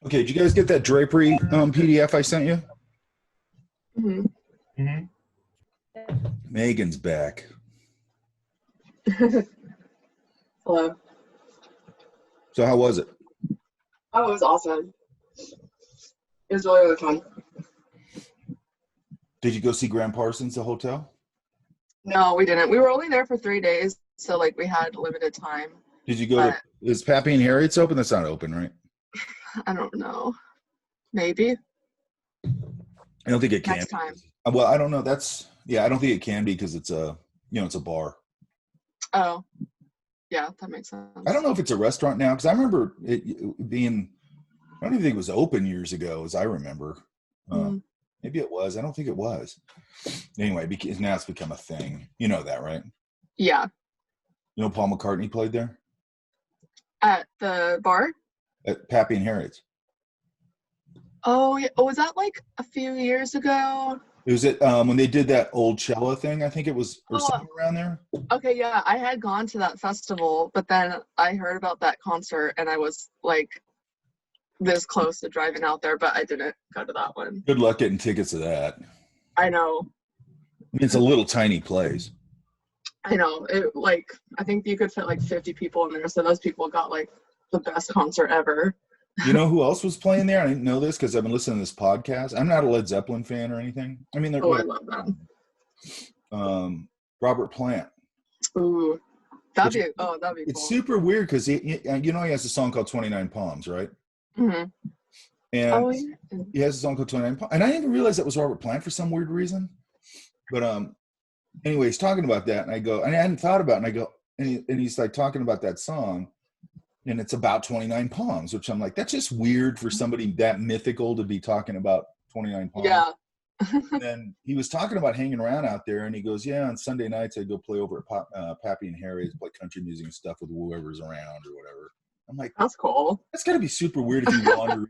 Okay, did you guys get that drapery PDF I sent you? Hmm. Mhm. Megan's back. Hello. So how was it? Oh, it was awesome. It was really, really fun. Did you go see Graham Parsons, the hotel? No, we didn't. We were only there for 3 days, so like we had limited time. Did you go But to, is Pappy and Harriet's open? That's not open, right? I don't know. Maybe I don't think it can next be. time. Well, I don't know. I don't think it can be because it's it's a bar. Oh, yeah, that makes I sense. don't know if it's a restaurant now because I remember it being, I don't even think it was open years ago as I remember. Mm. Maybe it was. I don't think it was. Anyway, because now it's become a thing. You know that, right? Yeah, You know Paul McCartney played there? at the bar. At Pappy and Harriet's. Oh, yeah. Oh, was that like a few years ago? It was at when they did that old cello thing, I think it was, or Oh, somewhere around there. okay, yeah. I had gone to that festival, but then I heard about that concert and I was like this close to driving out there, but I didn't go to that one. Good luck getting tickets to that. I know. I mean, it's a little tiny place. I know. It like I think you could fit like 50 people in there, so those people got like the best concert ever. You know who else was playing there? I didn't know this because I've been listening to this podcast. I'm not a Led Zeppelin fan or anything. I mean, they're Oh, I love them. Robert Plant. Ooh, Which, that'd be it's cool. super weird because he has a song called 29 Palms, right? Hmm. And Oh, yeah. he has a song called 29 Palms. And I didn't even realize that was Robert Plant for some weird reason. But anyway, he's talking about that, and I go, and I hadn't thought about it, and I go, and he's like talking about that song, and it's about 29 palms, which I'm like, that's just weird for somebody that mythical to be talking about 29 palms. Yeah. And then he was talking about hanging around out there, and he goes, yeah, on Sunday nights I'd go play over at Pappy and Harriet's, play country music and stuff with whoever's around or whatever. I'm like, That's cool. that's got to be super weird if you wander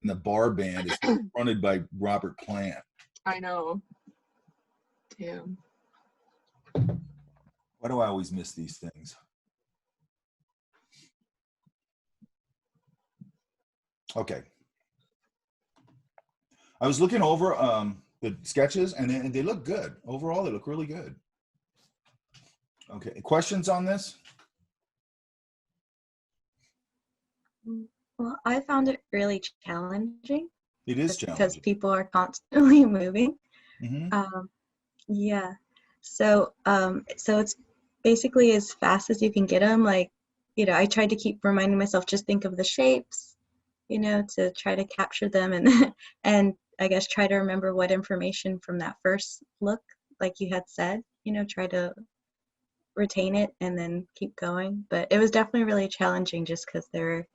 and the bar band is fronted by Robert Plant. I know. Damn. Why do I always miss these things? Okay. I was looking over the sketches, and they look good. Overall, they look really good. Okay. Questions on this? Well, I found it really challenging. It is because challenging. people are constantly moving. Mm-hmm. Yeah. So it's basically as fast as you can get them. Like, I tried to keep reminding myself, just think of the shapes, to try to capture them and and I guess try to remember what information from that first look, like you had said, try to retain it and then keep going. But it was definitely really challenging just because they're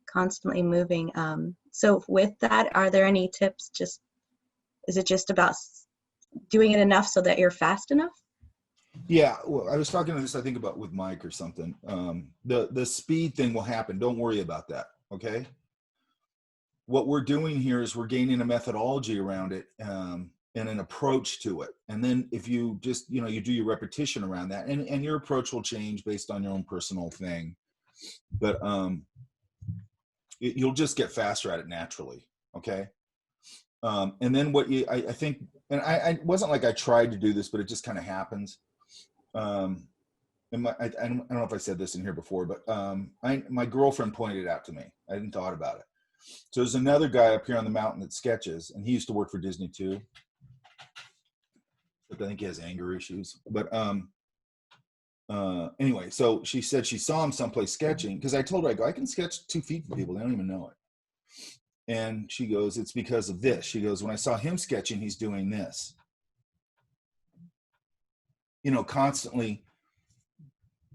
constantly moving. So with that, are there any tips? Is it just about doing it enough so that you're fast enough? Yeah, well, I was talking to this, I think, about with Mike or something. The speed thing will happen. Don't worry about that, okay? What we're doing here is we're gaining a methodology around it and an approach to it. And then if you just, you do your repetition around that, and your approach will change based on your own personal thing. But you'll just get faster at it naturally, okay? And then I think, and I wasn't like I tried to do this, but it just kind of happens. And I don't know if I said this in here before, but my girlfriend pointed it out to me. I hadn't thought about it. So there's another guy up here on the mountain that sketches, and he used to work for Disney too. But I think he has anger issues. But anyway, so she said she saw him someplace sketching, because I told her, I go, I can sketch 2 feet from people. They don't even know it. And she goes, it's because of this. She goes, when I saw him sketching, he's doing this. Constantly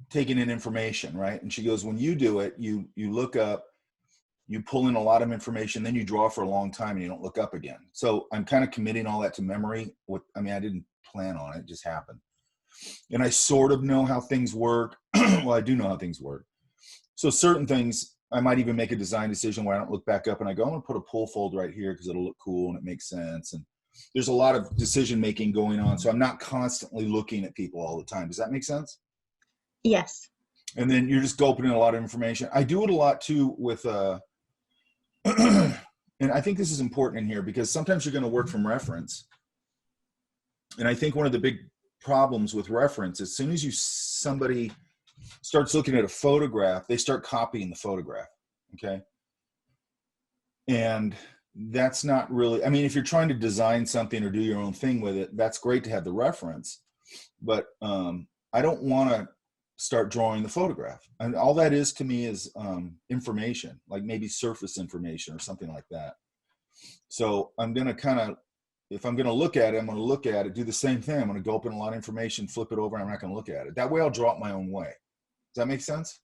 taking in information, right? And she goes, when you do it, you look up, you pull in a lot of information, then you draw for a long time and you don't look up again. So I'm kind of committing all that to memory. I didn't plan on it, it just happened. And I sort of know how things work. Well, I do know how things work. So certain things, I might even make a design decision where I don't look back up and I go, I'm going to put a pull fold right here because it'll look cool and it makes sense. And there's a lot of decision making going on. So I'm not constantly looking at people all the time. Does that make sense? Yes. And then you're just gulping in a lot of information. I do it a lot too with and I think this is important in here because sometimes you're going to work from reference. And I think one of the big problems with reference, as soon as somebody starts looking at a photograph, they start copying the photograph. Okay. And that's not really, I mean, if you're trying to design something or do your own thing with it, that's great to have the reference. But I don't want to start drawing the photograph. And all that is to me is information, like maybe surface information or something like that. So I'm going to kind of, if I'm going to look at it, I'm going to look at it, do the same thing. I'm going to go open a lot of information, flip it over, and I'm not going to look at it. That way I'll draw it my own way. Does that make sense?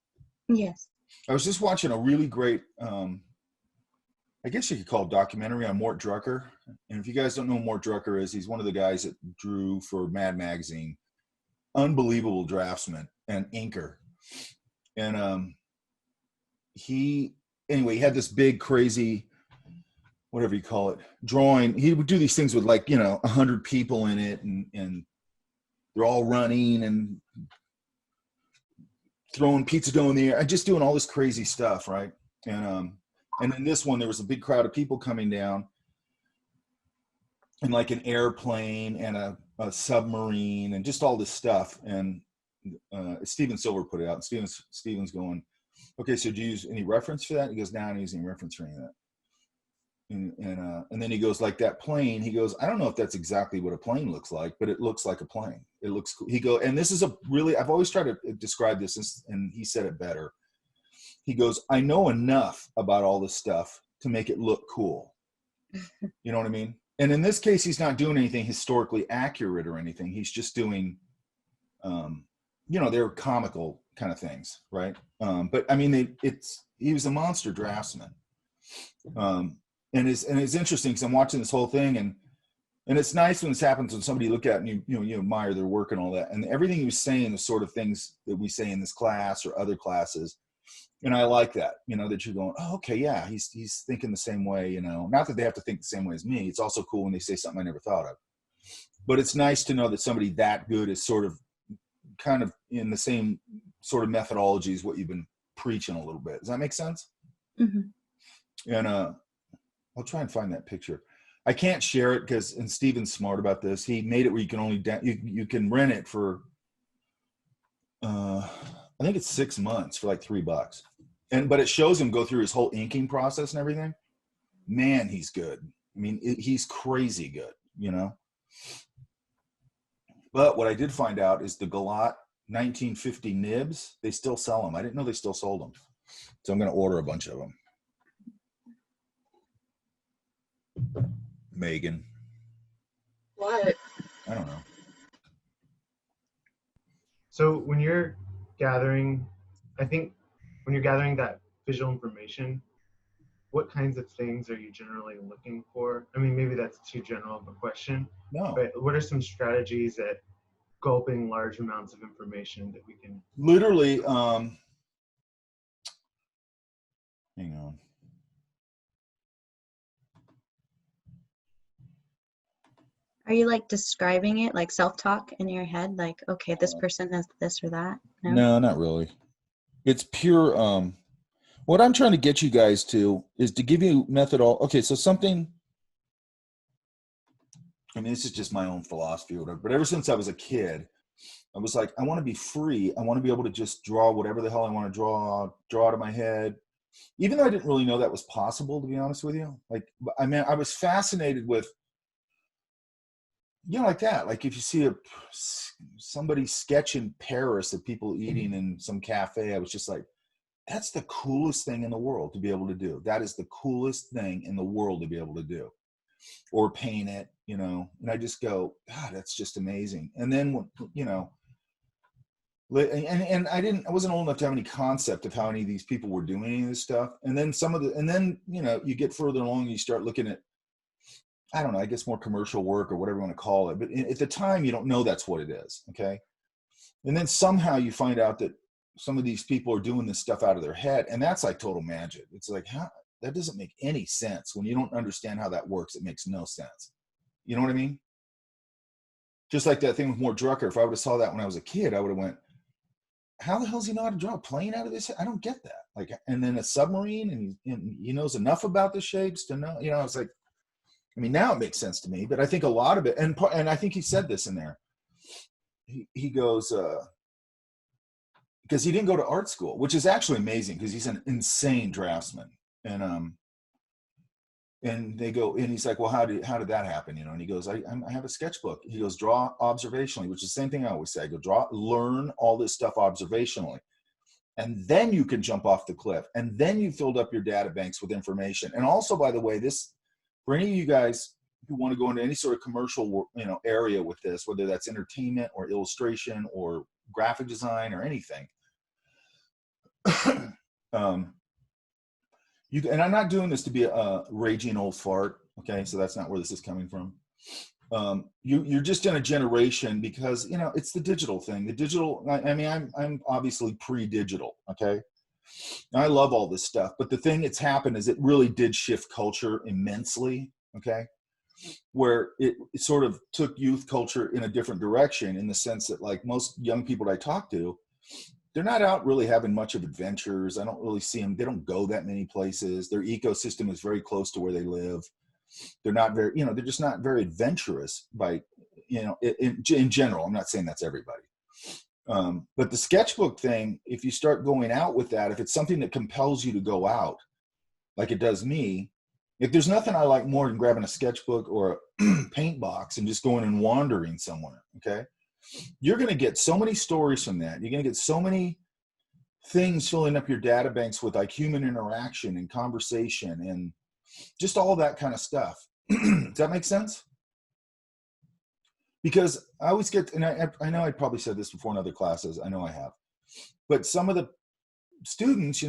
Yes. I was just watching a really great, I guess you could call it documentary on Mort Drucker. And if you guys don't know who Mort Drucker is, he's one of the guys that drew for Mad Magazine. Unbelievable draftsman and inker. And he had this big, crazy, whatever you call it, drawing. He would do these things with 100 people in it, and they're all running and throwing pizza dough in the air and just doing all this crazy stuff, right? And in this one, there was a big crowd of people coming down, and like an airplane and a submarine and just all this stuff. And Steven Silver put it out. And Steven's going, okay, so do you use any reference for that? He goes, no, I'm not using reference for any of that. And then he goes, like that plane, he goes, I don't know if that's exactly what a plane looks like, but it looks like a plane. It looks cool. He goes, and this is I've always tried to describe this, and he said it better. He goes, I know enough about all this stuff to make it look cool. You know what I mean? And in this case, he's not doing anything historically accurate or anything. He's just doing, they're comical kind of things, right? But I mean, he was a monster draftsman. And it's interesting because I'm watching this whole thing, and it's nice when this happens when somebody you look at and you admire their work and all that. And everything he was saying is sort of things that we say in this class or other classes. And I like that, that you're going, oh, okay, yeah, he's thinking the same way, not that they have to think the same way as me. It's also cool when they say something I never thought of. But it's nice to know that somebody that good is sort of kind of in the same sort of methodology as what you've been preaching a little bit. Does that make sense? Mm-hmm. And I'll try and find that picture. I can't share it and Steven's smart about this. He made it where you can only, you can rent it for, I think it's 6 months for like $3. But it shows him go through his whole inking process and everything. Man, he's good. I mean, he's crazy good, But what I did find out is the Galat 1950 nibs, they still sell them. I didn't know they still sold them. So I'm going to order a bunch of them. Megan. What? I don't know. So when you're gathering, when you're gathering that visual information, what kinds of things are you generally looking for? I mean, maybe that's too general of a question. No. But what are some strategies at gulping large amounts of information that we can? Literally, hang on. Are you describing it, like self-talk in your head? Like, okay, this person has this or that? No, not really. It's pure, what I'm trying to get you guys to is to give you okay, so something, I mean, this is just my own philosophy or whatever, but ever since I was a kid, I was like, I want to be free. I want to be able to just draw whatever the hell I want to draw out of my head. Even though I didn't really know that was possible, to be honest with you. I mean, I was fascinated with, like that. Like if you see somebody sketch in Paris of people eating in some cafe, I was just like, that's the coolest thing in the world to be able to do. That is the coolest thing in the world to be able to do. Or paint it, and I just go, God, that's just amazing. And then, and I wasn't old enough to have any concept of how any of these people were doing any of this stuff. And then you get further along and you start looking at, I don't know, I guess more commercial work or whatever you want to call it. But at the time, you don't know that's what it is. Okay. And then somehow you find out that some of these people are doing this stuff out of their head. And that's like total magic. It's like, that doesn't make any sense. When you don't understand how that works, it makes no sense. You know what I mean? Just like that thing with Mort Drucker. If I would have saw that when I was a kid, I would have went, how the hell does he know how to draw a plane out of this? I don't get that. Like, and then a submarine, and he knows enough about the shapes to know, it's like, I mean, now it makes sense to me, but I think a lot of it, and I think he said this in there. He goes, because he didn't go to art school, which is actually amazing because he's an insane draftsman. And they go, and he's like, well, how did that happen? And he goes, I have a sketchbook. He goes, draw observationally, which is the same thing I always say. I go, learn all this stuff observationally. And then you can jump off the cliff. And then you filled up your data banks with information. And also, by the way, this, for any of you guys who want to go into any sort of commercial, area with this, whether that's entertainment or illustration or graphic design or anything, and I'm not doing this to be a raging old fart, okay? So that's not where this is coming from. You're just in a generation because, it's the digital thing. The digital, I mean, I'm obviously pre-digital, okay? And I love all this stuff, but the thing that's happened is it really did shift culture immensely, okay? Where it sort of took youth culture in a different direction, in the sense that, like, most young people that I talk to, they're not out really having much of adventures. I don't really see them. They don't go that many places. Their ecosystem is very close to where they live. They're not very, they're just not very adventurous by, in general. I'm not saying that's everybody. But the sketchbook thing, if you start going out with that, if it's something that compels you to go out, like it does me, if there's nothing I like more than grabbing a sketchbook or a paint box and just going and wandering somewhere, okay? You're going to get so many stories from that. You're going to get so many things filling up your data banks with, like, human interaction and conversation and just all that kind of stuff. Does that make sense? Because I always get, and I know I probably said this before in other classes. I know I have. But some of the students,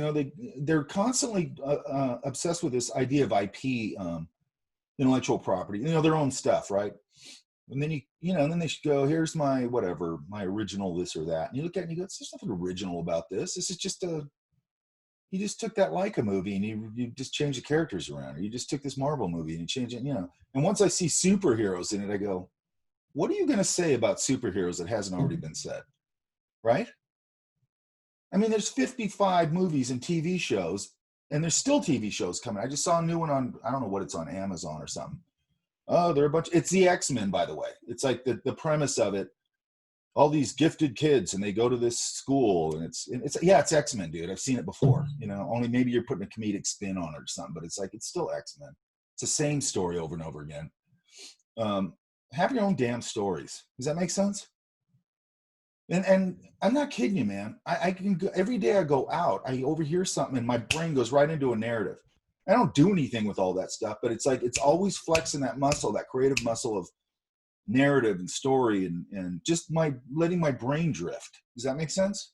they're constantly obsessed with this idea of IP, intellectual property, their own stuff, right? And then then they should go, here's my whatever, my original this or that. And you look at it and you go, there's nothing original about this. This is just you just took that Leica movie and you just changed the characters around. Or you just took this Marvel movie and you changed it, And once I see superheroes in it, I go, what are you going to say about superheroes that hasn't already been said? Right? I mean, there's 55 movies and TV shows, and there's still TV shows coming. I just saw a new one on, I don't know what it's on, Amazon or something. Oh, they're a bunch. It's the X-Men, by the way. It's like the premise of it. All these gifted kids, and they go to this school, and it's X-Men, dude. I've seen it before. Only maybe you're putting a comedic spin on it or something, but it's still X-Men. It's the same story over and over again. Have your own damn stories. Does that make sense? And I'm not kidding you, man. I can go, every day I go out, I overhear something, and my brain goes right into a narrative. I don't do anything with all that stuff, but it's always flexing that muscle, that creative muscle of narrative and story and just letting my brain drift. Does that make sense?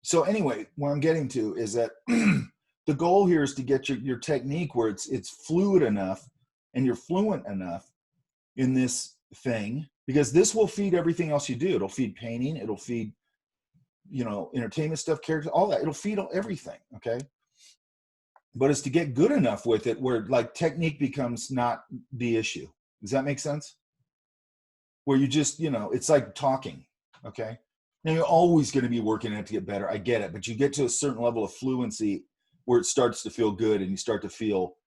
So anyway, what I'm getting to is that the goal here is to get your technique where it's fluid enough and you're fluent enough in this thing, because this will feed everything else you do. It'll feed painting. It'll feed, entertainment stuff, characters, all that. It'll feed everything. Okay. But it's to get good enough with it where, like, technique becomes not the issue. Does that make sense? Where you just, it's like talking, okay? Now, you're always going to be working on it to get better. I get it. But you get to a certain level of fluency where it starts to feel good and you start to feel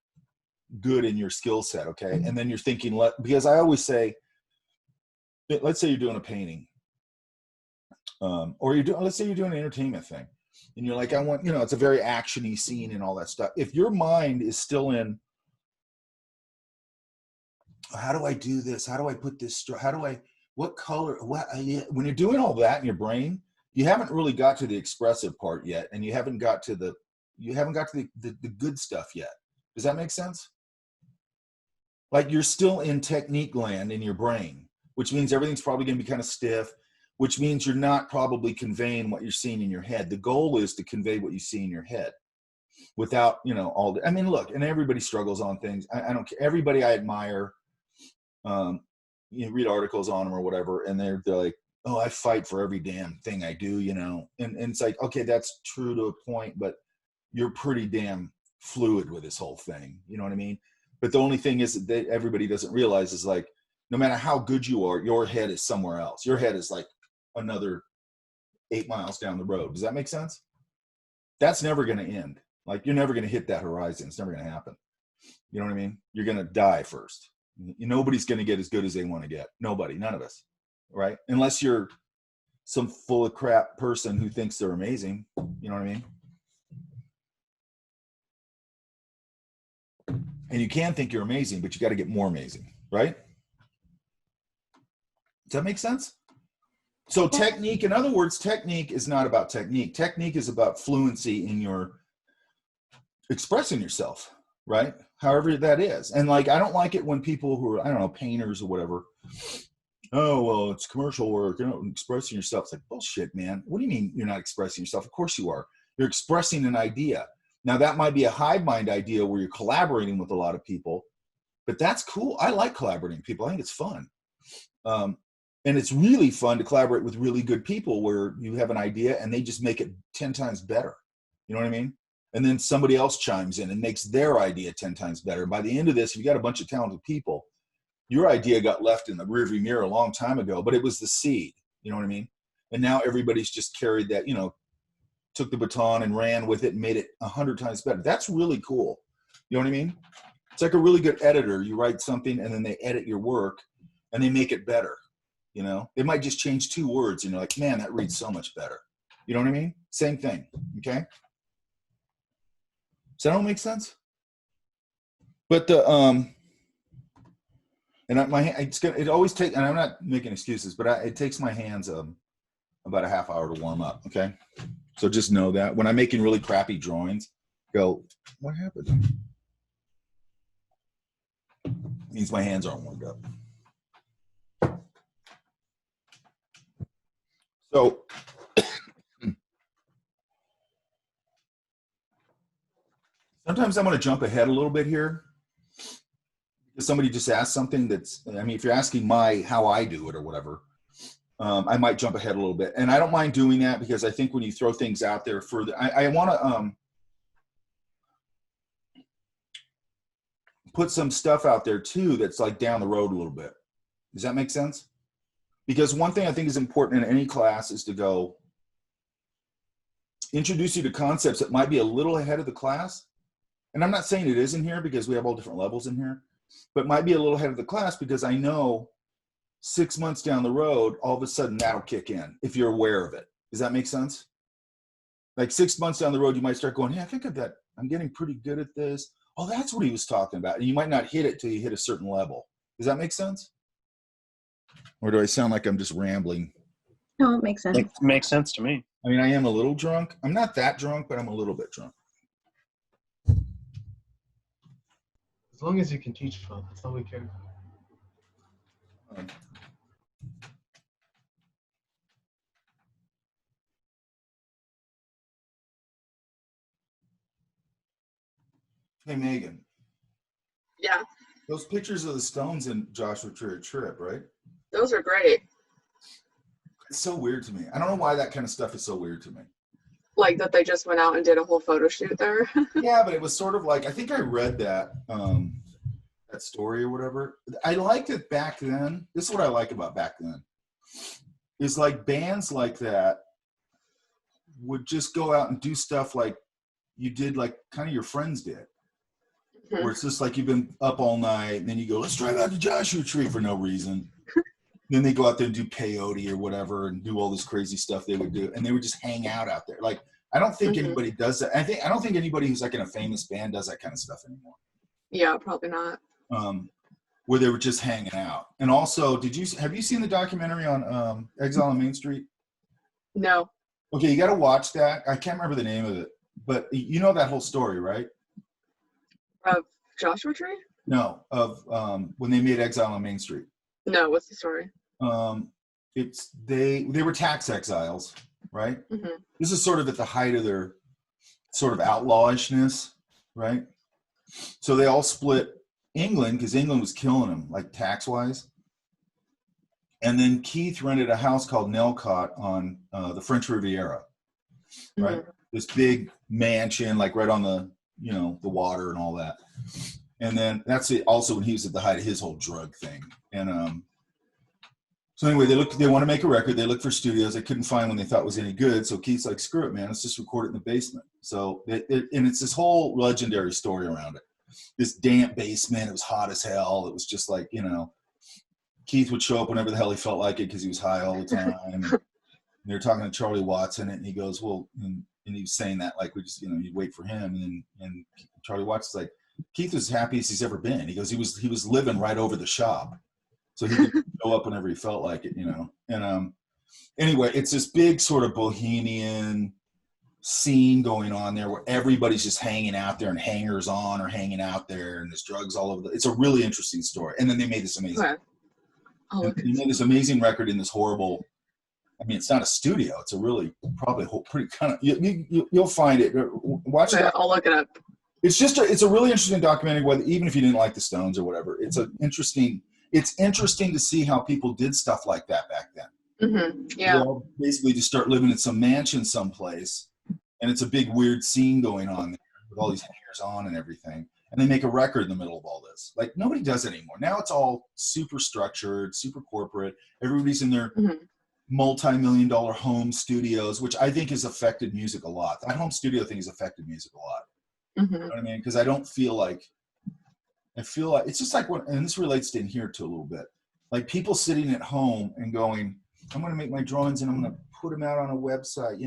good in your skill set, okay? And then you're thinking, because I always say, let's say you're doing a painting, or let's say you're doing an entertainment thing. And you're like, I want, it's a very action-y scene and all that stuff. If your mind is still in, how do I do this? How do I put this? What color? When you're doing all that in your brain, you haven't really got to the expressive part yet. And you haven't got to the good stuff yet. Does that make sense? Like, you're still in technique land in your brain, which means everything's probably going to be kind of stiff, which means you're not probably conveying what you're seeing in your head. The goal is to convey what you see in your head without, look, and everybody struggles on things. I don't care. Everybody I admire, read articles on them or whatever, and they're like, oh, I fight for every damn thing I do, and it's like, okay, that's true to a point, but you're pretty damn fluid with this whole thing. You know what I mean? But the only thing is that everybody doesn't realize is, like, no matter how good you are, your head is somewhere else. Your head is like another 8 miles down the road. Does that make sense? That's never going to end. Like, you're never going to hit that horizon. It's never going to happen. You know what I mean? You're going to die first. Nobody's going to get as good as they want to get. Nobody, none of us, right? Unless you're some full of crap person who thinks they're amazing. You know what I mean? And you can think you're amazing, but you got to get more amazing, right? Does that make sense? So technique, in other words, technique is not about technique. Technique is about fluency in your expressing yourself, right? However that is. And like, I don't like it when people who are, I don't know, painters or whatever, oh, well, it's commercial work, expressing yourself. It's like, bullshit, man. What do you mean you're not expressing yourself? Of course you are. You're expressing an idea. Now, that might be a hive mind idea where you're collaborating with a lot of people, but that's cool. I like collaborating with people. I think it's fun. And it's really fun to collaborate with really good people where you have an idea and they just make it 10 times better. You know what I mean? And then somebody else chimes in and makes their idea 10 times better. By the end of this, if you got a bunch of talented people, your idea got left in the rearview mirror a long time ago, but it was the seed. You know what I mean? And now everybody's just carried that, took the baton and ran with it and made it 100 times better. That's really cool. You know what I mean? It's like a really good editor. You write something and then they edit your work and they make it better. It might just change 2 words and you're like, man, that reads so much better. You know what I mean? Same thing. Okay. Does that all make sense? But it always takes, and I'm not making excuses, but it takes my hands about a half hour to warm up. Okay. So just know that when I'm making really crappy drawings, go, what happened? It means my hands aren't warmed up. So sometimes I'm going to jump ahead a little bit here because somebody just asked something that's, if you're asking how I do it or whatever, I might jump ahead a little bit. And I don't mind doing that because I think when you throw things out there further, I want to put some stuff out there too that's like down the road a little bit. Does that make sense? Because one thing I think is important in any class is to go introduce you to concepts that might be a little ahead of the class. And I'm not saying it isn't here because we have all different levels in here, but might be a little ahead of the class because I know 6 months down the road, all of a sudden that'll kick in if you're aware of it. Does that make sense? Like 6 months down the road, you might start going, hey, I think of that. I'm getting pretty good at this. Oh, that's what he was talking about. And you might not hit it till you hit a certain level. Does that make sense? Or do I sound like I'm just rambling? No, it makes sense. It makes sense to me. I mean, I am a little drunk. I'm not that drunk, but I'm a little bit drunk. As long as you can teach well, that's all we care about. Hey, Megan. Yeah, Those pictures of the stones in Joshua Tree Trip, right? those are great. It's so weird to me. I don't know why that kind of stuff is so weird to me. Like that they just went out and did a whole photo shoot there. Yeah, but it was sort of like, I think I read that that story or whatever. I liked it back then. This is what I like about back then. Is like bands like that would just go out and do stuff like you did, like kind of your friends did. Mhm. Where it's just like you've been up all night and then you go, let's drive out to Joshua Tree for no reason. Then they go out there and do peyote or whatever and do all this crazy stuff they would do. And they would just hang out there. Like, I don't think anybody does that. I don't think anybody who's like in a famous band does that kind of stuff anymore. Yeah, probably not. Where they were just hanging out. And also, have you seen the documentary on Exile on Main Street? No. Okay, you got to watch that. I can't remember the name of it, but you know that whole story, right? Of Joshua Tree? No, of when they made Exile on Main Street. No, what's the story? It's they were tax exiles, right? Mm-hmm. This is sort of at the height of their sort of outlawishness, right? So they all split England because England was killing them, like tax-wise. And then Keith rented a house called Nelcott on the French Riviera, right? Mm-hmm. This big mansion, like right on the the water and all that. And then that's it. Also when he was at the height of his whole drug thing, and So anyway, they want to make a record. They look for studios. They couldn't find one they thought was any good. So Keith's like, screw it, man. Let's just record it in the basement. So, and it's this whole legendary story around it. This damp basement. It was hot as hell. It was just like, Keith would show up whenever the hell he felt like it because he was high all the time. And they were talking to Charlie Watts in it, and he goes, well, and he was saying that like we just, you'd wait for him. And Charlie Watts is like, Keith was the happiest he's ever been. He goes, he was living right over the shop. So he could go up whenever he felt like it, And anyway, it's this big sort of bohemian scene going on there where everybody's just hanging out there and hangers on or hanging out there, and there's drugs all over. It's a really interesting story. And then they made this amazing. They made this amazing record in this horrible. I mean, it's not a studio. It's a really probably pretty kind of. You'll find it. Watch it. I'll look it up. It's a really interesting documentary. Whether even if you didn't like the Stones or whatever, it's interesting to see how people did stuff like that back then. Mm-hmm. Yeah. Basically just start living in some mansion someplace, and it's a big weird scene going on there with all these hangers on and everything. And they make a record in the middle of all this. Like nobody does it anymore. Now it's all super structured, super corporate. Everybody's in their multi-million-dollar home studios, which I think has affected music a lot. That home studio thing has affected music a lot. Mm-hmm. You know what I mean? Because I feel like it's just like and this relates to in here too a little bit, like people sitting at home and going, I'm going to make my drawings and I'm going to put them out on a website,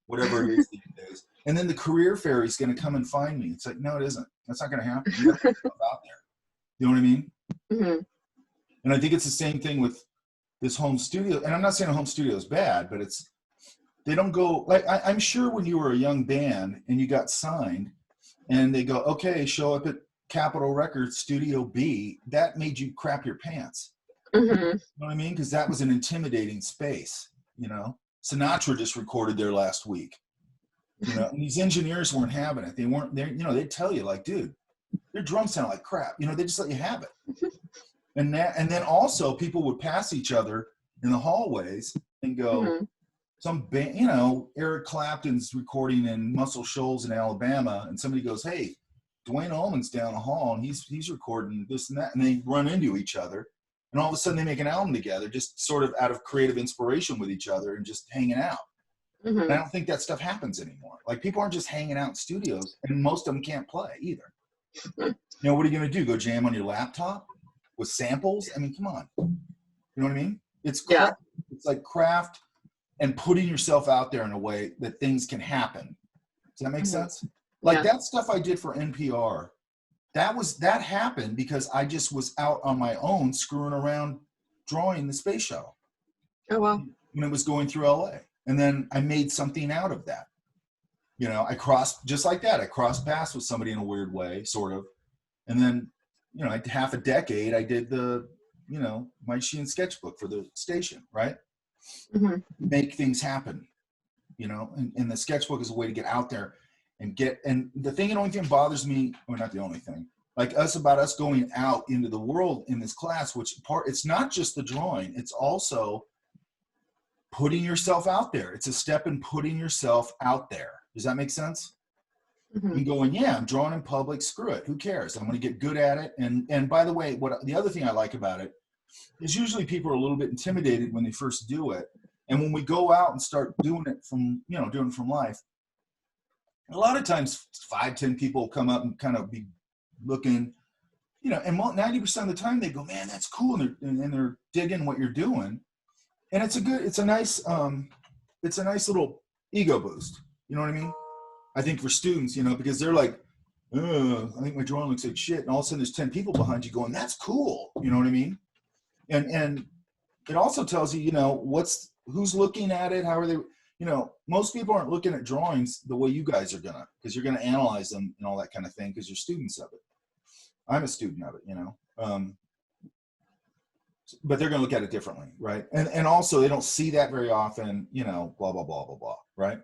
whatever it is these days. And then the career fairy is going to come and find me. It's like, no, it isn't. That's not going to happen. You got to put stuff out there. You know what I mean? Mm-hmm. And I think it's the same thing with this home studio. And I'm not saying a home studio is bad, but they don't go like, I'm sure when you were a young band and you got signed and they go, okay, show up at Capitol Records Studio B, that made you crap your pants. Mm-hmm. You know what I mean? Because that was an intimidating space. Sinatra just recorded there last week. And these engineers weren't having it. They weren't there. They'd tell you like, dude, your drums sound like crap. They just let you have it. And then also people would pass each other in the hallways and go, some band, Eric Clapton's recording in Muscle Shoals in Alabama, and somebody goes, hey, Dwayne Allman's down the hall and he's recording this and that, and they run into each other, and all of a sudden they make an album together, just sort of out of creative inspiration with each other and just hanging out. Mm-hmm. And I don't think that stuff happens anymore. Like people aren't just hanging out in studios, and most of them can't play either. What are you going to do? Go jam on your laptop with samples? I mean, come on. You know what I mean? It's like craft and putting yourself out there in a way that things can happen. Does that make sense? Like that stuff I did for NPR, that happened because I just was out on my own screwing around drawing the space shuttle. Oh, wow. When it was going through LA. And then I made something out of that. I crossed paths with somebody in a weird way, sort of. And then, half a decade, I did the, my Sheehan sketchbook for the station, right? Mm-hmm. Make things happen, and the sketchbook is a way to get out there and the only thing bothers me, or not the only thing, like about us going out into the world in this class, it's not just the drawing, it's also putting yourself out there. It's a step in putting yourself out there. Does that make sense? Mm-hmm. And going, yeah, I'm drawing in public, screw it, who cares? I'm going to get good at it. And by the way, the other thing I like about it is usually people are a little bit intimidated when they first do it. And when we go out and start doing it from life, a lot of times 5-10 people come up and kind of be looking, and 90% of the time they go, man, that's cool. And they're digging what you're doing. And it's a nice little ego boost. You know what I mean? I think for students, because they're like, I think my drawing looks like shit. And all of a sudden there's 10 people behind you going, that's cool. You know what I mean? And it also tells you, who's looking at it. How are they, most people aren't looking at drawings the way you guys are gonna, because you're gonna analyze them and all that kind of thing because you're students of it. I'm a student of it, but they're gonna look at it differently, right? And also they don't see that very often, blah, blah, blah, blah, blah, right?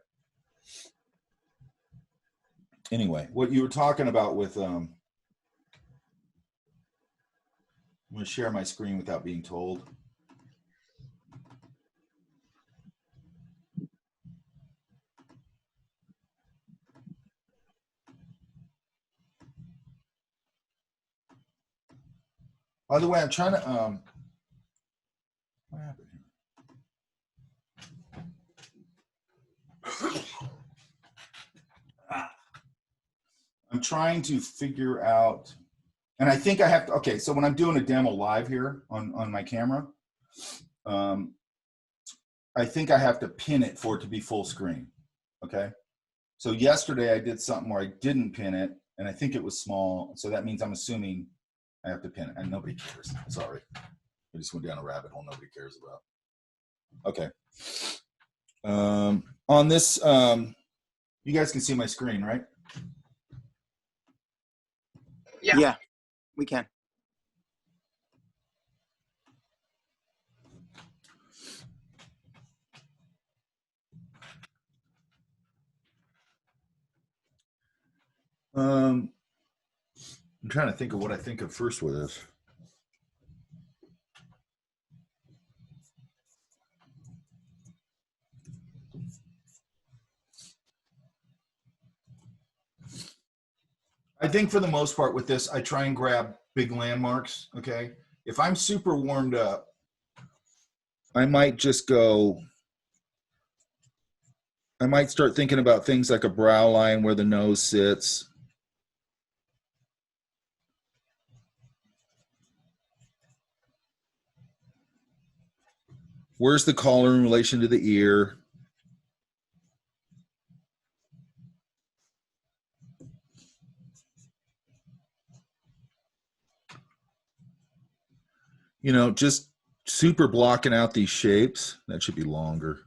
Anyway, what you were talking about with, I'm gonna share my screen without being told. By the way, I'm trying to, what happened? I'm trying to figure out, and I think I have to, okay, so when I'm doing a demo live here on my camera, I think I have to pin it for it to be full screen, okay? So yesterday I did something where I didn't pin it, and I think it was small, so that means I'm assuming I have to pin it, and nobody cares, sorry. I just went down a rabbit hole nobody cares about. Okay. On this, you guys can see my screen, right? Yeah. Yeah, we can. I'm trying to think of what I think of first with this. I think for the most part with this, I try and grab big landmarks, okay? If I'm super warmed up, I might just go, I might start thinking about things like a brow line where the nose sits. Where's the collar in relation to the ear? You know, just super blocking out these shapes. That should be longer.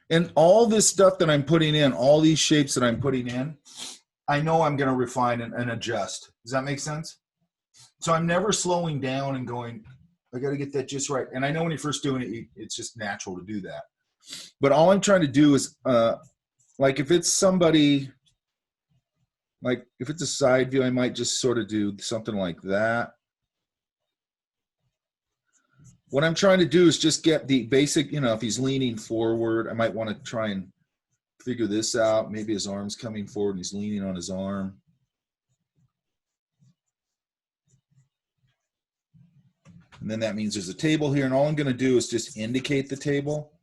And all this stuff that I'm putting in, all these shapes that I'm putting in, I know I'm going to refine and adjust. Does that make sense? So I'm never slowing down and going, I got to get that just right. And I know when you're first doing it, it's just natural to do that. But all I'm trying to do is, like if it's somebody, like if it's a side view, I might just sort of do something like that. What I'm trying to do is just get the basic, you know, if he's leaning forward, I might want to try and figure this out. Maybe his arm's coming forward and he's leaning on his arm. And then that means there's a table here, and all I'm going to do is just indicate the table.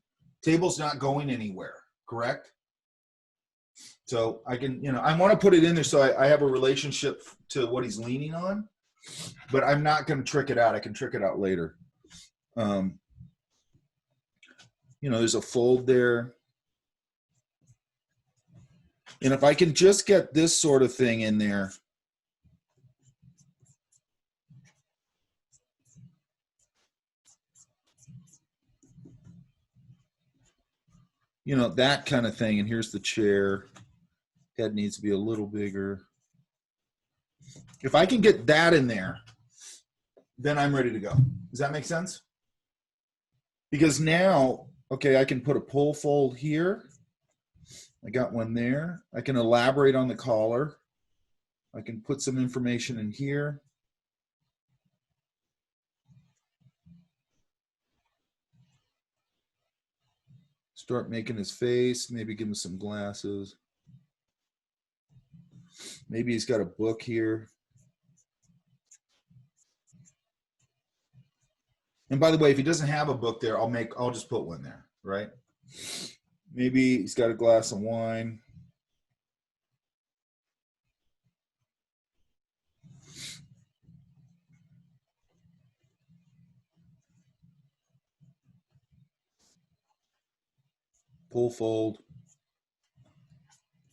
Table's not going anywhere, correct? So I can, you know, I want to put it in there so I have a relationship to what he's leaning on, but I'm not going to trick it out. I can trick it out later. You know, there's a fold there. And if I can just get this sort of thing in there, you know, that kind of thing. And here's the chair. Head needs to be a little bigger. If I can get that in there, then I'm ready to go. Does that make sense? Because now, okay, I can put a pull fold here. I got one there. I can elaborate on the collar. I can put some information in here. Start making his face, maybe give him some glasses. Maybe he's got a book here. And by the way, if he doesn't have a book there, I'll just put one there, right? Maybe he's got a glass of wine. Pull fold.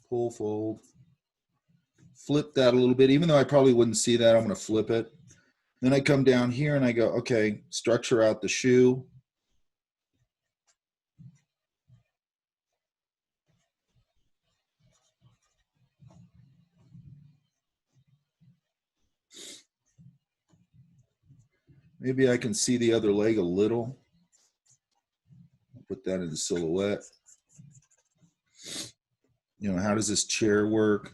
Pull fold. Flip that a little bit, even though I probably wouldn't see that, I'm going to flip it. Then I come down here and I go, okay, structure out the shoe. Maybe I can see the other leg a little. Put that in the silhouette. You know, how does this chair work?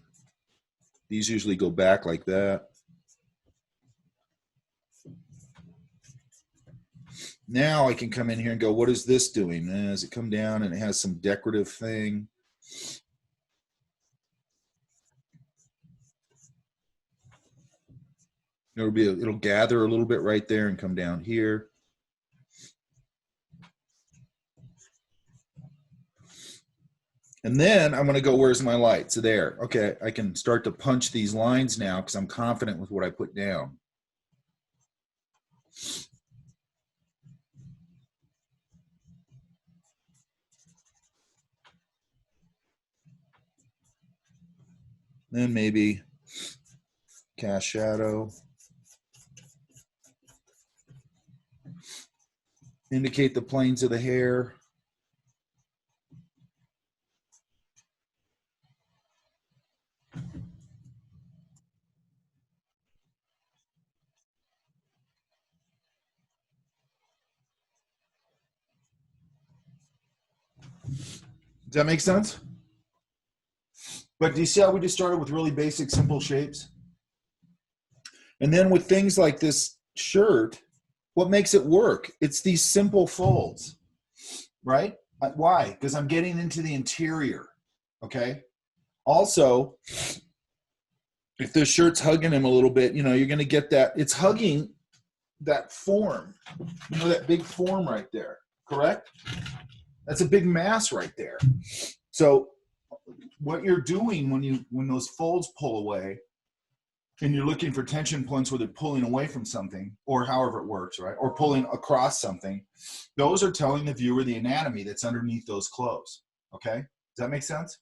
These usually go back like that. Now I can come in here and go, what is this doing? As it come down and it has some decorative thing. It'll gather a little bit right there and come down here. And then I'm going to go, where's my light? So there. Okay, I can start to punch these lines now because I'm confident with what I put down. Then maybe cast shadow. Indicate the planes of the hair. Does that make sense? But do you see how we just started with really basic, simple shapes? And then with things like this shirt, what makes it work? It's these simple folds, right? Why? Because I'm getting into the interior, okay? Also, if this shirt's hugging him a little bit, you know, you're going to get that. It's hugging that form, you know, that big form right there, correct? That's a big mass right there. So what you're doing when those folds pull away and you're looking for tension points where they're pulling away from something, or however it works, right? Or pulling across something, those are telling the viewer the anatomy that's underneath those clothes, okay? Does that make sense?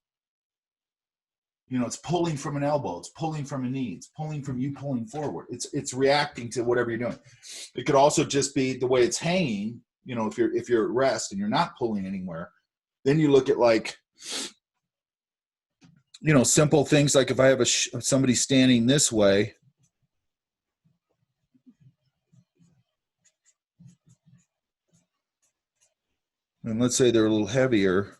You know, it's pulling from an elbow, it's pulling from a knee, it's pulling from you pulling forward. It's reacting to whatever you're doing. It could also just be the way it's hanging. You know, if you're at rest and you're not pulling anywhere, then you look at, like, you know, simple things like if I have somebody standing this way, and let's say they're a little heavier,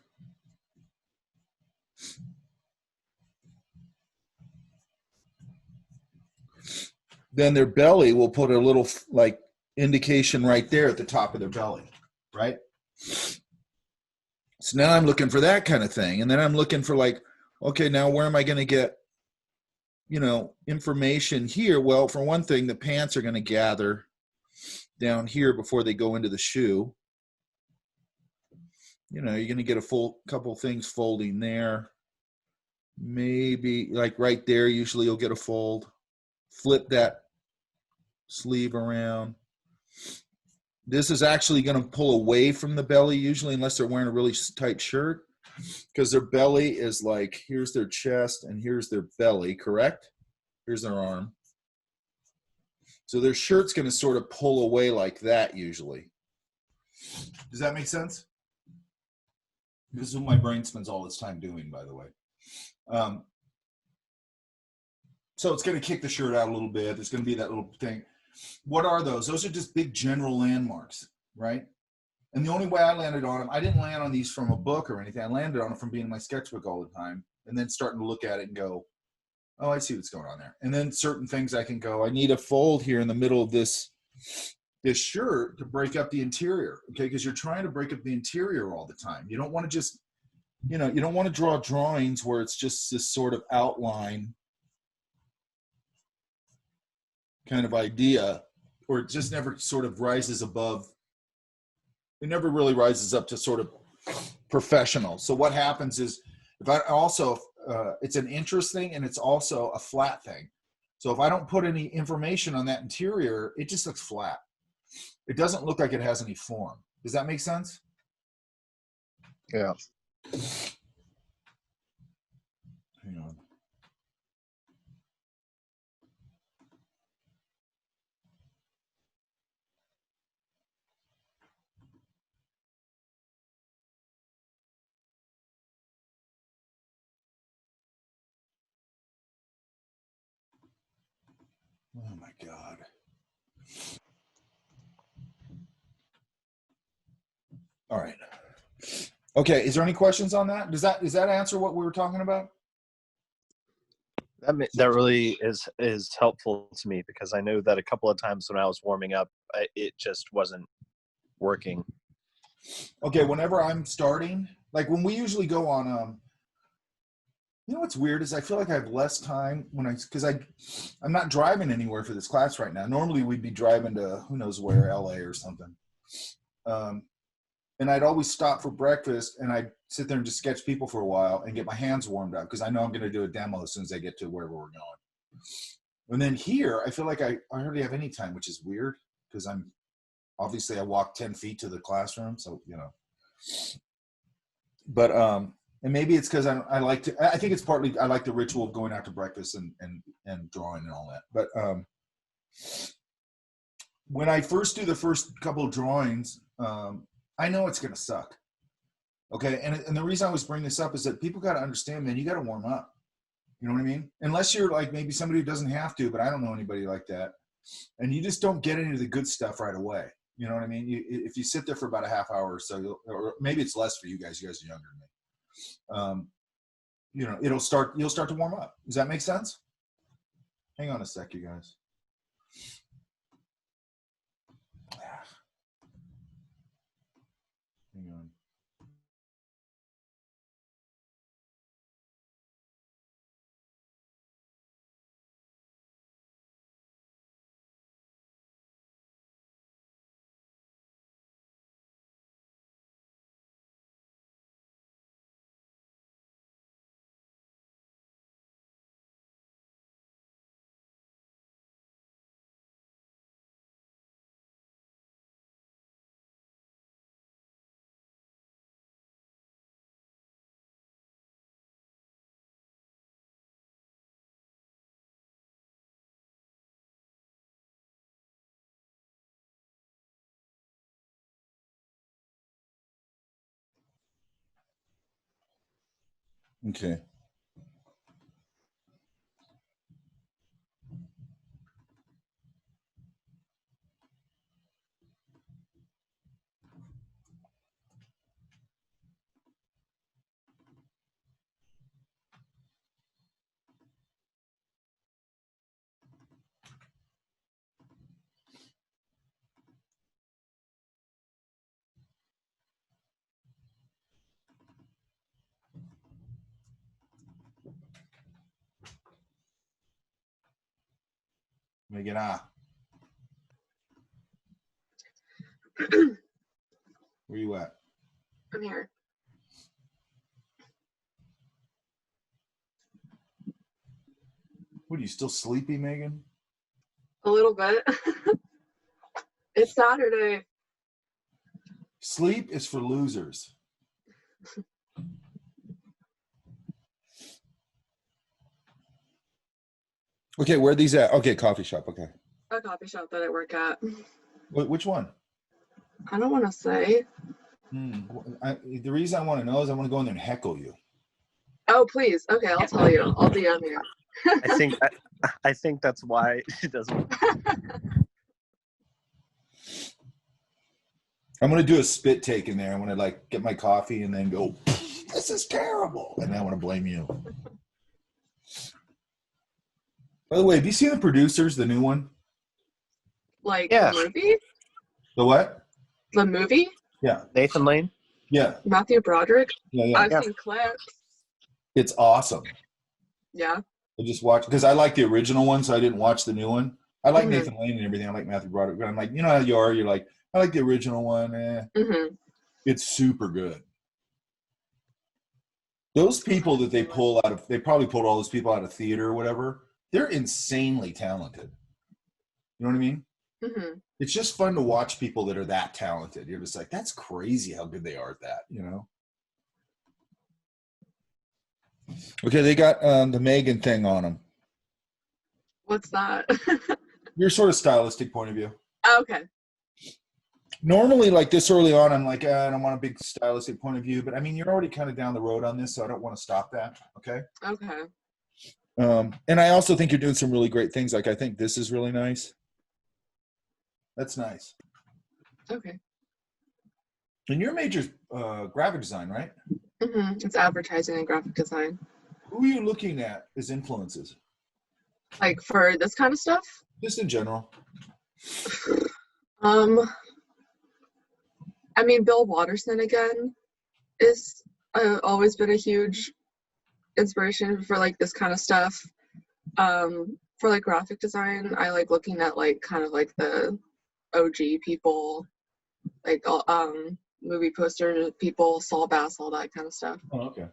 then their belly will put a little, like, indication right there at the top of their belly, right? So now I'm looking for that kind of thing. And then I'm looking for, like, okay, now where am I going to get, you know, information here? Well, for one thing, the pants are going to gather down here before they go into the shoe. You know, you're going to get a full couple things folding there. Maybe like right there, usually you'll get a fold. Flip that sleeve around. This is actually going to pull away from the belly usually, unless they're wearing a really tight shirt, because their belly is like, here's their chest and here's their belly, correct? Here's their arm. So their shirt's going to sort of pull away like that usually. Does that make sense? This is what my brain spends all its time doing, by the way. So it's going to kick the shirt out a little bit. There's going to be that little thing. What are those? Those are just big general landmarks, right? And the only way I landed on them, I didn't land on these from a book or anything. I landed on them from being in my sketchbook all the time and then starting to look at it and go, oh, I see what's going on there. And then certain things I can go, I need a fold here in the middle of this shirt to break up the interior, okay? Because you're trying to break up the interior all the time. You don't want to just, you know, you don't want to draw drawings where it's just this sort of outline kind of idea, or it just never sort of rises above. It never really rises up to sort of professional. So what happens is, if I also, it's an interest thing and it's also a flat thing. So if I don't put any information on that interior, it just looks flat. It doesn't look like it has any form. Does that make sense? Yeah. Hang on. Oh my God. All right. Okay. Is there any questions on that? Does that answer what we were talking about? That really is helpful to me, because I know that a couple of times when I was warming up, it just wasn't working. Okay. Whenever I'm starting, like when we usually go on, you know what's weird is I feel like I have less time because I'm not driving anywhere for this class right now. Normally we'd be driving to who knows where, LA or something. And I'd always stop for breakfast and I'd sit there and just sketch people for a while and get my hands warmed up because I know I'm going to do a demo as soon as I get to wherever we're going. And then here, I feel like I hardly have any time, which is weird because obviously I walk 10 feet to the classroom. So, but, and maybe it's because I think it's partly, I like the ritual of going out to breakfast and drawing and all that. But when I first do the first couple of drawings, I know it's going to suck. Okay. And the reason I was bringing this up is that people got to understand, man, you got to warm up. You know what I mean? Unless you're like maybe somebody who doesn't have to, but I don't know anybody like that. And you just don't get into the good stuff right away. You know what I mean? If you sit there for about a half hour or so, or maybe it's less for you guys. You guys are younger than me. You'll start to warm up. Does that make sense? Hang on a sec, you guys. Hang on. Okay. Megan, where you at? I'm here. What, are you still sleepy, Megan? A little bit. It's Saturday. Sleep is for losers. Okay, where are these at? Okay, coffee shop. Okay. A coffee shop that I work at. Which one? I don't want to say. The reason I want to know is I want to go in there and heckle you. Oh, please. Okay, I'll tell you. I'll DM you. I think that's why it doesn't. I'm going to do a spit take in there. I want to like get my coffee and then go, this is terrible. And then I want to blame you. By the way, have you seen The Producers, the new one? Like Yeah. the movie? The what? The movie? Yeah. Nathan Lane? Yeah. Matthew Broderick? Yeah. I've seen clips. It's awesome. Yeah. I just watched, because I like the original one, so I didn't watch the new one. I like Mhm. Nathan Lane and everything. I like Matthew Broderick. But I'm like, you know how you are? You're like, I like the original one. Mm-hmm. It's super good. Those people that they probably pulled all those people out of theater or whatever. They're insanely talented. You know what I mean? Mm-hmm. It's just fun to watch people that are that talented. You're just like, that's crazy how good they are at that, you know? Okay, they got the Megan thing on them. What's that? Your sort of stylistic point of view. Okay. Normally, like this early on, I'm like, I don't want a big stylistic point of view, but I mean, you're already kind of down the road on this, so I don't want to stop that. Okay. Okay. And I also think you're doing some really great things. Like, I think this is really nice. That's nice. Okay. And your major's graphic design, right? Mm-hmm. It's advertising and graphic design. Who are you looking at as influences? Like for this kind of stuff? Just in general. I mean, Bill Watterson again is always been a huge inspiration for like this kind of stuff. For like graphic design, I like looking at like kind of like the OG people, like movie poster people, Saul Bass, all that kind of stuff. Oh, okay.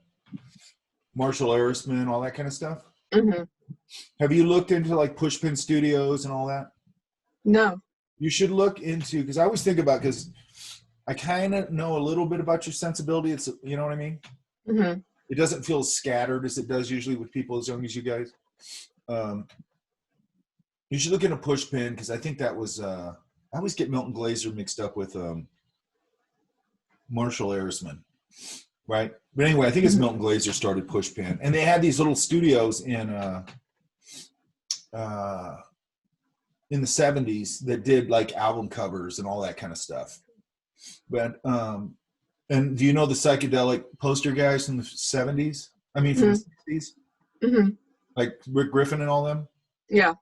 Marshall Arisman, all that kind of stuff. Mm-hmm. Have you looked into like Pushpin Studios and all that? No. You should look into, because I always think about, because I kind of know a little bit about your sensibility. It's, you know what I mean? Mm-hmm. It doesn't feel as scattered as it does usually with people as young as you guys. You should look into Pushpin, because I think that was, I always get Milton Glaser mixed up with Marshall Arisman, right? But anyway, I think it's Milton Glaser started Pushpin, and they had these little studios in the 70s that did like album covers and all that kind of stuff. But and do you know the psychedelic poster guys from the 70s? I mean, from the 60s, Mm-hmm. like Rick Griffin and all them. Yeah.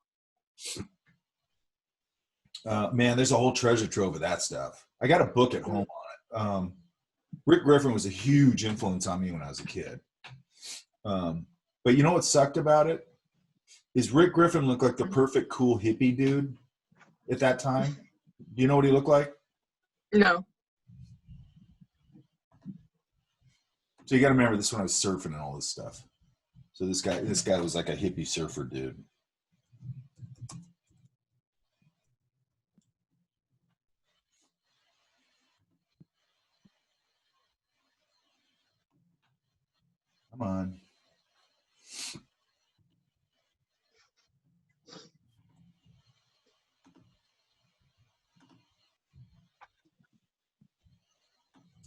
Man, there's a whole treasure trove of that stuff. I got a book at home on it. Rick Griffin was a huge influence on me when I was a kid. But you know what sucked about it? Is Rick Griffin looked like the perfect cool hippie dude at that time. Do you know what he looked like? No. So you got to remember this when I was surfing and all this stuff. So this guy was like a hippie surfer dude. Come on.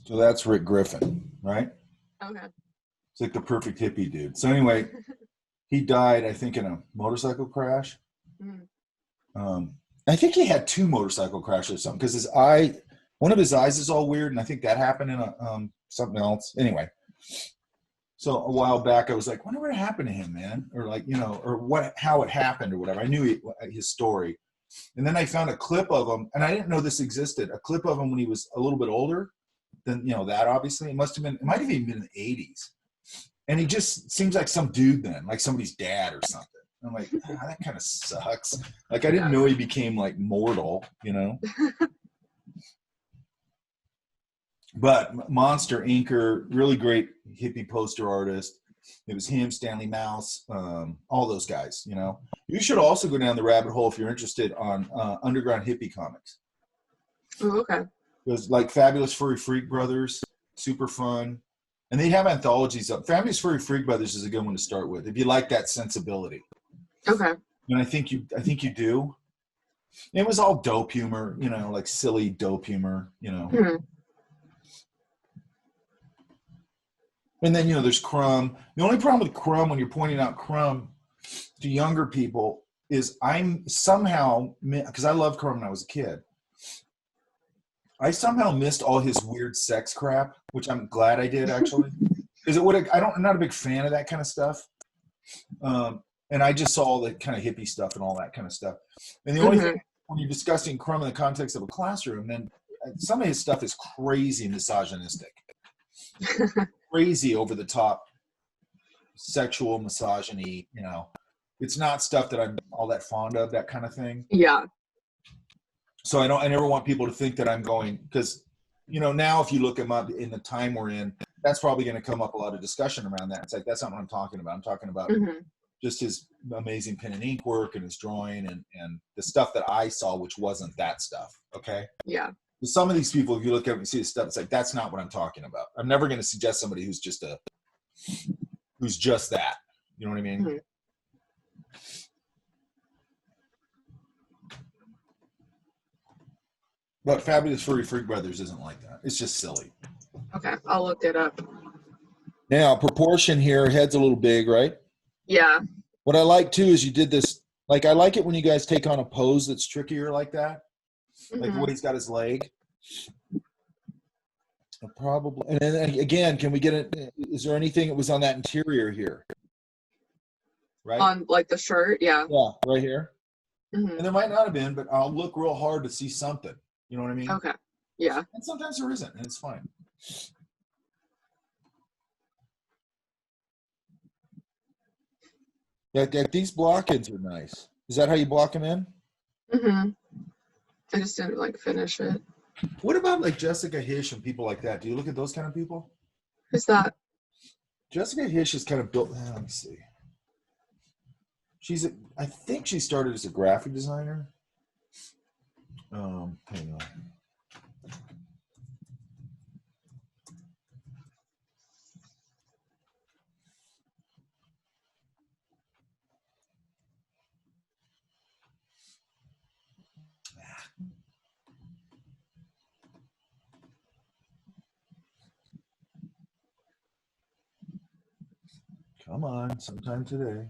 So that's Rick Griffin, right? Okay. It's like the perfect hippie dude. So anyway, he died, I think, in a motorcycle crash. I think he had 2 motorcycle crashes or something, because one of his eyes is all weird, and I think that happened in a something else. Anyway, so a while back, I was like, wonder what happened to him, man, or like, you know, or how it happened or whatever. I knew his story, and then I found a clip of him, and I didn't know this existed. A clip of him when he was a little bit older than, you know, that obviously. It might have even been in the 80s, and he just seems like some dude then, like somebody's dad or something. I'm like, that kind of sucks. Like, I didn't know he became like mortal, you know. But Monster inker, really great hippie poster artist. It was him, Stanley Mouse, all those guys, you know. You should also go down the rabbit hole if you're interested on underground hippie comics. Oh, okay. There's like Fabulous Furry Freak Brothers, super fun. And they have anthologies up. Fabulous Furry Freak Brothers is a good one to start with if you like that sensibility. Okay. And I think you do. It was all dope humor, you know, like silly dope humor, you know. Mm-hmm. And then, you know, there's Crumb. The only problem with Crumb, when you're pointing out Crumb to younger people, is I'm somehow, because I loved Crumb when I was a kid, I somehow missed all his weird sex crap, which I'm glad I did, actually. Because I'm not a big fan of that kind of stuff. And I just saw all the kind of hippie stuff and all that kind of stuff. And the only thing, when you're discussing Crumb in the context of a classroom, then some of his stuff is crazy misogynistic. Crazy over the top sexual misogyny, you know. It's not stuff that I'm all that fond of, that kind of thing. Yeah. So I never want people to think that I'm going, because, you know, now if you look him up in the time we're in, that's probably going to come up a lot of discussion around that. It's like, that's not what I'm talking about. I'm talking about just his amazing pen and ink work and his drawing and the stuff that I saw, which wasn't that stuff. Okay. Yeah. Some of these people, if you look at them and see the stuff, it's like, that's not what I'm talking about. I'm never going to suggest somebody who's just that. You know what I mean? Mm-hmm. But Fabulous Furry Freak Brothers isn't like that. It's just silly. Okay. I'll look it up. Now, proportion here, head's a little big, right? Yeah. What I like too is you did this, like, I like it when you guys take on a pose that's trickier like that. Like the way he's got his leg. Probably. And then again, can we get it? Is there anything that was on that interior here? Right? On like the shirt, yeah. Yeah, right here. Mm-hmm. And there might not have been, but I'll look real hard to see something. You know what I mean? Okay. Yeah. And sometimes there isn't, and it's fine. Yeah, these block-ins are nice. Is that how you block them in? Mm-hmm. I just didn't like finish it. What about like Jessica Hish and people like that? Do you look at those kind of people? Who's that? Jessica Hish is kind of built. Let me see. I think she started as a graphic designer. Hang on. Come on, sometime today.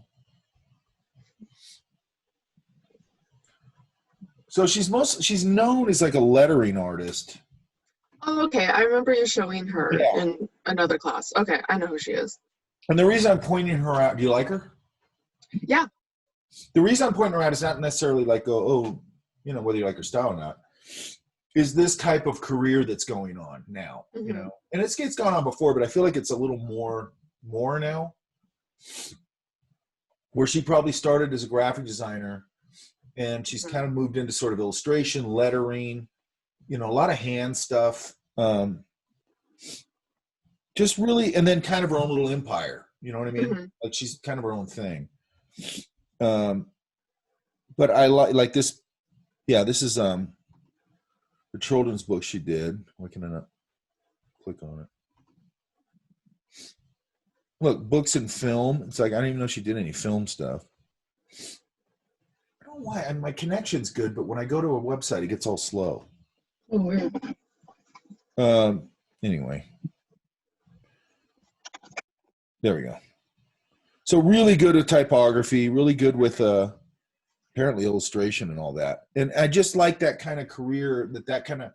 So she's known as like a lettering artist. Oh, okay. I remember you showing her Yeah. in another class. Okay, I know who she is. And the reason I'm pointing her out, do you like her? Yeah. The reason I'm pointing her out is not necessarily like, whether you like her style or not, is this type of career that's going on now, Mm-hmm. And it's gone on before, but I feel like it's a little more now, where she probably started as a graphic designer and she's kind of moved into sort of illustration, lettering, a lot of hand stuff. Just really, and then kind of her own little empire, you know what I mean? Mm-hmm. Like she's kind of her own thing. But I like this. Yeah, this is the children's book she did. Why can I not click on it? Look, books and film. It's like I didn't even know she did any film stuff. I don't know why. And my connection's good, but when I go to a website, it gets all slow. Oh, weird. Anyway, there we go. So really good with typography, really good with apparently illustration and all that. And I just like that kind of career, that kind of,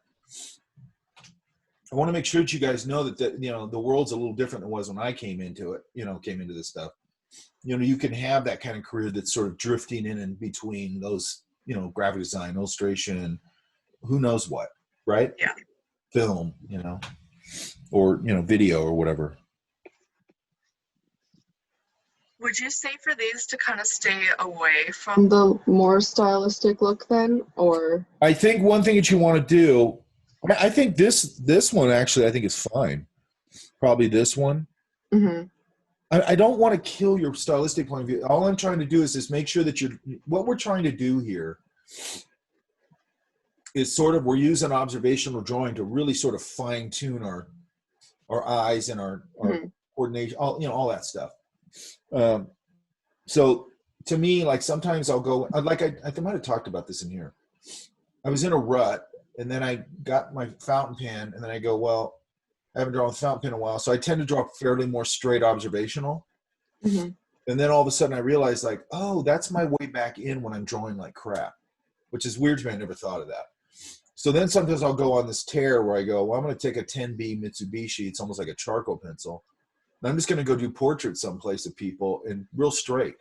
I want to make sure that you guys know that, the world's a little different than it was when I came into it, came into this stuff. You can have that kind of career that's sort of drifting in and between those, graphic design, illustration, who knows what, right? Yeah. Film, or, video or whatever. Would you say for these to kind of stay away from the more stylistic look then, or? I think one thing that you want to do, I think this one actually, I think is fine. Probably this one. Mm-hmm. I don't want to kill your stylistic point of view. All I'm trying to do is just make sure that what we're trying to do here is sort of, we're using observational drawing to really sort of fine tune our eyes and our coordination, all that stuff. So to me, like sometimes I'll go, like I might have talked about this in here. I was in a rut and then I got my fountain pen and then I go, well, I haven't drawn with fountain pen in a while. So I tend to draw fairly more straight observational. Mm-hmm. And then all of a sudden I realized like, oh, that's my way back in when I'm drawing like crap, which is weird to me. I never thought of that. So then sometimes I'll go on this tear where I go, well, I'm going to take a 10B Mitsubishi. It's almost like a charcoal pencil. And I'm just going to go do portraits someplace of people and real straight.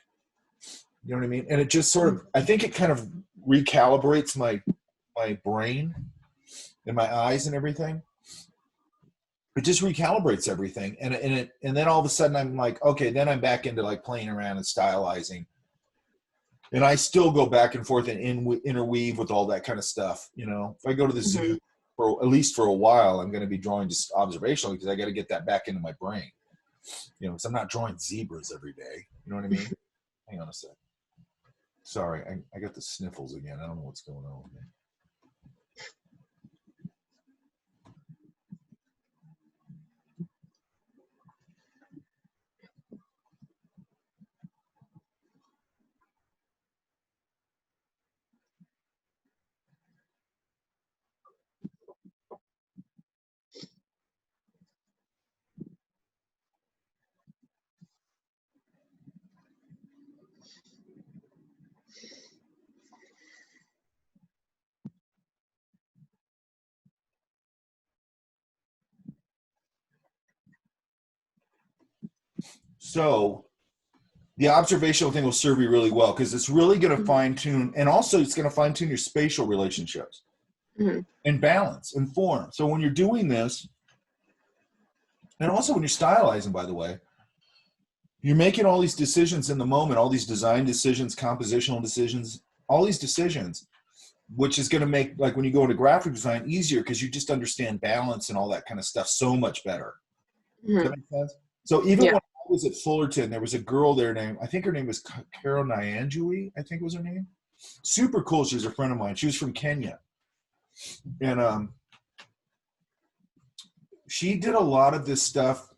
You know what I mean? And it just sort of, I think it kind of recalibrates my brain and my eyes and everything. It just recalibrates everything. And then all of a sudden I'm like, okay, then I'm back into like playing around and stylizing. And I still go back and forth and interweave with all that kind of stuff. If I go to the zoo for at least for a while, I'm going to be drawing just observationally because I got to get that back into my brain. Because I'm not drawing zebras every day. You know what I mean? Hang on a sec. Sorry, I got the sniffles again. I don't know what's going on with me. So the observational thing will serve you really well because it's really going to fine tune, and also it's going to fine tune your spatial relationships and balance and form. So when you're doing this, and also when you're stylizing, by the way, you're making all these decisions in the moment, all these design decisions, compositional decisions, all these decisions. which is going to make, like, when you go into graphic design easier because you just understand balance and all that kind of stuff so much better. Does that make sense? So even Yeah. when I was at Fullerton, there was a girl there named, I think her name was Carol Nyanjui, I think was her name. Super cool. She was a friend of mine. She was from Kenya. And she did a lot of this stuff.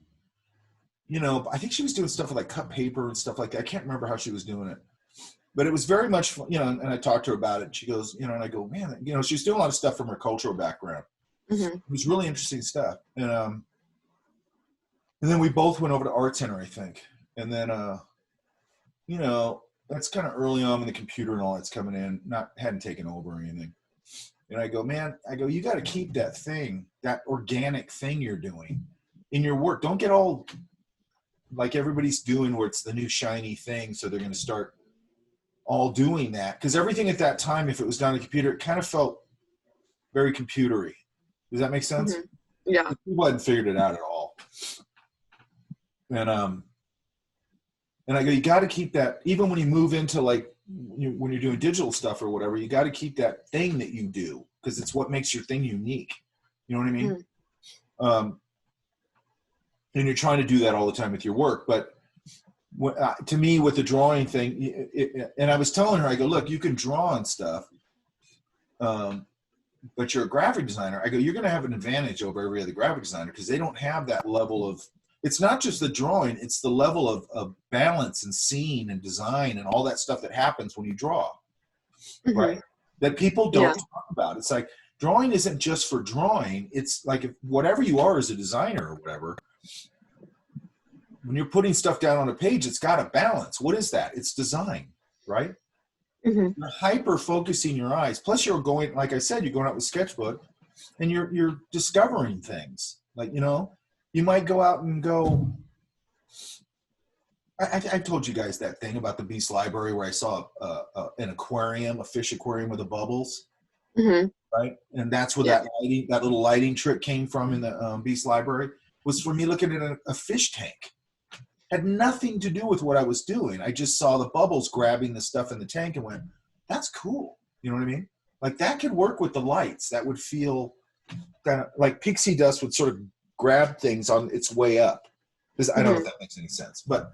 You know, I think she was doing stuff with like cut paper and stuff like that. I can't remember how she was doing it. But it was very much, you know, and I talked to her about it. And she goes, you know, and I go, man, you know, she's doing a lot of stuff from her cultural background. Mm-hmm. It was really interesting stuff. And then we both went over to Art Center, I think. And then, you know, that's kind of early on when the computer and all that's coming in, hadn't taken over or anything. And I go, man, you got to keep that thing, that organic thing you're doing in your work. Don't get all like everybody's doing where it's the new shiny thing. So they're going to start all doing that. Because everything at that time, if it was done on a computer, it kind of felt very computery. Does that make sense? Mm-hmm. Yeah. People hadn't figured it out at all. And I go, you got to keep that, even when you move into like, when you're doing digital stuff or whatever, you got to keep that thing that you do because it's what makes your thing unique. You know what I mean? Mm-hmm. And you're trying to do that all the time with your work. But to me, with the drawing thing, and I was telling her, I go, look, you can draw and stuff, but you're a graphic designer. I go, you're going to have an advantage over every other graphic designer because they don't have that level of, it's not just the drawing, it's the level of balance and scene and design and all that stuff that happens when you draw, mm-hmm. right? That people don't talk about. It's like drawing isn't just for drawing. It's like whatever you are as a designer or whatever, when you're putting stuff down on a page, it's got a balance. What is that? It's design, right? Mm-hmm. You're hyper focusing your eyes. Plus you're going, like I said, you're going out with sketchbook and you're discovering things. Like, you know, you might go out and go, I told you guys that thing about the Beast Library where I saw an aquarium, a fish aquarium with the bubbles, mm-hmm. right? And that's where that little lighting trick came from in the Beast Library, was for me looking at a fish tank. Had nothing to do with what I was doing. I just saw the bubbles grabbing the stuff in the tank and went, that's cool. You know what I mean? Like that could work with the lights. That would feel kind of like pixie dust would sort of grab things on its way up. Because I don't know if that makes any sense. But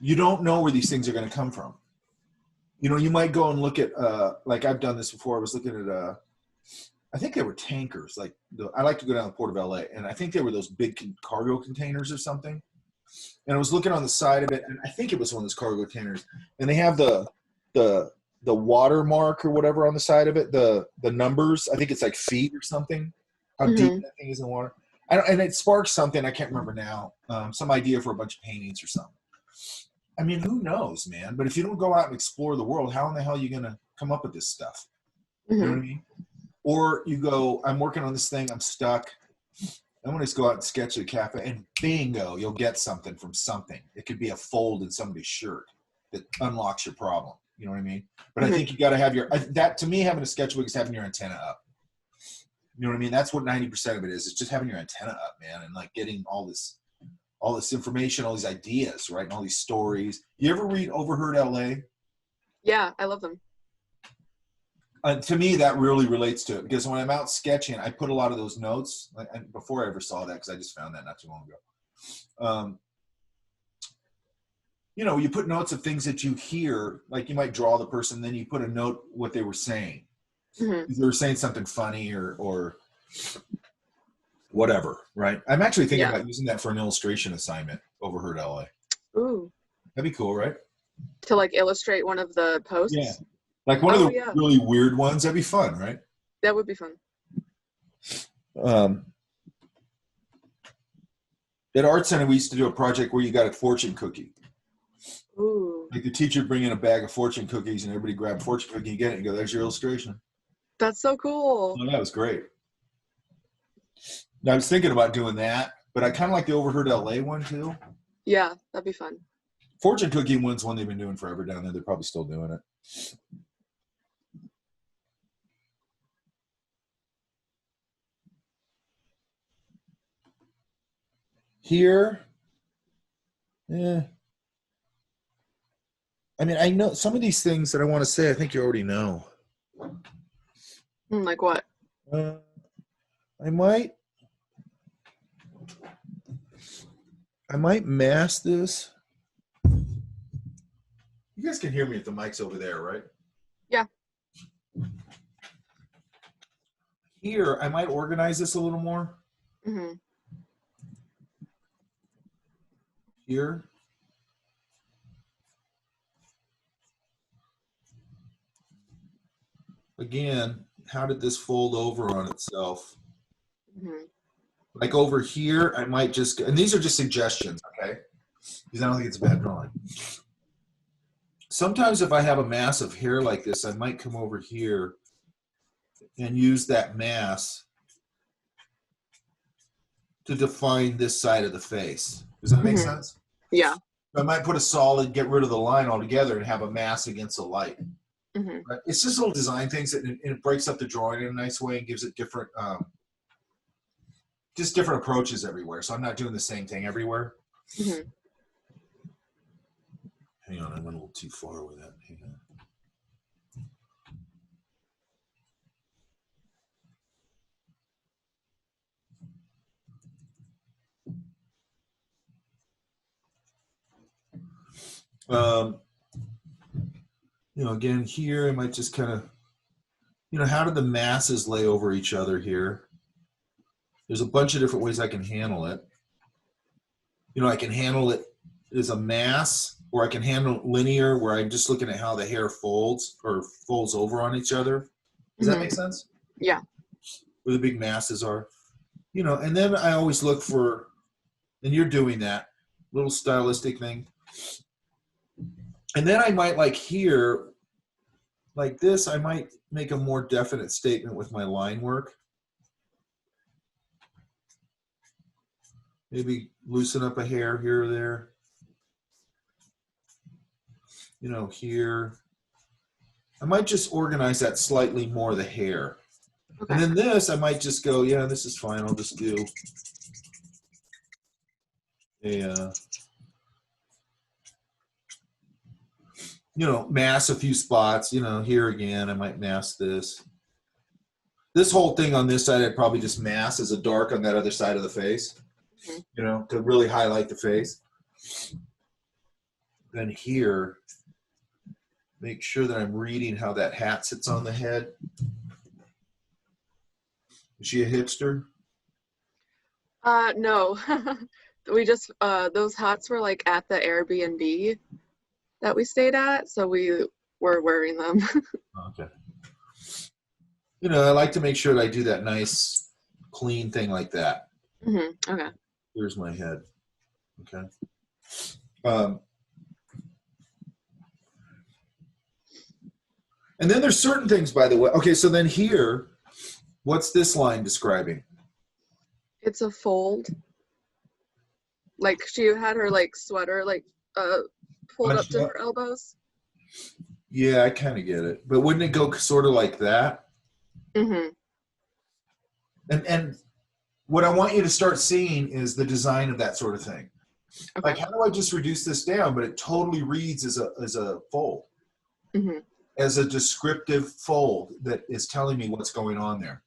you don't know where these things are going to come from. You know, you might go and look at, like I've done this before. I was looking at, I think they were tankers. Like I like to go down the Port of LA, and I think they were those big cargo containers or something. And I was looking on the side of it, and I think it was one of those cargo containers. And they have the watermark or whatever on the side of it, the numbers. I think it's like feet or something. How mm-hmm. deep that thing is in the water. And it sparked something I can't remember now. Some idea for a bunch of paintings or something. I mean, who knows, man? But if you don't go out and explore the world, how in the hell are you gonna come up with this stuff? Mm-hmm. You know what I mean? Or you go, I'm working on this thing, I'm stuck. I'm going to just go out and sketch at a cafe, and bingo, you'll get something from something. It could be a fold in somebody's shirt that unlocks your problem. You know what I mean? But mm-hmm. I think you got to have that to me, having a sketchbook is having your antenna up. You know what I mean? That's what 90% of it is. It's just having your antenna up, man, and like getting all this information, all these ideas, right? And all these stories. You ever read Overheard LA? Yeah, I love them. To me, that really relates to it because when I'm out sketching, I put a lot of those notes. Before I ever saw that, because I just found that not too long ago. You know, you put notes of things that you hear, like you might draw the person, then you put a note what they were saying. Mm-hmm. They were saying something funny or whatever, right? I'm actually thinking about using that for an illustration assignment. Overheard LA. Ooh, that'd be cool, right? To like illustrate one of the posts. Yeah. Like one of the really weird ones, that'd be fun, right? That would be fun. At Art Center, we used to do a project where you got a fortune cookie. Ooh. Like the teacher bring in a bag of fortune cookies and everybody grab a fortune cookie, you get it, and go, there's your illustration. That's so cool. Oh, that was great. Now, I was thinking about doing that, but I kind of like the Overheard LA one too. Yeah, that'd be fun. Fortune cookie one's one they've been doing forever down there. They're probably still doing it. Here, I mean, I know some of these things that I want to say, I think you already know. Like what? I might mask this. You guys can hear me if the mic's over there, right? Yeah. Here, I might organize this a little more. Mm-hmm. Here. Again, how did this fold over on itself? Mm-hmm. Like over here, I might just, and these are just suggestions, okay? Because I don't think it's a bad drawing. Sometimes if I have a mass of hair like this, I might come over here and use that mass to define this side of the face. Does that make Mhm. sense? Yeah. I might put a solid, get rid of the line altogether, and have a mass against the light. Mm-hmm. Right? It's just little design things, and it breaks up the drawing in a nice way and gives it different, just different approaches everywhere. So I'm not doing the same thing everywhere. Mm-hmm. Hang on, I went a little too far with that. Hang on. You know, again, here I might just kind of, you know, how do the masses lay over each other here? There's a bunch of different ways I can handle it. You know, I can handle it as a mass, or I can handle it linear, where I'm just looking at how the hair folds or folds over on each other. Does that make sense? Yeah. Where the big masses are. You know, and then I always look for, and you're doing that, little stylistic thing. And then I might, like here, like this, I might make a more definite statement with my line work. Maybe loosen up a hair here or there. You know, here. I might just organize that slightly more, the hair. Okay. And then this, I might just go, yeah, this is fine. I'll just do a, you know, mask a few spots. You know, here again, I might mask this. This whole thing on this side, I'd probably just mask as a dark on that other side of the face, Mhm. you know, to really highlight the face. Then here, make sure that I'm reading how that hat sits on the head. Is she a hipster? No. We just those hats were like at the Airbnb that we stayed at, so we were wearing them. Okay. You know, I like to make sure that I do that nice, clean thing like that. Mm-hmm. Okay. Here's my head. Okay. And then there's certain things, by the way. Okay, so then here, what's this line describing? It's a fold. Like she had her like sweater like pulled up to her elbows. Yeah, I kind of get it. But wouldn't it go sort of like that? Mm-hmm. And what I want you to start seeing is the design of that sort of thing. Okay. Like, how do I just reduce this down, but it totally reads as a fold, Mm-hmm. as a descriptive fold that is telling me what's going on there,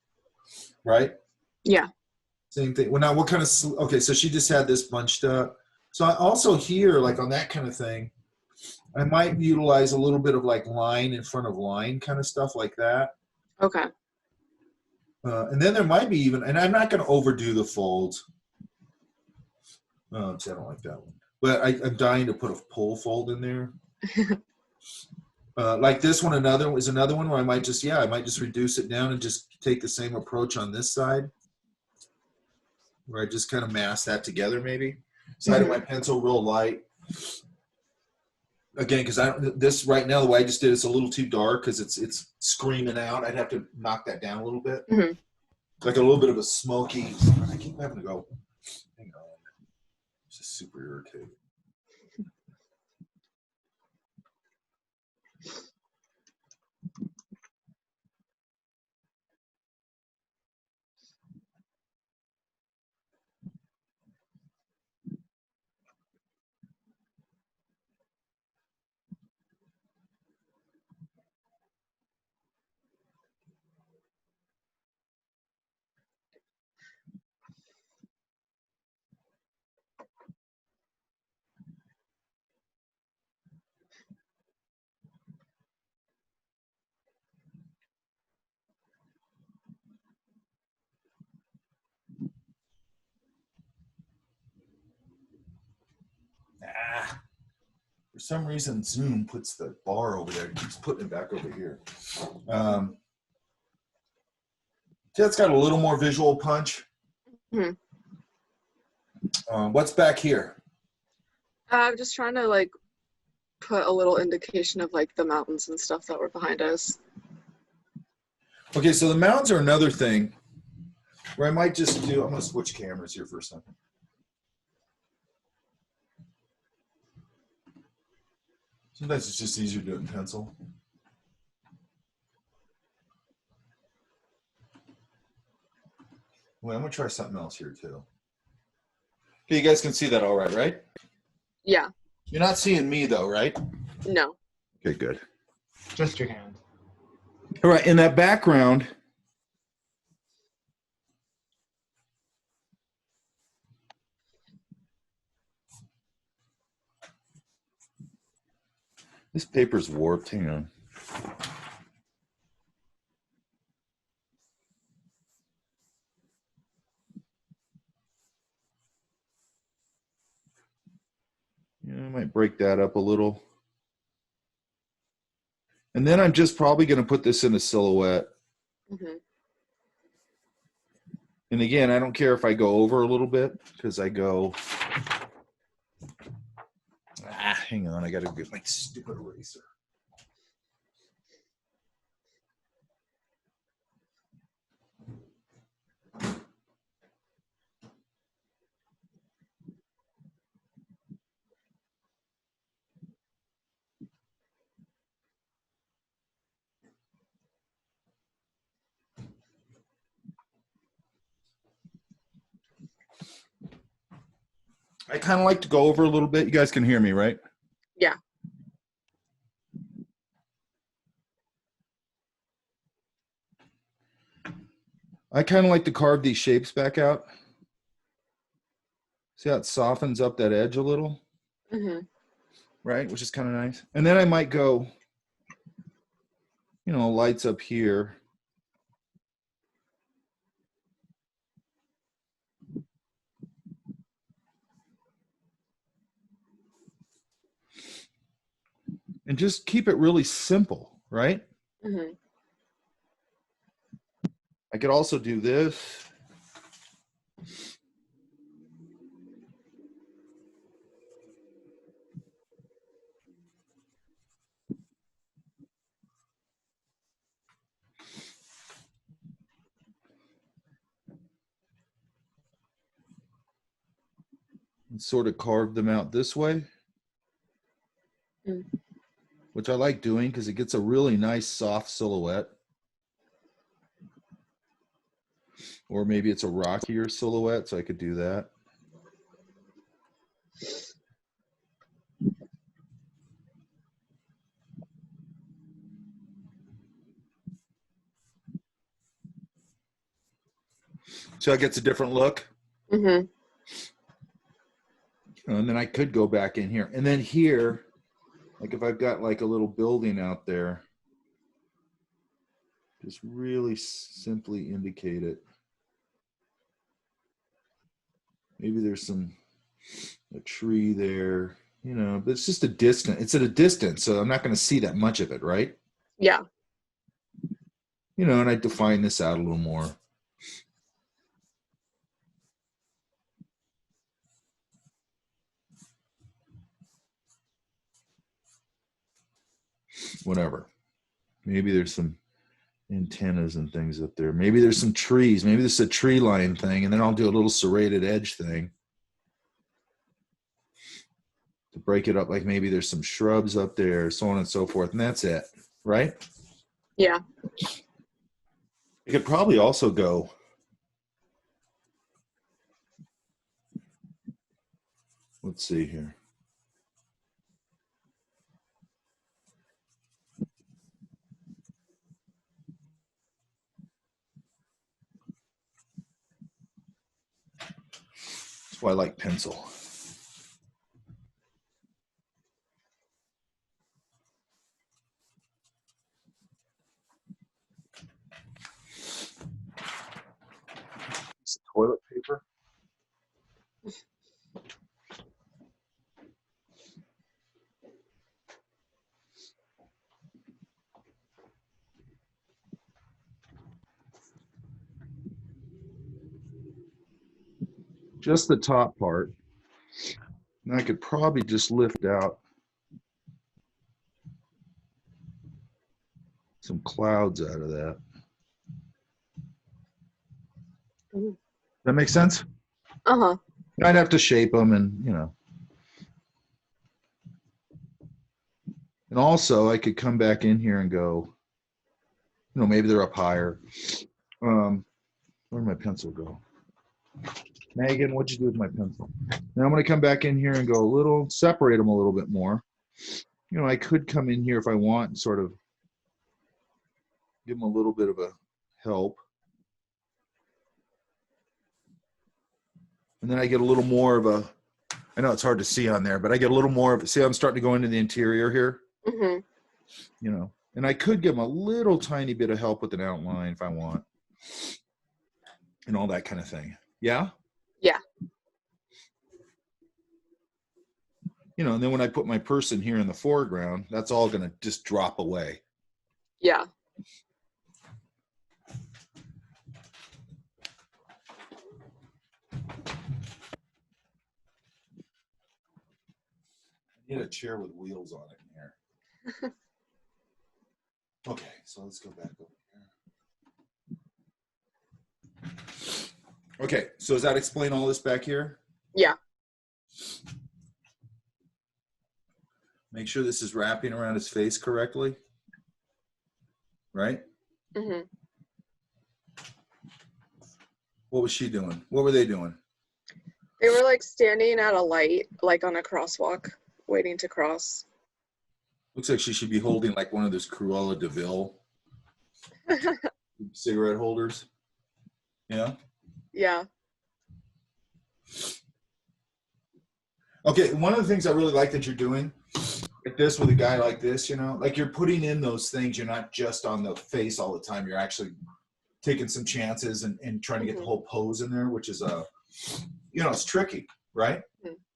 right? Yeah. Same thing. Well, now what kind of, okay, so she just had this bunched up. So I also here, like on that kind of thing, I might utilize a little bit of like line in front of line kind of stuff like that. Okay. And then there might be even, and I'm not going to overdo the folds. Oh, see, I don't like that one. But I'm dying to put a pull fold in there. Like this one, another one where I might just, I might just reduce it down and just take the same approach on this side, where I just kind of mask that together maybe. Side of my pencil real light. Again, because this right now, the way I just did it's a little too dark because it's screaming out. I'd have to knock that down a little bit. Mm-hmm. Like a little bit of a smoky. I keep having to go. Hang on. It's just super irritating. some reason, Zoom puts the bar over there. It keeps putting it back over here. See, that's got a little more visual punch. Mhm. What's back here? I'm just trying to like put a little indication of like the mountains and stuff that were behind us. Okay, so the mountains are another thing where I might just do, I'm going to switch cameras here for a second. Sometimes it's just easier to do it in pencil. Well, I'm going to try something else here too. Okay, you guys can see that all right, right? Yeah. You're not seeing me though, right? No. Okay, good. Just your hand. All right, in that background, this paper's warped. Hang on. Yeah, I might break that up a little. And then I'm just probably going to put this in a silhouette. Mm-hmm. And again, I don't care if I go over a little bit because I go. Hang on, I got to get my stupid eraser. I kind of like to go over a little bit. You guys can hear me, right? Yeah. I kind of like to carve these shapes back out. See how it softens up that edge a little? Mm-hmm. Right? Which is kind of nice. And then I might go, you know, lights up here. And just keep it really simple, right? Mm-hmm. I could also do this. And sort of carve them out this way. Mm. Which I like doing because it gets a really nice soft silhouette. Or maybe it's a rockier silhouette, so I could do that. So it gets a different look. Mm-hmm. And then I could go back in here. And then here, like if I've got like a little building out there, just really simply indicate it. Maybe there's a tree there, you know, but it's just a distance. It's at a distance, so I'm not going to see that much of it, right? Yeah. You know, and I define this out a little more. Whatever. Maybe there's some antennas and things up there. Maybe there's some trees. Maybe this is a tree line thing, and then I'll do a little serrated edge thing to break it up. Like maybe there's some shrubs up there, so on and so forth, and that's it, right? Yeah. You could probably also go. Let's see here. That's why I like pencil. It's toilet paper. just the top part. And I could probably just lift out some clouds out of that. Ooh. That make sense? Uh-huh. I'd have to shape them and, you know. And also I could come back in here and go, you know, maybe they're up higher. Where'd my pencil go? Megan, what'd you do with my pencil? Now I'm going to come back in here and go a little, separate them a little bit more. You know, I could come in here if I want and sort of give them a little bit of a help. And then I get a little more of a, I know it's hard to see on there, but I get a little more of, see, I'm starting to go into the interior here, Mm-hmm. you know, and I could give them a little tiny bit of help with an outline if I want and all that kind of thing. Yeah? Yeah. You know, and then when I put my person here in the foreground, that's all going to just drop away. Yeah. I need a chair with wheels on it in here. Okay, so let's go back over here. Okay, so does that explain all this back here? Yeah. Make sure this is wrapping around his face correctly. Right? Mm-hmm. What was she doing? What were they doing? They were like standing at a light, like on a crosswalk, waiting to cross. Looks like she should be holding like one of those Cruella de Vil cigarette holders. Yeah? Yeah. Okay, one of the things I really like that you're doing like this with a guy like this, you know, like you're putting in those things. You're not just on the face all the time. You're actually taking some chances and trying to get the whole pose in there, which is, you know, it's tricky, right?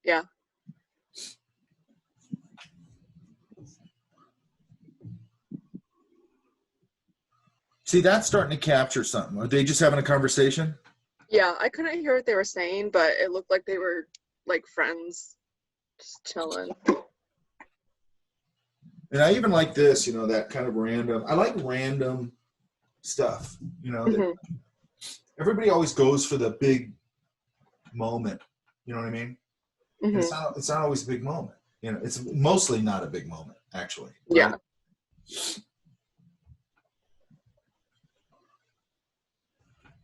Yeah. See, that's starting to capture something. Are they just having a conversation? Yeah, I couldn't hear what they were saying, but it looked like they were like friends, just chilling. And I even like this, you know, that kind of random. I like random stuff, you know. That everybody always goes for the big moment. You know what I mean? Mm-hmm. It's not always a big moment. You know, it's mostly not a big moment, actually. Yeah. Right?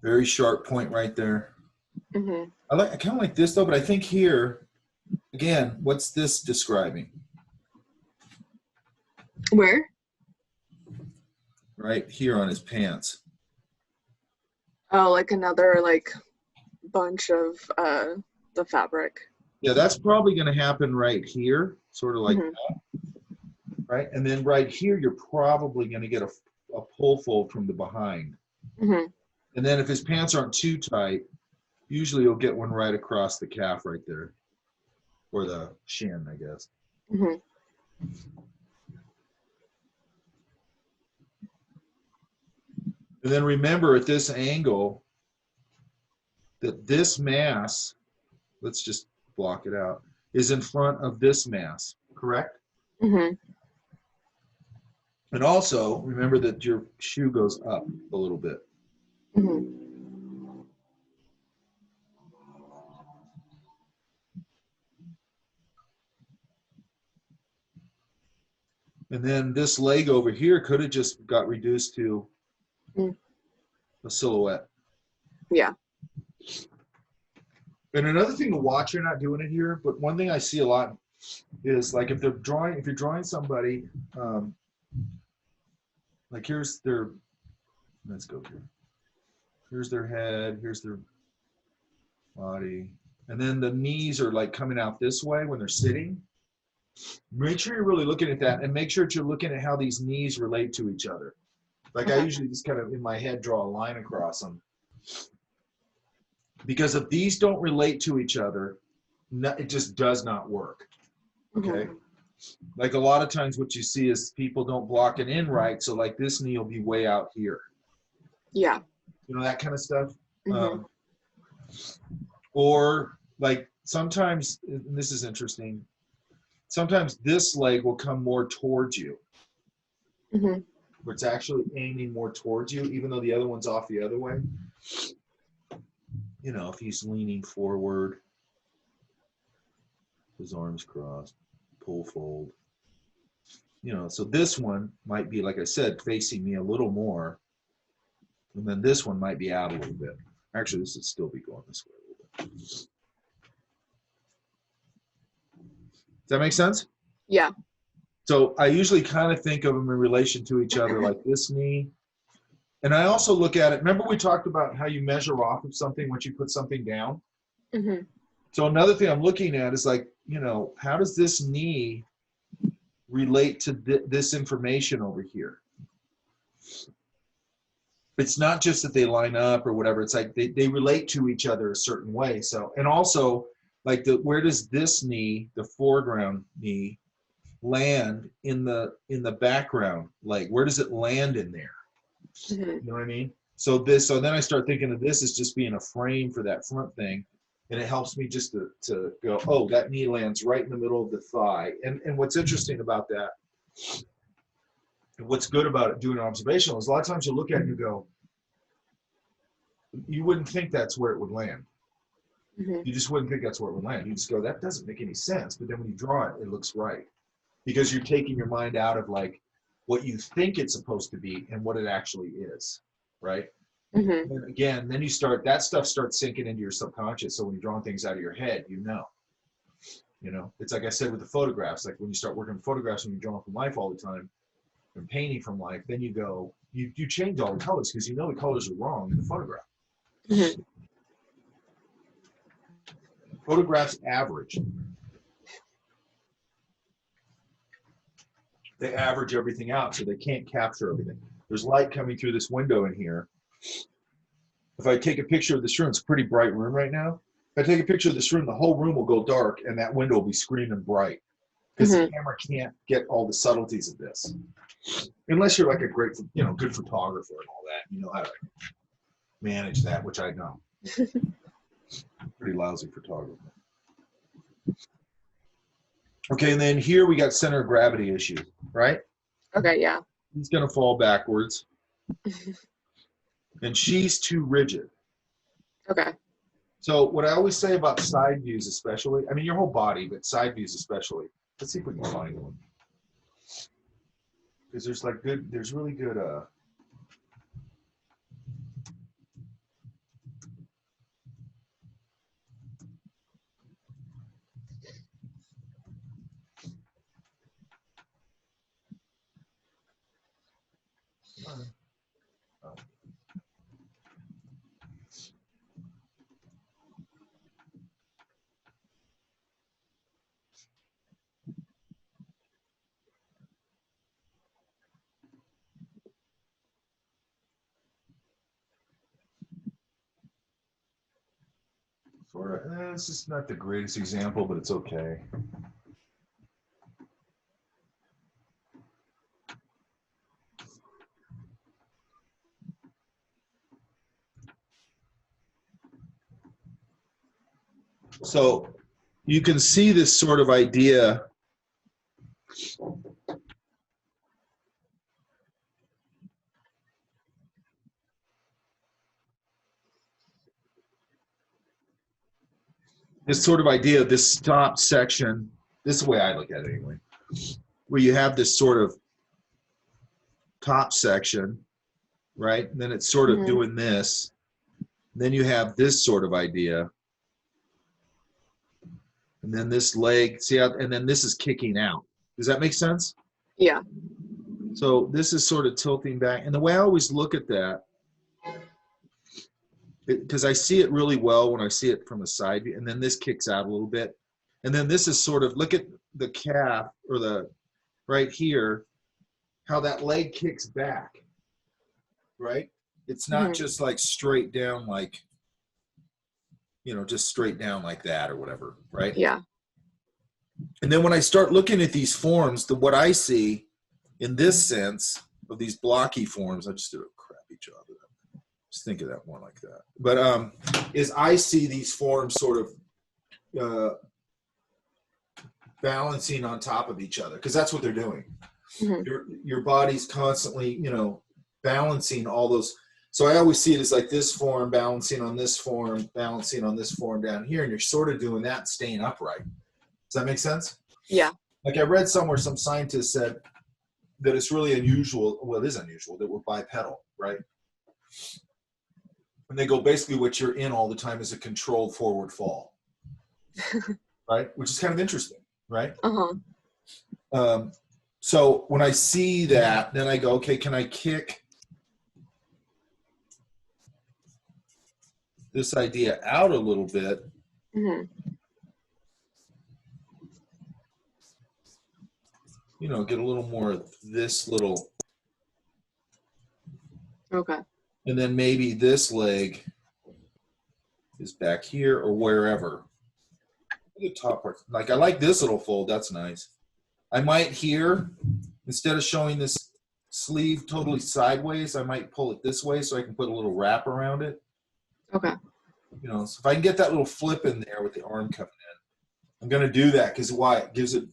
Very sharp point right there. Mm-hmm. I kind of like this though, but I think here, again, what's this describing? Where? Right here on his pants. Oh, like another like bunch of the fabric. Yeah, that's probably going to happen right here, sort of like Mhm. that, right? And then right here, you're probably going to get a pull fold from the behind. Mm-hmm. And then if his pants aren't too tight, usually you'll get one right across the calf right there, or the shin, I guess. Mm-hmm. And then remember at this angle that this mass, let's just block it out, is in front of this mass, correct? Mm-hmm. And also remember that your shoe goes up a little bit. Mm-hmm. And then this leg over here could have just got reduced to a silhouette. Yeah. And another thing to watch, you're not doing it here, but one thing I see a lot is like if you're drawing somebody, like here's their, let's go here. Here's their head, here's their body. And then the knees are like coming out this way when they're sitting. Make sure you're really looking at that and make sure that you're looking at how these knees relate to each other. Like I usually just kind of in my head draw a line across them. Because if these don't relate to each other, it just does not work. Okay? Like a lot of times what you see is people don't block it in right. So like this knee will be way out here. Yeah. You know, that kind of stuff. Or like sometimes, and this is interesting, sometimes this leg will come more towards you. Mm-hmm. Where it's actually aiming more towards you, even though the other one's off the other way. You know, if he's leaning forward, his arms crossed, pull, fold. You know, so this one might be, like I said, facing me a little more. And then this one might be out a little bit. Actually, this would still be going this way a little bit. Does that make sense? Yeah. So I usually kind of think of them in relation to each other, like this knee. And I also look at it, remember we talked about how you measure off of something once you put something down? Mm-hmm. So another thing I'm looking at is like, you know, how does this knee relate to this information over here? It's not just that they line up or whatever. It's like they relate to each other a certain way. So, and also like where does this knee, the foreground knee, land in the background leg? Where does it land in there? Mm-hmm. You know what I mean? So then I start thinking of this as just being a frame for that front thing. And it helps me just to go, oh, that knee lands right in the middle of the thigh. And what's interesting about that, and what's good about it doing observational, is a lot of times you look at it and you go, you wouldn't think that's where it would land. Mm-hmm. You just wouldn't think that's where it would land. You just go, that doesn't make any sense. But then when you draw it, it looks right. Because you're taking your mind out of like what you think it's supposed to be and what it actually is, right? Mm-hmm. And again, then that stuff starts sinking into your subconscious. So when you're drawing things out of your head, you know, it's like I said with the photographs, like when you start working with photographs and you're drawing from life all the time and painting from life, then you go, you change all the colors because you know the colors are wrong in the photograph. Mm-hmm. Photographs average. They average everything out, so they can't capture everything. There's light coming through this window in here. If I take a picture of this room, it's a pretty bright room right now. If I take a picture of this room, the whole room will go dark and that window will be screaming bright because the camera can't get all the subtleties of this. Unless you're like a great, good photographer and all that. You know how to manage that, which I know. Pretty lousy photographer. Okay, and then here we got center of gravity issues, right? Okay, yeah. He's going to fall backwards. And she's too rigid. Okay. So what I always say about side views especially, I mean your whole body, but side views especially, let's see if we can find one. Because there's really good this is not the greatest example, but it's okay. So you can see this sort of idea. This sort of idea of this top section, this is the way I look at it anyway, where you have this sort of top section, right? And then it's sort of doing this. Then you have this sort of idea. And then this leg, see how, and then this is kicking out. Does that make sense? Yeah. So this is sort of tilting back. And the way I always look at that, because I see it really well when I see it from a side view, and then this kicks out a little bit. And then this is sort of, look at the calf, or the, right here, how that leg kicks back, right? It's not just like straight down, like, just straight down like that or whatever, right? Yeah. And then when I start looking at these forms, what I see in this sense of these blocky forms, I just did a crappy job of that. Just think of that more like that. But is I see these forms sort of balancing on top of each other, because that's what they're doing. Your body's constantly, you know, balancing all those. So I always see it as like this form balancing on this form, balancing on this form down here, and you're sort of doing that, staying upright. Does that make sense? Yeah. Like I read somewhere, some scientists said that it's really unusual. Well, it is unusual that we're bipedal, right? And they go, basically what you're in all the time is a controlled forward fall, right? Which is kind of interesting, right? So when I see that, then I go, okay, can I kick this idea out a little bit? You know, get a little more of this little. Okay. And then maybe this leg is back here or wherever. The top part. Like I like this little fold. That's nice. I might here, instead of showing this sleeve totally sideways, I might pull it this way so I can put a little wrap around it. Okay. You know, so if I can get that little flip in there with the arm coming in, I'm going to do that because why? It gives it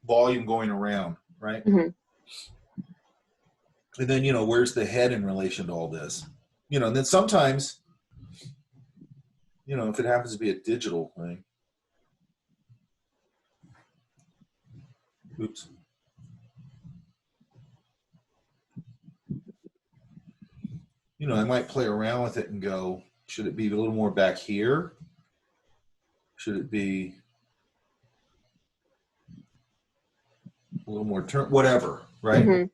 volume going around, right? And then, you know, where's the head in relation to all this? You know, and then sometimes, you know, if it happens to be a digital thing. Oops. You know, I might play around with it and go, should it be a little more back here? Should it be a little more turn, whatever, right?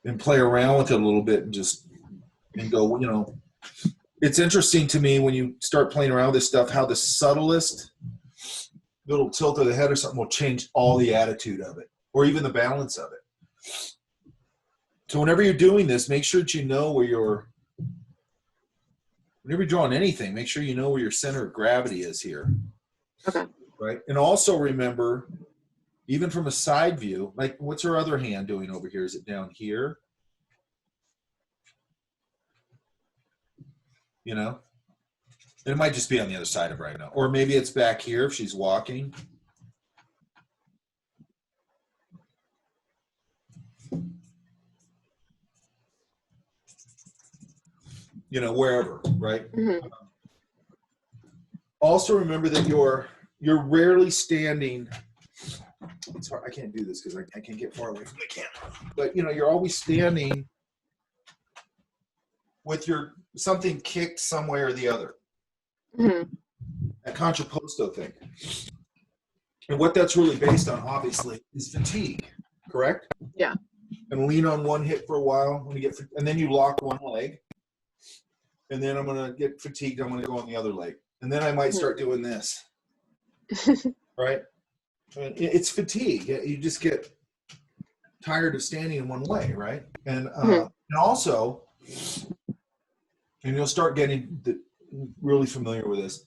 And play around with it a little bit and just, and go, you know, it's interesting to me when you start playing around with this stuff, how the subtlest little tilt of the head or something will change all the attitude of it, or even the balance of it. So whenever you're doing this, make sure that you know where your, whenever you're drawing anything, make sure you know where your center of gravity is here. Okay. Right? And also remember, even from a side view, like what's her other hand doing over here? Is it down here? You know? And it might just be on the other side of right now. Or maybe it's back here if she's walking. You know, wherever, right? Also remember that you're rarely standing. It's hard. I can't do this because I can't get far away from the camera. But you know, you're always standing with your something kicked some way or the other. A contrapposto thing. And what that's really based on, obviously, is fatigue. Correct? Yeah. And lean on one hip for a while when you get, and then you lock one leg. And then I'm gonna get fatigued. I'm gonna go on the other leg, and then I might start doing this. Right? It's fatigue. You just get tired of standing in one way, right? And also, and you'll start getting really familiar with this.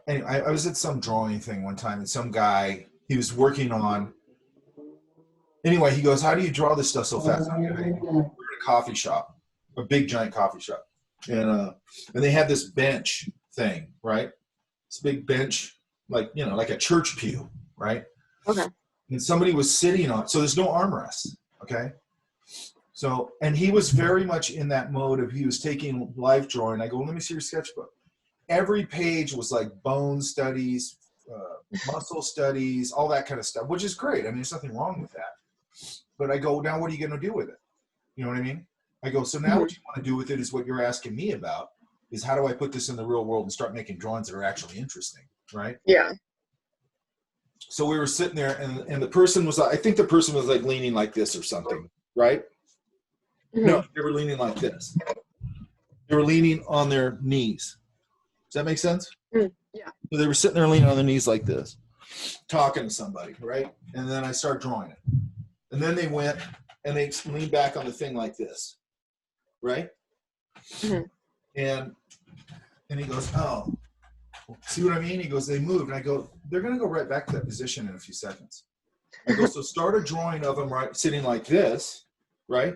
Anyway, I was at some drawing thing one time, and some guy, he was working on. Anyway, he goes, "How do you draw this stuff so fast?" We're in a coffee shop, a big giant coffee shop, and they had this bench thing, right? This big bench, like, you know, like a church pew, right? Okay. And somebody was sitting on, so there's no armrest, okay? So, and he was very much in that mode of, he was taking life drawing. I go, let me see your sketchbook. Every page was like bone studies, muscle studies, all that kind of stuff, which is great. I mean, there's nothing wrong with that. But I go, now what are you going to do with it? You know what I mean? I go, so now what you want to do with it is what you're asking me about, is how do I put this in the real world and start making drawings that are actually interesting, right? Yeah. So we were sitting there, and the person was, I think the person was like leaning like this or something, right? No, they were leaning like this. They were leaning on their knees. Does that make sense? Yeah. So they were sitting there leaning on their knees like this, talking to somebody, right? And then I start drawing it. And then they went and they leaned back on the thing like this, right? And he goes, oh, see what I mean? He goes, they moved. And I go, they're going to go right back to that position in a few seconds. I go, so start a drawing of them right sitting like this, right?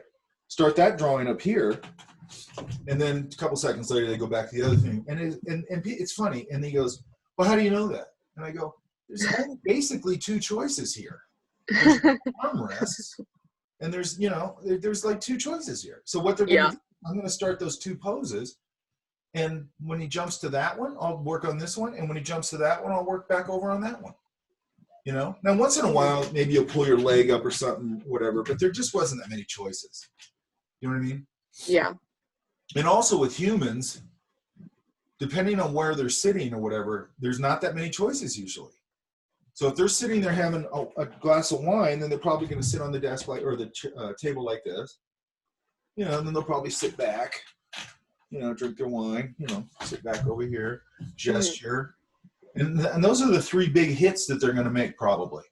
start that drawing up here, and then a couple seconds later they go back to the other thing, and it's funny. And he goes, "Well, how do you know that?" And I go, "There's only basically two choices here. There's armrests, and there's there's like two choices here. So what they're going to do, I'm going to start those two poses, and when he jumps to that one, I'll work on this one, and when he jumps to that one, I'll work back over on that one." Now once in a while, maybe you'll pull your leg up or something, whatever, but there just wasn't that many choices. You know what I mean? Yeah. And also with humans, depending on where they're sitting or whatever, there's not that many choices usually. So if they're sitting there having a glass of wine, then they're probably going to sit on the desk or the table like this, and then they'll probably sit back, drink their wine, sit back over here, gesture. And those are the three big hits that they're going to make probably.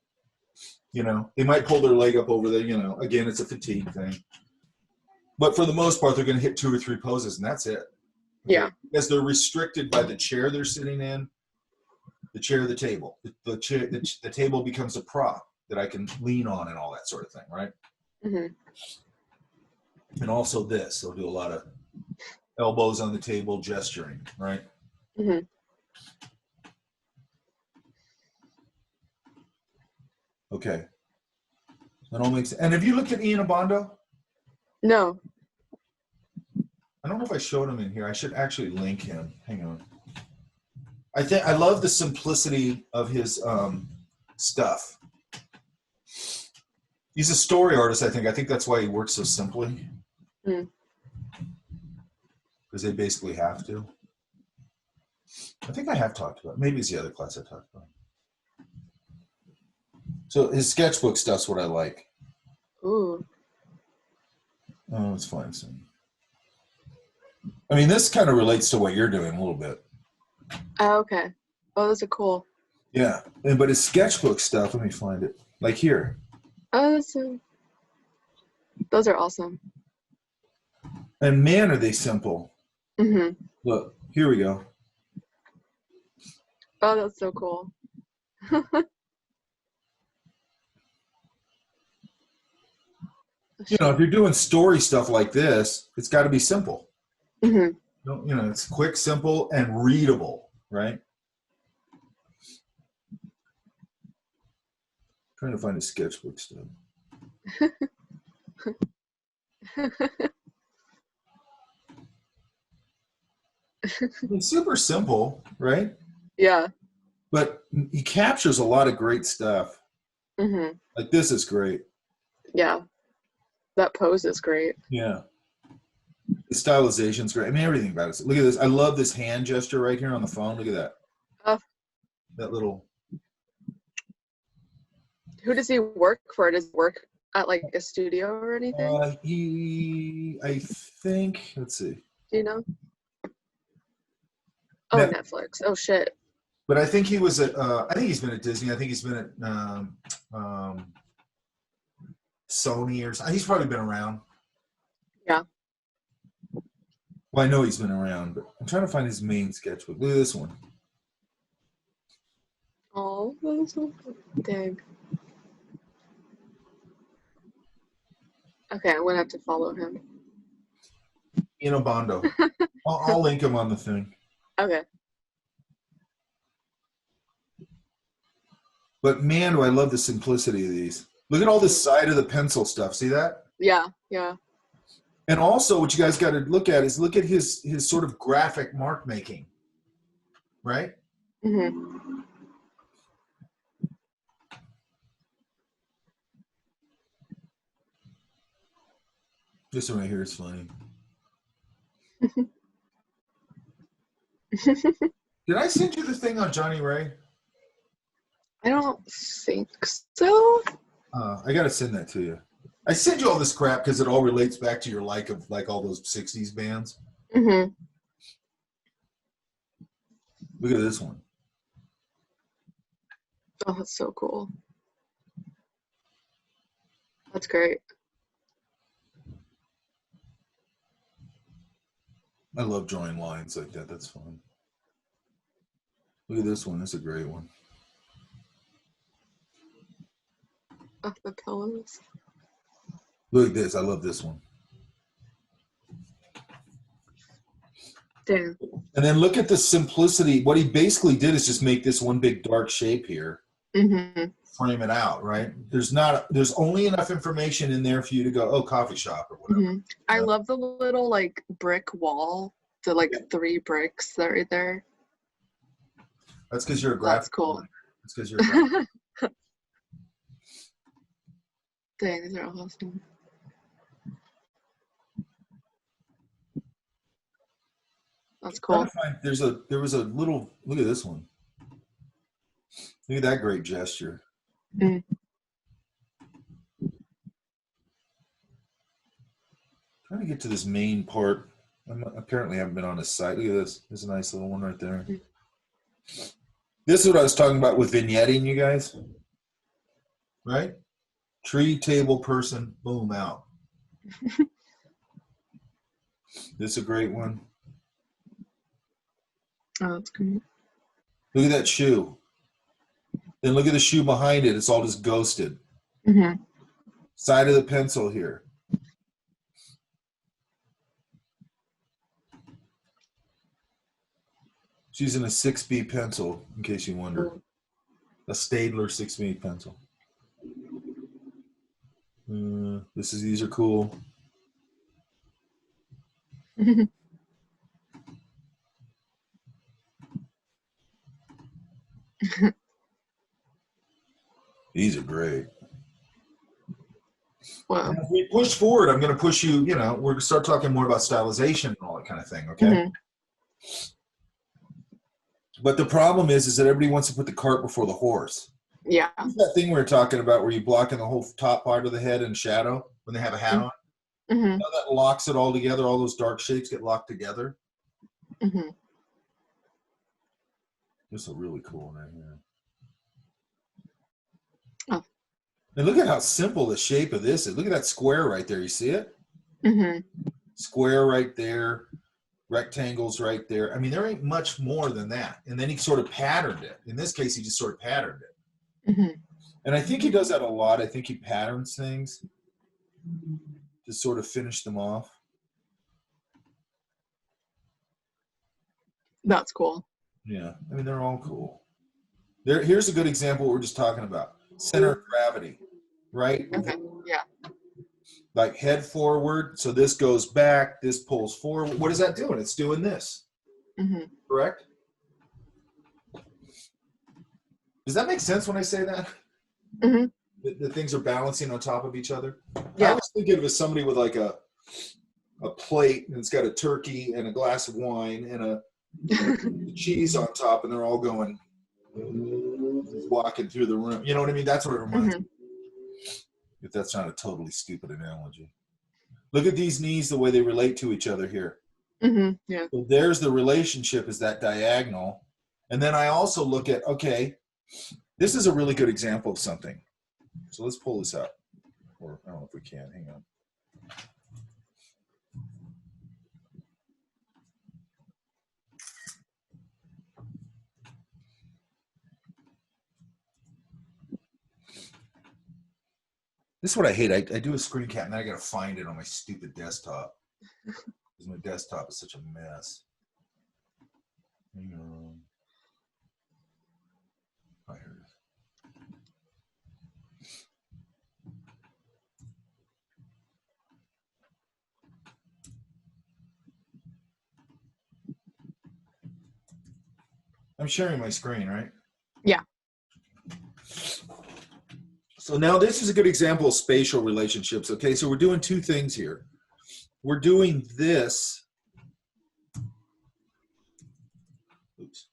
They might pull their leg up over the, again, it's a fatigue thing. But for the most part, they're going to hit 2 or 3 poses, and that's it. Okay? Yeah. Because they're restricted by the chair they're sitting in, the chair, the table. The table becomes a prop that I can lean on and all that sort of thing, right? Mm-hmm. And also this. They'll do a lot of elbows on the table, gesturing, right? Mm-hmm. Okay. That all makes sense. And have you looked at Ian Abondo? No. I don't know if I showed him in here. I should actually link him. Hang on. I love the simplicity of his stuff. He's a story artist, I think. I think that's why he works so simply. Because they basically have to. I think I have talked about it. Maybe it's the other class I talked about. So his sketchbook stuff's what I like. Ooh. Oh, it's fine. So, I mean, this kind of relates to what you're doing a little bit. Oh, okay. Oh, those are cool. Yeah, but his sketchbook stuff, let me find it. Like here. Oh, those are awesome. And man, are they simple. Mm-hmm. Look, here we go. Oh, that's so cool. If you're doing story stuff like this, it's got to be simple. Mm-hmm. It's quick, simple, and readable, right? Trying to find his sketchbook stuff. It's super simple, right? Yeah. But he captures a lot of great stuff. Mm-hmm. Like this is great. Yeah. That pose is great. Yeah. The stylization's great. I mean, everything about it. Look at this. I love this hand gesture right here on the phone. Look at that. That little. Who does he work for? Does he work at like a studio or anything? I think, let's see. Do you know? Oh, Netflix. Oh, shit. But I think he was at, I think he's been at Disney. I think he's been at Sony or something. He's probably been around. Yeah. Well, I know he's been around, but I'm trying to find his main sketchbook. Look at this one. Oh, that's so cool. Dang. Okay, I'm going to have to follow him. Ian Abondo. I'll link him on the thing. Okay. But man, do I love the simplicity of these. Look at all this side of the pencil stuff. See that? Yeah, yeah. And also what you guys got to look at is look at his sort of graphic mark making. Right? Mm-hmm. This one right here is funny. Did I send you the thing on Johnny Ray? I don't think so. I got to send that to you. I send you all this crap because it all relates back to your like of like all those 60s bands. Mm-hmm. Look at this one. Oh, that's so cool. That's great. I love drawing lines like that. That's fun. Look at this one. That's a great one. Oh, the pillows. Look at this. I love this one. Dang. And then look at the simplicity. What he basically did is just make this one big dark shape here, Mm-hmm. frame it out, right? There's only enough information in there for you to go, oh, coffee shop or whatever. Mm-hmm. I love the little like brick wall, the like 3 bricks that are right there. That's because you're a That's graphic cool. designer. That's because you're a graphic Dang, these are awesome. That's cool. There was a little, look at this one. Look at that great gesture. Mm. Trying to get to this main part. Apparently haven't been on his site. Look at this. There's a nice little one right there. Mm. This is what I was talking about with vignetting, you guys. Right? Tree, table, person, boom, out. This is a great one. Oh, that's cool. Look at that shoe. Then look at the shoe behind it. It's all just ghosted. Mm-hmm. Side of the pencil here. She's in a 6B pencil, in case you wonder. A Staedtler 6B pencil. These are cool. These are great. Wow. And as we push forward, I'm going to push you, we're going to start talking more about stylization and all that kind of thing, okay? Mm-hmm. But the problem is that everybody wants to put the cart before the horse. Yeah. What's that thing we were talking about where you're blocking the whole top part of the head in shadow when they have a hat on? Mm-hmm. You know that locks it all together, all those dark shapes get locked together? Mm-hmm. This is a really cool one right here. Oh. And look at how simple the shape of this is. Look at that square right there. You see it? Mm-hmm. Square right there. Rectangles right there. I mean, there ain't much more than that. And then he sort of patterned it. In this case, he just sort of patterned it. Mm-hmm. And I think he does that a lot. I think he patterns things to sort of finish them off. That's cool. Yeah, I mean, they're all cool. Here's a good example of what we're just talking about. Center of gravity, right? Okay. Yeah. Like head forward, so this goes back, this pulls forward. What is that doing? It's doing this, Mm-hmm. correct? Does that make sense when I say that? Mm-hmm. The things are balancing on top of each other? Yeah. I always think of it as somebody with like a plate, and it's got a turkey and a glass of wine and a cheese on top, and they're all going, walking through the room. You know what I mean? That's what it reminds me. If that's not a totally stupid analogy. Look at these knees, the way they relate to each other here. Mm-hmm. Yeah. So there's the relationship, is that diagonal. And then I also look at, okay, this is a really good example of something. So let's pull this up. Or I don't know if we can. Hang on. This is what I hate. I do a screen cap and then I got to find it on my stupid desktop. Because my desktop is such a mess. Hang on. Oh, here it is. I'm sharing my screen, right? Yeah. So now this is a good example of spatial relationships. Okay, so we're doing two things here. We're doing this. Oops.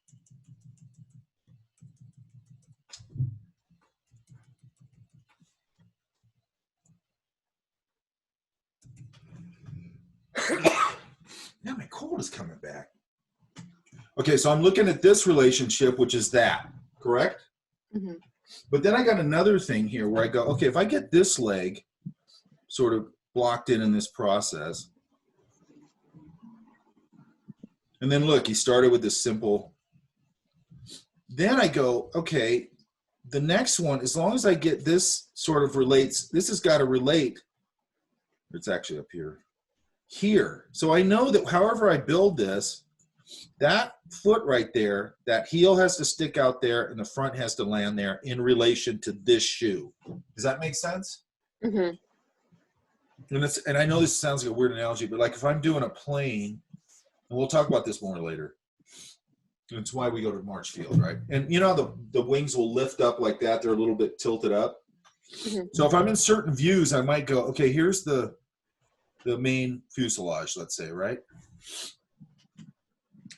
Now my cold is coming back. Okay, so I'm looking at this relationship, which is that, correct? Mm-hmm. But then I got another thing here where I go, okay, if I get this leg sort of blocked in this process, and then look, he started with this simple, then I go, okay, the next one, as long as I get this sort of relates, this has got to relate, it's actually up here, here. So I know that however I build this, That foot right there, that heel has to stick out there and the front has to land there in relation to this shoe. Does that make sense? Mm-hmm. And I know this sounds like a weird analogy, but like if I'm doing a plane, and we'll talk about this more later. It's why we go to March Field, right? And you know the wings will lift up like that. They're a little bit tilted up. Mm-hmm. So if I'm in certain views, I might go, okay, here's the main fuselage, let's say, right?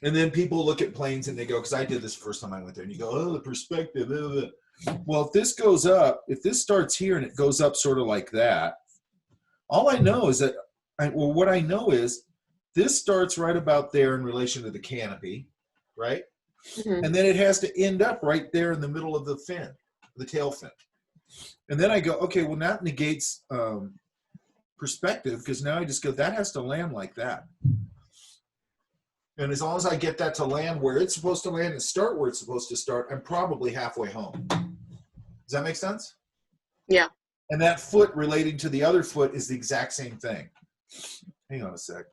And then people look at planes and they go, because I did this first time I went there, and you go, oh, the perspective. Blah, blah, blah. Well, if this goes up, if this starts here and it goes up sort of like that, all I know is that, what I know is this starts right about there in relation to the canopy, right? Mm-hmm. And then it has to end up right there in the middle of the fin, the tail fin. And then I go, okay, well, that negates perspective, because now I just go, that has to land like that. And as long as I get that to land where it's supposed to land and start where it's supposed to start, I'm probably halfway home. Does that make sense? Yeah. And that foot relating to the other foot is the exact same thing. Hang on a sec.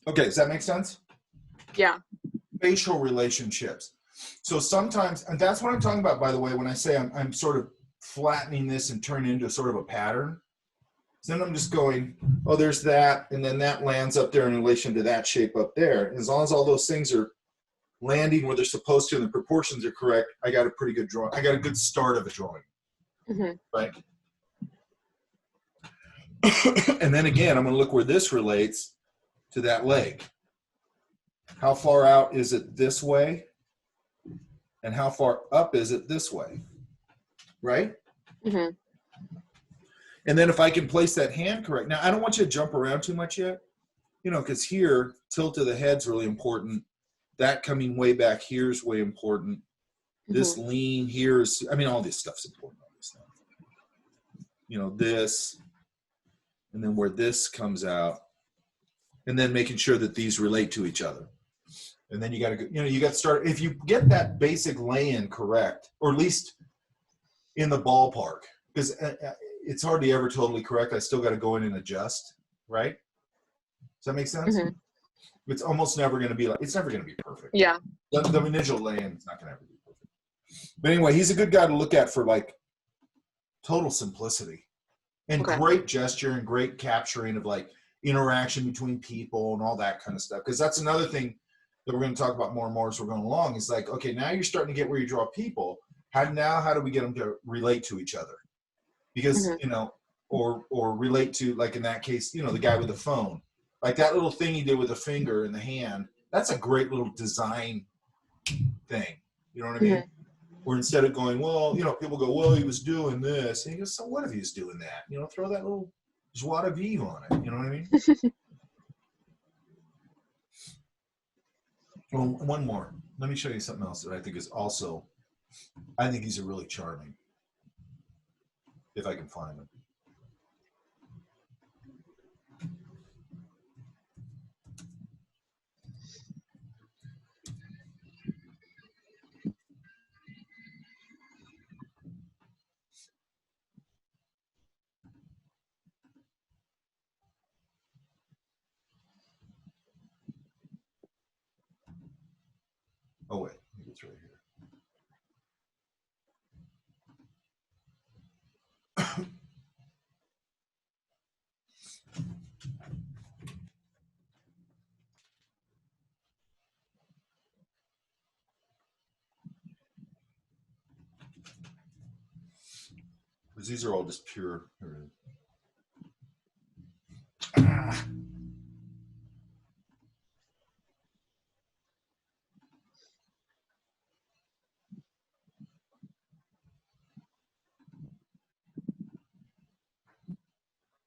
Okay, does that make sense? Yeah. Facial relationships. So sometimes, and that's what I'm talking about, by the way, when I say I'm sort of flattening this and turning into sort of a pattern. So then I'm just going, oh, there's that, and then that lands up there in relation to that shape up there. As long as all those things are landing where they're supposed to and the proportions are correct, I got a pretty good drawing. I got a good start of a drawing, Mm-hmm. right? And then again, I'm going to look where this relates to that leg. How far out is it this way? And how far up is it this way? Right? Mm-hmm. And then if I can place that hand correct. Now, I don't want you to jump around too much yet, you know, because here, tilt of the head's really important. That coming way back here is way important. This lean here is, I mean, all this stuff's important, obviously. You know, this, and then where this comes out, and then making sure that these relate to each other. And then you got to, you know, you got to start, if you get that basic lay-in correct, or at least in the ballpark, because it's hardly ever totally correct. I still got to go in and adjust, right? Does that make sense? Mm-hmm. It's almost never going to be like, it's never going to be perfect. Yeah. The initial lay-in is not going to ever be perfect. But anyway, he's a good guy to look at for like total simplicity and great gesture and great capturing of like interaction between people and all that kind of stuff. Because that's another thing that we're going to talk about more and more as we're going along. Is like, okay, now you're starting to get where you draw people. How do we get them to relate to each other? Because, you know, or relate to, like in that case, you know, the guy with the phone. Like that little thing he did with the finger and the hand, that's a great little design thing. You know what I mean? Where instead of going, well, you know, people go, well, he was doing this. And he goes, so what if he was doing that? You know, throw that little joie de vivre on it. You know what I mean? Well, one more. Let me show you something else that I think is also, I think he's a really charming, if I can find him. Oh, wait, maybe it's right here. Because these are all just pure. Ah.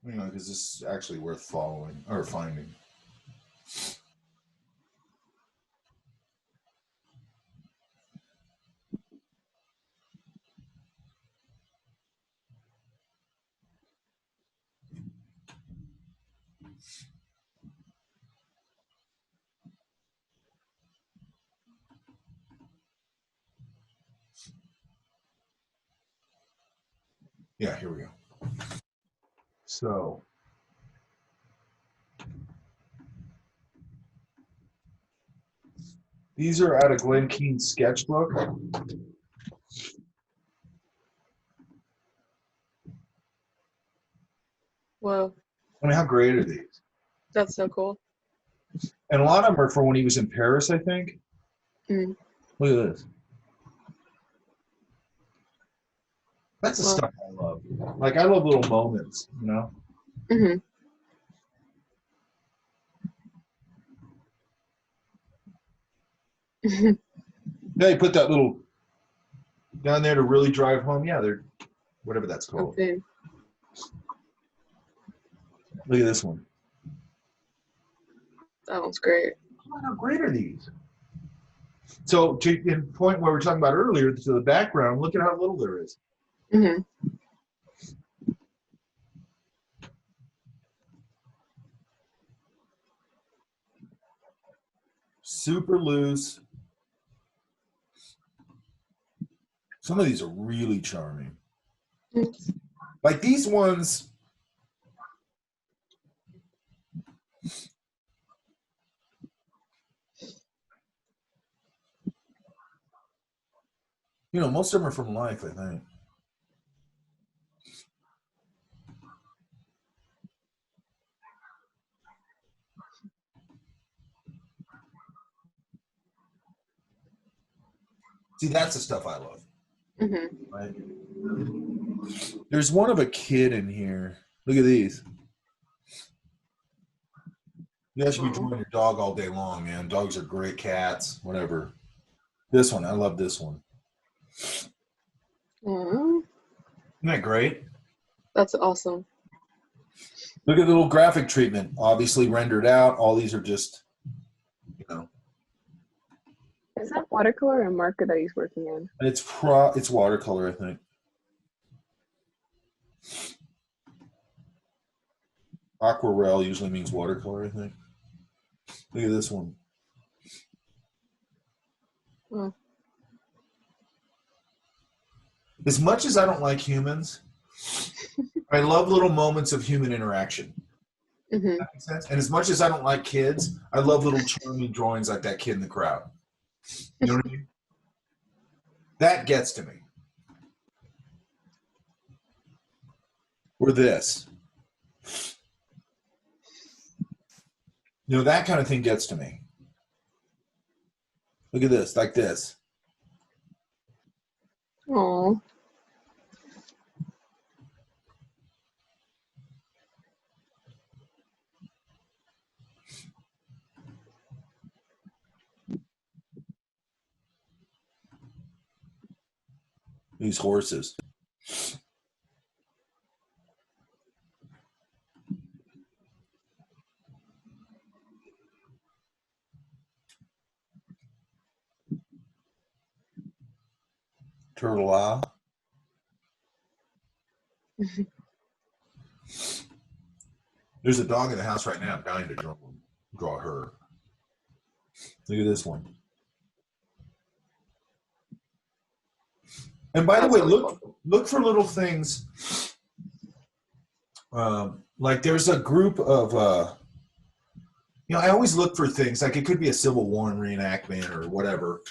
You know, because this is actually worth following or finding. Yeah, here we go. So these are out of Glenn Keane's sketchbook. Whoa, I mean, how great are these? that's so cool. And a lot of them are from when he was in Paris, I think. Mm. Look at this. That's the Wow. stuff I love. Like, I love little moments, you know? Mm-hmm. Yeah, you put that little down there to really drive home. Yeah, they're whatever that's called. Okay. Look at this one. That one's great. Oh, how great are these? So, to the point where we were talking about earlier, to the background, look at how little there is. Mm-hmm. Super loose. Some of these are really charming. Like these ones, you know, most of them are from life, I think. See, that's the stuff I love. Mm-hmm. Right? There's one of a kid in here. Look at these. You guys should be drawing your dog all day long, man. Dogs are great, cats, whatever. This one, I love this one. Mm-hmm. Isn't that great? That's awesome. Look at the little graphic treatment, obviously rendered out. All these are just, you know. Is that watercolor or marker that he's working in? It's watercolor, I think. Aquarelle usually means watercolor, I think. Look at this one. Oh. As much as I don't like humans, I love little moments of human interaction. Mm-hmm. That makes sense? And as much as I don't like kids, I love little charming drawings like that kid in the crowd. You know what I mean? That gets to me. Or this. You know, that kind of thing gets to me. Look at this, like this. Oh. These horses. Turtle eye. There's a dog in the house right now. I'm dying to draw her. Look at this one. And by the way, look for little things. Like there's a group of, you know, I always look for things, like it could be a Civil War reenactment or whatever,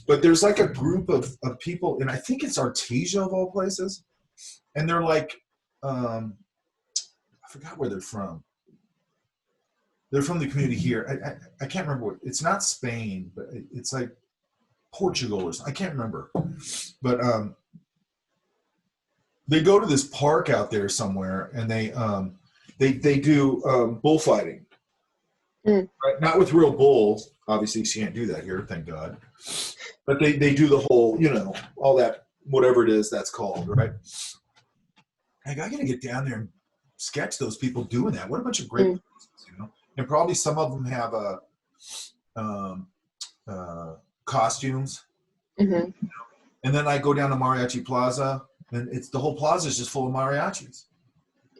but there's like a group of people, and I think it's Artesia of all places, and they're like, I forgot where they're from. They're from the community here. I can't remember what, it's not Spain, but it's like Portugal or something. I can't remember. But they go to this park out there somewhere, and they do bullfighting. Mm. Right? Not with real bulls. Obviously, you can't do that here, thank God. But they do the whole, you know, all that, whatever it is that's called, right? I got to get down there and sketch those people doing that. What a bunch of great places, you know. And probably some of them have costumes. Mm-hmm. And then I go down to Mariachi Plaza, and it's the whole plaza is just full of mariachis.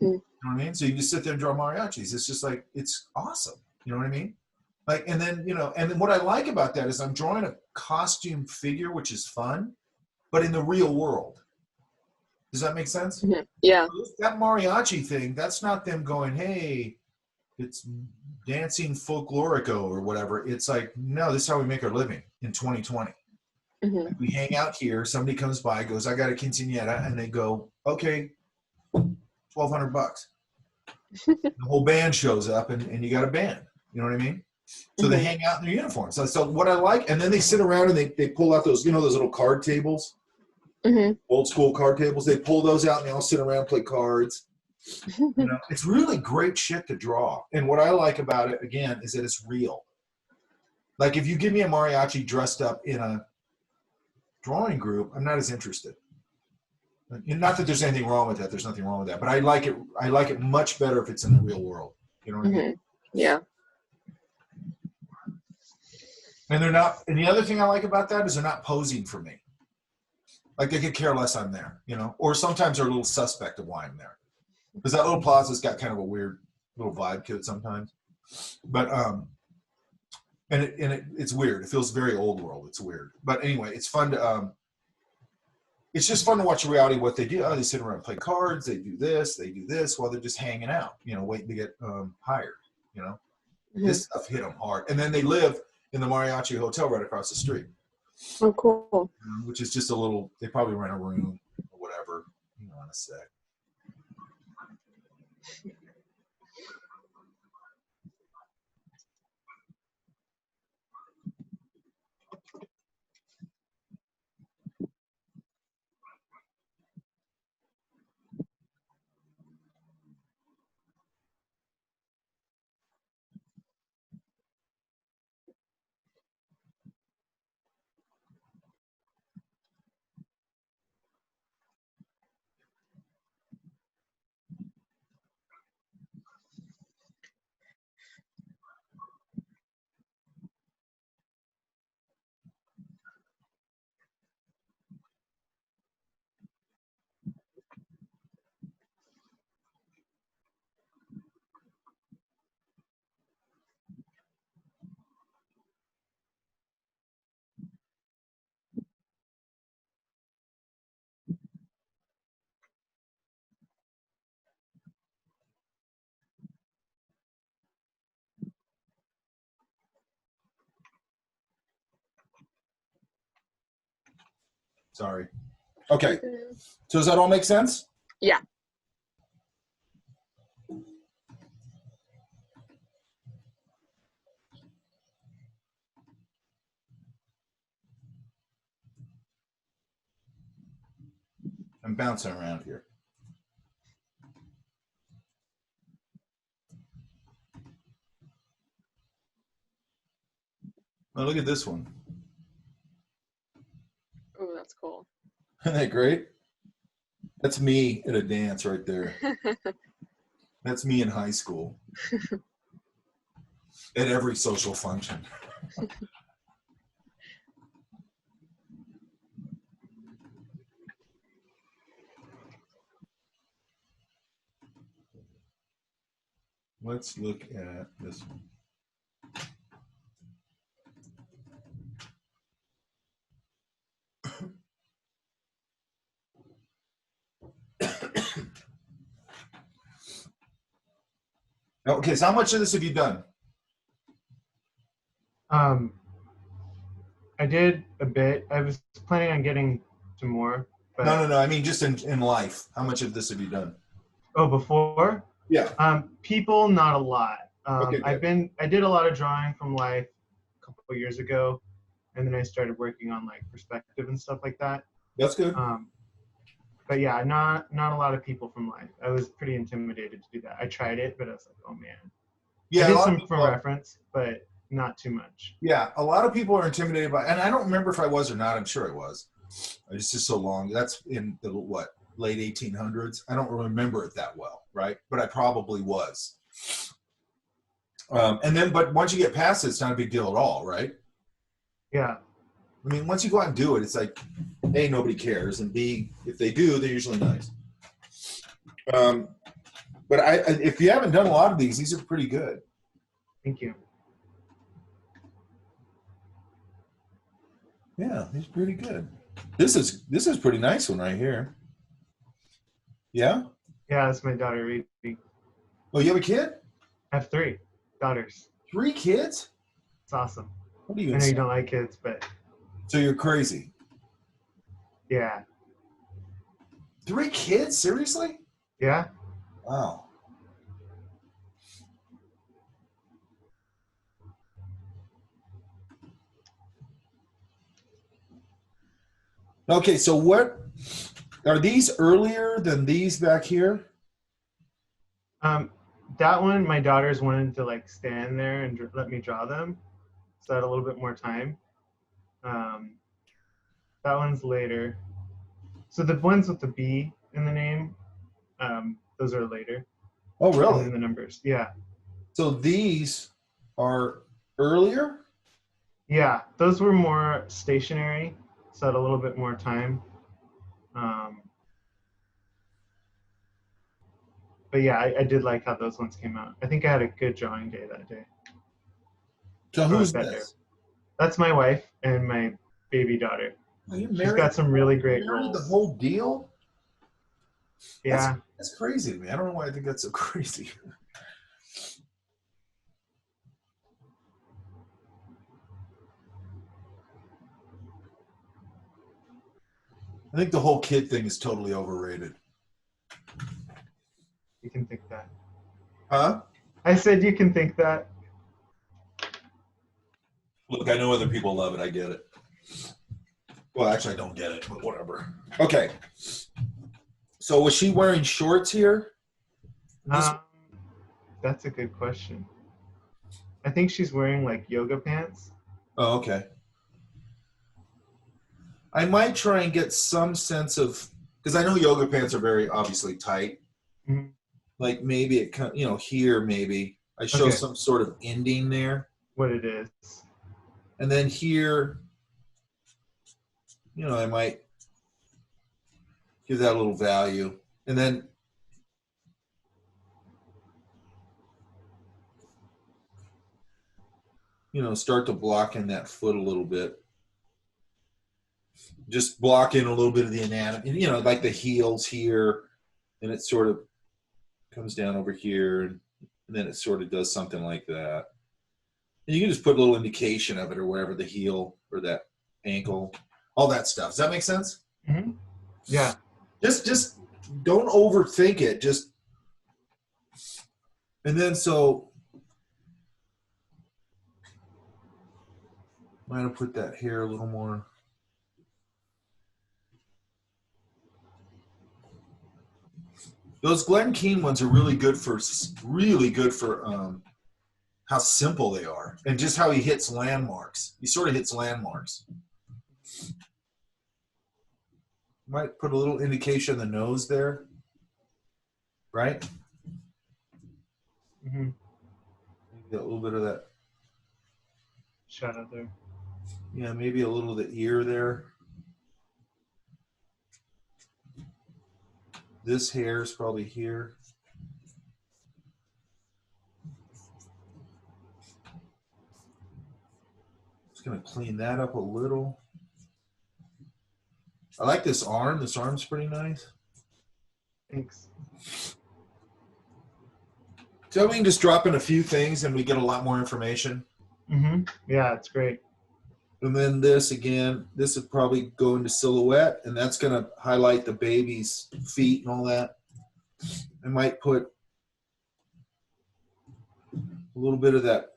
You know what I mean? So you just sit there and draw mariachis. It's just like, it's awesome. You know what I mean? Like, and then, you know, and then what I like about that is I'm drawing a costume figure, which is fun, but in the real world. Does that make sense? Mm-hmm. Yeah. That mariachi thing, that's not them going, hey, it's dancing folklorico or whatever. It's like, no, this is how we make our living in 2020. Mm-hmm. Like, we hang out here, somebody comes by, goes, I got a quinceañera, and they go, okay, $1,200. The whole band shows up, and you got a band. You know what I mean? So they hang out in their uniforms. So what I like, and then they sit around and they pull out those, you know, those little card tables, old school card tables. They pull those out and they all sit around and play cards. You know, it's really great shit to draw. And what I like about it, again, is that it's real. Like if you give me a mariachi dressed up in a drawing group, I'm not as interested. Not that there's anything wrong with that. There's nothing wrong with that. But I like it. I like it much better if it's in the real world. You know what I mean? Yeah. And they're not. And the other thing I like about that is they're not posing for me. Like they could care less I'm there. You know. Or sometimes they're a little suspect of why I'm there. Because that little plaza's got kind of a weird little vibe to it sometimes. But it's weird. It feels very old world. It's weird. But anyway, it's fun to it's just fun to watch the reality of what they do. Oh, they sit around and play cards. They do this while they're just hanging out, you know, waiting to get hired, you know. This stuff hit them hard. And then they live in the Mariachi Hotel right across the street. Oh, cool. Which is just a little, they probably rent a room or whatever. Hang on a sec. Sorry. Okay. So does that all make sense? Yeah. I'm bouncing around here. Oh, look at this one. Oh, that's cool. Isn't that great? That's me at a dance right there. That's me in high school. At every social function. Let's look at this one. Okay, so how much of this have you done? I did a bit. I was planning on getting some more. But No. I mean, just in life, how much of this have you done? Oh, before? Yeah. People, not a lot. Okay, I did a lot of drawing from life a couple of years ago, and then I started working on like perspective and stuff like that. That's good. But yeah, not a lot of people from life. I was pretty intimidated to do that. I tried it, but I was like, oh man. Yeah, I did some for reference, but not too much. Yeah, a lot of people are intimidated by, and I don't remember if I was or not. I'm sure I was. It's just so long. That's in the what, late 1800s. I don't remember it that well, right? But I probably was. But once you get past it, it's not a big deal at all, right? Yeah. I mean, once you go out and do it, it's like, A, nobody cares, and B, if they do, they're usually nice. But if you haven't done a lot of these are pretty good. Thank you. Yeah, he's pretty good. This is pretty nice one right here. Yeah? Yeah, that's my daughter Reedy. Oh, you have a kid? I have 3 daughters. 3 kids? It's awesome. What do you I know you don't like kids, but So you're crazy. yeah. 3 kids? Seriously? Yeah. Wow. Okay, so what are these earlier than these back here? That one, my daughters wanted to like stand there and let me draw them, so I had a little bit more time. That one's later. So the ones with the B in the name, those are later. Oh, And really? then the numbers, yeah. So these are earlier? Yeah, those were more stationary, so I had a little bit more time. But yeah, I did like how those ones came out. I think I had a good drawing day that day. So who's that this? That's my wife and my baby daughter. Oh, you She's married, got some really great married the roles. whole deal? Yeah, That's crazy to me. I don't know why I think that's so crazy. I think the whole kid thing is totally overrated. you can think that. Huh? I said you can think that. Look, I know other people love it. I get it. Well, actually, I don't get it, but whatever. Okay. So was she wearing shorts here? That's a good question. I think she's wearing like yoga pants. Oh, okay. I might try and get some sense of, because I know yoga pants are very obviously tight. Mhm. Like maybe it, here maybe I show Okay. some sort of ending there, What it is. and then here, I might give that a little value, and then start to block in that foot a little bit. Just block in a little bit of the anatomy, like the heels here, and it sort of comes down over here, and then it sort of does something like that. And you can just put a little indication of it or wherever, the heel or that ankle, all that stuff. Does that make sense? Mm-hmm. Yeah. Just don't overthink it. And then so might have put that hair a little more. Those Glen Keane ones are really good for how simple they are and just how he hits landmarks. He sort of hits landmarks. Might put a little indication of the nose there, right? Mm-hmm. Get a little bit of that. Shadow there. Yeah, maybe a little of the ear there. This hair is probably here. Just gonna clean that up a little. I like this arm. This arm's pretty nice. Thanks. So we can just drop in a few things and we get a lot more information. Mm-hmm. Yeah, it's great. And then this again, this would probably go into silhouette, and that's going to highlight the baby's feet and all that. I might put a little bit of that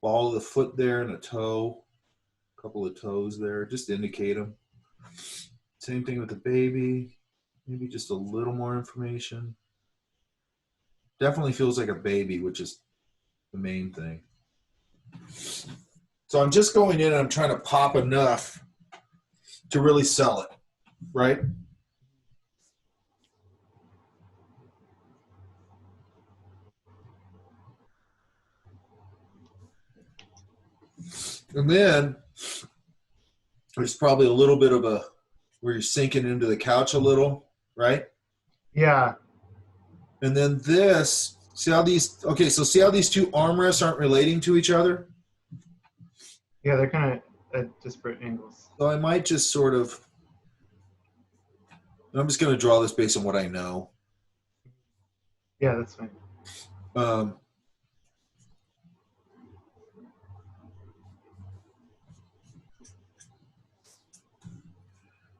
ball of the foot there and a toe, a couple of toes there, just to indicate them. Same thing with the baby, maybe just a little more information. Definitely feels like a baby, which is the main thing. So I'm just going in and I'm trying to pop enough to really sell it, right? And then there's probably a little bit of a, where you're sinking into the couch a little, right? Yeah. And then this, see how these, okay, so see how these two armrests aren't relating to each other? Yeah, they're kind of at disparate angles. So I might just sort of, I'm just going to draw this based on what I know. Yeah, that's fine.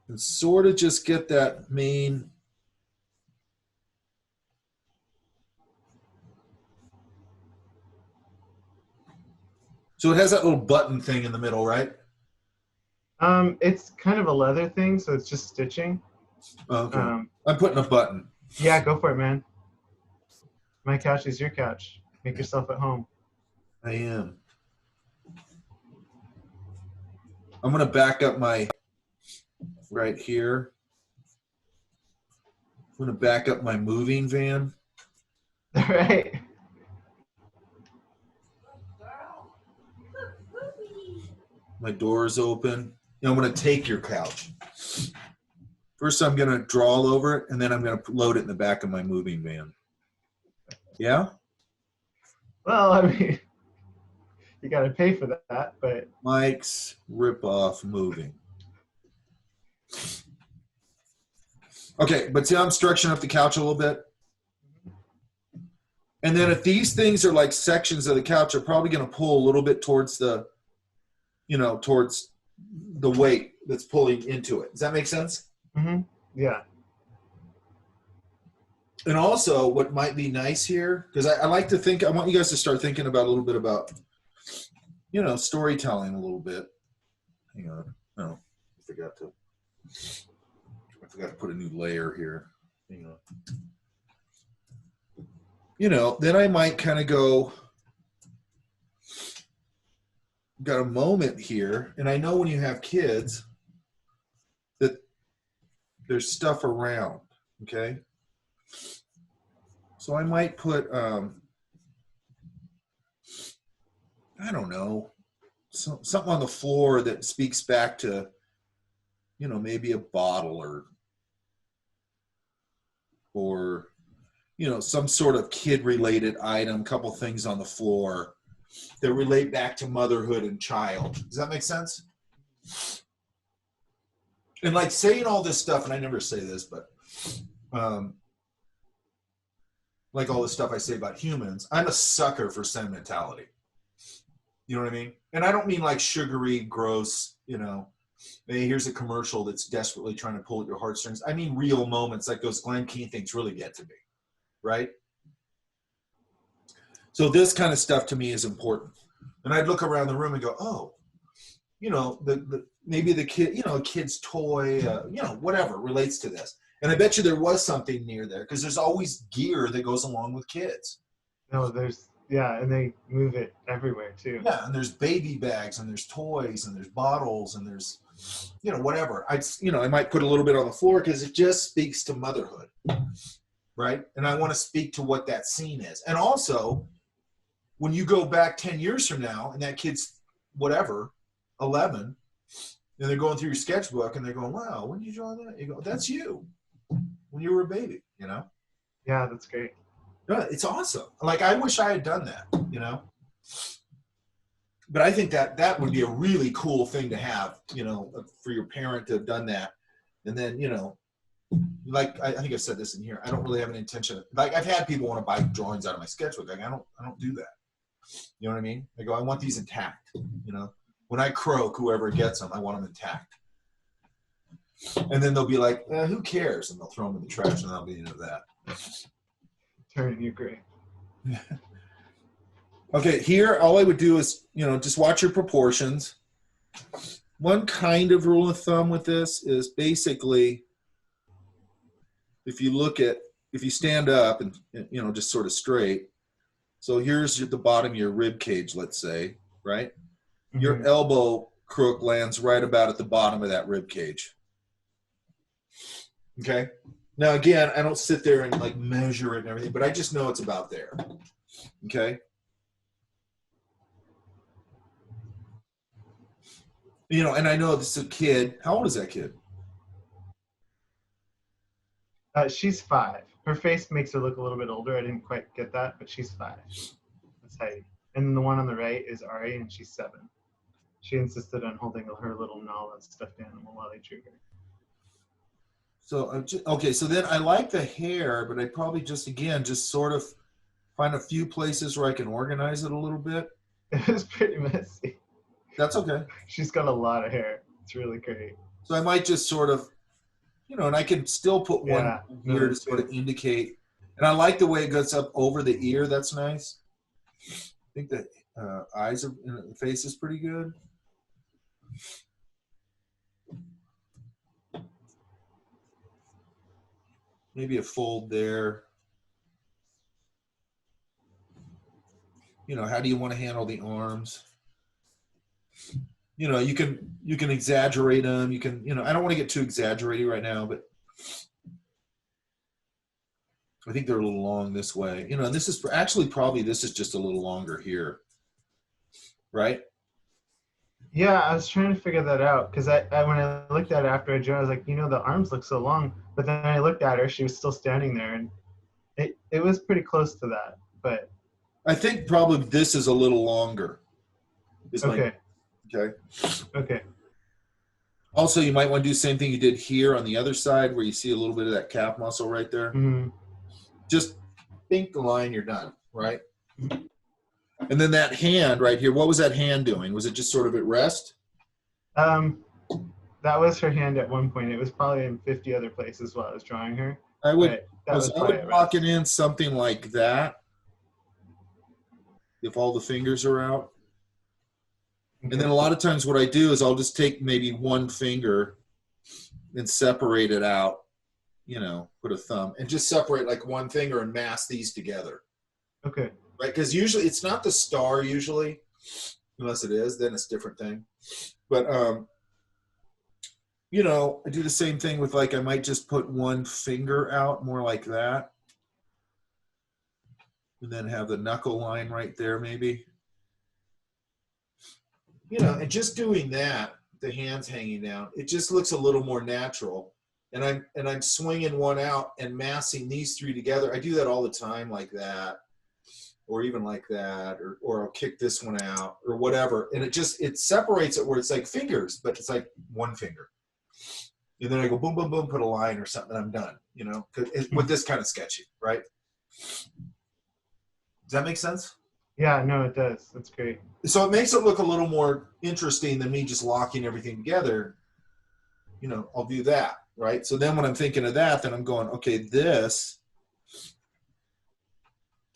And sort of just get that main. So it has that little button thing in the middle, right? It's kind of a leather thing, so it's just stitching. Okay. I'm putting a button. Yeah, go for it, man. My couch is your couch. Make yourself at home. I am. I'm going to back up my, right here. I'm going to back up my moving van. All right. My door is open. And I'm going to take your couch. First, I'm going to draw all over it, and then I'm going to load it in the back of my moving van. Yeah? Well, I mean, you got to pay for that, but. Mike's Ripoff Moving. Okay, but see how I'm structuring up the couch a little bit? And then if these things are like sections of the couch, are probably going to pull a little bit towards the, you know, towards the weight that's pulling into it. Does that make sense? Mm-hmm. Yeah. And also what might be nice here, because I like to think, I want you guys to start thinking about a little bit about, you know, storytelling a little bit. Hang on. No, I forgot to put a new layer here. Hang on. You know, then I might kind of go, got a moment here, and I know when you have kids that there's stuff around, okay? So I might put, I don't know, something on the floor that speaks back to, you know, maybe a bottle or you know, some sort of kid-related item, couple things on the floor that relate back to motherhood and child. Does that make sense? And like saying all this stuff, and I never say this, but like all this stuff I say about humans, I'm a sucker for sentimentality. You know what I mean? And I don't mean like sugary, gross, you know, hey, here's a commercial that's desperately trying to pull at your heartstrings. I mean real moments like those Glenn Keane things really get to me. Right? So this kind of stuff to me is important. And I'd look around the room and go, oh, you know, maybe the kid, you know, a kid's toy, you know, whatever relates to this. And I bet you there was something near there because there's always gear that goes along with kids. No, there's, yeah, and they move it everywhere too. Yeah, and there's baby bags and there's toys and there's bottles and there's, you know, whatever. I might put a little bit on the floor because it just speaks to motherhood. Right? And I want to speak to what that scene is. And also, when you go back 10 years from now and that kid's, whatever, 11, and they're going through your sketchbook and they're going, wow, when did you draw that? You go, that's you when you were a baby, you know? Yeah, that's great. Yeah, it's awesome. Like, I wish I had done that, you know? But I think that would be a really cool thing to have, you know, for your parent to have done that. And then, you know, like I think I've said this in here. I don't really have an intention. Like I've had people want to buy drawings out of my sketchbook. Like I don't do that. You know what I mean? I go, I want these intact. You know, when I croak, whoever gets them, I want them intact. And then they'll be like, who cares? And they'll throw them in the trash, and I'll be into that. Turning you gray. Okay, here all I would do is, you know, just watch your proportions. One kind of rule of thumb with this is basically, if you stand up and, you know, just sort of straight. So here's the bottom of your rib cage, let's say, right? Mm-hmm. Your elbow crook lands right about at the bottom of that rib cage. Okay. Now, again, I don't sit there and like measure it and everything, but I just know it's about there. Okay. You know, and I know this is a kid. How old is that kid? She's 5. Her face makes her look a little bit older. I didn't quite get that, but she's 5. That's Heidi. And the one on the right is Ari, and she's 7. She insisted on holding her little Nala stuffed animal while I drew her. So, okay, so then I like the hair, but I probably just, again, just sort of find a few places where I can organize it a little bit. It was pretty messy. That's okay. She's got a lot of hair. It's really great. So I might just sort of, you know, and I can still put one here to sort of indicate. And I like the way it goes up over the ear. That's nice. I think the eyes are, the face is pretty good. Maybe a fold there. You know, how do you want to handle the arms? You know, you can exaggerate them. You can, you know, I don't want to get too exaggerated right now, but I think they're a little long this way. You know, and this is actually probably, this is just a little longer here, right? Yeah, I was trying to figure that out because I when I looked at it after I drew, I was like, you know, the arms look so long. But then I looked at her; she was still standing there, and it was pretty close to that. But I think probably this is a little longer. okay. Okay. Okay. Also, you might want to do the same thing you did here on the other side, where you see a little bit of that calf muscle right there. Mm-hmm. Just think the line, you're done, right? And then that hand right here, what was that hand doing? Was it just sort of at rest? That was her hand at one point. It was probably in 50 other places while I was drawing her. I would probably lock it in something like that. If all the fingers are out. Okay. And then a lot of times what I do is I'll just take maybe one finger and separate it out, you know, put a thumb and just separate like one finger and mask these together. Okay. Right, because usually it's not the star usually, unless it is, then it's a different thing. But, you know, I do the same thing with like, I might just put one finger out more like that. And then have the knuckle line right there maybe. You know, and just doing that, the hands hanging down, it just looks a little more natural. And I'm swinging one out and massing these three together. I do that all the time like that. Or even like that, or I'll kick this one out, or whatever. And it separates it where it's like fingers, but it's like one finger. And then I go boom, boom, boom, put a line or something, and I'm done, you know, with this kind of sketching, right? Does that make sense? Yeah, no, it does. That's great. So it makes it look a little more interesting than me just locking everything together. You know, I'll do that, right? So then when I'm thinking of that, then I'm going, okay, this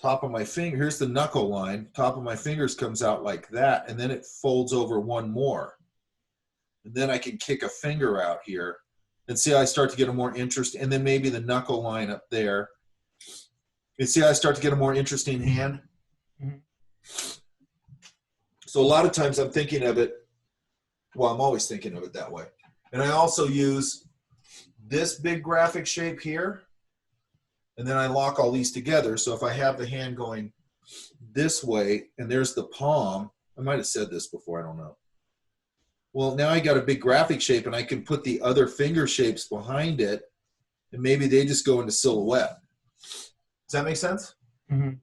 top of my finger, here's the knuckle line, top of my fingers comes out like that, and then it folds over one more. And then I can kick a finger out here and see how I start to get a more interest, and then maybe the knuckle line up there. You see how I start to get a more interesting hand? Mm-hmm. So a lot of times I'm thinking of it, well, I'm always thinking of it that way. And I also use this big graphic shape here, and then I lock all these together. So if I have the hand going this way, and there's the palm, I might have said this before, I don't know. Well, now I got a big graphic shape, and I can put the other finger shapes behind it, and maybe they just go into silhouette. Does that make sense? Mm-hmm.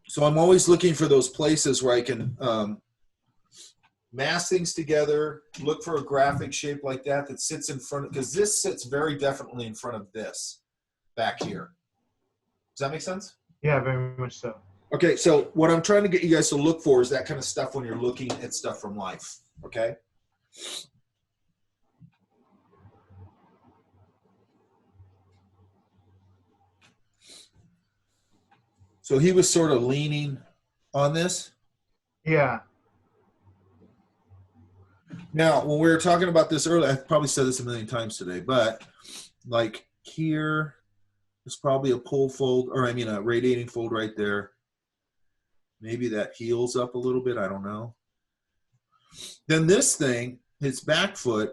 So I'm always looking for those places where I can mass things together, look for a graphic shape like that that sits in front of, because this sits very definitely in front of this back here. Does that make sense? Yeah, very much so. Okay, so what I'm trying to get you guys to look for is that kind of stuff when you're looking at stuff from life, okay? So he was sort of leaning on this. Yeah. Now, when we were talking about this earlier, I probably said this a million times today, but like here is probably a pull fold, or I mean a radiating fold right there. Maybe that heels up a little bit, I don't know. Then this thing, his back foot,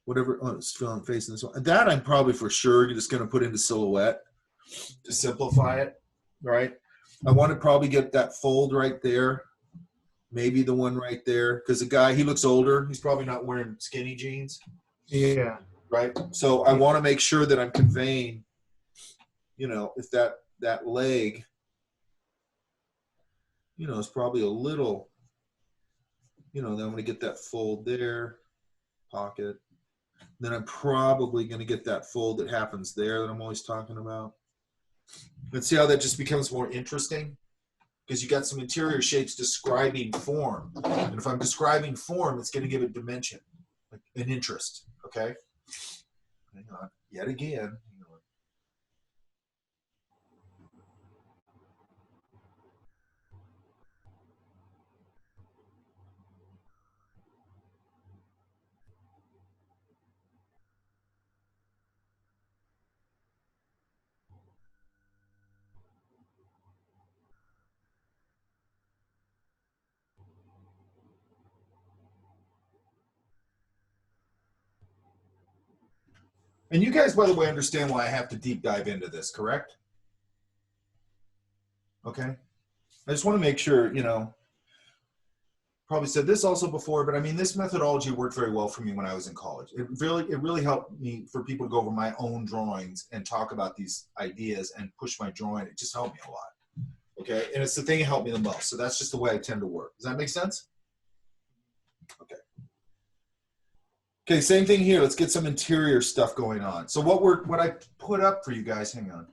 whatever, oh, it's facing this one. That I'm probably for sure just going to put into silhouette to simplify it, right? I want to probably get that fold right there. maybe the one right there, because the guy, he looks older. He's probably not wearing skinny jeans, Yeah. right? So I want to make sure that I'm conveying, you know, if that leg, you know, is probably a little, you know, then I'm going to get that fold there, pocket. Then I'm probably going to get that fold that happens there that I'm always talking about. Let's see how that just becomes more interesting, because you got some interior shapes describing form. And if I'm describing form, it's going to give it dimension, like an interest, okay? Hang on, yet again. Hang on. And you guys, by the way, understand why I have to deep dive into this, correct? Okay. I just want to make sure, you know, probably said this also before, but I mean, this methodology worked very well for me when I was in college. It really helped me for people to go over my own drawings and talk about these ideas and push my drawing. It just helped me a lot. Okay. And it's the thing that helped me the most. So that's just the way I tend to work. Does that make sense? Okay. Okay, same thing here. Let's get some interior stuff going on. So what I put up for you guys, hang on.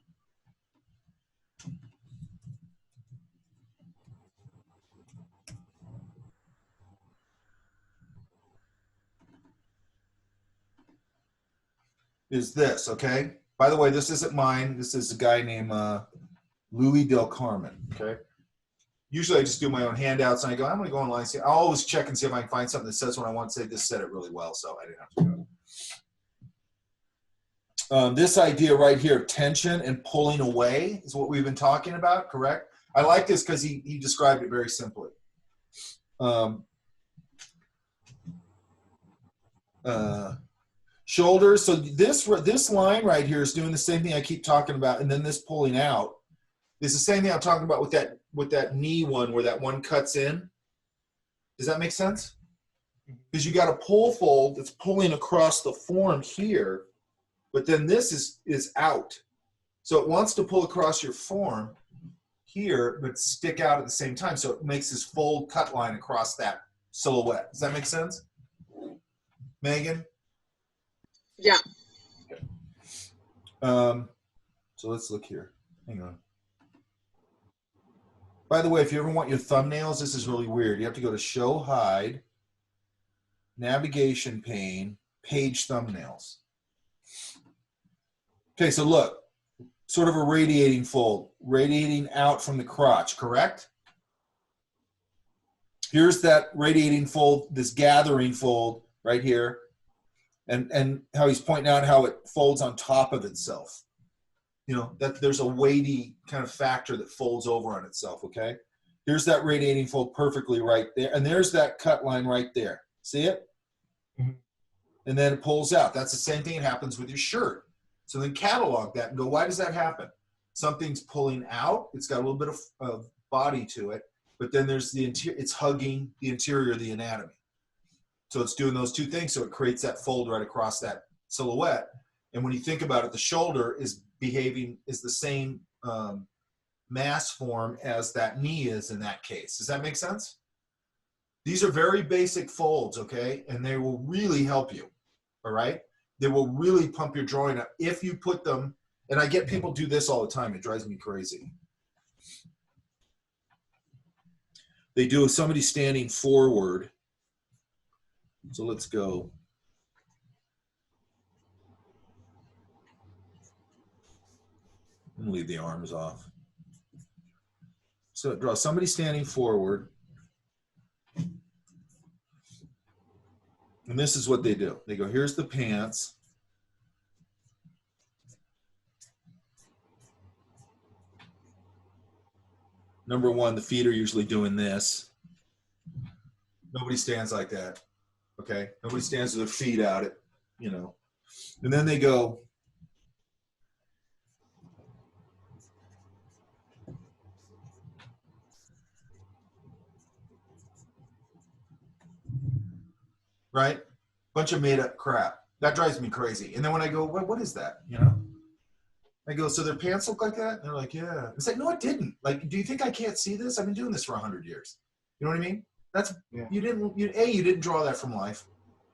Is this, okay? By the way, this isn't mine. This is a guy named Louis Del Carmen, okay? Usually I just do my own handouts and I go, I'm gonna go online and see. I'll always check and see if I can find something that says what I want to say. This said it really well, so I didn't have to do it. This idea right here, tension and pulling away, is what we've been talking about, correct? I like this because he described it very simply. Shoulders, so this line right here is doing the same thing I keep talking about, and then this pulling out is the same thing I'm talking about with that knee one where that one cuts in. Does that make sense? Because you got a pull fold that's pulling across the form here, but then this is out. So it wants to pull across your form here, but stick out at the same time. So it makes this fold cut line across that silhouette. Does that make sense? Megan? Yeah. Okay. So let's look here. Hang on. By the way, if you ever want your thumbnails, this is really weird. You have to go to Show Hide, Navigation Pane, Page Thumbnails. Okay, so look, sort of a radiating fold, radiating out from the crotch, correct? Here's that radiating fold, this gathering fold right here, and how he's pointing out how it folds on top of itself. You know, that there's a weighty kind of factor that folds over on itself, okay? Here's that radiating fold perfectly right there, and there's that cut line right there. See it? Mm-hmm. And then it pulls out. That's the same thing that happens with your shirt. So then catalog that and go, why does that happen? Something's pulling out. It's got a little bit of body to it, but then there's the interior. It's hugging the interior of the anatomy. So it's doing those two things. So it creates that fold right across that silhouette. And when you think about it, the shoulder is the same mass form as that knee is in that case. Does that make sense? These are very basic folds, okay? And they will really help you, all right? They will really pump your drawing up if you put them, and I get people do this all the time. It drives me crazy. They do somebody standing forward. So let's go. I'm gonna leave the arms off. So draw somebody standing forward. And this is what they do. They go, here's the pants. Number one, the feet are usually doing this. Nobody stands like that, okay? Nobody stands with their feet out, you know. And then they go, right? Bunch of made up crap. That drives me crazy. And then when I go, what is that? You know? I go, so their pants look like that? And they're like, yeah. It's like, no, it didn't. Like, do you think I can't see this? I've been doing this for 100 years. You know what I mean? That's, Yeah. you didn't draw that from life.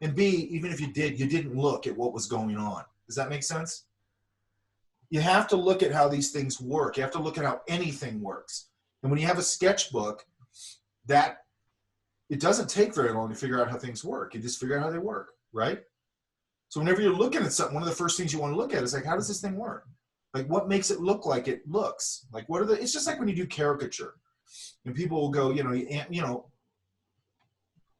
And B, even if you did, you didn't look at what was going on. Does that make sense? You have to look at how these things work. You have to look at how anything works. And when you have a sketchbook, that it doesn't take very long to figure out how things work. You just figure out how they work, right? So whenever you're looking at something, one of the first things you want to look at is like, how does this thing work? Like, what makes it look like it looks? Like, what are the? It's just like when you do caricature, and people will go, you know,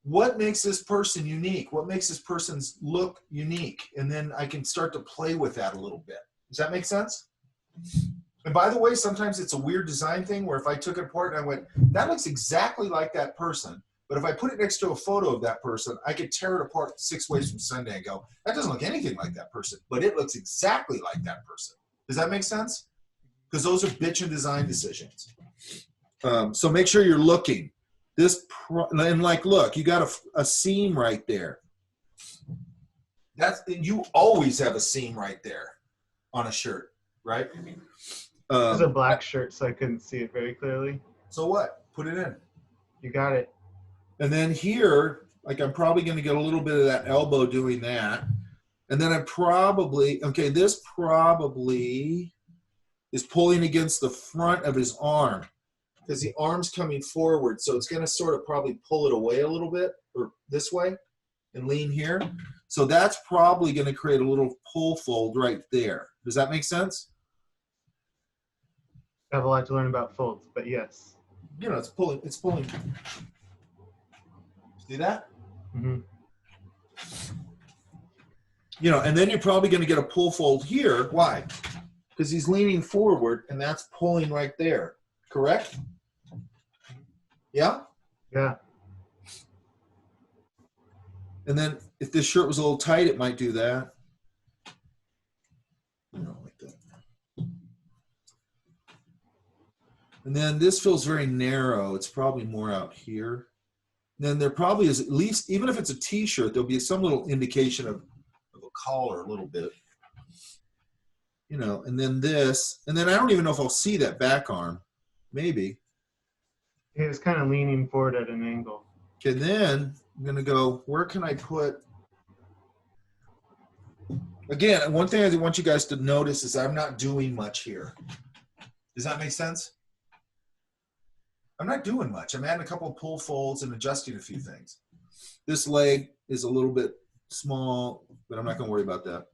what makes this person unique? What makes this person's look unique? And then I can start to play with that a little bit. Does that make sense? And by the way, sometimes it's a weird design thing where if I took it apart and I went, that looks exactly like that person. But if I put it next to a photo of that person, I could tear it apart 6 ways from Sunday and go, that doesn't look anything like that person, but it looks exactly like that person. Does that make sense? Because those are bitchin' design decisions. So make sure you're looking. And like, look, you got a seam right there. You always have a seam right there on a shirt, right? It's a black shirt, so I couldn't see it very clearly. So what? Put it in. You got it. And then here, like I'm probably going to get a little bit of that elbow doing that. And then this probably is pulling against the front of his arm because the arm's coming forward. So it's going to sort of probably pull it away a little bit or this way and lean here. So that's probably going to create a little pull fold right there. Does that make sense? I have a lot to learn about folds, but yes. You know, it's pulling. See that? Mm-hmm. You know, and then you're probably going to get a pull fold here. Why? Because he's leaning forward, and that's pulling right there. Correct? Yeah? Yeah. And then if this shirt was a little tight, it might do that. You know, like that. And then this feels very narrow. It's probably more out here. Then there probably is at least, even if it's a t-shirt, there'll be some little indication of a collar a little bit. You know, and then this, and then I don't even know if I'll see that back arm. Maybe. He was kind of leaning forward at an angle. Okay, then I'm going to go, where can I put, again, one thing I want you guys to notice is I'm not doing much here. Does that make sense? I'm not doing much. I'm adding a couple of pull folds and adjusting a few things. This leg is a little bit small, but I'm not going to worry about that.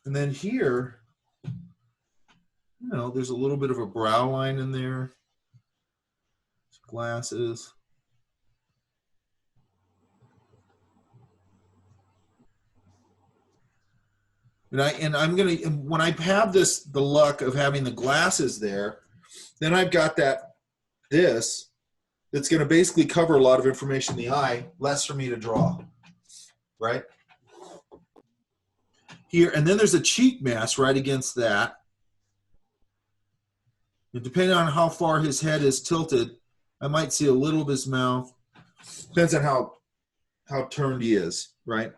And then here, you know, there's a little bit of a brow line in there. Glasses. And I'm gonna, when I have the luck of having the glasses there, then I've got this that's gonna basically cover a lot of information in the eye, less for me to draw, right? Here, and then there's a cheek mask right against that. And depending on how far his head is tilted, I might see a little of his mouth. Depends on how turned he is, right?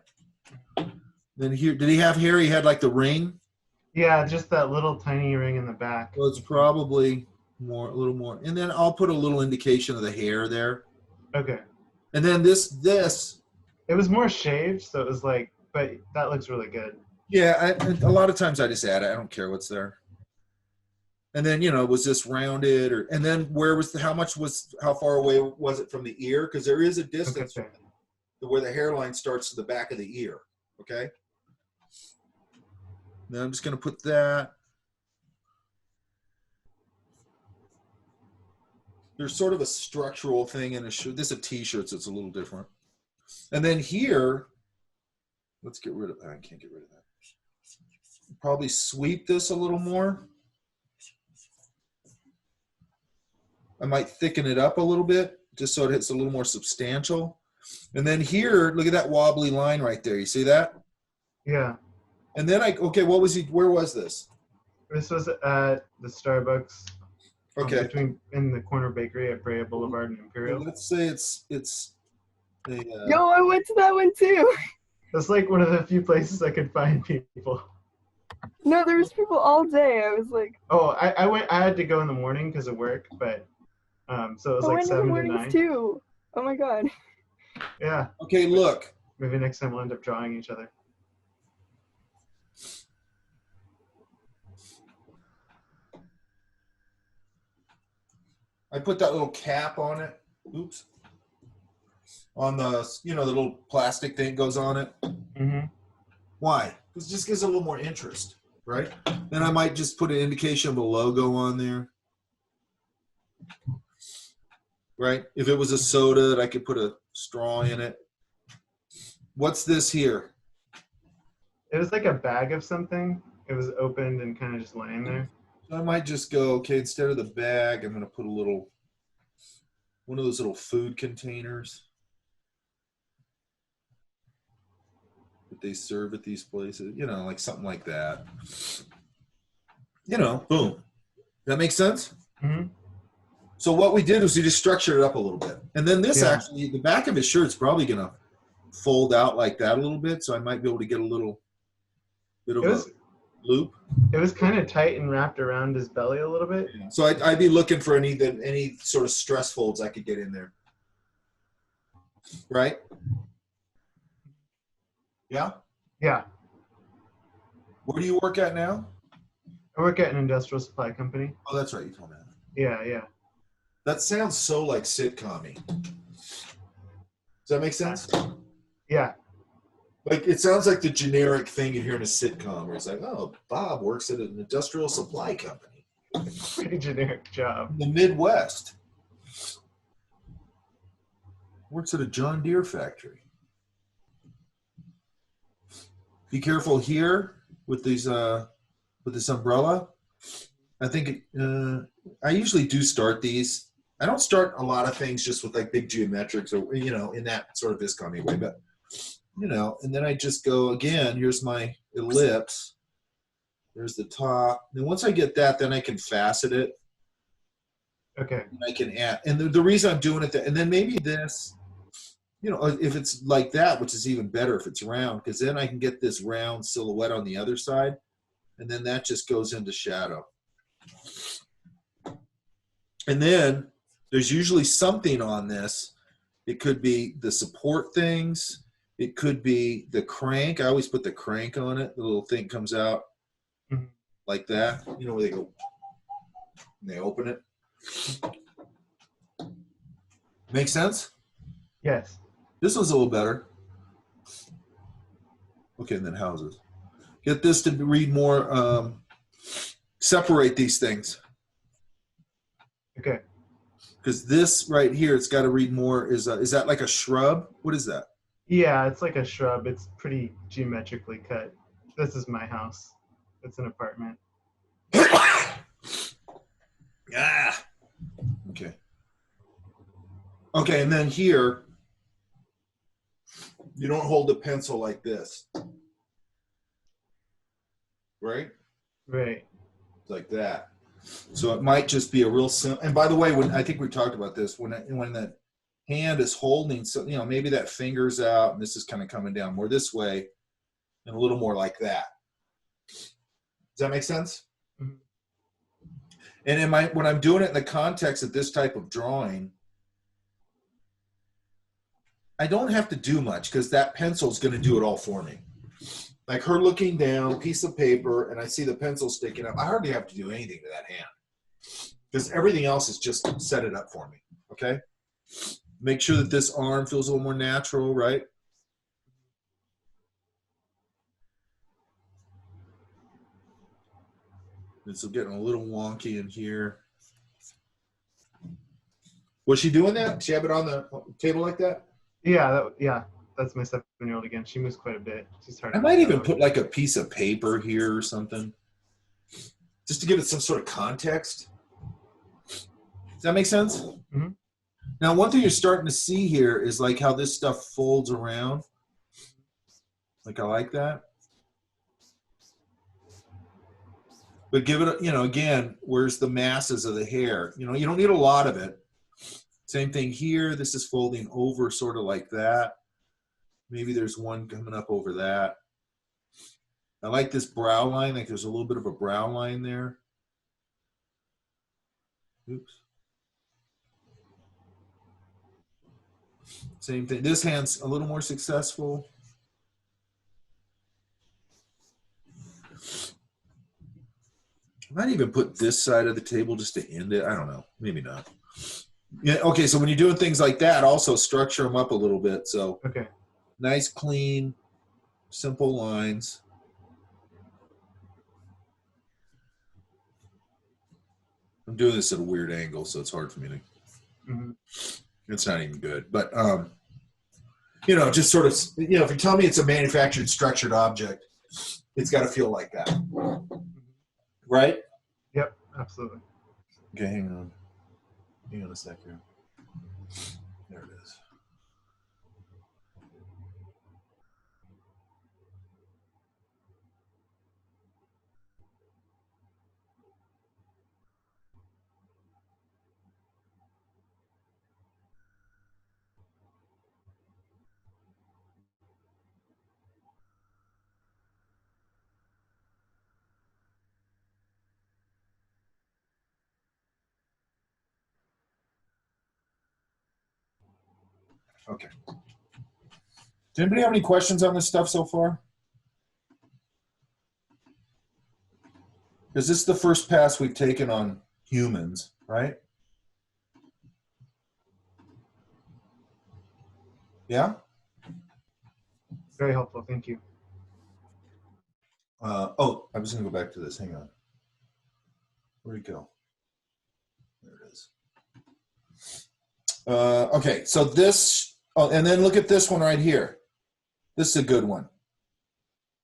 Then here, did he have hair? He had like the ring? Yeah, just that little tiny ring in the back. Well, it's probably a little more. And then I'll put a little indication of the hair there. Okay. And then this. It was more shaved, so it was like, but that looks really good. Yeah, a lot of times I just add it. I don't care what's there. And then, you know, was this rounded and then how far away was it from the ear? Because there is a distance Okay. from where the hairline starts to the back of the ear. Okay. Now I'm just going to put that. There's sort of a structural thing in a shirt. This is a t-shirt, so it's a little different. And then here, let's get rid of that. I can't get rid of that. Probably sweep this a little more. I might thicken it up a little bit just so it's a little more substantial. And then here, look at that wobbly line right there. You see that? Yeah. And then where was this? This was at the Starbucks. Okay. In the corner bakery at Brea Boulevard and Imperial. Let's say it's Yo, I went to that one too. That's like one of the few places I could find people. No, there was people all day. I was like, Oh, I went. I had to go in the morning because of work, but so it was I like went in the 7 to mornings 9. too. Oh my god. Yeah. Okay, look. Maybe next time we'll end up drawing each other. I put that little cap on it. Oops. On the, you know, the little plastic thing goes on it. Mm-hmm. Why? Because it just gives it a little more interest, right? Then I might just put an indication of a logo on there. Right? If it was a soda, I could put a straw in it. What's this here? It was like a bag of something. It was opened and kind of just laying there. So I might just go, okay, instead of the bag, I'm going to put a little, one of those little food containers that they serve at these places, you know, like something like that. You know, boom. That makes sense? Mm-hmm. So what we did was we just structured it up a little bit. And then this actually, the back of his shirt's probably going to fold out like that a little bit. So I might be able to get a little bit of a loop. It was kind of tight and wrapped around his belly a little bit. So I'd be looking for any sort of stress folds I could get in there. Right? Yeah? Yeah. Where do you work at now? I work at an industrial supply company. Oh, that's right. You told me that. Yeah, yeah. That sounds so like sitcom-y. Does that make sense? Yeah. Like, it sounds like the generic thing you hear in a sitcom where it's like, oh, Bob works at an industrial supply company. Pretty generic job. In the Midwest. Works at a John Deere factory. Be careful here with these with this umbrella. I think I usually do start these. I don't start a lot of things just with like big geometrics or, you know, in that sort of viscom way, but, you know, and then I just go again, here's my ellipse. There's the top. And once I get that, then I can facet it. Okay. And I can add, and the reason I'm doing it, and then maybe this, you know, if it's like that, which is even better if it's round, because then I can get this round silhouette on the other side, and then that just goes into shadow. And then there's usually something on this. It could be the support things. It could be the crank. I always put the crank on it. The little thing comes out like that. You know, where they go, and they open it. Make sense? Yes. This one's a little better. Okay, and then houses. Get this to read more, separate these things. Okay. Because this right here, it's got to read more. Is that like a shrub? What is that? Yeah, it's like a shrub. It's pretty geometrically cut. This is my house. It's an apartment. Ah. Okay. Okay, and then here, you don't hold the pencil like this. Right? Right. Like that. So it might just be a real simple. And by the way, when I think we talked about this, when that hand is holding, so you know, maybe that finger's out and this is kind of coming down more this way and a little more like that. Does that make sense? Mm-hmm. And when I'm doing it in the context of this type of drawing, I don't have to do much because that pencil is going to do it all for me. Like her looking down, piece of paper, and I see the pencil sticking up. I hardly have to do anything to that hand because everything else is just set it up for me, okay? Make sure that this arm feels a little more natural, right? It's getting a little wonky in here. Was she doing that? She have it on the table like that? Yeah, yeah. That's my 7-year-old again. She moves quite a bit. She's hard. I might even put like a piece of paper here or something, just to give it some sort of context. Does that make sense? Mm-hmm. Now, one thing you're starting to see here is like how this stuff folds around. Like I like that. But give it, you know, again, where's the masses of the hair? You know, you don't need a lot of it. Same thing here. This is folding over sort of like that. Maybe there's one coming up over that. I like this brow line, like there's a little bit of a brow line there. Oops. Same thing. This hand's a little more successful. I might even put this side of the table just to end it. I don't know. Maybe not. Yeah. Okay. So when you're doing things like that, also structure them up a little bit. So Okay. nice, clean, simple lines. I'm doing this at a weird angle, so it's hard for me to. Mm-hmm. It's not even good, but you know, just sort of, you know, if you tell me it's a manufactured structured object, it's got to feel like that, right? Yep, absolutely. Okay, hang on a sec here. There it is. Okay. Does anybody have any questions on this stuff so far? Because this is the first pass we've taken on humans, right? Yeah? Very helpful. Thank you. Oh, I was going to go back to this. Hang on. Where'd it go? There it is. Okay, so this, oh, and then look at this one right here. This is a good one.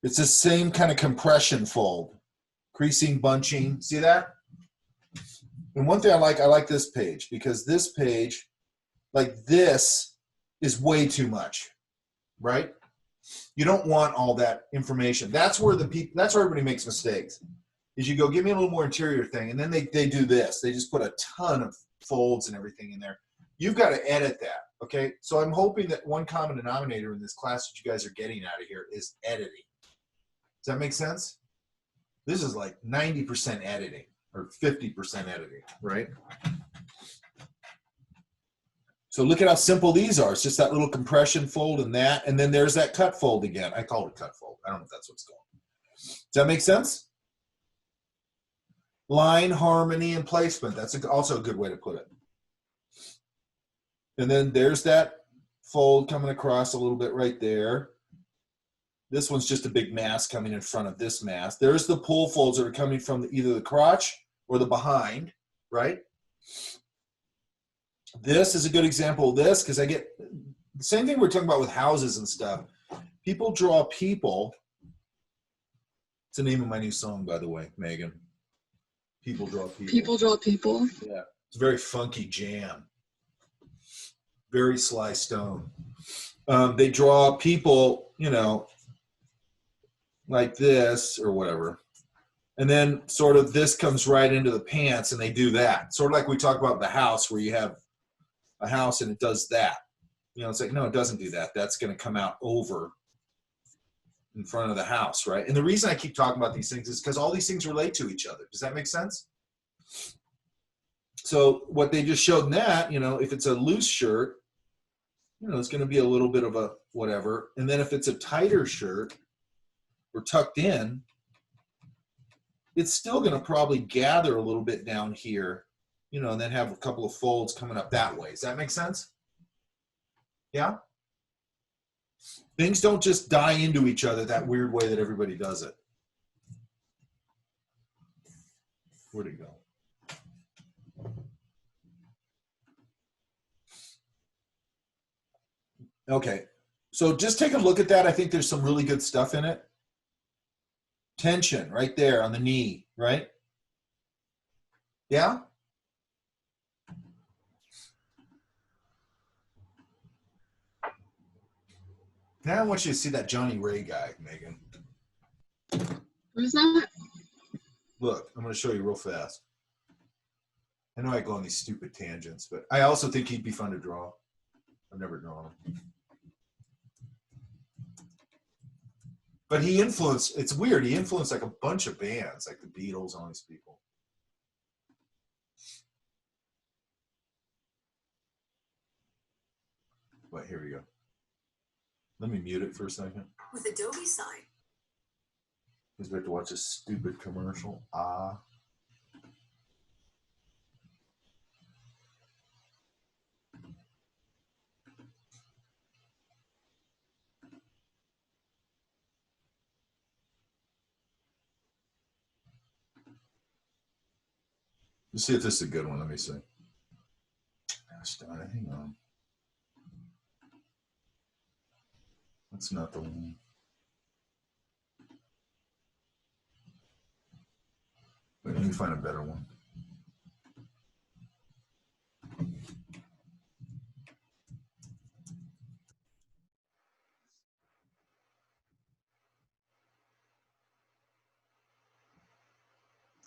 It's the same kind of compression fold. Creasing, bunching. See that? And one thing I like this page, because this page, like this, is way too much, right? You don't want all that information. That's where that's where everybody makes mistakes. Is you go, give me a little more interior thing, and then they do this. They just put a ton of folds and everything in there. You've got to edit that, okay? So I'm hoping that one common denominator in this class that you guys are getting out of here is editing. Does that make sense? This is like 90% editing or 50% editing, right? So look at how simple these are. It's just that little compression fold and that, and then there's that cut fold again. I call it cut fold. I don't know if that's what's going on. Does that make sense? Line, harmony, and placement. That's also a good way to put it. And then there's that fold coming across a little bit right there. This one's just a big mass coming in front of this mass. There's the pull folds that are coming from either the crotch or the behind, right? This is a good example of this because I get the same thing we're talking about with houses and stuff. People draw people. It's the name of my new song, by the way, Megan. People draw people. People draw people. Yeah, it's a very funky jam. Very Sly Stone. They draw people, you know, like this or whatever. And then sort of this comes right into the pants and they do that. Sort of like we talk about the house where you have a house and it does that. You know, it's like, no, it doesn't do that. That's going to come out over in front of the house, right? And the reason I keep talking about these things is because all these things relate to each other. Does that make sense? So what they just showed in that, you know, if it's a loose shirt, you know, it's going to be a little bit of a whatever. And then if it's a tighter shirt or tucked in, it's still going to probably gather a little bit down here, you know, and then have a couple of folds coming up that way. Does that make sense? Yeah? Things don't just die into each other that weird way that everybody does it. Where'd it go? Okay, so just take a look at that. I think there's some really good stuff in it. Tension right there on the knee, right? Yeah? Now I want you to see that Johnny Ray guy, Megan. Who's that? Look, I'm going to show you real fast. I know I go on these stupid tangents, but I also think he'd be fun to draw. I've never drawn him. But he influenced, it's weird, he influenced like a bunch of bands, like the Beatles and all these people. But here we go. Let me mute it for a second. With Adobe Sign. Because we have to watch this stupid commercial. Ah. Let's see if this is a good one. Let me see. Gosh darn it, hang on. That's not the one. Wait, let me find a better one.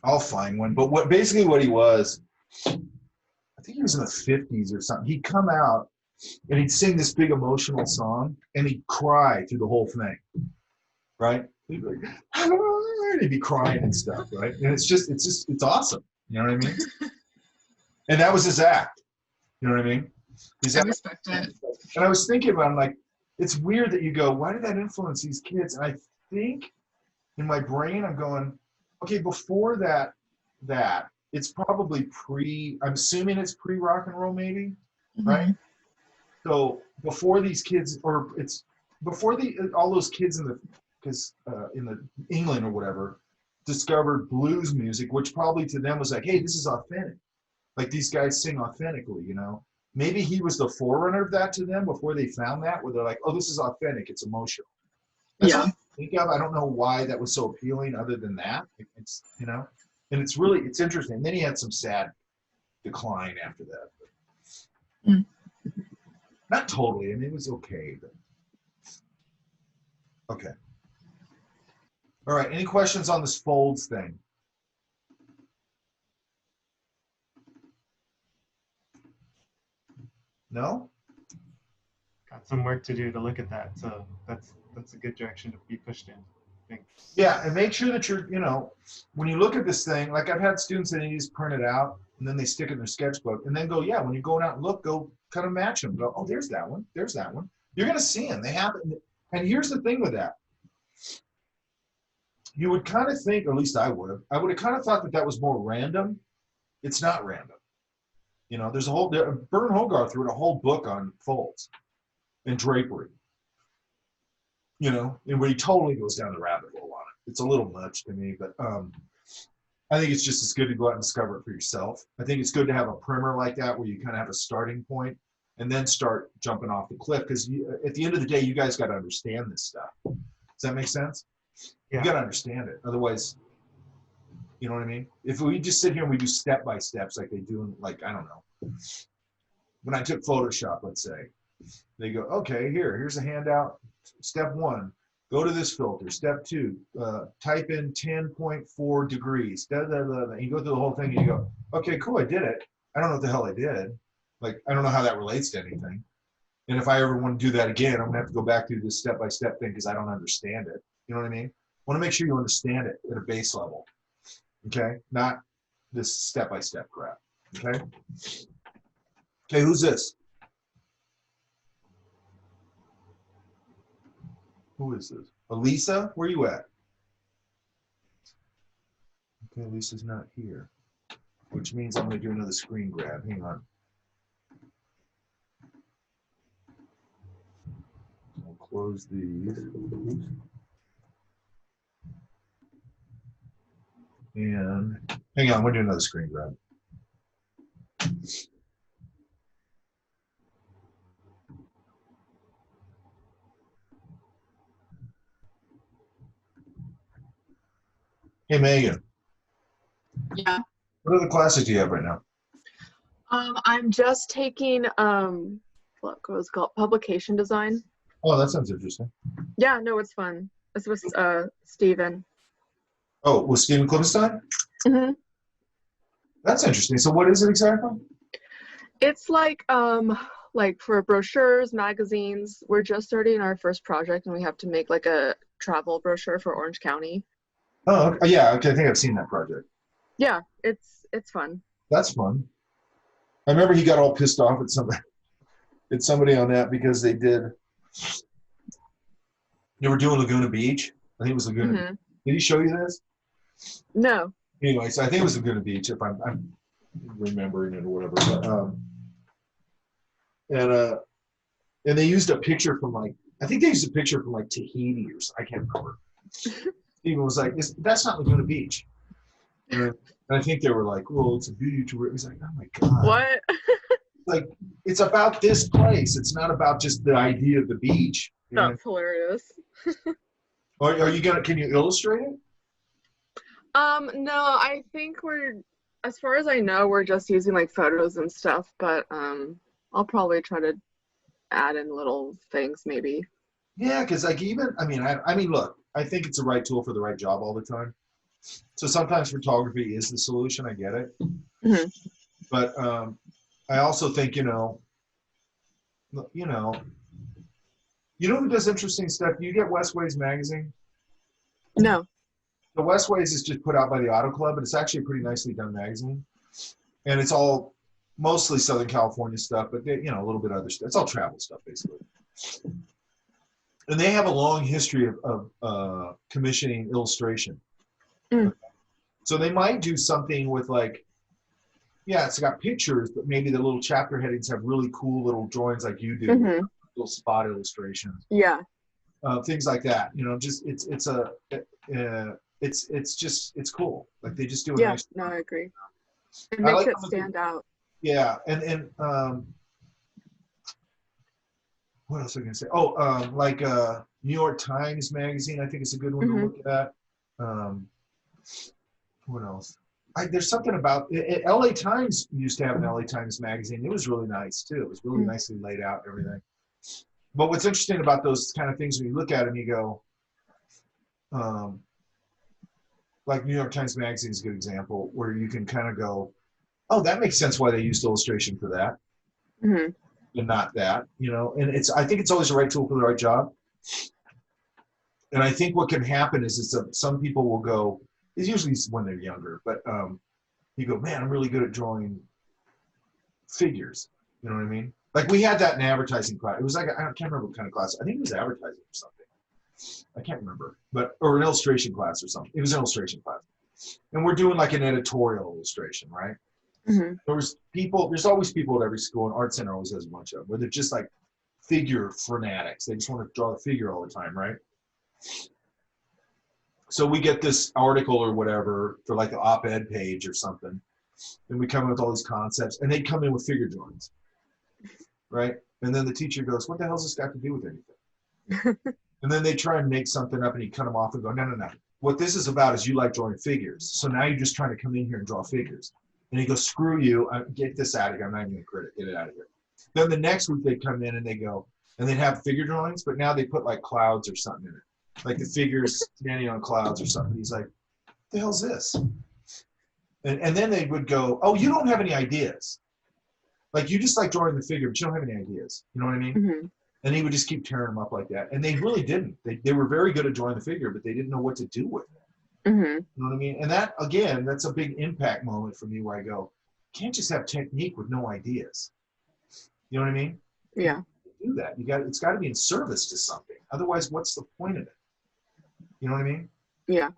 I'll find one. But what basically what he was, I think he was in the 50s or something. He'd come out and he'd sing this big emotional song and he'd cry through the whole thing. Right? He'd be like, and he'd be crying and stuff, right? And it's awesome. You know what I mean? And that was his act. You know what I mean? I respect it. And I was thinking about, I'm like, it's weird that you go, why did that influence these kids? And I think in my brain, I'm going, okay, before that, it's probably I'm assuming it's pre-rock and roll maybe, right? So before these kids, or it's before all those kids in the England or whatever, discovered blues music, which probably to them was like, hey, this is authentic. Like these guys sing authentically, you know? Maybe he was the forerunner of that to them before they found that, where they're like, oh, this is authentic, it's emotional. That's what I think of. I don't know why that was so appealing other than that. It's, you know, and it's interesting. And then he had some sad decline after that. Not totally. I mean, it was okay. But... Okay. All right. Any questions on this folds thing? No? Got some work to do to look at that. So that's a good direction to be pushed in, I think. Yeah, and make sure that you're, you know, when you look at this thing, like I've had students that just print it out and then they stick it in their sketchbook and then go, yeah, when you're going out and look, go kind of match them. Go, oh, there's that one. There's that one. You're going to see them. They happen. And here's the thing with that. You would kind of think, or at least I would have kind of thought that was more random. It's not random. You know, there's a whole, Bern Hogarth wrote a whole book on folds and drapery. You know, and where he totally goes down the rabbit hole on it. It's a little much to me, but I think it's just as good to go out and discover it for yourself. I think it's good to have a primer like that where you kind of have a starting point and then start jumping off the cliff, because at the end of the day, you guys got to understand this stuff. Does that make sense? Yeah. You got to understand it. Otherwise, you know what I mean? If we just sit here and we do step-by-steps like they do in, like, I don't know. When I took Photoshop, let's say, they go, okay, here's a handout. Step 1, go to this filter. Step 2, type in 10.4 degrees. And you go through the whole thing and you go, okay, cool, I did it. I don't know what the hell I did. Like, I don't know how that relates to anything. And if I ever want to do that again, I'm going to have to go back through this step-by-step thing because I don't understand it. You know what I mean? I want to make sure you understand it at a base level. Okay? Not this step-by-step crap. Okay? Okay, who's this? Who is this? Elisa? Where you at? Okay, Elisa's not here. Which means I'm going to do another screen grab. Hang on. I'll close these. And hang on, we're doing another screen grab. Hey, Megan. Yeah. What other classes do you have right now? I'm just taking what was it called, publication design. Oh, that sounds interesting. Yeah, no, it's fun. It's with Steven. Oh, with Steven Klimenstein? Mm-hmm. That's interesting. So what is it exactly? It's like for brochures, magazines. We're just starting our first project, and we have to make like a travel brochure for Orange County. Oh, okay. Yeah. Okay. I think I've seen that project. Yeah, it's fun. That's fun. I remember he got all pissed off at somebody on that because they were doing Laguna Beach. I think it was Laguna. Hmm. Did he show you this? No. Anyway, so I think it was Laguna Beach, if I'm remembering it or whatever. But, and they used a picture from like, I think they used a picture from like Tahiti or something. I can't remember. Steven was like, that's not Laguna Beach. And I think they were like, well, it's a beach. It was like, oh my God. What? Like, it's about this place. It's not about just the idea of the beach. That's hilarious. Are you can you illustrate it? No, I think as far as I know, we're just using like photos and stuff, but I'll probably try to add in little things maybe. Yeah, because like I mean, look, I think it's the right tool for the right job all the time. So sometimes photography is the solution. I get it, but I also think you know who does interesting stuff. You get Westways magazine. No. The Westways is just put out by the Auto Club, but it's actually a pretty nicely done magazine, and it's all mostly Southern California stuff, but they, a little bit of other stuff. It's all travel stuff basically. And they have a long history of commissioning illustration. Mm. So they might do something with like, yeah, it's got pictures, but maybe the little chapter headings have really cool little drawings like you do, little spot illustrations. Yeah. Things like that. Just it's cool. Like they just do a nice. No, I agree. It I makes like it stand out. Yeah, and what else was I gonna say? Oh, like New York Times magazine, I think it's a good one to look at. What else? There's something about LA Times used to have an LA Times magazine. It was really nice too. It was really nicely laid out and everything. But what's interesting about those kind of things when you look at them, you go, like New York Times magazine is a good example where you can kind of go, oh, that makes sense why they used illustration for that. And not that, and I think it's always the right tool for the right job. And I think what can happen is some people will go, it's usually when they're younger, but you go, man, I'm really good at drawing figures. You know what I mean? Like we had that in advertising class. It was like, I can't remember what kind of class. I think it was advertising or something. I can't remember, or an illustration class or something. It was an illustration class. And we're doing like an editorial illustration, right? There's always people at every school, and Art Center always has a bunch of them, where they're just like figure fanatics. They just want to draw the figure all the time, right? So we get this article or whatever for like an op-ed page or something, and we come in with all these concepts, and they come in with figure drawings, right? And then the teacher goes, what the hell's this got to do with anything? And then they try and make something up, and you cut them off and go, no. What this is about is you like drawing figures. So now you're just trying to come in here and draw figures. And he goes, screw you, get this out of here. I'm not even going to credit, get it out of here. Then the next week they come in and they go, and they have figure drawings, but now they put like clouds or something in it. Like the figures standing on clouds or something. He's like, what the hell's this? And then they would go, oh, you don't have any ideas. Like you just like drawing the figure, but you don't have any ideas. You know what I mean? And he would just keep tearing them up like that. And they really didn't. They were very good at drawing the figure, but they didn't know what to do with it. You know what I mean? And that, again, that's a big impact moment for me where I go, you can't just have technique with no ideas. You know what I mean? Yeah. Do that. It's got to be in service to something. Otherwise, what's the point of it? You know what I mean? Yeah.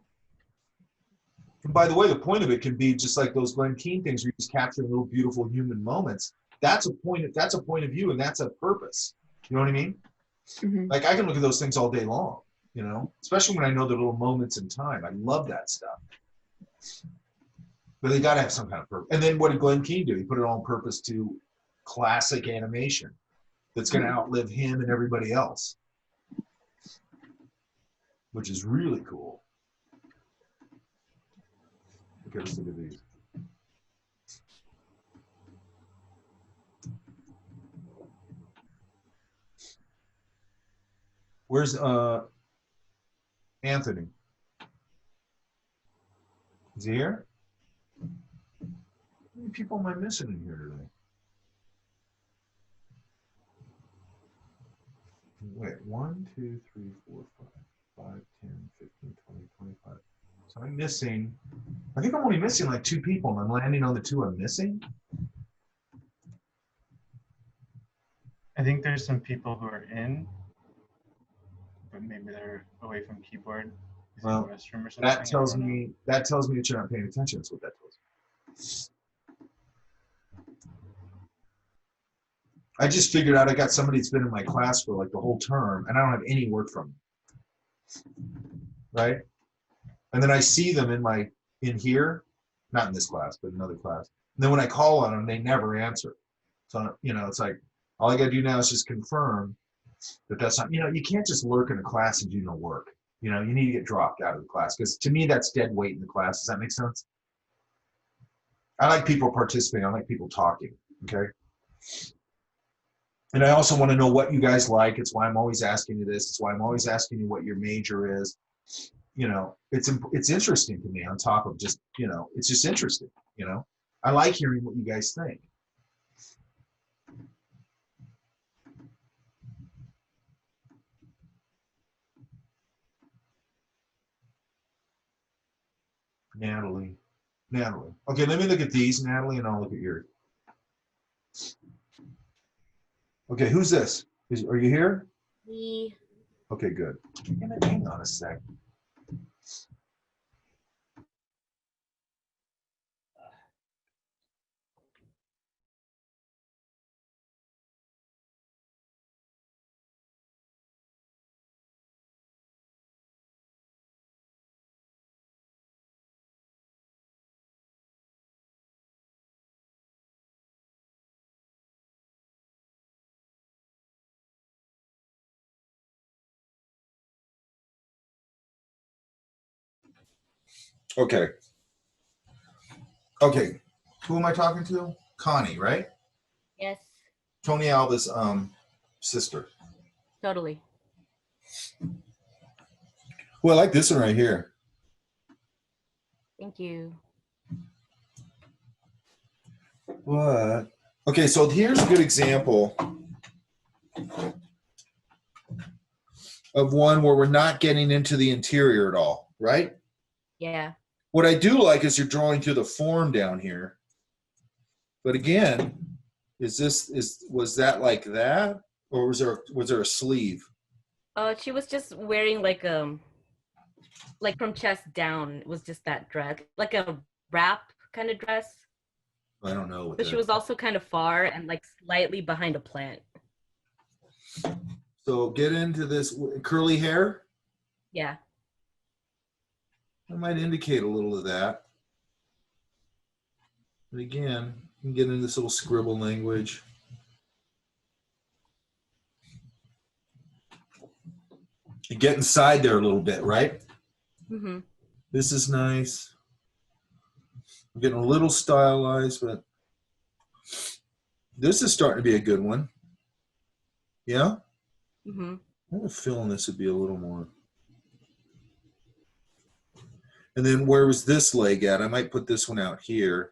And by the way, the point of it can be just like those Glenn Keane things where you just capture little beautiful human moments. That's a point of view, and that's a purpose. You know what I mean? Like I can look at those things all day long. Especially when I know the little moments in time. I love that stuff. But they got to have some kind of purpose. And then what did Glenn Keane do? He put it on purpose to classic animation that's going to outlive him and everybody else, which is really cool. Okay, let's look at these. Where's Anthony? Is he here? many people am I missing in here today? Wait, 1, 2, 3, 4, 5, 10, 15, 20, 25. So I'm missing, I think I'm only missing like 2 people, and I'm landing on the 2 I'm missing. I think there's some people who are in, but maybe they're away from keyboard. Well, restroom or something. that tells me that you're not paying attention. That's what that tells me. I just figured out I got somebody that's been in my class for like the whole term, and I don't have any work from them. Right? And then I see them in here, not in this class, but another class. And then when I call on them, they never answer. So, you know, it's like, all I got to do now is just confirm that that's not, you know, you can't just lurk in a class and do no work. You know, you need to get dropped out of the class, because to me, that's dead weight in the class. Does that make sense? I like people participating. I like people talking. Okay. And I also want to know what you guys like. It's why I'm always asking you this. It's why I'm always asking you what your major is. You know, it's interesting to me, on top of just, you know, it's just interesting. You know, I like hearing what you guys think. Natalie. Okay, let me look at these, Natalie, and I'll look at yours. Okay, who's this? Are you here? Me. Okay, good. Hang on a sec. Okay. Okay. Who am I talking to? Connie, right? Yes. Tony Alva's sister. Totally. Well, I like this one right here. Thank you. What? Okay, so here's a good example of one where we're not getting into the interior at all, right? Yeah. What I do like is you're drawing through the form down here. But again, was that like that? Or was there a sleeve? She was just wearing like from chest down. It was just that dress, like a wrap kind of dress. I don't know. But she was also kind of far and like slightly behind a plant. So get into this curly hair. Yeah. I might indicate a little of that. But again, you can get into this little scribble language. You get inside there a little bit, right? Mm-hmm. This is nice. I'm getting a little stylized, but this is starting to be a good one. Yeah? Mm-hmm. I have a feeling this would be a little more. And then where was this leg at? I might put this one out here.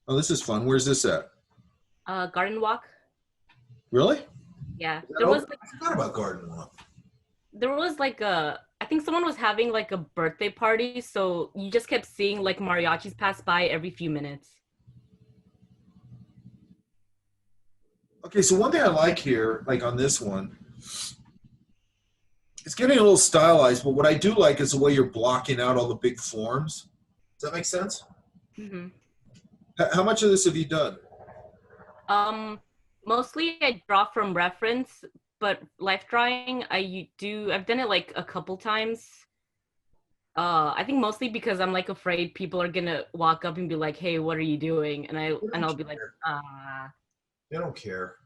Oh, this is fun. Where's this at? Garden walk. Really? Yeah. I forgot about garden walk. There was like I think someone was having like a birthday party, so you just kept seeing like mariachis pass by every few minutes. Okay, so one thing I like here, like on this one, it's getting a little stylized, but what I do like is the way you're blocking out all the big forms. Does that make sense? Mm-hmm. How much of this have you done? Mostly I draw from reference, but life drawing I've done it like a couple times. I think mostly because I'm like afraid people are gonna walk up and be like, "Hey, what are you doing?" And I'll be like, They don't care.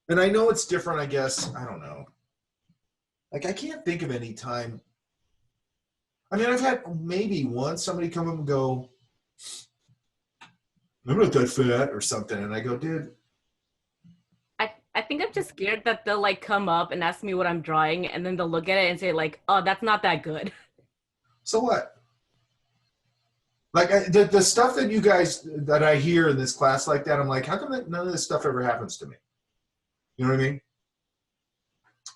And I know it's different, I guess. I don't know. Like, I can't think of any time. I mean, I've had maybe once somebody come up and go, "I'm not that fat," or something. And I go, "Dude, I think I'm just scared that they'll like come up and ask me what I'm drawing, and then they'll look at it and say like, "Oh, that's not that good." So what? Like the stuff that you guys, that I hear in this class like that, I'm like, how come none of this stuff ever happens to me? You know what I mean?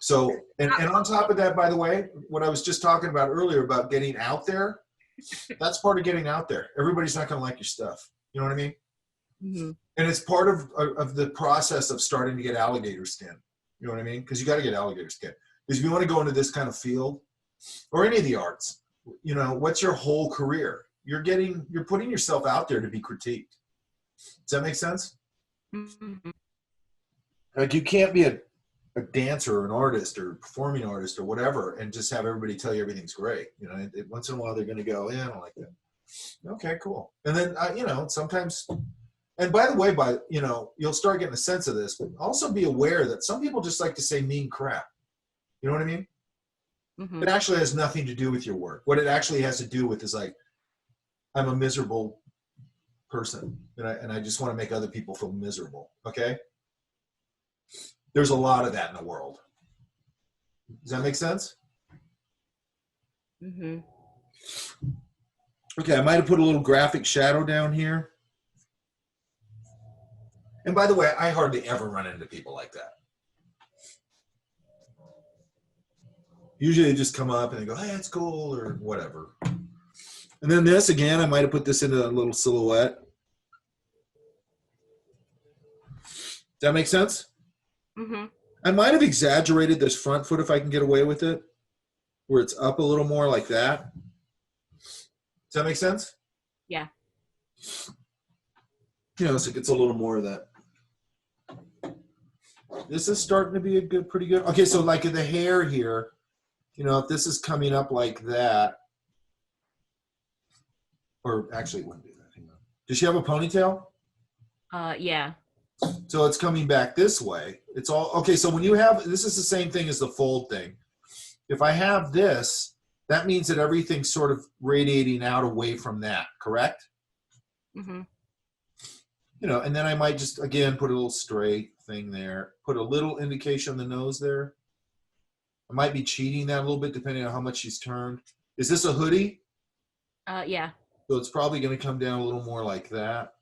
So, and on top of that, by the way, what I was just talking about earlier about getting out there, that's part of getting out there. Everybody's not going to like your stuff. You know what I mean? Mm-hmm. And it's part of the process of starting to get alligator skin. You know what I mean? Because you got to get alligator skin. Because if you want to go into this kind of field or any of the arts, you know, what's your whole career? You're putting yourself out there to be critiqued. Does that make sense? Mm-hmm. Like you can't be a dancer or an artist or performing artist or whatever and just have everybody tell you everything's great. You know, once in a while they're going to go, yeah, I don't like that. Okay, cool. And then, you know, sometimes, and by the way, you know, you'll start getting a sense of this, but also be aware that some people just like to say mean crap. You know what I mean? Mm-hmm. It actually has nothing to do with your work. What it actually has to do with is like, I'm a miserable person and I just want to make other people feel miserable. Okay. There's a lot of that in the world. Does that make sense? Mm-hmm. Okay. I might've put a little graphic shadow down here. And by the way, I hardly ever run into people like that. Usually they just come up and they go, hey, it's cool or whatever. And then this, again, I might have put this into a little silhouette. Does that make sense? Mm-hmm. I might have exaggerated this front foot if I can get away with it, where it's up a little more like that. Does that make sense? Yeah. You know, so it gets a little more of that. This is starting to be pretty good. Okay, so like the hair here, you know, if this is coming up like that, or actually it wouldn't do that. Hang on. Does she have a ponytail? Yeah. So it's coming back this way. It's all, okay, so when you have, this is the same thing as the fold thing. If I have this, that means that everything's sort of radiating out away from that, correct? Mm-hmm. You know, and then I might just, again, put a little straight thing there, put a little indication on the nose there. I might be cheating that a little bit depending on how much she's turned. Is this a hoodie? Yeah. So it's probably going to come down a little more like that.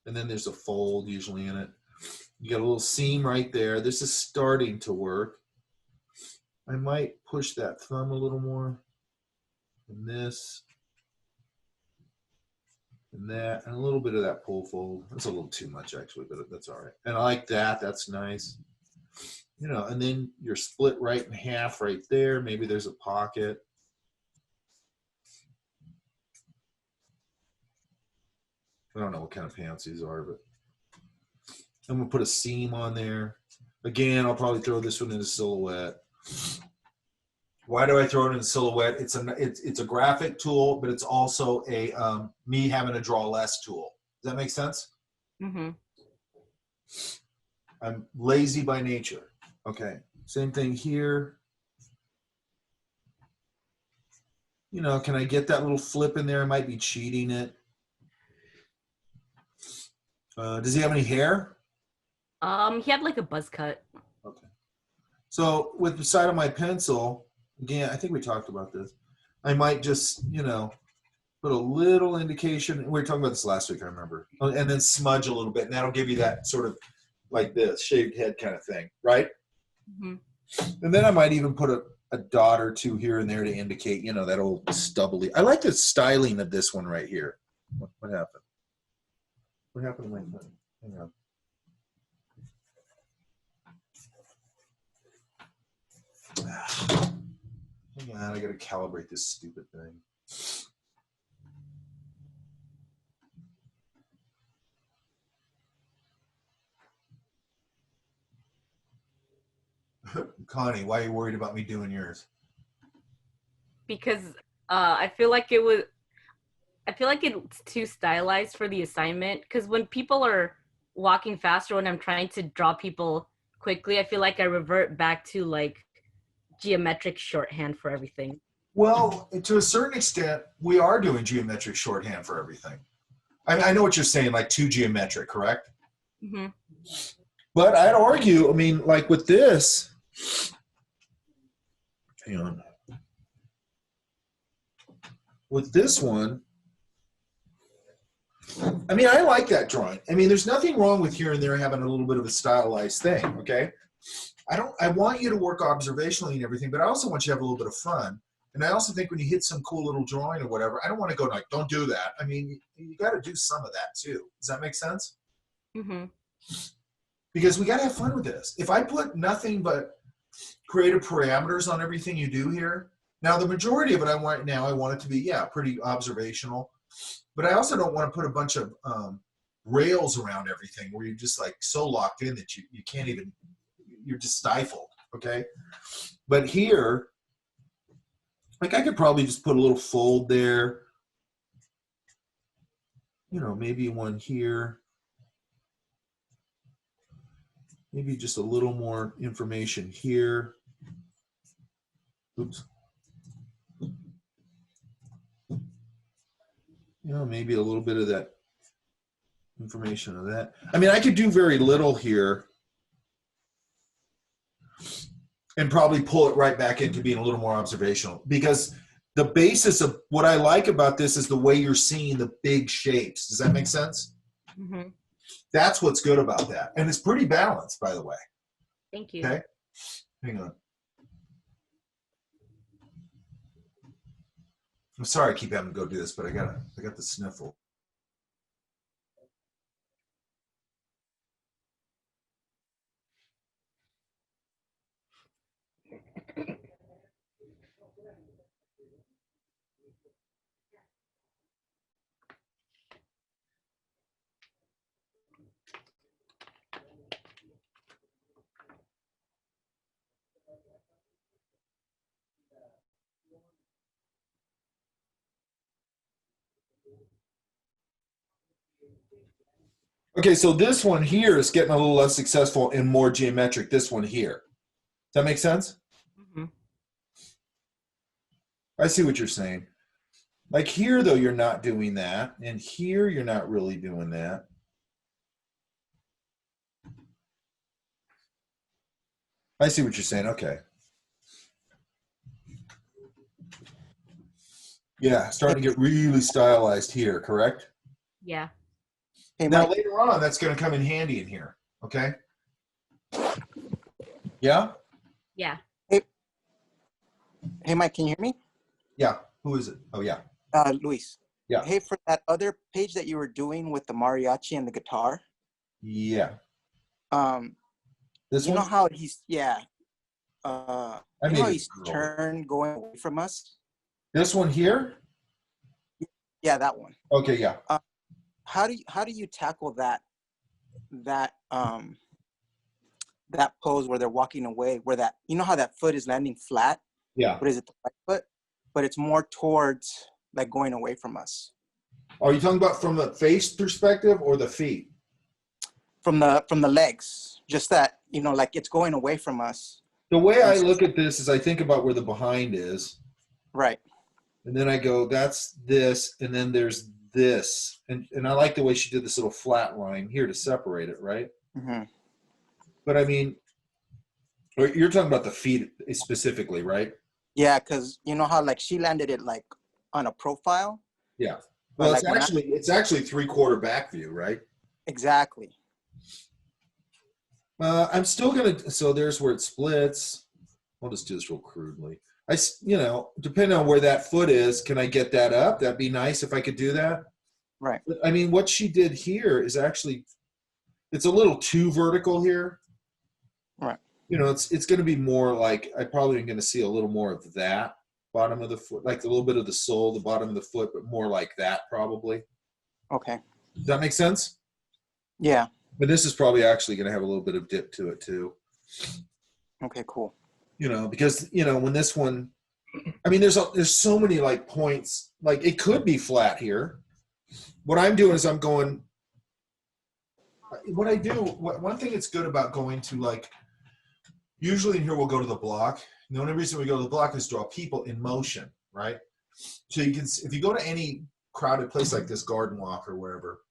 And then there's a fold usually in it. You got a little seam right there. This is starting to work. I might push that thumb a little more. And this. And that. And a little bit of that pull fold. That's a little too much actually, but that's all right. And I like that. That's nice. You know, and then you're split right in half right there. Maybe there's a pocket. I don't know what kind of pants these are, but I'm gonna put a seam on there. Again, I'll probably throw this one in a silhouette. Why do I throw it in a silhouette? It's a graphic tool, but it's also a me having to draw less tool. Does that make sense? Mm-hmm. I'm lazy by nature. Okay, same thing here. You know, can I get that little flip in there? I might be cheating it. Does he have any hair? He had like a buzz cut. Okay. So with the side of my pencil, again, I think we talked about this. I might just, you know, put a little indication. We were talking about this last week, I remember. And then smudge a little bit, and that'll give you that sort of like this shaved head kind of thing, right? Mm-hmm. And then I might even put a dot or two here and there to indicate, you know, that old stubbly. I like the styling of this one right here. What happened? What happened to my thing? Hang on. Hang on, I gotta calibrate this stupid thing. Connie, why are you worried about me doing yours? Because I feel like it's too stylized for the assignment. Because when people are walking faster, when I'm trying to draw people quickly, I feel like I revert back to like geometric shorthand for everything. Well, to a certain extent, we are doing geometric shorthand for everything. I know what you're saying, like too geometric, correct? Mm-hmm. But I'd argue, I mean, like with this, hang on. With this one, I mean, I like that drawing. I mean, there's nothing wrong with here and there having a little bit of a stylized thing, okay? I want you to work observationally and everything, but I also want you to have a little bit of fun. And I also think when you hit some cool little drawing or whatever, I don't want to go like, don't do that. I mean, you got to do some of that too. Does that make sense? Mm-hmm. Because we got to have fun with this. If I put nothing but creative parameters on everything you do here, now the majority of it I want it to be, yeah, pretty observational. But I also don't want to put a bunch of rails around everything where you're just like so locked in that you can't even, you're just stifled, okay? But here, like I could probably just put a little fold there. You know, maybe one here. Maybe just a little more information here. Oops. You know, maybe a little bit of that information of that. I mean, I could do very little here and probably pull it right back into being a little more observational, because the basis of what I like about this is the way you're seeing the big shapes. Does that make sense? Mm-hmm. That's what's good about that. And it's pretty balanced, by the way. Thank you. Okay, hang on. I'm sorry I keep having to go do this, but I got the sniffle. Okay, so this one here is getting a little less successful and more geometric, this one here. Does that make sense? Mm-hmm. I see what you're saying. Like here, though, you're not doing that. And here, you're not really doing that. I see what you're saying. Okay. Yeah, starting to get really stylized here, correct? Yeah. Hey, Now, Mike. later on, that's going to come in handy in here, okay? Yeah? Yeah. Hey, Mike, can you hear me? Yeah. Who is it? Oh, yeah. Luis. Yeah. Hey, for that other page that you were doing with the mariachi and the guitar, Yeah. This you know one? how he's, yeah. You know how he's girl. turned going away from us? This one here? Yeah, that one. Okay, yeah. How do you tackle that pose where they're walking away, where that, you know how that foot is landing flat? Yeah. What is it, the right foot? But it's more towards like going away from us. Are you talking about from the face perspective or the feet? From the legs, just that, you know, like it's going away from us. The way I look at this is I think about where the behind is. Right. And then I go, that's this, and then there's this. And I like the way she did this little flat line here to separate it, right? Mm-hmm. But I mean, you're talking about the feet specifically, right? Yeah, because you know how like she landed it like on a profile? Yeah. Well, like it's actually 3/4 back view, right? Exactly. I'm still gonna. So there's where it splits. I'll just do this real crudely. You know, depending on where that foot is, can I get that up? That'd be nice if I could do that. Right. But, I mean, what she did here is actually, it's a little too vertical here. Right. You know, it's going to be more like, I probably am going to see a little more of that bottom of the foot, like a little bit of the sole, the bottom of the foot, but more like that probably. Okay. Does that make sense? Yeah. But this is probably actually going to have a little bit of dip to it too. Okay, cool. You know, because, you know, when this one, I mean, there's so many like points, like it could be flat here. What I'm doing is I'm going, what I do, one thing that's good about going to like, usually in here we'll go to the block. The only reason we go to the block is draw people in motion, right? So you can, if you go to any crowded place like this, Garden Walk or wherever,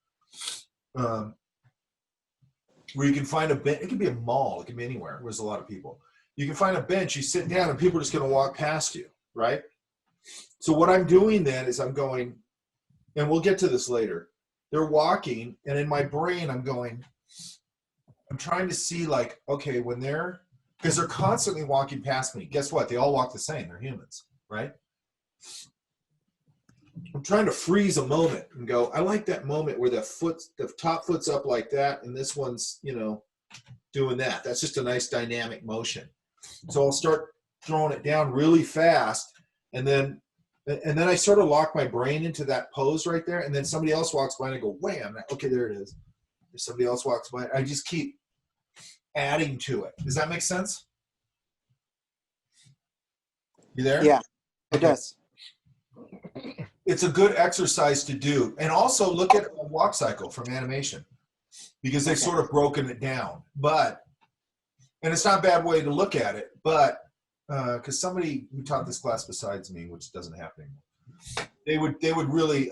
where you can find a bench. It could be a mall. It can be anywhere where there's a lot of people. You can find a bench, you sit down, and people are just going to walk past you, right? So what I'm doing then is I'm going, and we'll get to this later. They're walking, and in my brain, I'm trying to see like, okay, when because they're constantly walking past me. Guess what? They all walk the same. They're humans, right? I'm trying to freeze a moment and go, I like that moment where the top foot's up like that, and this one's, doing that. That's just a nice dynamic motion. So I'll start throwing it down really fast, and then I sort of lock my brain into that pose right there, and then somebody else walks by and I go, wham, okay, there it is. If somebody else walks by, I just keep adding to it. Does that make sense? You there? Yeah, it Okay. does. It's a good exercise to do. And also look at a walk cycle from animation, because they've sort of broken it down. And it's not a bad way to look at it, but because somebody who taught this class besides me, which doesn't happen anymore, they would really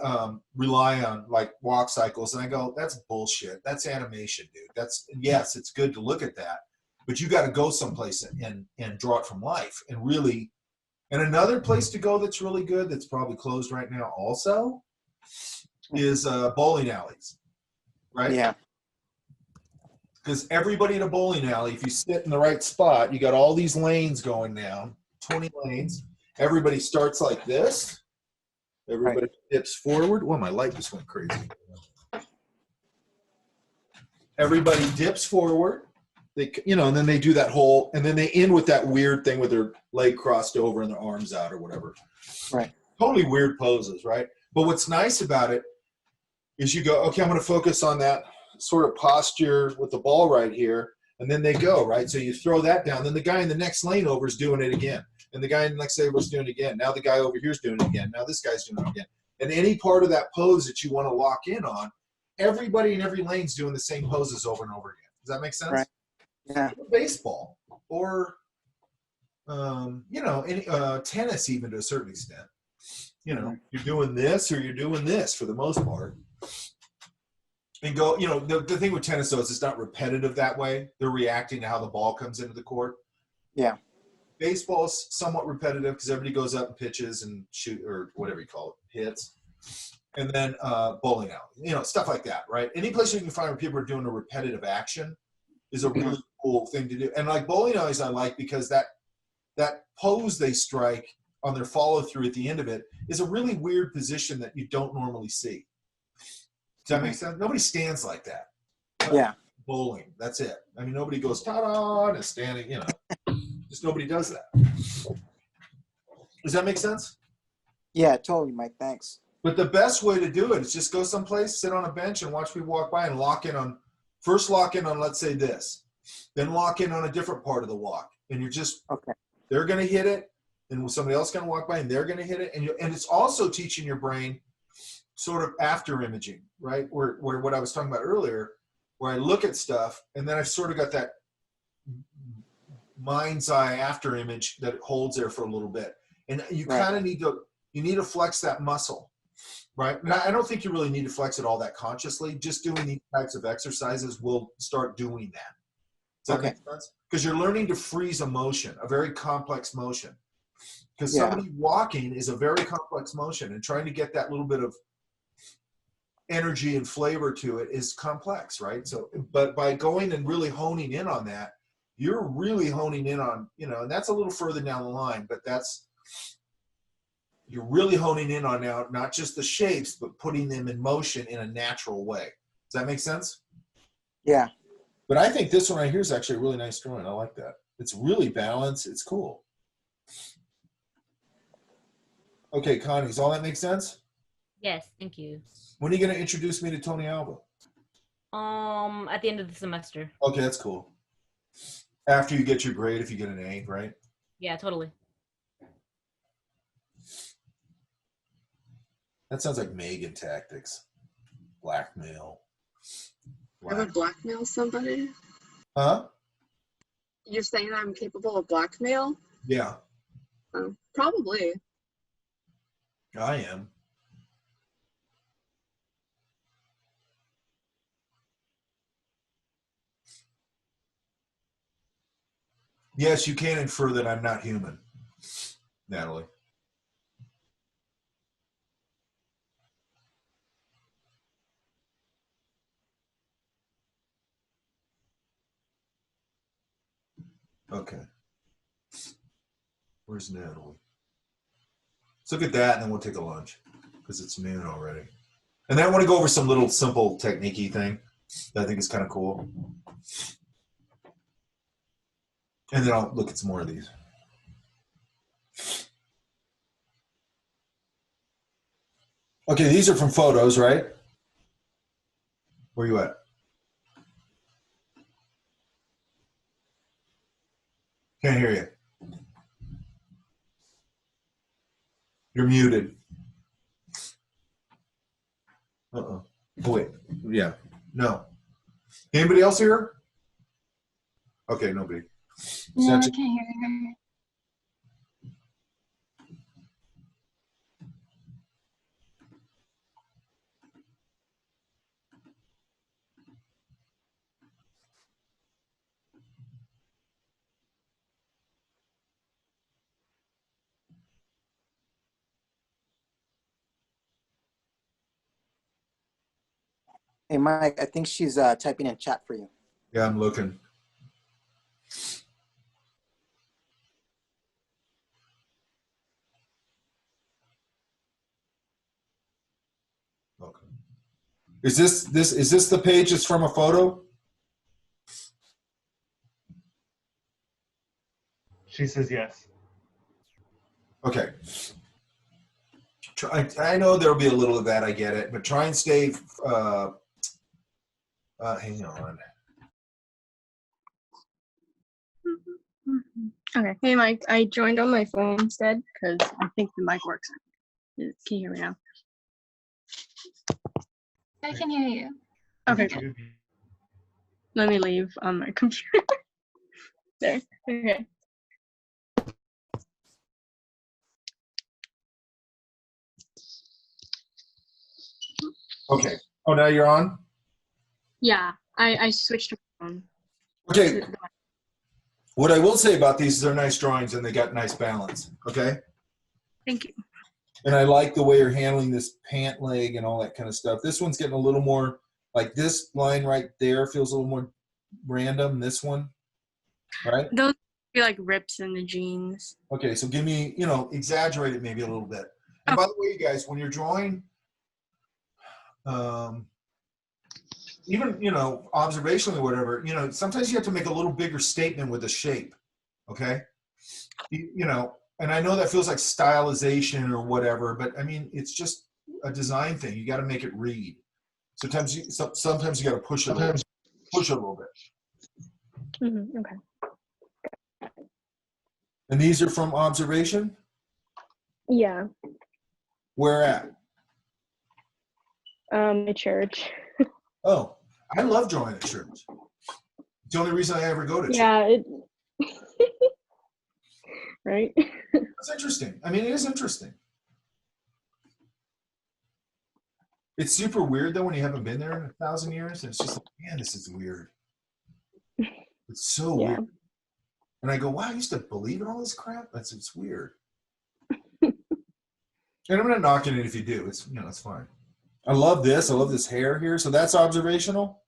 rely on like walk cycles. And I go, that's bullshit. That's animation, dude. Yes, it's good to look at that, but you got to go someplace and draw it from life and really. And another place to go that's really good, that's probably closed right now also, is bowling alleys, right? Yeah. Because everybody in a bowling alley, if you sit in the right spot, you got all these lanes going down, 20 lanes. Everybody starts like this. Everybody dips forward. Well, my light just went crazy. Everybody dips forward. And then they do that whole, and then they end with that weird thing with their leg crossed over and their arms out or whatever. Right. Totally weird poses, right? But what's nice about it is you go, okay, I'm going to focus on that sort of posture with the ball right here, and then they go, right? So you throw that down, then the guy in the next lane over is doing it again, and the guy in the next lane over is doing it again. Now the guy over here is doing it again. Now this guy's doing it again. And any part of that pose that you want to lock in on, everybody in every lane's doing the same poses over and over again. Does that make sense? Right. Yeah. Baseball or any tennis, even to a certain extent. You're doing this or you're doing this for the most part. And go, the thing with tennis though is it's not repetitive that way. They're reacting to how the ball comes into the court. Yeah. Baseball's somewhat repetitive because everybody goes up and pitches and shoot or whatever you call it, hits. And then bowling alley, stuff like that, right? Any place you can find where people are doing a repetitive action is a really cool thing to do. And like bowling alleys I like because that pose they strike on their follow through at the end of it is a really weird position that you don't normally see. Does that make sense? Nobody stands like that. Yeah. Bowling, that's it. I mean, nobody goes ta-da and is standing, just nobody does that. Does that make sense? Yeah, totally, Mike. Thanks. But the best way to do it is just go someplace, sit on a bench and watch people walk by and lock in on, let's say this, then lock in on a different part of the walk. And you're just, they're going to hit it, and somebody else going to walk by and they're going to hit it. And it's also teaching your brain sort of after imaging, right? Where what I was talking about earlier, where I look at stuff and then I've sort of got that mind's eye after image that holds there for a little bit. And you kind of need to flex that muscle, right? And I don't think you really need to flex it all that consciously. Just doing these types of exercises will start doing that. Does that make sense? Because you're learning to freeze a motion, a very complex motion. Because somebody walking is a very complex motion, and trying to get that little bit of energy and flavor to it is complex, right? So, but by going and really honing in on that, you're really honing in on, and that's a little further down the line, but you're really honing in on now, not just the shapes, but putting them in motion in a natural way. Does that make sense? Yeah. But I think this one right here is actually a really nice drawing. I like that. It's really balanced. It's cool. Okay, Connie, does all that make sense? Yes, thank you. When are you going to introduce me to Tony Alba? At the end of the semester. Okay, that's cool. After you get your grade, if you get an A, right? Yeah, totally. That sounds like Megan tactics. Blackmail. Ever blackmail somebody? Huh? You're saying I'm capable of blackmail? Yeah, Probably. I am. Yes, you can infer that I'm not human, Natalie. Okay. Where's Natalie? Let's look at that, and then we'll take a lunch because it's noon already. And then I want to go over some little simple technique-y thing that I think is kind of cool. And then I'll look at some more of these. Okay, these are from photos, right? Where you at? Can't hear you. You're muted. Uh-oh. Oh, wait. Yeah. No. Anybody else here? Okay, nobody. No, I can't hear her. Hey, Mike, I think she's typing in chat for you. Yeah, I'm looking. Okay. Is this the page that's from a photo? She says yes. Okay. I know there'll be a little of that, I get it, but try and stay, hang on. Okay. Hey, Mike. I joined on my phone instead because I think the mic works. Can you hear me now? I can hear you. Okay. Cool. Let me leave on my computer. There. Okay. Okay. Oh, now you're on? Yeah. I switched to my phone. Okay. What I will say about these is they're nice drawings and they got nice balance. Okay. Thank you. And I like the way you're handling this pant leg and all that kind of stuff. This one's getting a little more, like this line right there feels a little more random. This one, right? Those feel like rips in the jeans. Okay, so give me, exaggerate it maybe a little bit. And by the way, you guys, when you're drawing, even, observationally or whatever, sometimes you have to make a little bigger statement with a shape, okay? And I know that feels like stylization or whatever, but I mean, it's just a design thing. You got to make it read. Sometimes you got to push it a little bit. Mm-hmm. Okay. And these are from observation? Yeah. Where at? The church. Oh, I love drawing at church. It's the only reason I ever go to church. Yeah. Right. That's interesting. I mean, it is interesting. It's super weird though when you haven't been there in 1,000 years, and it's just like, man, this is weird. It's so weird. And I go, wow, I used to believe in all this crap. It's weird. And I'm not knocking it if you do. It's it's fine. I love this. I love this hair here. So that's observational?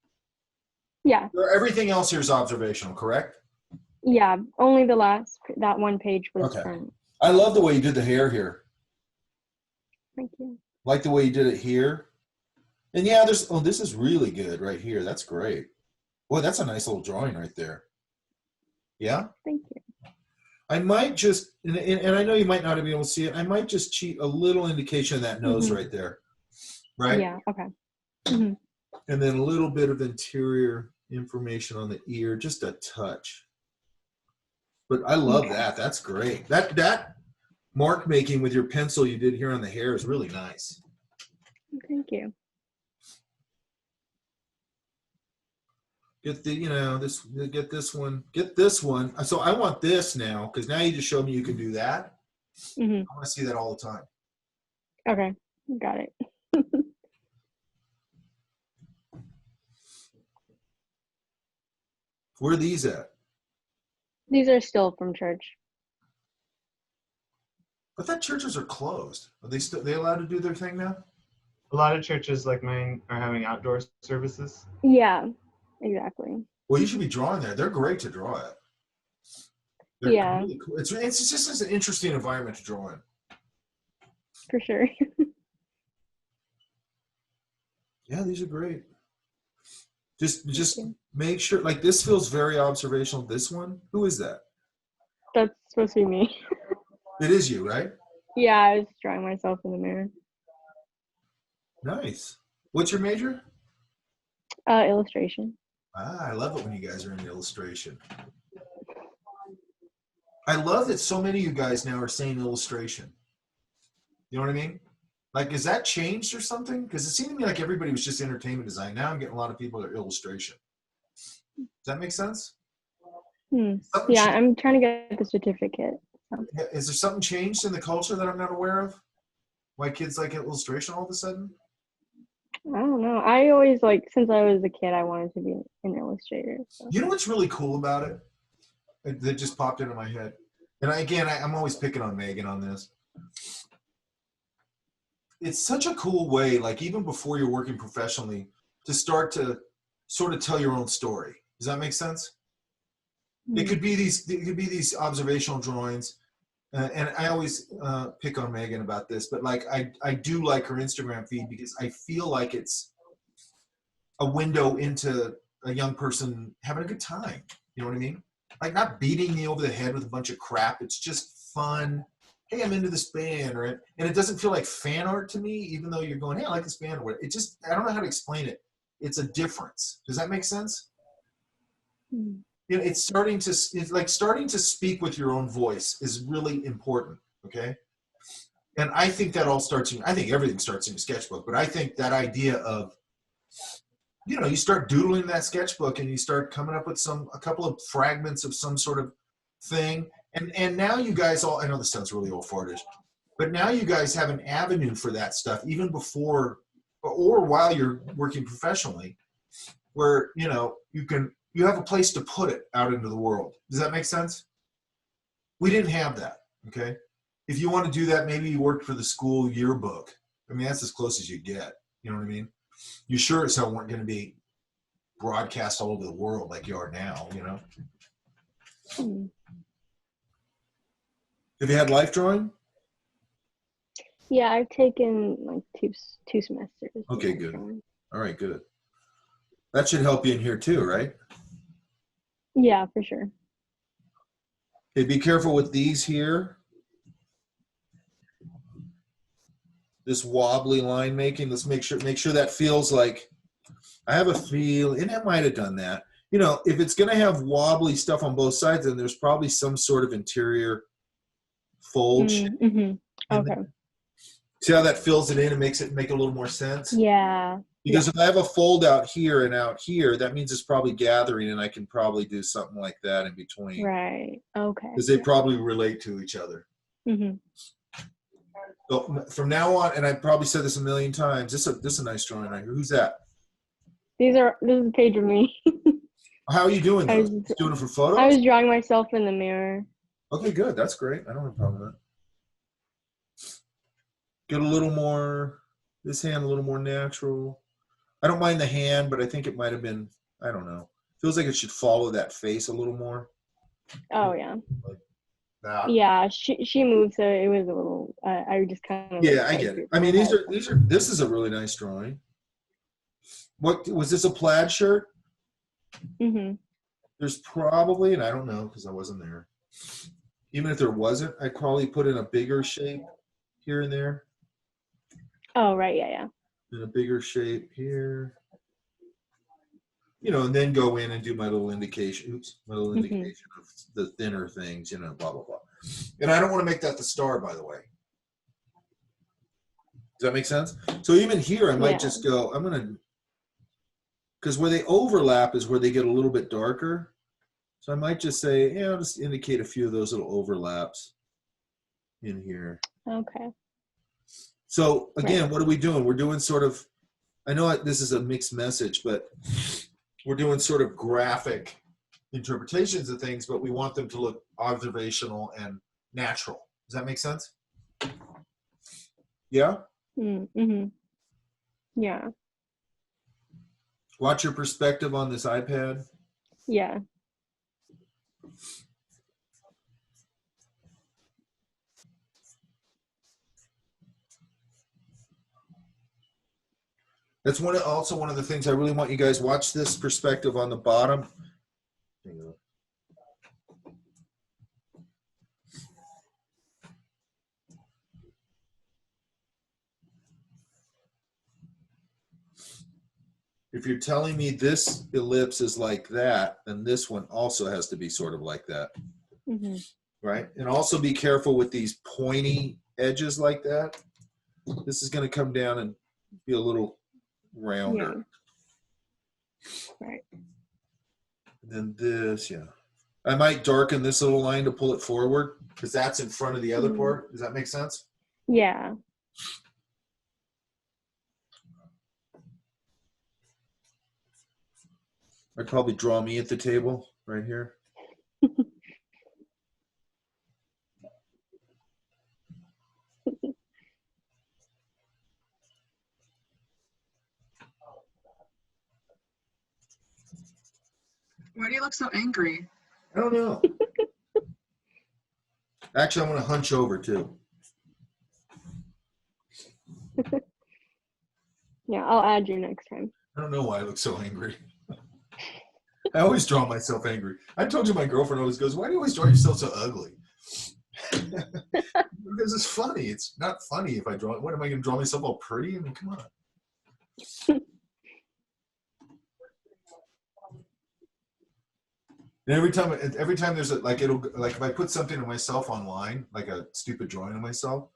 Yeah. Everything else here is observational, correct? Yeah. Only that one page was from. I love the way you did the hair here. Thank you. Like the way you did it here. And yeah, this is really good right here. That's great. Boy, that's a nice little drawing right there. Yeah? Thank you. I might just, and I know you might not be able to see it, I might just cheat a little indication of that nose right there. Right? Yeah, okay. Mm-hmm. And then a little bit of interior information on the ear, just a touch. But I love that. That's great. That mark making with your pencil you did here on the hair is really nice. Thank you. Get the, get this one. Get this one. So I want this now, because now you just showed me you can do that. Mm-hmm. I want to see that all the time. Okay, got it. Where are these at? These are still from church. I thought churches are closed. Are they still, they allowed to do their thing now? A lot of churches like mine are having outdoor services. Yeah, exactly. Well, you should be drawing there. They're great to draw at. They're Yeah. really cool. It's just an interesting environment to draw in. For sure. Yeah, these are great. Just make sure, like this feels very observational. This one, who is that? That's supposed to be me. It is you, right? Yeah, I was drawing myself in the mirror. Nice. What's your major? Illustration. Ah, I love it when you guys are in illustration. I love that so many of you guys now are saying illustration. You know what I mean? Like, is that changed or something? Because it seemed to me like everybody was just entertainment design. Now I'm getting a lot of people that are illustration. Does that make sense? Yeah, I'm trying to get the certificate. So. Is there something changed in the culture that I'm not aware of? Why kids like illustration all of a sudden? I don't know. I always since I was a kid, I wanted to be an illustrator. So. You know what's really cool about it? That just popped into my head. And I'm always picking on Megan on this. It's such a cool way, like even before you're working professionally, to start to sort of tell your own story. Does that make sense? It could be these observational drawings, and I always pick on Megan about this, but like I do like her Instagram feed because I feel like it's a window into a young person having a good time. You know what I mean? Like not beating me over the head with a bunch of crap. It's just fun. Hey, I'm into this band, right? And it doesn't feel like fan art to me, even though you're going, hey, I like this band. It just, I don't know how to explain it. It's a difference. Does that make sense? You know, it's starting to speak with your own voice is really important. Okay. And I think that all starts I think everything starts in a sketchbook, but I think that idea of, you know, you start doodling that sketchbook and you start coming up with a couple of fragments of some sort of thing. And now you guys all, I know this sounds really old fartish, but now you guys have an avenue for that stuff even before or while you're working professionally where, you know, you have a place to put it out into the world. Does that make sense? We didn't have that, okay? If you want to do that, maybe you worked for the school yearbook. I mean, that's as close as you get. You know what I mean? You sure as hell weren't going to be broadcast all over the world like you are now, you know? Have you had life drawing? Yeah, I've taken like two semesters. Okay, good. All right, good. That should help you in here too, right? Yeah, for sure. Okay, be careful with these here. This wobbly line making. Let's make sure that feels like, I have a feel, and I might have done that. You know, if it's going to have wobbly stuff on both sides, then there's probably some sort of interior fold. Okay. See how that fills it in and makes it make a little more sense? Yeah. Because if I have a fold out here and out here, that means it's probably gathering, and I can probably do something like that in between. Right. Okay. Because they probably relate to each other. So from now on, and I probably said this a million times, this is a nice drawing right here. Who's that? This is a page of me. How are you doing those? Doing it for photos? I was drawing myself in the mirror. Okay, good. That's great. I don't have a problem with that. Get a little more, this hand a little more natural. I don't mind the hand, but I think it might have been, I don't know. Feels like it should follow that face a little more. Oh, yeah. Like that. Yeah, she moved, so it was a little, I just kind of. Yeah, I get it. I mean, this is a really nice drawing. What, was this a plaid shirt? There's probably, and I don't know because I wasn't there. Even if there wasn't, I'd probably put in a bigger shape here and there. Oh, right, yeah. In a bigger shape here. You know, and then go in and do my little indication. My little indication of the thinner things, you know, blah, blah, blah. And I don't want to make that the star, by the way. Does that make sense? So even here, I might just go, I'm going to, because where they overlap is where they get a little bit darker. So I might just say, yeah, I'll just indicate a few of those little overlaps in here. Okay. So again, what are we doing? We're doing sort of, I know this is a mixed message, but we're doing sort of graphic interpretations of things, but we want them to look observational and natural. Does that make sense? Yeah? Mm-hmm. Yeah. Watch your perspective on this iPad. Yeah. That's also one of the things I really want you guys watch this perspective on the bottom. Hang on. If you're telling me this ellipse is like that, then this one also has to be sort of like that. Mm-hmm. Right? And also be careful with these pointy edges like that. This is going to come down and be a little rounder. Yeah. Right. And then this, yeah. I might darken this little line to pull it forward because that's in front of the other part. Does that make sense? Yeah. I'd probably draw me at the table right here. Why do you look so angry? I don't know. Actually, I'm going to hunch over too. Yeah, I'll add you next time. I don't know why I look so angry. I always draw myself angry. I told you my girlfriend always goes, "Why do you always draw yourself so ugly?" Because it's funny. It's not funny if I draw. What am I going to draw myself all pretty? I mean, come on. And every time there's like if I put something of myself online, like a stupid drawing of myself,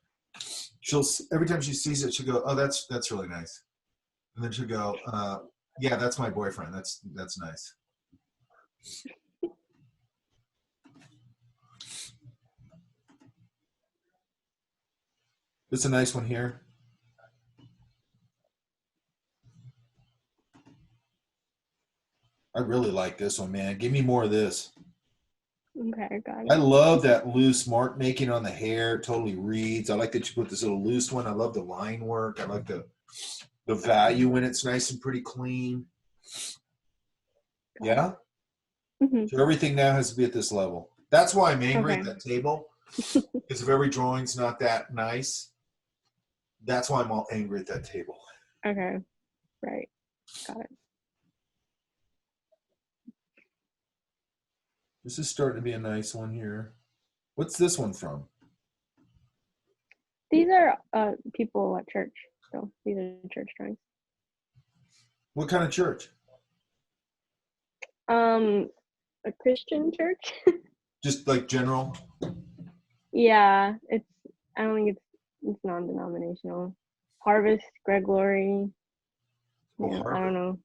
every time she sees it, she'll go, "Oh, that's really nice," and then she'll go, "Yeah, that's my boyfriend. That's nice." It's a nice one here. I really like this one, man. Give me more of this. Okay, got it. I love that loose mark making on the hair. It totally reads. I like that you put this little loose one. I love the line work. I like the value in it's nice and pretty clean. Yeah? Mm-hmm. So everything now has to be at this level. That's why I'm angry Okay. at that table. Because if every drawing's not that nice, that's why I'm all angry at that table. Okay, right. Got it. This is starting to be a nice one here. What's this one from? These are people at church. So these are church drawings. What kind of church? A Christian church. Just like general? Yeah, I don't think it's non-denominational. Harvest, Greg Laurie. Oh, Yeah, I Harvest. don't know.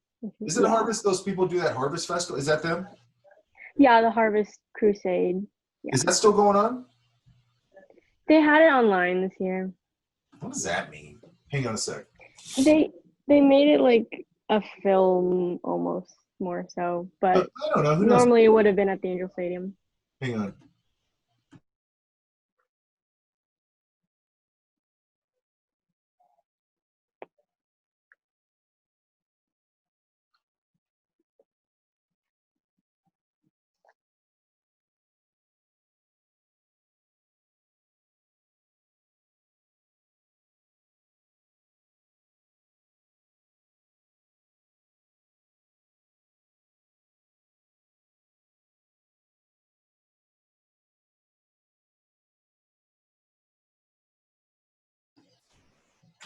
Isn't Harvest, those people do that Harvest Festival? Is that them? Yeah, the Harvest Crusade. Yeah. Is that still going on? They had it online this year. What does that mean? Hang on a sec. They made it like a film almost more so, but I don't know. Who knows? normally it would have been at the Angel Stadium. Hang on.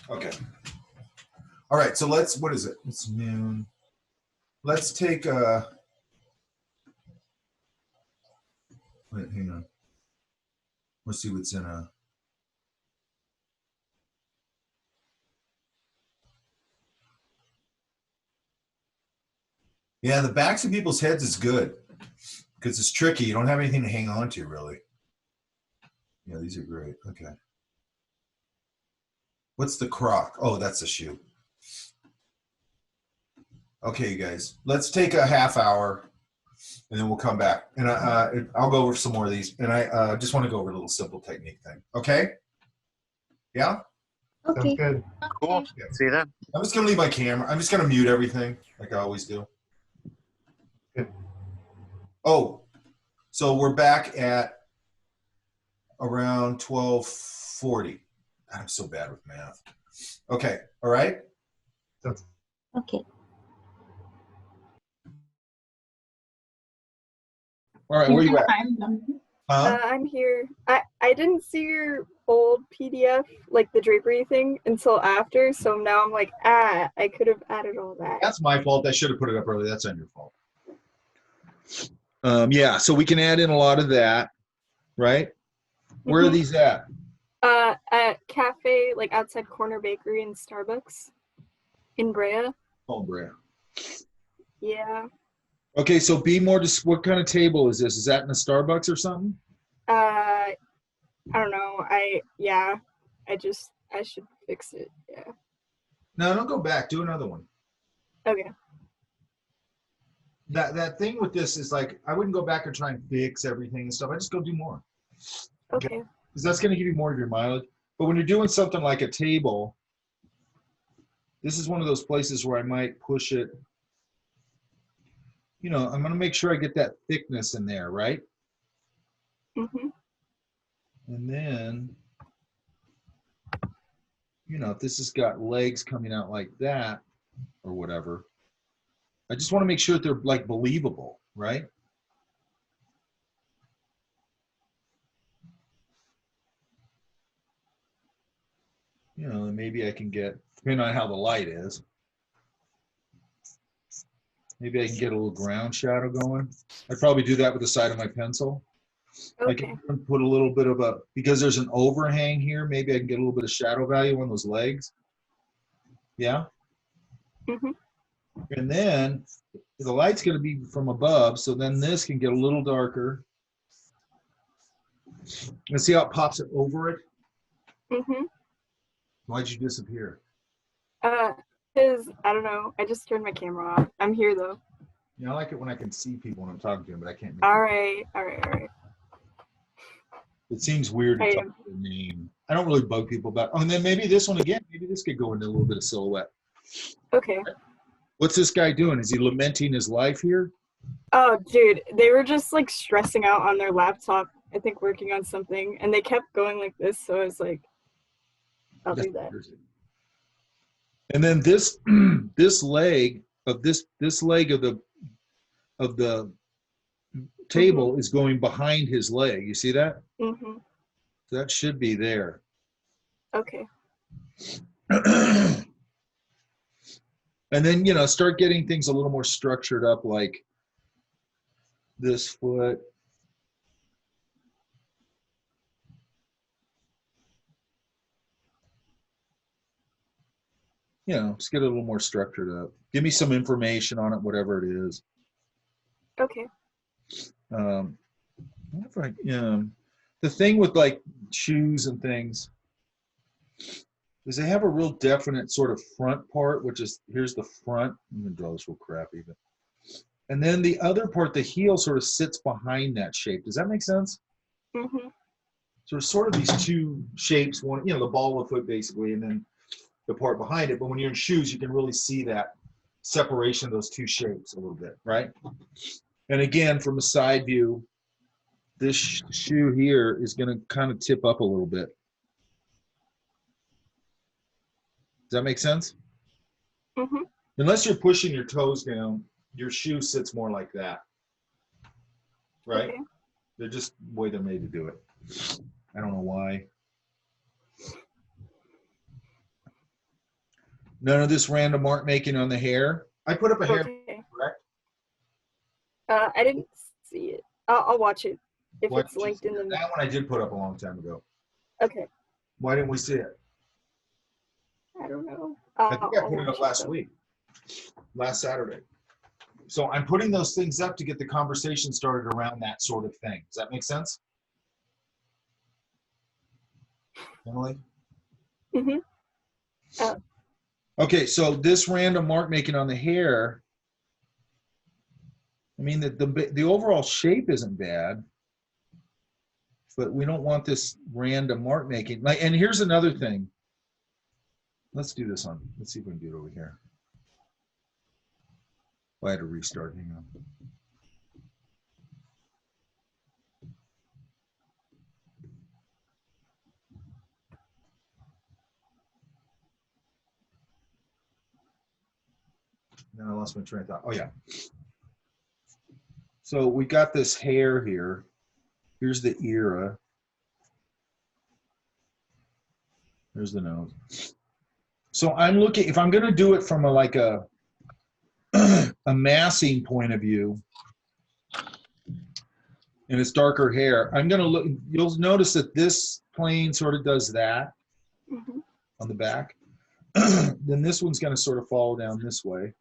Okay. All right. So what is it? It's noon. Let's take wait, hang on. Let's see what's in a. Yeah, the backs of people's heads is good because it's tricky. You don't have anything to hang on to, really. Yeah, these are great. Okay. What's the croc? Oh, that's a shoe. Okay, you guys. Let's take a half hour and then we'll come back. And I'll go over some more of these. And I just want to go over a little simple technique thing. Okay? Yeah? Sounds Okay. good. Cool. See you then. I'm just going to leave my camera. I'm just going to mute everything like I always do. Good. Oh, so we're back at around 12:40. I'm so bad with math. Okay. All right. Sounds Okay. All right. Where you at? Huh? I'm here. I didn't see your old PDF, like the drapery thing, until after, so now I'm like, I could have added all that. That's my fault. I should have put it up early. That's on your fault. Yeah, so we can add in a lot of that, right? Where are Mhm. these at? At cafe, like outside Corner Bakery and Starbucks in Brea. Oh, Brea. Yeah. Okay, so be more. What kind of table is this? Is that in a Starbucks or something? I don't know. I should fix it. Yeah. No, don't go back. Do another one. Okay. That thing with this is like I wouldn't go back and try and fix everything and stuff. I just go do more. Okay. Because that's going to give you more of your mileage. But when you're doing something like a table, this is one of those places where I might push it. You know, I'm going to make sure I get that thickness in there, right? Mhm. And then, you know, if this has got legs coming out like that or whatever, I just want to make sure that they're like believable, right? You know, and maybe I can get, depending on how the light is, maybe I can get a little ground shadow going. I'd probably do that with the side of my pencil. I Okay. can put a little bit of a, because there's an overhang here, maybe I can get a little bit of shadow value on those legs. Yeah? Mhm. And then the light's going to be from above, so then this can get a little darker. And see how it pops it over it? Mhm. Why'd you disappear? Cause I don't know. I just turned my camera off. I'm here though. You know, I like it when I can see people when I'm talking to them, but I can't. All right. All right. It seems weird to I talk am. their name. I don't really bug people about. Oh, and then maybe this one again. Maybe this could go into a little bit of silhouette. Okay. What's this guy doing? Is he lamenting his life here? Oh, dude, they were just like stressing out on their laptop, I think working on something, and they kept going like this, so I was like, I'll do that. And then this this leg of the table is going behind his leg. You see that? Mm-hmm. That should be there. Okay. And then, you know, start getting things a little more structured up, like this foot. You know, just get it a little more structured up. Give me some information on it, whatever it is. Okay. The thing with like shoes and things is they have a real definite sort of front part, which is, here's the front. I'm gonna draw this real crappy, but, and then the other part, the heel sort of sits behind that shape. Does that make sense? Mm-hmm. So there's sort of these two shapes, one, you know, the ball of the foot basically, and then the part behind it. But when you're in shoes, you can really see that separation of those two shapes a little bit, right? And again, from a side view, this shoe here is going to kind of tip up a little bit. Does that make sense? Mm-hmm. Unless you're pushing your toes down, your shoe sits more like that, right? Okay. They're just the way they're made to do it. I don't know why. None of this random mark making on the hair. I put up a hair, Okay. correct? I didn't see it. I'll watch it if Why it's didn't you linked see in it? the. That one I did put up a long time ago. Okay. Why didn't we see it? I don't know. I think I I'll put it watch up last though. week, last Saturday. So I'm putting those things up to get the conversation started around that sort of thing. Does that make sense? Emily? Mm-hmm. Okay, so this random mark making on the hair, I mean, the overall shape isn't bad, but we don't want this random mark making. Like, and here's another thing. Let's do this on. Let's see if we can do it over here. I had to restart. Hang on. Then I lost my train of thought. Oh yeah. So we got this hair here. Here's the ear. There's the nose. So I'm looking, if I'm going to do it from a massing point of view, and it's darker hair, I'm going to look, you'll notice that this plane sort of does that on the back. Then this one's going to sort of fall down this way.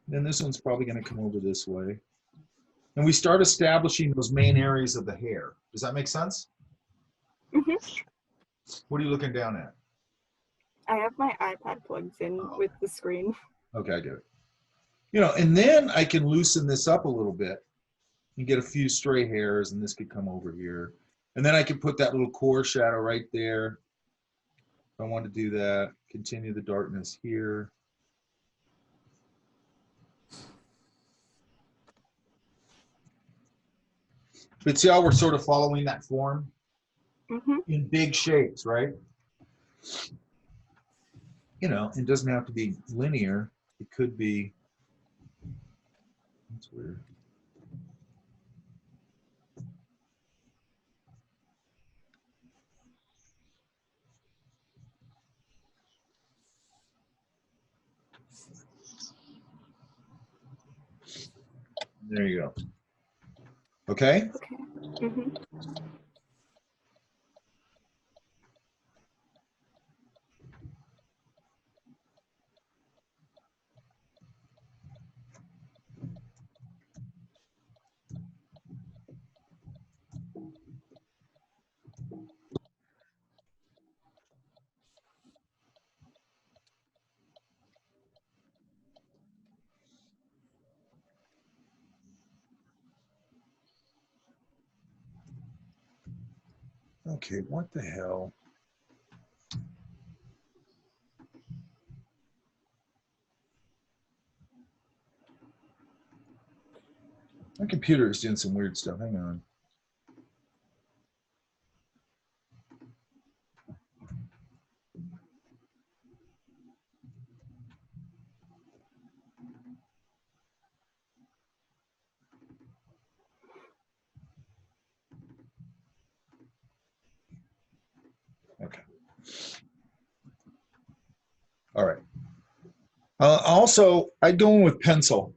Then this one's probably going to come over this way. And we start establishing those main areas of the hair. Does that make sense? What are you looking down at? I have my iPad plugged in with the screen. Okay, I get it. You know, and then I can loosen this up a little bit and get a few stray hairs, and this could come over here. And then I can put that little core shadow right there. If I want to do that, continue the darkness here. But see how we're sort of following that form in big shapes, right? You know, it doesn't have to be linear. It could be, that's weird. There you go. Okay? Okay. Okay, what the hell? My computer is doing some weird stuff. Hang on. Okay. All right. Also, I'd go in with pencil.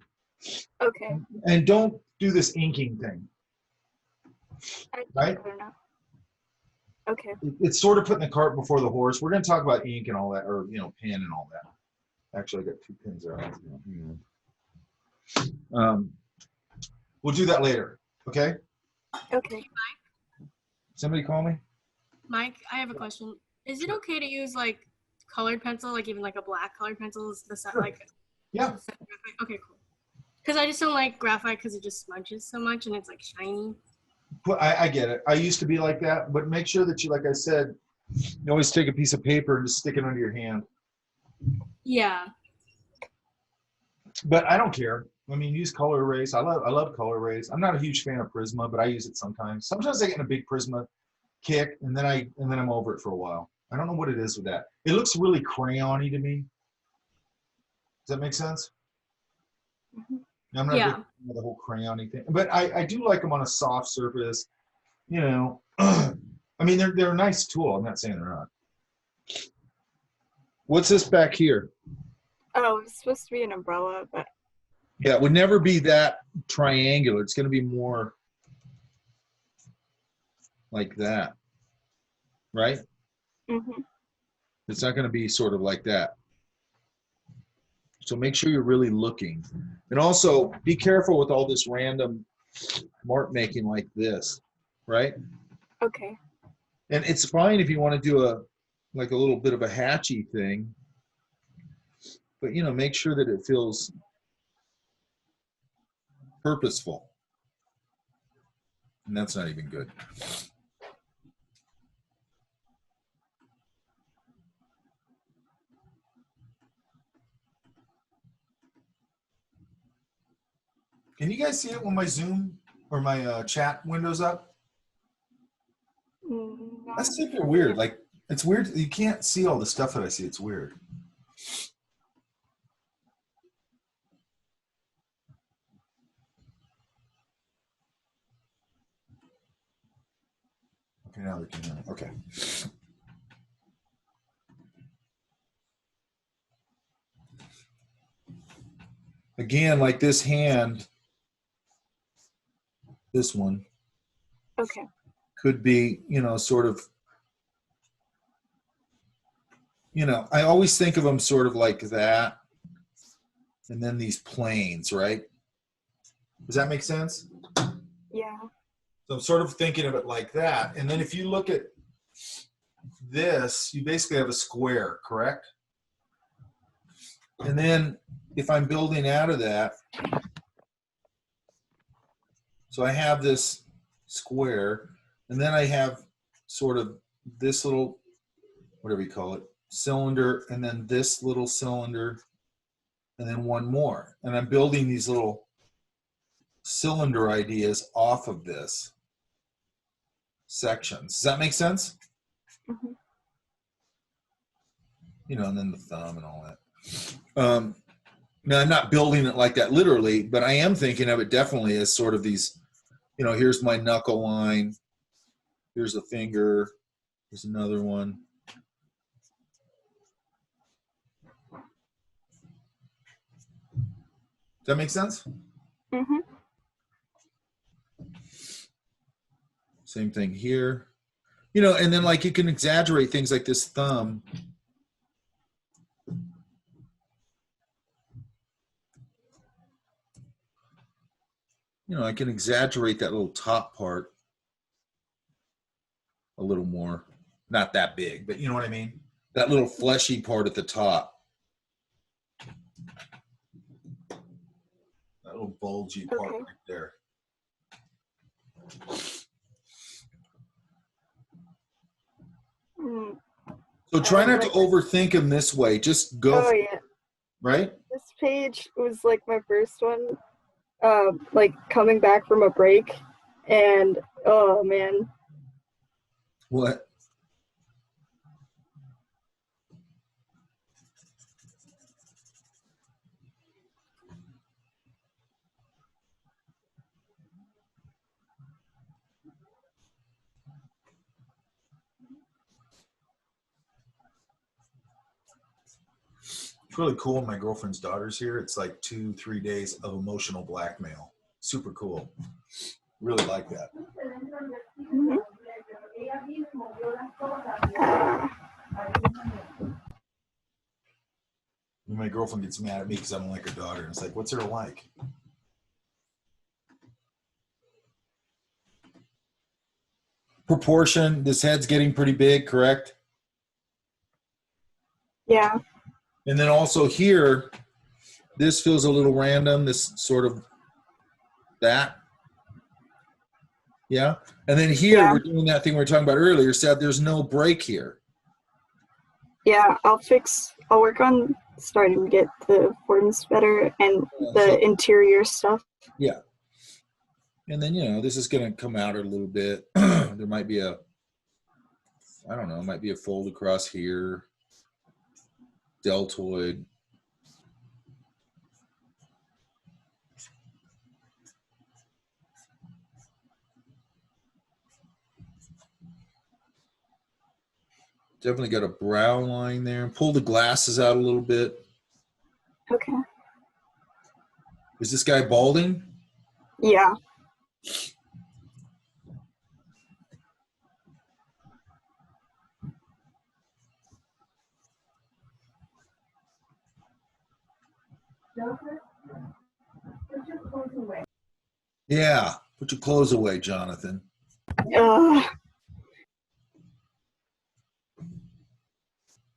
Okay. And don't do this inking thing. Right? Okay. It's sort of putting the cart before the horse. We're going to talk about ink and all that, or, you know, pen and all that. Actually, I got 2 pins there. We'll do that later. Okay? Okay. Somebody call me? Mike, I have a question. Is it okay to use like colored pencil, like even like a black colored pencil? Is the set like? Yeah. Okay, cool. Because I just don't like graphite because it just smudges so much and it's like shiny. I get it. I used to be like that, but make sure that you, like I said, you always take a piece of paper and just stick it under your hand. Yeah. But I don't care. I mean, use color erase. I love color erase. I'm not a huge fan of Prisma, but I use it sometimes. Sometimes I get in a big Prisma kick, and then I'm over it for a while. I don't know what it is with that. It looks really crayon-y to me. Does that make sense? I'm not a big fan of the whole crayon-y thing, but I do like them on a soft surface. You know, I mean, they're a nice tool. I'm not saying they're not. What's this back here? Oh, it's supposed to be an umbrella, but yeah, it would never be that triangular. It's going to be more like that, right? It's not going to be sort of like that. So make sure you're really looking. And also be careful with all this random mark making like this, right? okay. And it's fine if you want to do a little bit of a hatchy thing, but you know, make sure that it feels Purposeful. And that's not even good. Can you guys see it when my Zoom or my chat window's up? That's super weird. Like, it's weird. You can't see all the stuff that I see. It's weird. Okay, now they can hear me. Okay. Again, like this hand, this one. Okay. Could be, you know, sort of, you know, I always think of them sort of like that. And then these planes, right? Does that make sense? Yeah. So I'm sort of thinking of it like that. And then if you look at this, you basically have a square, correct? And then if I'm building out of that, so I have this square, and then I have sort of this little, whatever you call it, cylinder, and then this little cylinder, and then one more. And I'm building these little cylinder ideas off of this sections. Does that make sense? Mm-hmm. You know, and then the thumb and all that. Now, I'm not building it like that literally, but I am thinking of it definitely as sort of these, you know, here's my knuckle line, here's a finger, here's another one. Does that make sense? Mm-hmm. Same thing here. You know, and then like you can exaggerate things like this thumb. You know, I can exaggerate that little top part a little more. Not that big, but you know what I mean? That little fleshy part at the top. That little bulgy part right there. So try not to overthink them this way. Just go. Oh, yeah. Right? This page was like my first one, like coming back from a break, and oh man. What? It's really cool. My girlfriend's daughter's here. It's like 2-3 days of emotional blackmail. Super cool. Really like that. Mm-hmm. My girlfriend gets mad at me because I don't like her daughter. And it's like, what's her like? Proportion. This head's getting pretty big, correct? Yeah. And then also here, this feels a little random. This sort of that. Yeah. And then here we're doing that thing we were talking about earlier. Said there's no break here. Yeah, I'll work on starting to get the forms better and the interior stuff. Yeah. And then, you know, this is going to come out a little bit. There might be a, I don't know, might be a fold across here. Deltoid. Definitely got a brow line there. Pull the glasses out a little bit. Okay. Is this guy balding? Yeah. Yeah. Put your clothes away, Jonathan.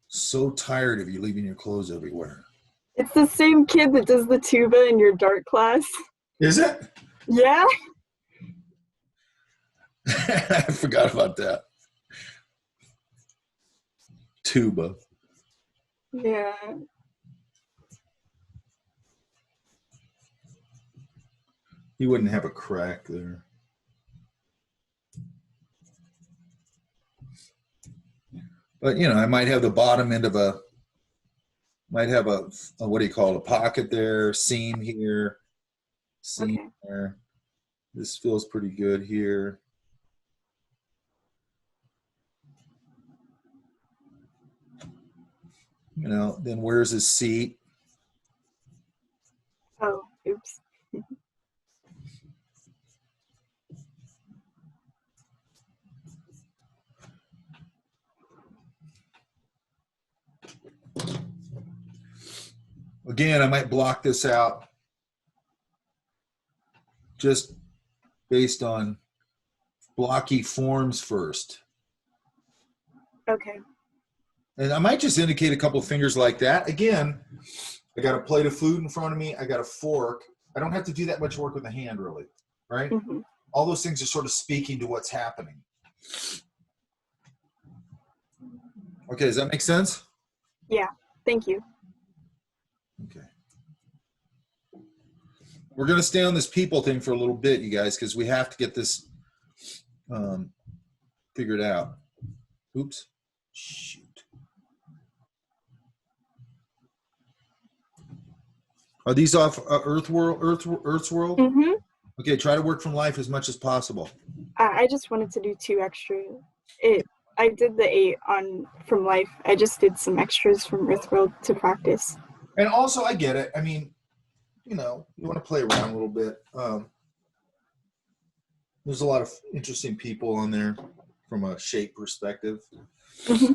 So tired of you leaving your clothes everywhere. It's the same kid that does the tuba in your dart class. Is it? Yeah. I forgot about that. Tuba. Yeah. He wouldn't have a crack there. But you know, I might have the bottom end of a, might have a what do you call it, a pocket there, seam here, seam Okay. there. This feels pretty good here. You know, then where's his seat? Oh, oops. Again, I might block this out just based on blocky forms first. Okay. And I might just indicate a couple of fingers like that. Again, I got a plate of food in front of me. I got a fork. I don't have to do that much work with the hand, really, right? Mm-hmm. All those things are sort of speaking to what's happening. Okay, does that make sense? Yeah. Thank you. Okay. We're going to stay on this people thing for a little bit, you guys, because we have to get this figured out. Oops. Shoot. Are these off Earth's World? Mm-hmm. Okay, try to work from life as much as possible. I just wanted to do 2 extra. I did the 8 on from life. I just did some extras from Earthworld to practice. And also, I get it. I mean, you know, you want to play around a little bit. There's a lot of interesting people on there from a shape perspective. Mm-hmm.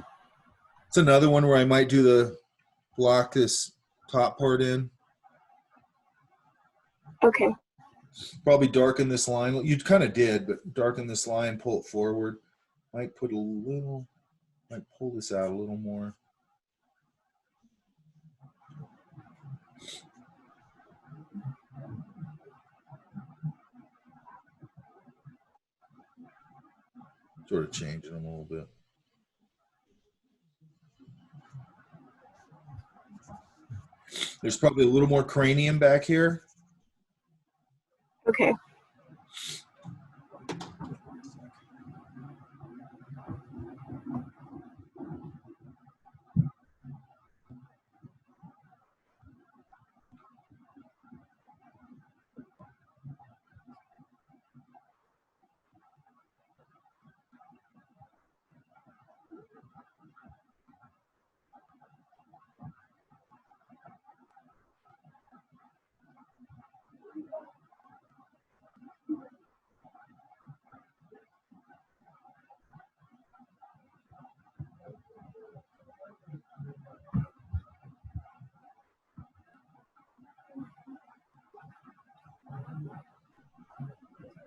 It's another one where I might do the block this top part in. Okay. Probably darken this line. You kind of did, but darken this line, pull it forward. Might put a little, might pull this out a little more. Sort of changing them a little bit. There's probably a little more cranium back here. Okay.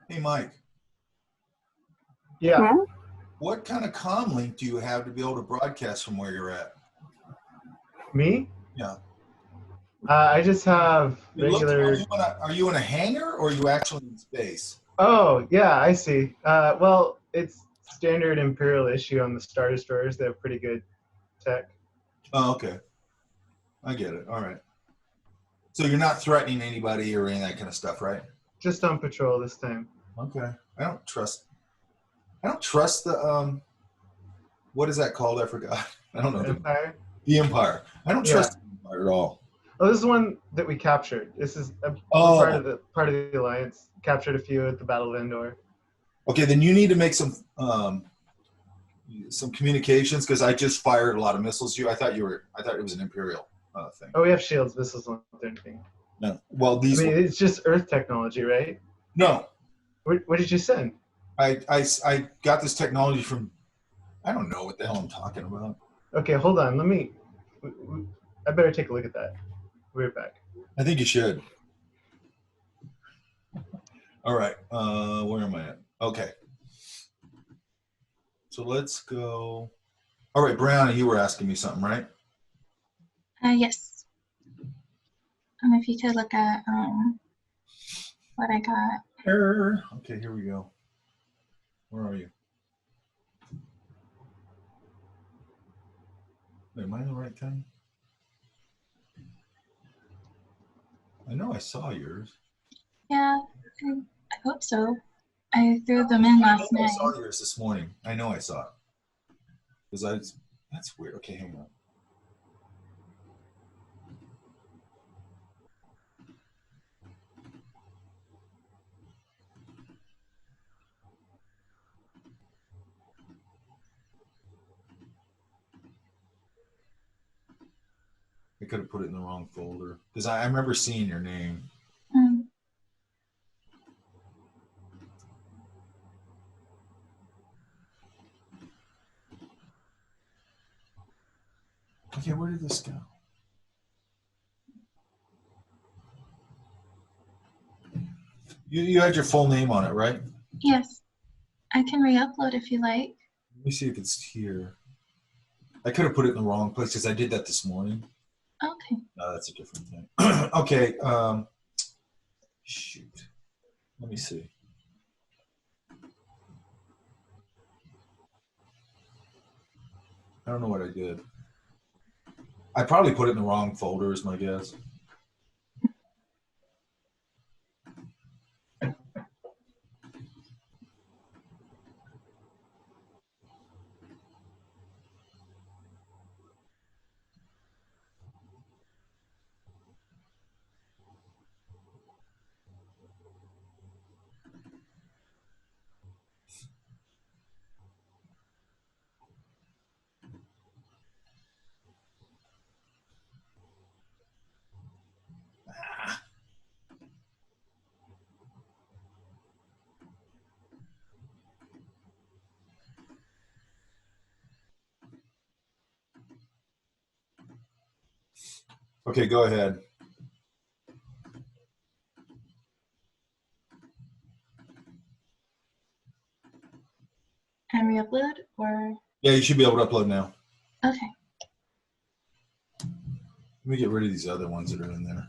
Hey, Mike, Yeah. Huh? what kind of comm link do you have to be able to broadcast from where you're at? Me? Yeah. I just have It looked- regular. are you in a hangar or are you actually in space? Oh, yeah, I see. Well, it's standard Imperial issue on the Star Destroyers. They have pretty good tech. Oh, okay. I get it. All right. So you're not threatening anybody or any of that kind of stuff, right? Just on patrol this time. Okay. I don't trust the what is that called? I forgot. I don't know. Empire? The Empire. I don't trust the Empire at all. Oh, this is one that we captured. This is a Oh. part of the Alliance. Captured a few at the Battle of Endor. Okay, then you need to make some communications because I just fired a lot of missiles. I thought it was an Imperial thing. Oh, we have shields, missiles, not anything. No. Well, I these. mean, it's just Earth technology, right? No. What did you send? I got this technology from. I don't know what the hell I'm talking about. Okay, hold on. I better take a look at that. We're back. I think you should. All right. Where am I at? Okay. So let's go. All right, Brianna, you were asking me something, right? Yes. If you could look at what I got. Okay, here we go. Where are you? Wait, am I in the right thing? I know I saw yours. Yeah, I hope so. I threw them in last I night. saw yours this morning. I know I saw it. Because that's weird. Okay, hang on. I could have put it in the wrong folder. Because I remember seeing your name. Hmm. Okay, where did this go? You had your full name on it, right? Yes, I can re-upload if you like. Let me see if it's here. I could have put it in the wrong place because I did that this morning. Okay. No, that's a different thing. Okay. Shoot. Let me see. I don't know what I did. I probably put it in the wrong folder is my guess. Okay, go ahead. And re-upload or? Yeah, you should be able to upload now. Okay. Let me get rid of these other ones that are in there.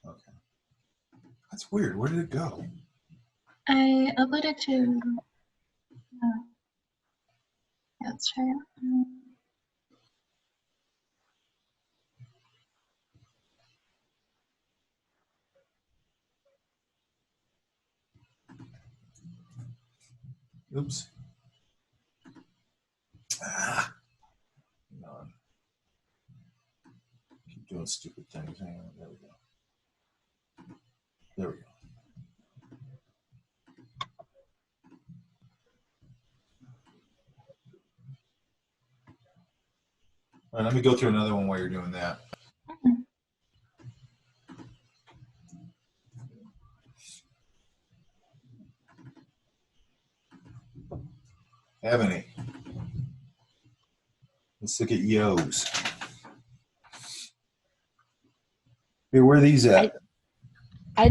Okay. That's weird. Where did it go? I uploaded to. Yeah, let's try it. Oops. Ah. Hang on. Keep doing stupid things. Hang on. There we go. There we go. All right, let me go through another one while you're doing that. Have any? Let's look at Yo's. Hey, where are these at? I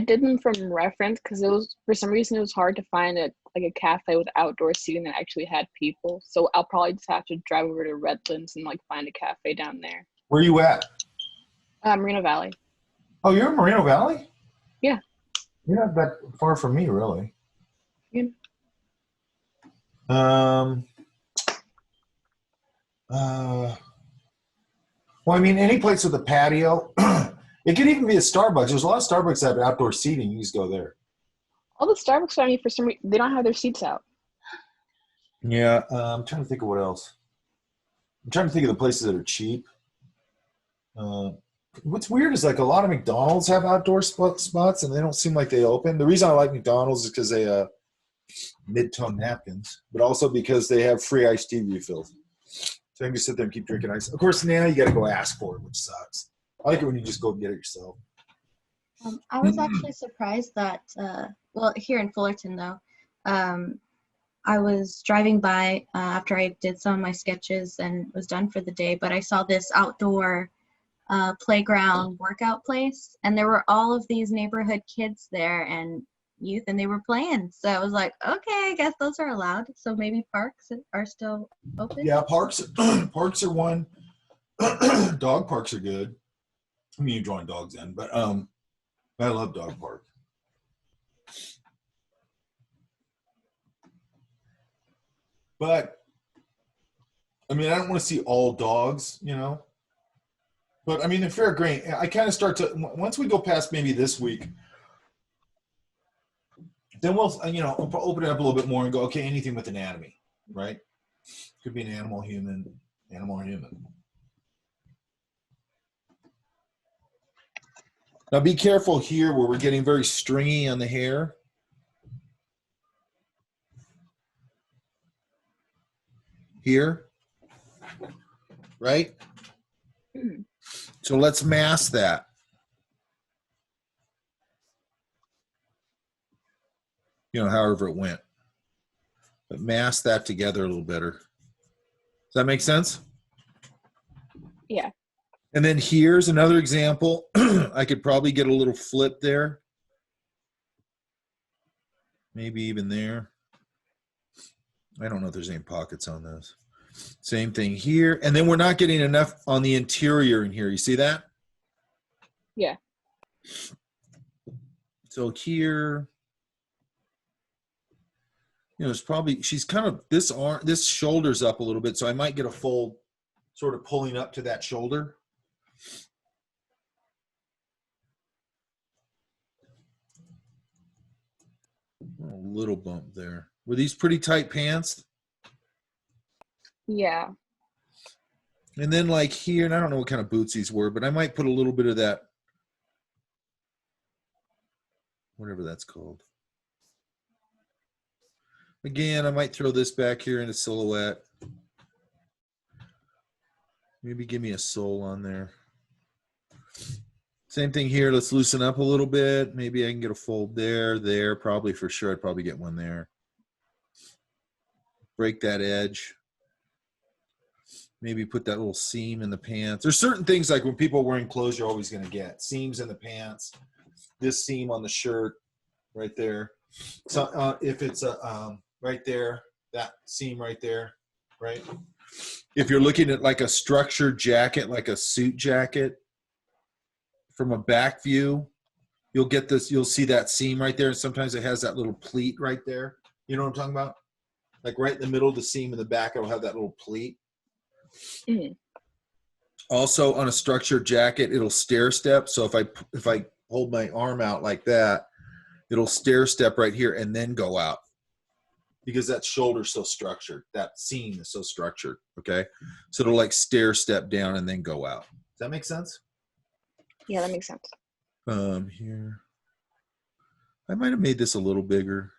did them from reference because it was, for some reason, it was hard to find a cafe with outdoor seating that actually had people. So I'll probably just have to drive over to Redlands and find a cafe down there. Where are you at? Moreno Valley. Oh, you're in Moreno Valley? Yeah. You're not that far from me, really. Yeah. Well, I mean, any place with a patio. It could even be a Starbucks. There's a lot of Starbucks that have outdoor seating. You just go there. All the Starbucks, I mean, for some reason, they don't have their seats out. Yeah, I'm trying to think of what else. I'm trying to think of the places that are cheap. What's weird is a lot of McDonald's have outdoor spots, and they don't seem like they open. The reason I like McDonald's is because they mid-tone napkins, but also because they have free iced tea refills. So I can just sit there and keep drinking ice. Of course, now you got to go ask for it, which sucks. I like it when you just go get it yourself. I was actually surprised that, well, here in Fullerton, though, I was driving by after I did some of my sketches and was done for the day, but I saw this outdoor playground workout place, and there were all of these neighborhood kids there and youth, and they were playing. So I was like, okay, I guess those are allowed. So maybe parks are still open. Yeah, parks are one. Dog parks are good. I mean, you're drawing dogs in, but I love dog park. But I mean, I don't want to see all dogs, you know. But I mean, in fair grain, I kind of start to, once we go past maybe this week, then we'll, you know, open it up a little bit more and go, okay, anything with anatomy, right? Could be an animal, human, animal or human. Now be careful here where we're getting very stringy on the hair. Here, right? So let's mask that. You know, however it went. But mask that together a little better. Does that make sense? Yeah. And then here's another example. I could probably get a little flip there. Maybe even there. I don't know if there's any pockets on this. Same thing here. And then we're not getting enough on the interior in here. You see that? Yeah. So here, you know, it's probably, she's kind of, this arm, this shoulder's up a little bit. So I might get a fold sort of pulling up to that shoulder. A little bump there. Were these pretty tight pants? Yeah. And then like here, and I don't know what kind of boots these were, but I might put a little bit of that, whatever that's called. Again, I might throw this back here in a silhouette. Maybe give me a sole on there. Same thing here. Let's loosen up a little bit. Maybe I can get a fold there, probably for sure. I'd probably get one there. Break that edge. Maybe put that little seam in the pants. There's certain things like when people are wearing clothes, you're always going to get seams in the pants, this seam on the shirt right there. So if it's a, right there, that seam right there, right? If you're looking at like a structured jacket, like a suit jacket, from a back view, you'll get this, you'll see that seam right there. And sometimes it has that little pleat right there. You know what I'm talking about? Like right in the middle of the seam in the back, it'll have that little pleat. Mm-hmm. Also on a structured jacket, it'll stair step. So if I hold my arm out like that, it'll stair step right here and then go out because that shoulder's so structured. That seam is so structured. Okay. So it'll like stair step down and then go out. Does that make sense? Yeah, that makes sense. Here. I might have made this a little bigger.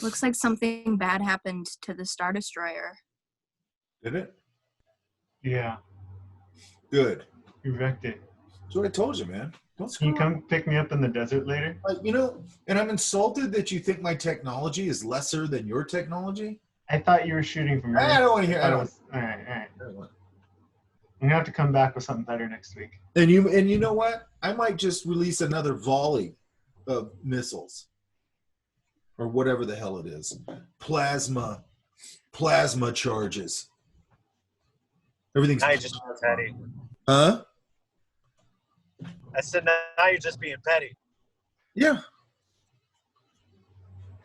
Looks like something bad happened to the Star Destroyer. Did it? Yeah, Good. you wrecked it. That's what I told you, man. Don't Can you screw up. come pick me up in the desert later? You know, and I'm insulted that you think my technology is lesser than your technology. I thought you were shooting from. I don't want to hear. I don't. All right, all right. I'm gonna have to come back with something better next week. And you know what? I might just release another volley of missiles or whatever the hell it is. Plasma charges. Everything's Now you're just being petty. huh? I said now you're just being petty. Yeah.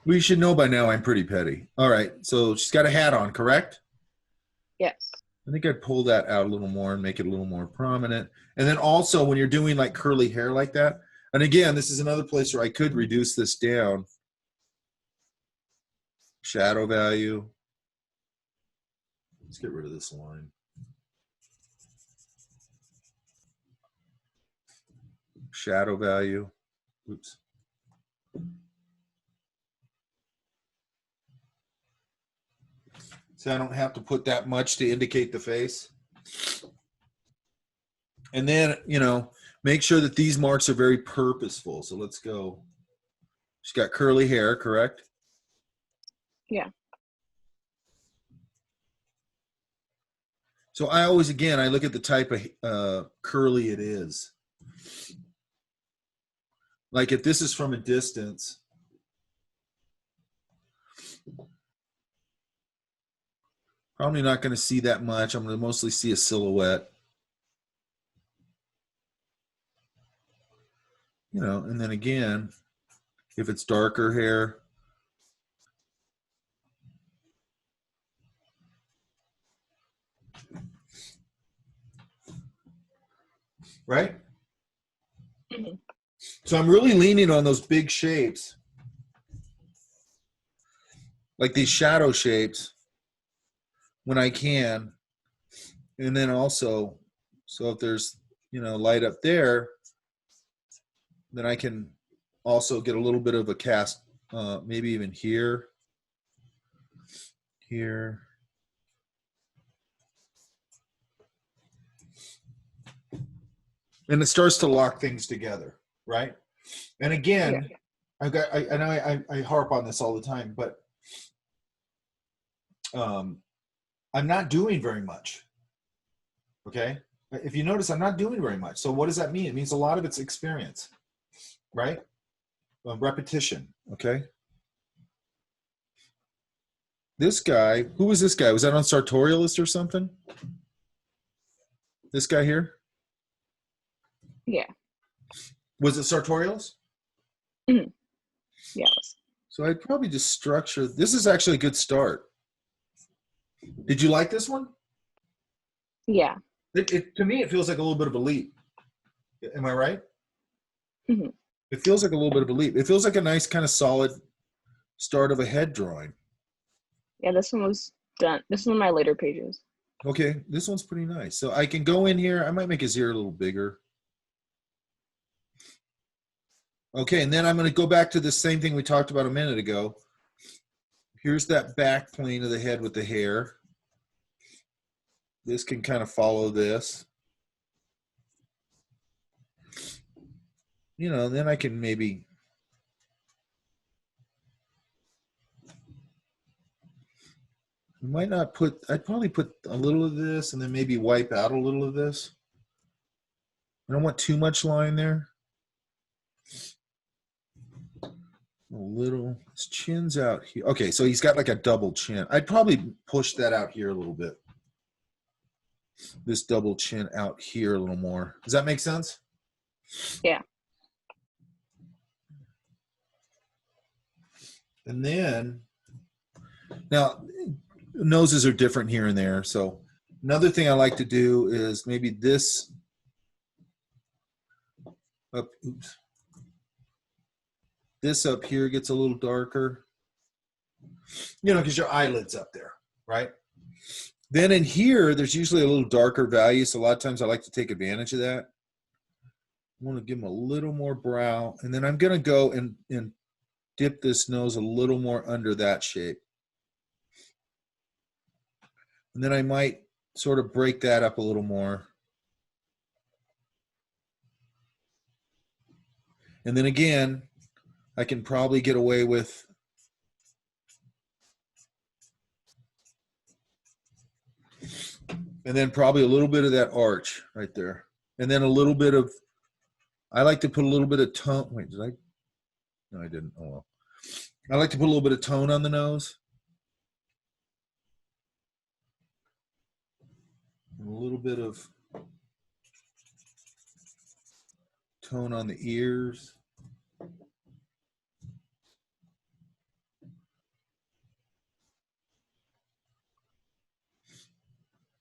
We should know by now I'm pretty petty. All right. So she's got a hat on, correct? Yes. I think I'd pull that out a little more and make it a little more prominent. And then also when you're doing like curly hair like that, and again, this is another place where I could reduce this down. Shadow value. Let's get rid of this line. Shadow value. Oops. So I don't have to put that much to indicate the face. And then, you know, make sure that these marks are very purposeful. So let's go. She's got curly hair, correct? Yeah. So I always, again, I look at the type of curly it is. Like if this is from a distance, probably not going to see that much. I'm going to mostly see a silhouette. You know, and then again, if it's darker hair, right? Mhm. So I'm really leaning on those big shapes, like these shadow shapes, when I can. And then also, so if there's, you know, light up there, then I can also get a little bit of a cast, maybe even here, here. And it starts to lock things together, right? And again, I harp on this all the time, but I'm not doing very much. Okay? If you notice, I'm not doing very much. So what does that mean? It means a lot of it's experience, right? Repetition, okay? This guy, who was this guy? Was that on Sartorialist or something? This guy here? Yeah. Was it Sartorialist? Mhm. Yes. So I'd probably just structure. This is actually a good start. Did you like this one? Yeah. To me, it feels like a little bit of a leap. Am I right? Mhm. It feels like a little bit of a leap. It feels like a nice kind of solid start of a head drawing. Yeah, this one was done. This is one of my later pages. Okay, this one's pretty nice. So I can go in here. I might make his ear a little bigger. Okay, and then I'm going to go back to the same thing we talked about a minute ago. Here's that back plane of the head with the hair. This can kind of follow this. You know, then I can maybe might not put, I'd probably put a little of this and then maybe wipe out a little of this. I don't want too much line there. A little, his chin's out here. Okay, so he's got like a double chin. I'd probably push that out here a little bit. This double chin out here a little more. Does that make sense? Yeah. And then, now, noses are different here and there. So another thing I like to do is maybe this up, oops. This up here gets a little darker, you know, because your eyelid's up there, right? Then in here, there's usually a little darker value. So a lot of times I like to take advantage of that. I want to give him a little more brow. And then I'm going to go and dip this nose a little more under that shape. And then I might sort of break that up a little more. And then again, I can probably get away with and then probably a little bit of that arch right there. And then a little bit of, I like to put a little bit of tone. Wait, did I? No, I didn't. Oh, well. I like to put a little bit of tone on the nose. And a little bit of tone on the ears.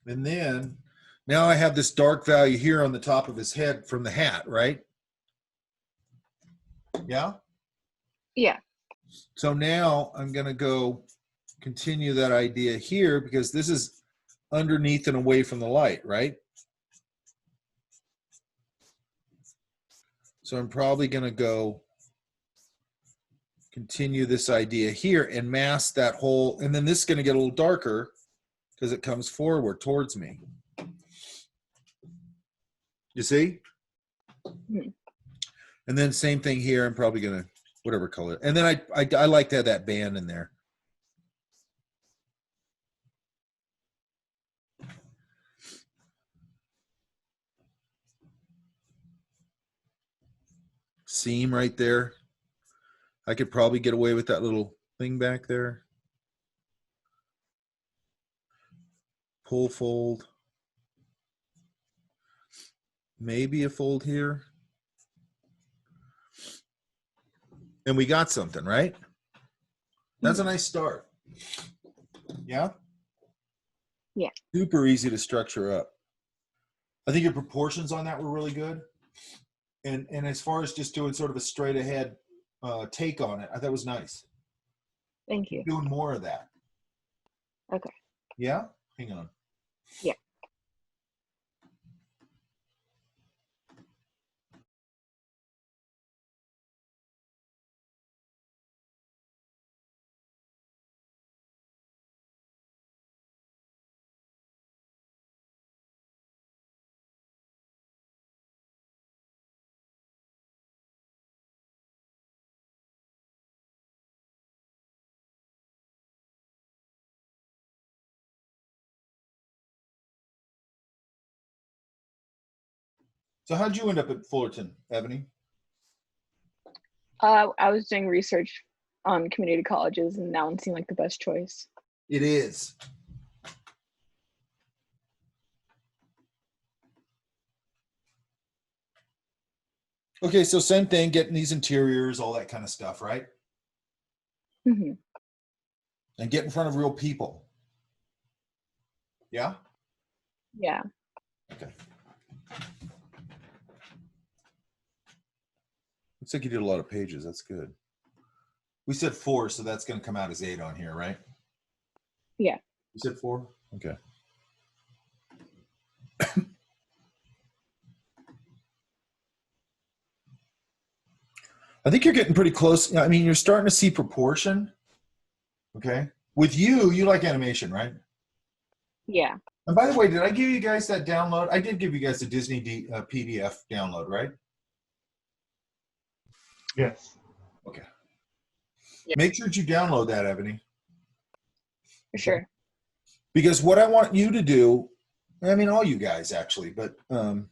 And then now I have this dark value here on the top of his head from the hat, right? Yeah? Yeah. So now I'm going to go continue that idea here because this is underneath and away from the light, right? So I'm probably going to go continue this idea here and mask that whole, and then this is going to get a little darker because it comes forward towards me. You see? Mm-hmm. And then same thing here. I'm probably going to, whatever color. And then I like to have that band in there. seam right there. I could probably get away with that little thing back there. Pull fold. Maybe a fold here. And we got something, right? That's a nice start. Yeah? Yeah. Super easy to structure up. I think your proportions on that were really good. And as far as just doing sort of a straight ahead take on it, I thought it was nice. Thank you. Doing more of that. Okay. Yeah? Hang on. Yeah. So how'd you end up at Fullerton, Ebony? I was doing research on community colleges, and that one seemed like the best choice. It is. Okay, so same thing, getting these interiors, all that kind of stuff, right? Mm-hmm. And get in front of real people. Yeah? Yeah. Okay. Looks like you did a lot of pages. That's good. We said 4, so that's going to come out as 8 on here, right? Yeah. You said 4? Okay. I think you're getting pretty close. I mean, you're starting to see proportion. Okay. With you, you like animation, right? Yeah. And by the way, did I give you guys that download? I did give you guys the Disney PDF download, right? Yes. Okay. Yeah. Make sure that you download that, Ebony. For sure. Because what I want you to do, I mean, all you guys actually, but at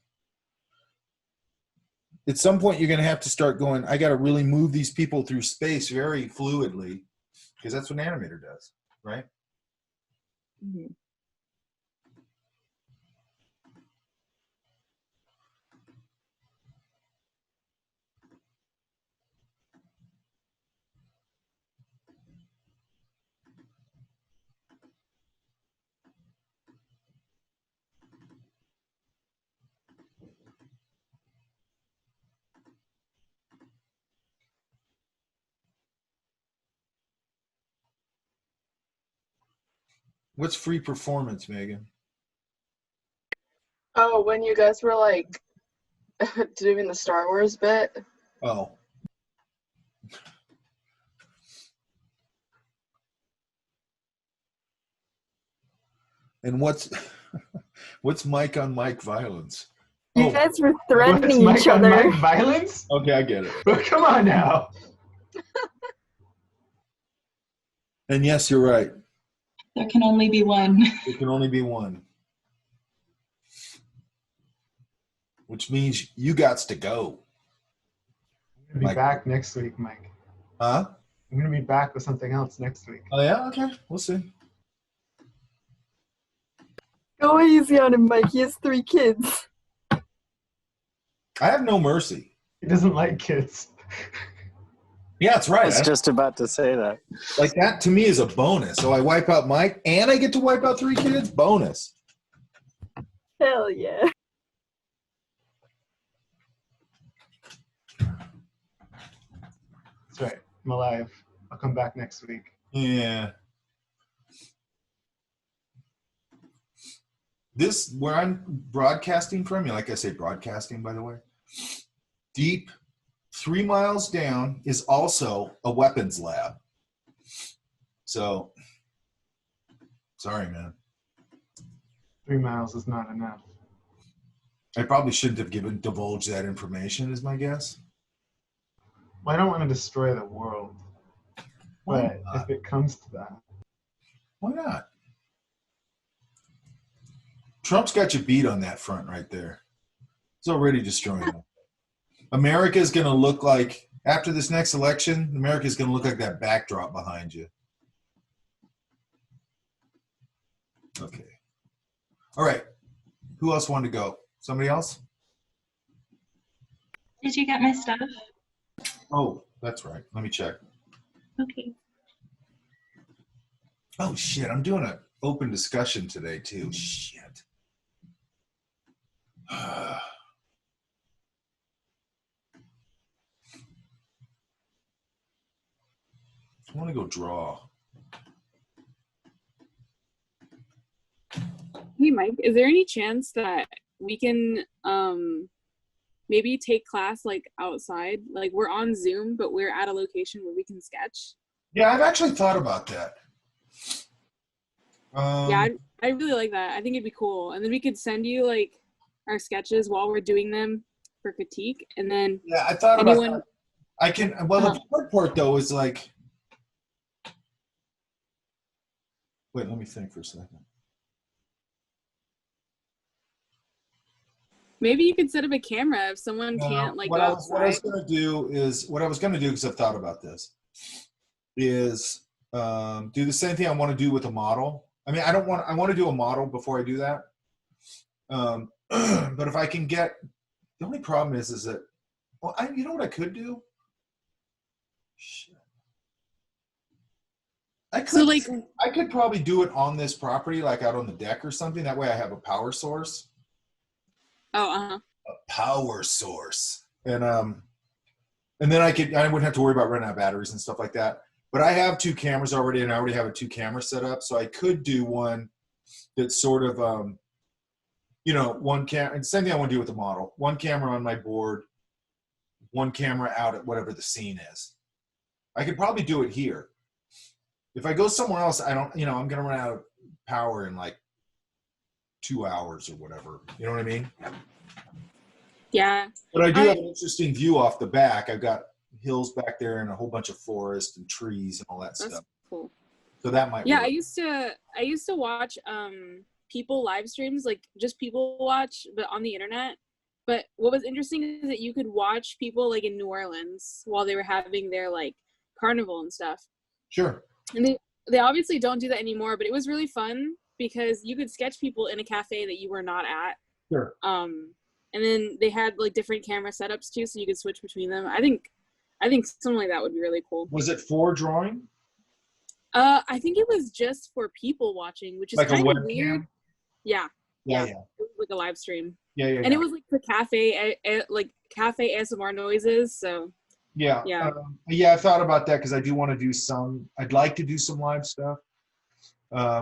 some point you're going to have to start going, I got to really move these people through space very fluidly, because that's what an animator does, right? Mm-hmm. What's free performance, Megan? Oh, when you guys were like doing the Star Wars bit. Oh. And what's mic on mic violence? You Oh, guys were What's threatening mic each on other. mic violence? okay, I get it. But come on now. And yes, you're right. There can only be one. There can only be one. Which means you gots to go. I'm gonna be back next week, Mike. Huh? I'm gonna be back with something else next week. Oh yeah? Okay. We'll see. Go easy on him, Mike. He has 3 kids. I have no mercy. He doesn't like kids. Yeah, that's right. I was just about to say that. Like that to me is a bonus. So I wipe out Mike and I get to wipe out 3 kids? Bonus. Hell yeah. That's right. I'm alive. I'll come back next week. Yeah. This, where I'm broadcasting from, you like I say broadcasting, by the way, deep 3 miles down is also a weapons lab. So, sorry, man. 3 miles is not enough. I probably shouldn't have divulged that information, is my guess. Well, I don't want to destroy the world. Why But not? if it comes to that, Why not? Trump's got you beat on that front right there. He's already destroying them. America is going to look like, after this next election, America is going to look like that backdrop behind you. Okay. All right. Who else wanted to go? Somebody else? Did you get my stuff? Oh, that's right. Let me check. Okay. Oh, shit. I'm doing an open discussion today, too. Shit. I want to go draw. Hey Mike, is there any chance that we can maybe take class like outside? Like we're on Zoom, but we're at a location where we can sketch. Yeah, I've actually thought about that. Yeah, I really like that. I think it'd be cool. And then we could send you like our sketches while we're doing them for critique. And then yeah, I thought about that. I can, well, the hard part though is like, wait, let me think for a second. maybe you could set up a camera if someone can't like go outside. What I was going to do is, because I've thought about this, is do the same thing I want to do with a model. I mean, I want to do a model before I do that. But if I can get, the only problem is that, well, you know what I could do? Shit. I could probably do it on this property, like out on the deck or something. That way I have a power source. Oh, A power source. And then I wouldn't have to worry about running out of batteries and stuff like that. But I have 2 cameras already, and I already have a 2 camera set up. So I could do one that's sort of, one camera. Same thing I want to do with the model. 1 camera on my board, 1 camera out at whatever the scene is. I could probably do it here. If I go somewhere else, I'm going to run out of power in like 2 hours or whatever. You know what I mean? yeah. But I do have an interesting view off the back. I've got hills back there and a whole bunch of forest and trees and all that That's stuff. cool. So that might Yeah, work. I used to watch people live streams, like just people watch, but on the internet. But what was interesting is that you could watch people like in New Orleans while they were having their like carnival and stuff. Sure. And they obviously don't do that anymore, but it was really fun because you could sketch people in a cafe that you were not at. Sure. And then they had like different camera setups too, so you could switch between them. I think something like that would be really cool. Was it for drawing? I think it was just for people watching, which is Like kind a of webcam? weird. Yeah. Yeah. It was like a live stream. Yeah. And it was like for cafe ASMR noises. So Yeah. Yeah. I thought about that because I do want to do I'd like to do some live stuff.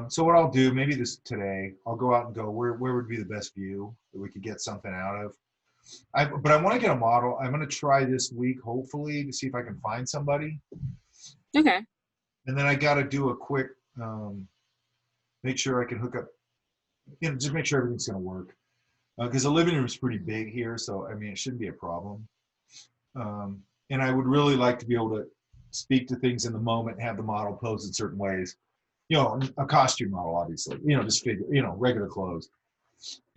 So what I'll do, maybe today, I'll go out and go, where would be the best view that we could get something out of? But I want to get a model. I'm going to try this week, hopefully, to see if I can find somebody. Okay. And then I got to do a quick, make sure I can hook up, just make sure everything's going to work. Because the living room is pretty big here, so, I mean, it shouldn't be a problem. And I would really like to be able to speak to things in the moment and have the model pose in certain ways. A costume model, obviously, just figure, regular clothes.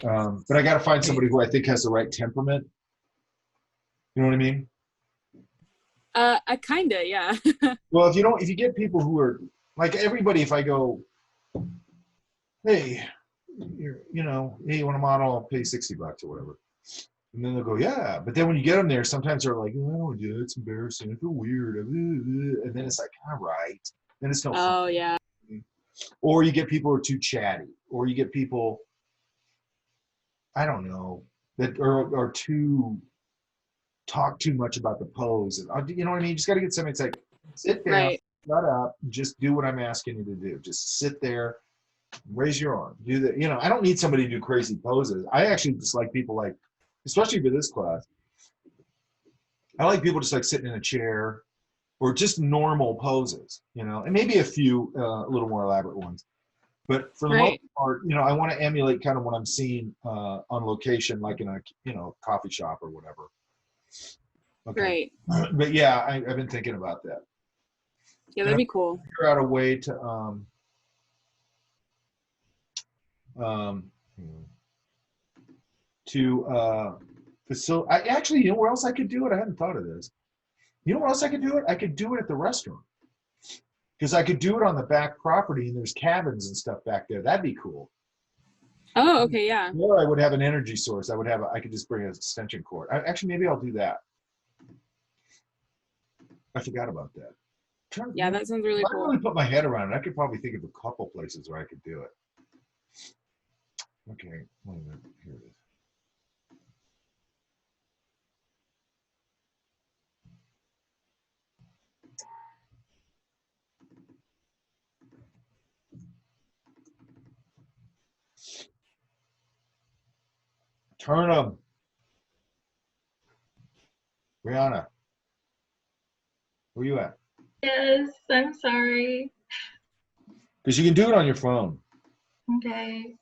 But I got to find somebody who I think has the right temperament. You know what I mean? I kinda, yeah. Well, if you get people who are like everybody, if I go, hey, you want a model, I'll pay $60 or whatever. And then they'll go, yeah. But then when you get them there, sometimes they're like, oh, I don't want to do it. It's embarrassing. I feel weird. And then it's like, all right. Then it's no fun. Oh, yeah. Or you get people who are too chatty. Or you get people, I don't know, that are too, talk too much about the pose. And you know what I mean? You just got to get somebody that's like, sit down, Right. shut up, just do what I'm asking you to do. Just sit there, raise your arm. Do that. I don't need somebody to do crazy poses. I actually just like people like, especially for this class, I like people just like sitting in a chair or just normal poses, and maybe a few a little more elaborate ones. But for the most part, I want to emulate kind of what I'm seeing on location, like in a coffee shop or whatever. Okay. Right. But yeah, I've been thinking about that. Yeah, that'd be cool. Figure out a way to So I actually, you know where else I could do it? I hadn't thought of this. You know where else I could do it? I could do it at the restaurant. Because I could do it on the back property and there's cabins and stuff back there. That'd be cool. Oh, okay, yeah. Or I would have an energy source. I could just bring an extension cord. Actually, maybe I'll do that. I forgot about that. Yeah, that sounds really I cool. really put my head around it. I could probably think of a couple places where I could do it. Okay, wait a minute. Here it is. Turn them. Brianna, where you at? Yes, I'm sorry. Because you can do it on your phone. Okay.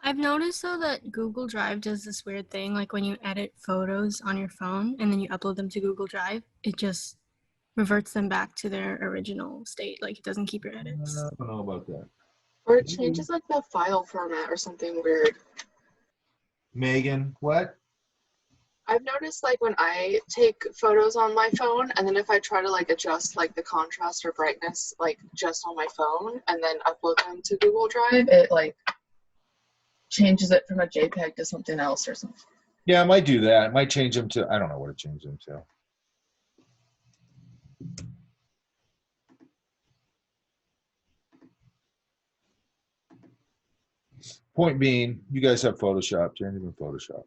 I've noticed though that Google Drive does this weird thing, like when you edit photos on your phone and then you upload them to Google Drive, it just reverts them back to their original state. Like it doesn't keep your edits. I don't know about that. Or it changes like the file format or something weird. Megan, what? I've noticed like when I take photos on my phone and then if I try to like adjust like the contrast or brightness like just on my phone and then upload them to Google Drive, it like changes it from a JPEG to something else or something. Yeah, I might do that. I might change them to, I don't know what to change them to. Point being, you guys have Photoshop. Jen, even Photoshop.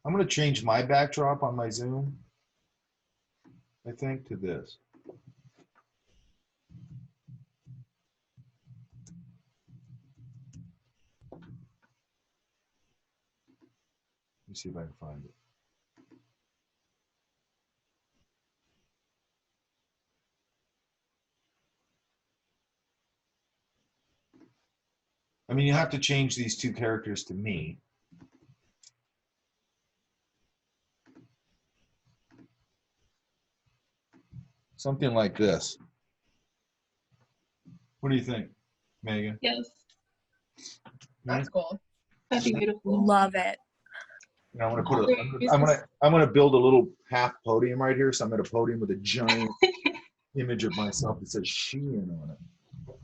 I'm going to change my backdrop on my Zoom, I think, to this. Let me see if I can find it. I mean, you have to change these two characters to me. Something like this. What do you think, Megan? Yes. That's cool. That'd be beautiful. Love it. And I'm gonna put I'm gonna build a little half podium right here. So I'm at a podium with a giant image of myself that says Sheehan on it.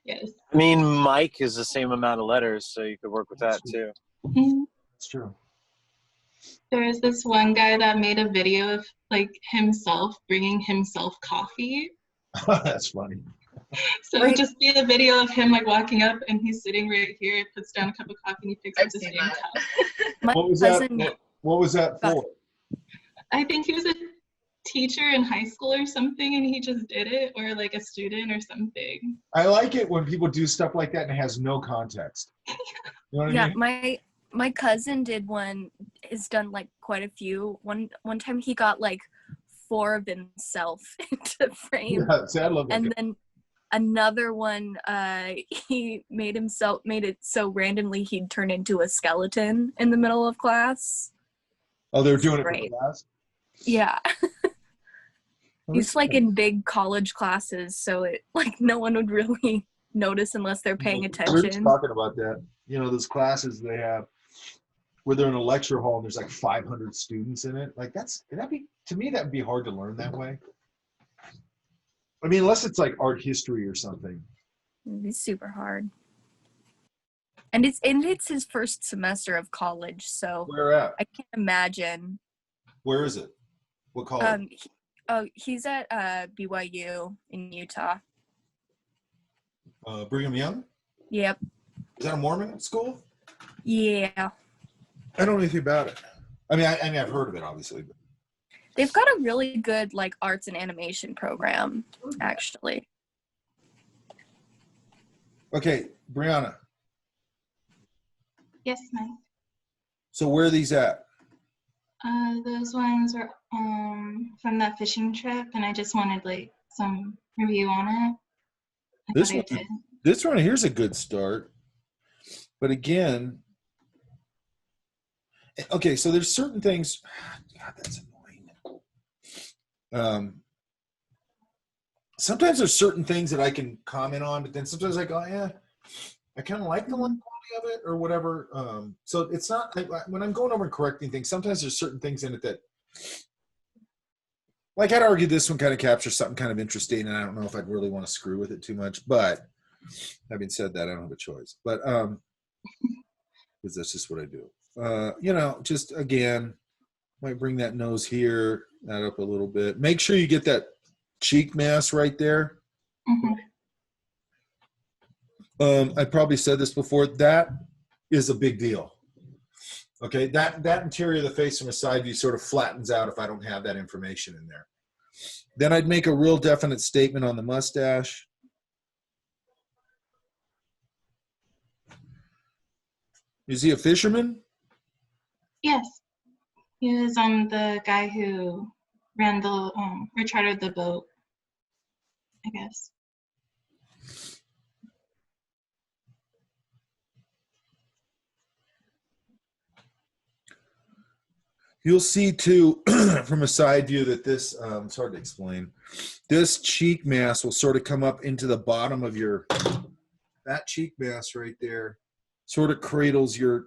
Yes. I mean, Mike is the same amount of letters, so you could work with that too. That's true. There was this one guy that made a video of like himself bringing himself coffee. That's funny. So it would just be a video of him like walking up and he's sitting right here, puts down a cup of coffee and he picks up the same cup. What was that? What was that for? I think he was a teacher in high school or something and he just did it, or like a student or something. I like it when people do stuff like that and it has no context. You know what I mean? My cousin did one, has done like quite a few. One time he got like 4 of himself into frame. Yeah, see, I love that and guy. then another one, he made it so randomly he'd turn into a skeleton in the middle of class. Oh, they're doing it Great. for class? Yeah. He's like in big college classes, so it like no one would really notice unless they're paying We were attention. talking about that. You know, those classes they have where they're in a lecture hall and there's like 500 students in it. Like that'd be, to me, that'd be hard to learn that way. I mean, unless it's like art history or something. It'd be super hard. And it's his first semester of college, so Where at? I can't imagine. Where is it? What college? He's at BYU in Utah. Brigham Young? Yep. Is that a Mormon school? Yeah. I don't know anything about it. I mean, I've heard of it, obviously. But. They've got a really good like arts and animation program, actually. Okay, Brianna. Yes, Mike. So where are these at? Those ones were from that fishing trip, and I just wanted like some review on it. I This thought I one, did. this one here's a good start. But again, okay, so there's certain things. God, that's annoying. Sometimes there's certain things that I can comment on, but then sometimes I go, yeah, I kind of like the quality of it or whatever. So it's not like when I'm going over and correcting things, sometimes there's certain things in it that, like I'd argue this one kind of captures something kind of interesting, and I don't know if I'd really want to screw with it too much. But having said that, I don't have a choice. But because that's just what I do. You know, just again, might bring that nose here, that up a little bit. Make sure you get that cheek mass right there. I probably said this before. That is a big deal. Okay, that interior of the face from a side view sort of flattens out if I don't have that information in there. Then I'd make a real definite statement on the mustache. Is he a fisherman? Yes, he was the guy who ran the or chartered the boat, I guess. You'll see too from a side view that this, it's hard to explain. This cheek mass will sort of come up into the bottom of that cheek mass right there sort of cradles your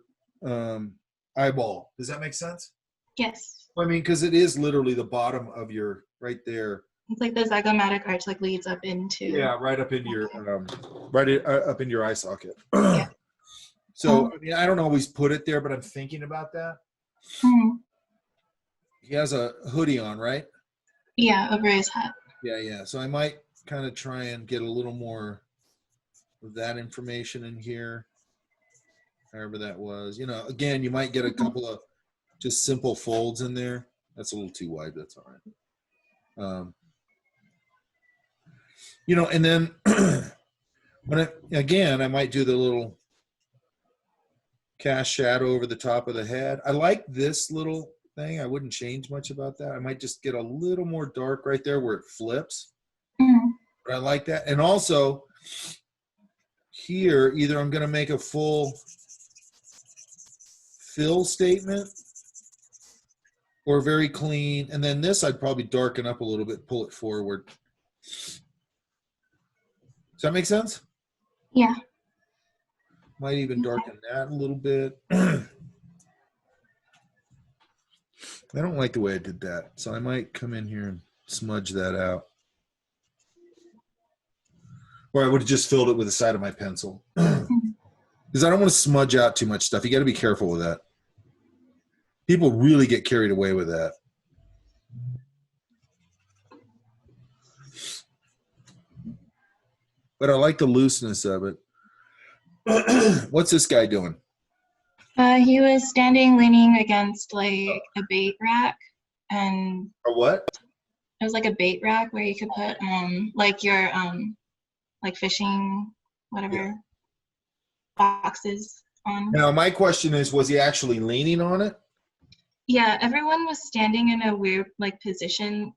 eyeball. Does that make sense? Yes. I mean, because it is literally the bottom of your, right there. It's like the zygomatic arch like leads up into. Yeah, right up into your, up into your eye socket. Yeah. So, I mean, I don't always put it there, but I'm thinking about that. He has a hoodie on, right? Yeah, over his hat. Yeah. So I might kind of try and get a little more of that information in here. However that was. You know, again, you might get a couple of just simple folds in there. That's a little too wide. That's all right. You know, and then again, I might do the little cast shadow over the top of the head. I like this little thing. I wouldn't change much about that. I might just get a little more dark right there where it flips. But I like that. And also here, either I'm going to make a full fill statement or very clean. And then this I'd probably darken up a little bit, pull it forward. Does that make sense? Yeah. Might even darken that a little bit. I don't like the way I did that. So I might come in here and smudge that out. Or I would have just filled it with the side of my pencil. Because I don't want to smudge out too much stuff. You got to be careful with that. People really get carried away with that. But I like the looseness of it. What's this guy doing? He was standing leaning against like a bait rack, and A what? it was like a bait rack where you could put like your like fishing whatever boxes on. Now my question is, was he actually leaning on it? Yeah, everyone was standing in a weird like position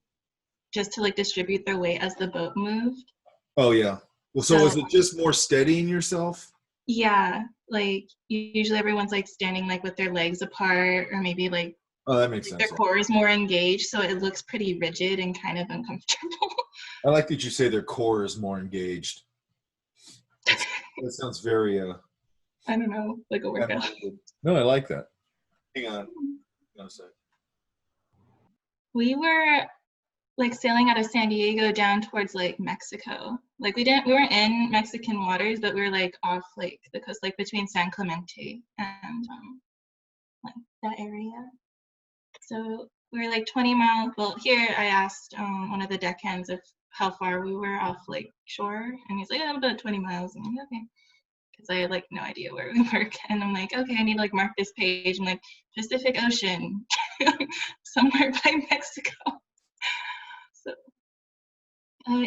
just to like distribute their weight as the boat moved. Oh yeah. Well, so was it just more steadying yourself? Yeah, like usually everyone's like standing like with their legs apart, or maybe like Oh, that makes sense. their core is more engaged, so it looks pretty rigid and kind of uncomfortable. I like that you say their core is more engaged. That sounds very I don't know, like a workout. No, I like that. Hang on. Hang on a sec. We were like sailing out of San Diego down towards like Mexico. Like we weren't in Mexican waters, but we were like off like the coast, like between San Clemente and like that area. So we were like 20 miles. Well, here I asked one of the deckhands if how far we were off like shore, and he's like, about 20 miles. And I'm like, okay, because I had like no idea where we were. And I'm like, okay, I need to like mark this page. I'm like, Pacific Ocean, somewhere by Mexico. So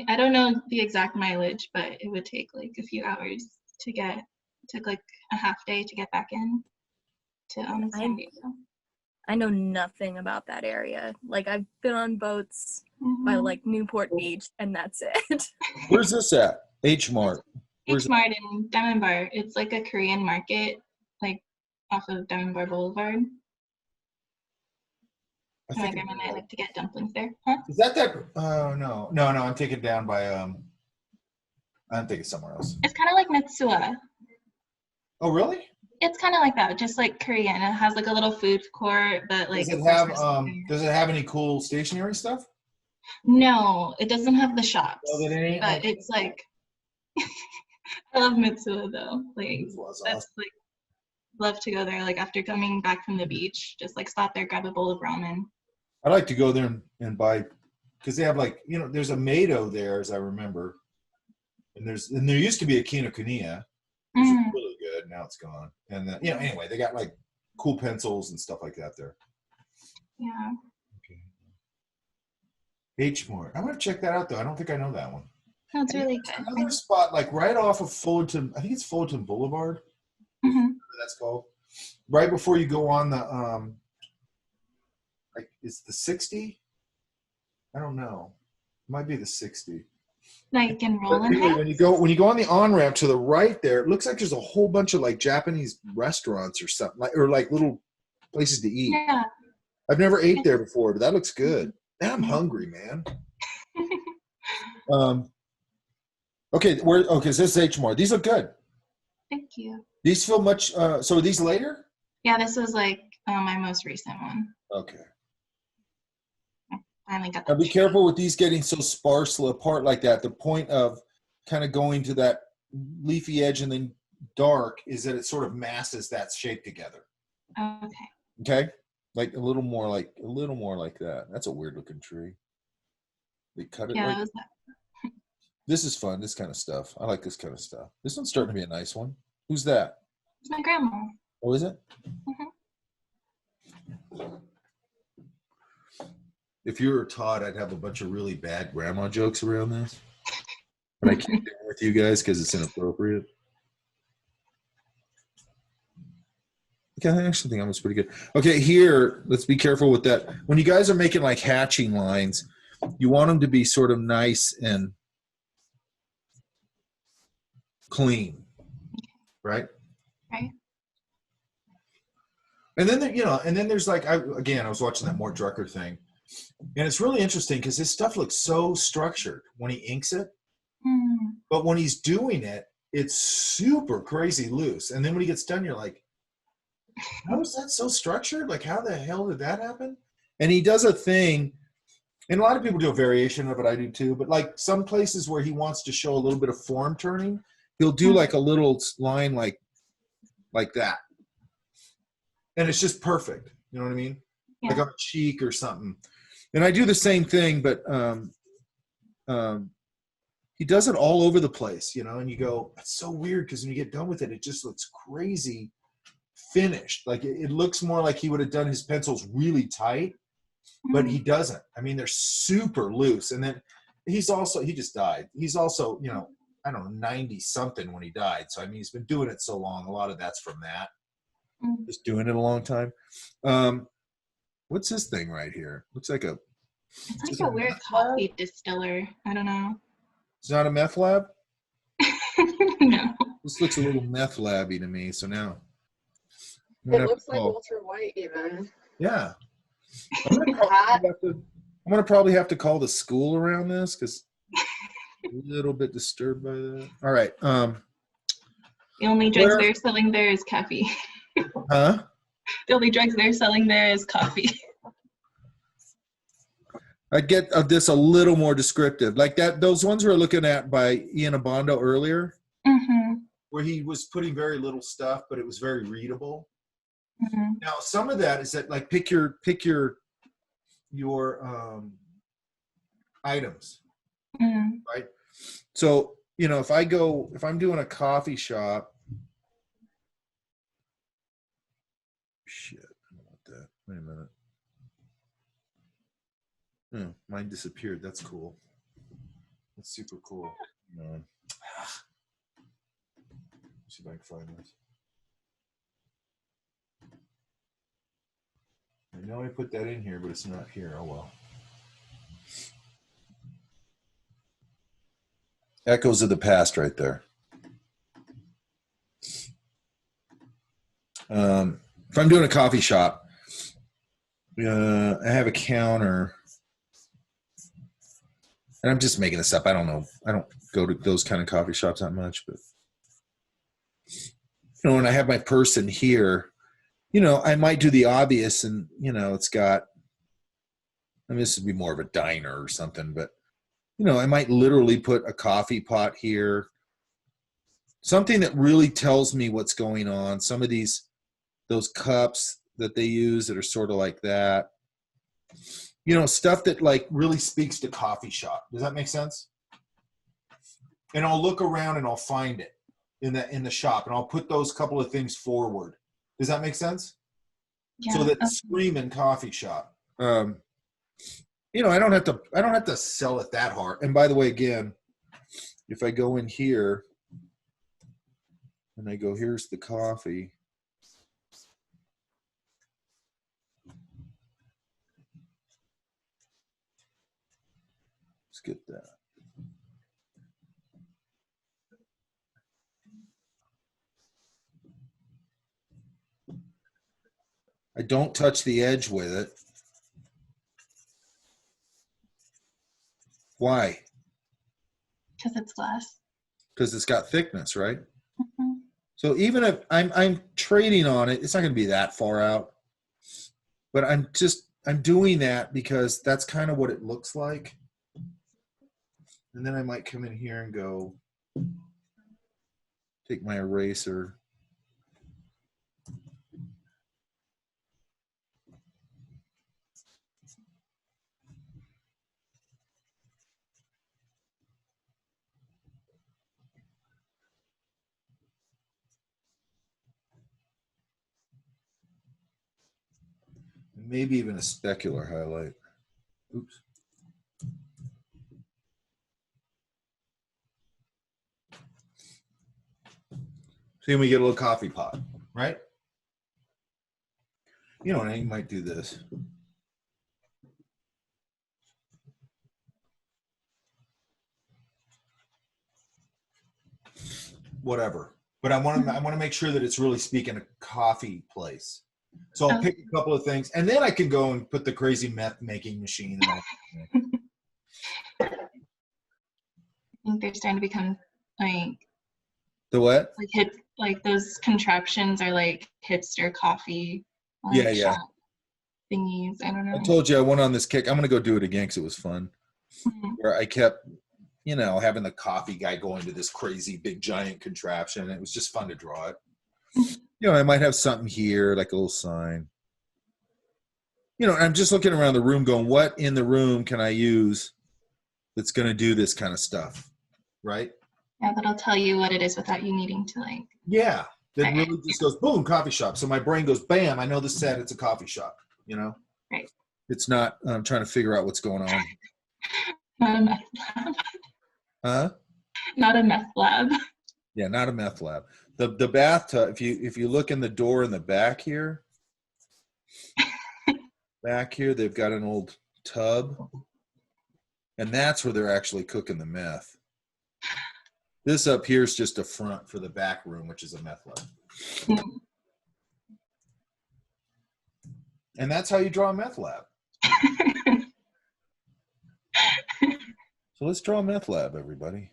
I don't know the exact mileage, but it would take like a few hours to get. It took like a half day to get back in to San Diego. I know nothing about that area. Like I've been on boats by like Newport Beach, and that's it. Where's this at? H Mart. H Mart in Diamond Bar. It's like a Korean market, like off of Diamond Bar Boulevard. My grandma and I like to get dumplings there. Huh? Is that? No. I'm taken down by I'm thinking somewhere else. It's kind of like Mitsuwa. Oh, really? It's kind of like that, just like Korean. It has like a little food court, but like. Does it have any cool stationery stuff? No, it doesn't have the shops. Well, then it ain't but it's like. I love Mitsuwa though. Like that's like love to go there. Like after coming back from the beach, just like stop there, grab a bowl of ramen. I like to go there and buy, because they have like, there's a Mado there, as I remember, and there used to be a Kinokuniya, which is really good. Now it's gone. And then, anyway, they got like cool pencils and stuff like that there. Yeah. Okay. H Mart. I'm gonna check that out though. I don't think I know that one. That's really good. Another spot like right off of Fullerton. I think it's Fullerton Boulevard. Whatever that's called. Right before you go on the like, it's the 60. I don't know. It might be the 60. Like in Roland. Anyway, when you go on the on ramp to the right there, it looks like there's a whole bunch of like Japanese restaurants or something, or like little places to eat. Yeah. I've never ate there before, but that looks good. Now I'm hungry, man. Okay, so this is H Mart. These look good. Thank you. These feel much. So are these later? Yeah, this was like my most recent one. Okay. Finally got Now that. be careful with these getting so sparsely apart like that. The point of kind of going to that leafy edge and then dark is that it sort of masses that shape together. Okay. Okay? Like a little more like that. That's a weird looking tree. They cut it like this is fun, this kind of stuff. I like this kind of stuff. This one's starting to be a nice one. Who's that? It's my grandma. Oh, is it? If you were Todd, I'd have a bunch of really bad grandma jokes around this. But I can't do it with you guys because it's inappropriate. Okay, I actually think that was pretty good. Okay, here, let's be careful with that. When you guys are making like hatching lines, you want them to be sort of nice and clean, right? Right. And then there's like I was watching that Mort Drucker thing, and it's really interesting because his stuff looks so structured when he inks it, but when he's doing it, it's super crazy loose. And then when he gets done, you're like, how is that so structured? Like, how the hell did that happen? And he does a thing, and a lot of people do a variation of it. I do too. But like some places where he wants to show a little bit of form turning, he'll do like a little line like that. And it's just perfect. You know what I mean? Yeah. Like on a cheek or something. And I do the same thing, but he does it all over the place, and you go, that's so weird, because when you get done with it, it just looks crazy finished. Like it looks more like he would have done his pencils really tight, but he doesn't. I mean, they're super loose. And then he just died. He's also, I don't know, 90 something when he died. So, I mean, he's been doing it so long. A lot of that's from that. Just doing it a long time. What's this thing right here? Looks like it's like a weird coffee distiller. I don't know. It's not a meth lab? No. This looks a little meth labby to me. So now. It looks like Walter White even. Yeah. I'm gonna probably have to call the school around this because a little bit disturbed by that. All right. The only drugs they're selling there is coffee. Huh? The only drugs they're selling there is coffee. I get this a little more descriptive, like that. Those ones we were looking at by Ian Abondo earlier, where he was putting very little stuff, but it was very readable. Now, some of that is that like pick your items, right? So if I'm doing a coffee shop. Shit, I don't want that. Wait a minute. Mine disappeared. That's cool. That's super cool. Let's see if I can find this. I know I put that in here, but it's not here. Oh well. Echoes of the past right there. If I'm doing a coffee shop, I have a counter, and I'm just making this up. I don't know. I don't go to those kind of coffee shops that much, but when I have my person here, I might do the obvious, and it's got. I mean, this would be more of a diner or something, but I might literally put a coffee pot here. Something that really tells me what's going on. Some of those cups that they use that are sort of like that. Stuff that like really speaks to coffee shop. Does that make sense? And I'll look around and I'll find it in the shop, and I'll put those couple of things forward. Does that make sense? Yeah. So that screaming coffee shop. I don't have to sell it that hard. And by the way, again, if I go in here and I go, here's the coffee. Let's get that. I don't touch the edge with it. Why? Because it's glass. Because it's got thickness, right? Mm-hmm. So even if I'm trading on it, it's not going to be that far out. But I'm doing that because that's kind of what it looks like. And then I might come in here and go, take my eraser. Maybe even a specular highlight. Oops. See, we get a little coffee pot, right? And I might do this. Whatever. But I want to make sure that it's really speaking a coffee place. So I'll pick a couple of things, and then I can go and put the crazy meth making machine. And I think they're starting to become like the what? Like hip, like those contraptions are like hipster coffee. Like Yeah. shop thingies. I don't know. I told you I went on this kick. I'm gonna go do it again because it was fun. Mm-hmm. Where I kept, having the coffee guy go into this crazy big giant contraption. It was just fun to draw it. I might have something here, like a little sign. I'm just looking around the room going, what in the room can I use that's going to do this kind of stuff, right? Yeah, that'll tell you what it is without you needing to like. Yeah, that really just goes, boom, coffee shop. So my brain goes, bam, I know this said it's a coffee shop, Right. It's not, I'm trying to figure out what's going on. Not a meth lab. Huh? Not a meth lab. Yeah, not a meth lab. The bathtub, if you look in the door in the back here, they've got an old tub, and that's where they're actually cooking the meth. This up here is just a front for the back room, which is a meth lab. And that's how you draw a meth lab. So let's draw a meth lab, everybody.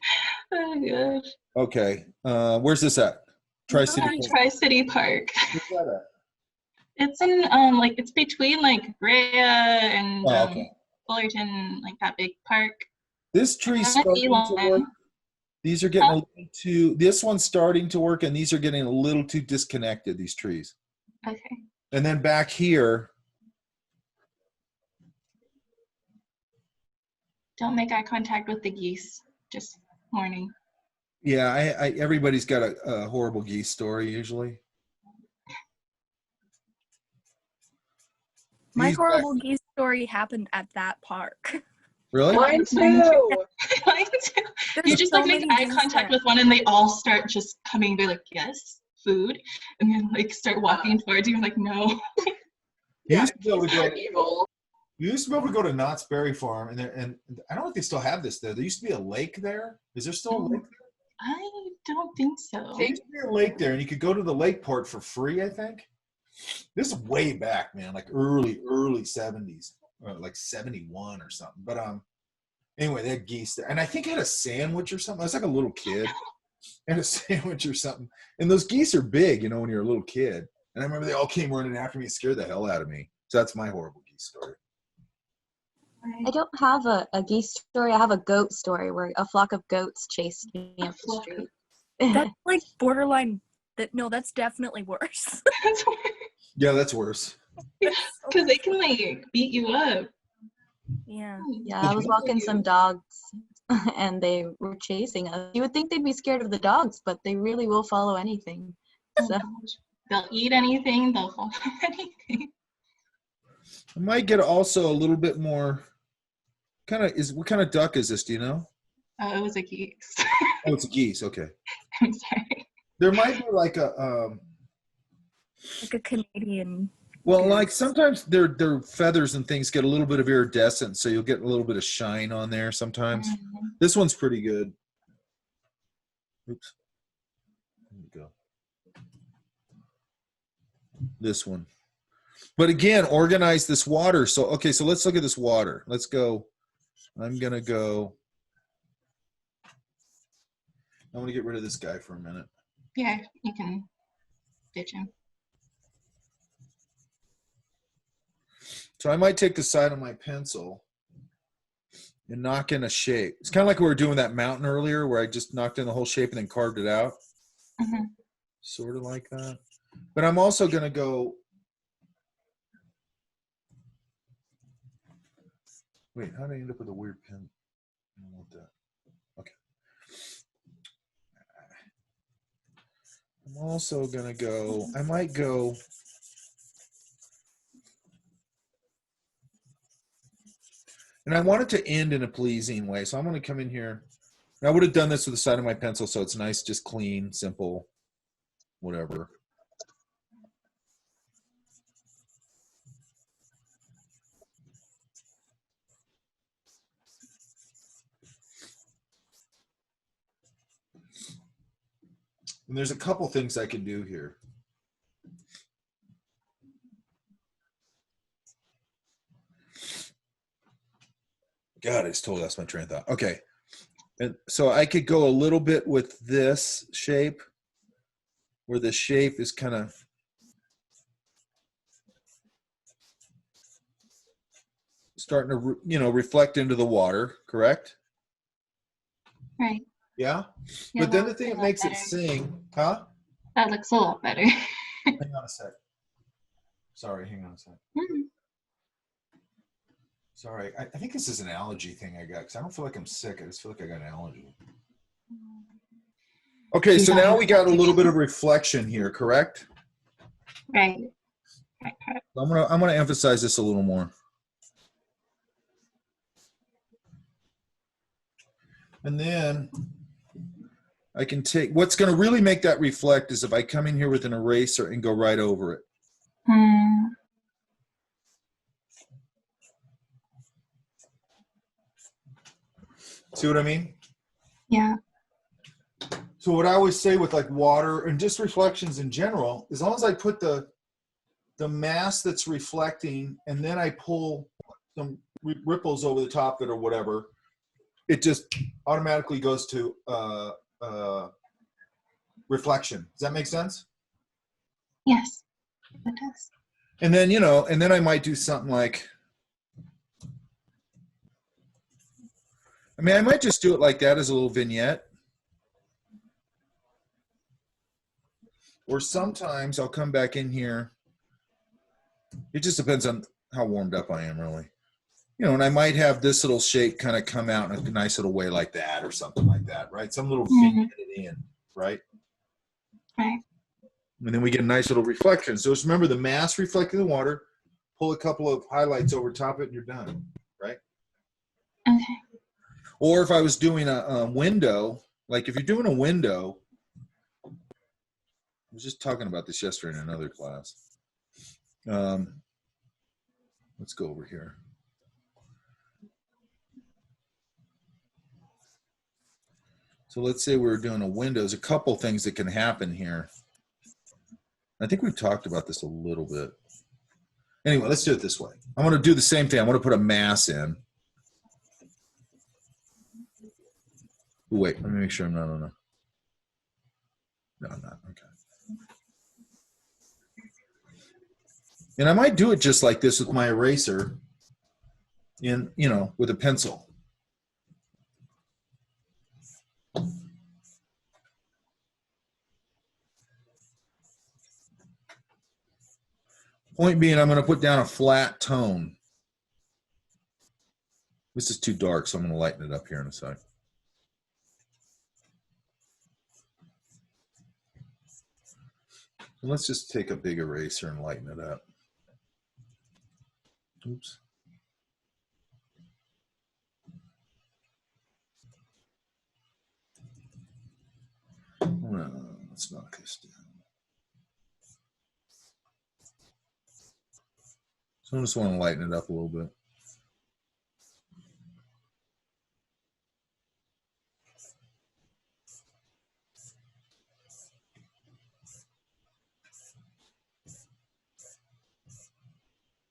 Oh gosh. Okay, where's this at? Tri-City Park. Where's that at? It's in like it's between like Rhea and Fullerton, like that big park. This tree's starting to work. These are getting a little too. This one's starting to work, and these are getting a little too disconnected. These trees. Okay. And then back here. Don't make eye contact with the geese. Just warning. Yeah, everybody's got a horrible geese story usually. My horrible geese story happened at that park. Really? Mine too. Mine too. You just like make eye contact with one, and they all start just coming. They're like, yes, food, and then like start walking towards you. I'm like, no. You Yeah, used to be able to he's go. not evil. You used to be able to go to Knott's Berry Farm, and I don't know if they still have this there. There used to be a lake there. Is there still a lake there? I don't think so. There used to be a lake there, and you could go to the lake port for free, I think. This is way back, man, like early 70s, like 71 or something. But anyway, they had geese there, and I think I had a sandwich or something. I was like a little kid, and a sandwich or something. And those geese are big, you know, when you're a little kid. And I remember they all came running after me and scared the hell out of me. So that's my horrible geese story. I don't have a geese story. I have a goat story where a flock of goats chased me up the street. That's like borderline. No, that's definitely worse. Yeah, that's worse. Because they can like beat you up. Yeah. Yeah, I was walking some dogs and they were chasing us. You would think they'd be scared of the dogs, but they really will follow anything. So. They'll eat anything, they'll follow anything. I might get also a little bit more what kind of duck is this, do you know? Oh, it was a geese. Oh, it's a geese, okay. I'm sorry. There might be like a Canadian. Well, like sometimes their feathers and things get a little bit of iridescence, so you'll get a little bit of shine on there sometimes. Mm-hmm. This one's pretty good. Oops. There we go. This one. But again, organize this water. So, okay, so let's look at this water. Let's go. I'm going to go. I want to get rid of this guy for a minute. Yeah, you can ditch him. So I might take the side of my pencil and knock in a shape. It's kind of like we were doing that mountain earlier where I just knocked in the whole shape and then carved it out. Mm-hmm. Sort of like that. But I'm also going to go. Wait, how did I end up with a weird pen? I don't want that. Okay. I'm also going to go, I might go. And I want it to end in a pleasing way. So I'm going to come in here. And I would have done this with the side of my pencil so it's nice, just clean, simple, whatever. And there's a couple things I can do here. God, I just totally lost my train of thought. Okay. And so I could go a little bit with this shape where the shape is kind of starting to, you know, reflect into the water, correct? Right. Yeah? Yeah, But then that the thing looks that a lot makes it better. sing, huh? That looks a lot better. Hang on a sec. Sorry, hang on a sec. Mhm. Sorry, I think this is an allergy thing I got because I don't feel like I'm sick. I just feel like I got an allergy. Okay, so now we got a little bit of reflection here, correct? Right. I'm gonna emphasize this a little more. And then I can take, what's gonna really make that reflect is if I come in here with an eraser and go right over it. Hmm. See what I mean? Yeah. So what I always say with like water and just reflections in general, as long as I put the mass that's reflecting and then I pull some ripples over the top of it or whatever, it just automatically goes to reflection. Does that make sense? Yes, it does. And then, you know, and then I might do something like, I mean, I might just do it like that as a little vignette. Or sometimes I'll come back in here. It just depends on how warmed up I am, really. You know, and I might have this little shape kind of come out in a nice little way like that or something like that, right? Some little vignette in, right? Right. And then we get a nice little reflection. So just remember the mass reflecting the water, pull a couple of highlights over top it and you're done, right? Okay. Or if I was doing a window, like if you're doing a window, I was just talking about this yesterday in another class. let's go over here. So let's say we're doing a window. There's a couple things that can happen here. I think we've talked about this a little bit. Anyway, let's do it this way. I want to do the same thing. I want to put a mass in. Wait, let me make sure I'm not on a. No, I'm not. Okay. And I might do it just like this with my eraser, with a pencil. Point being, I'm going to put down a flat tone. This is too dark, so I'm going to lighten it up here in a sec. Let's just take a big eraser and lighten it up. Oops. Well, let's knock this down. So I just want to lighten it up a little bit.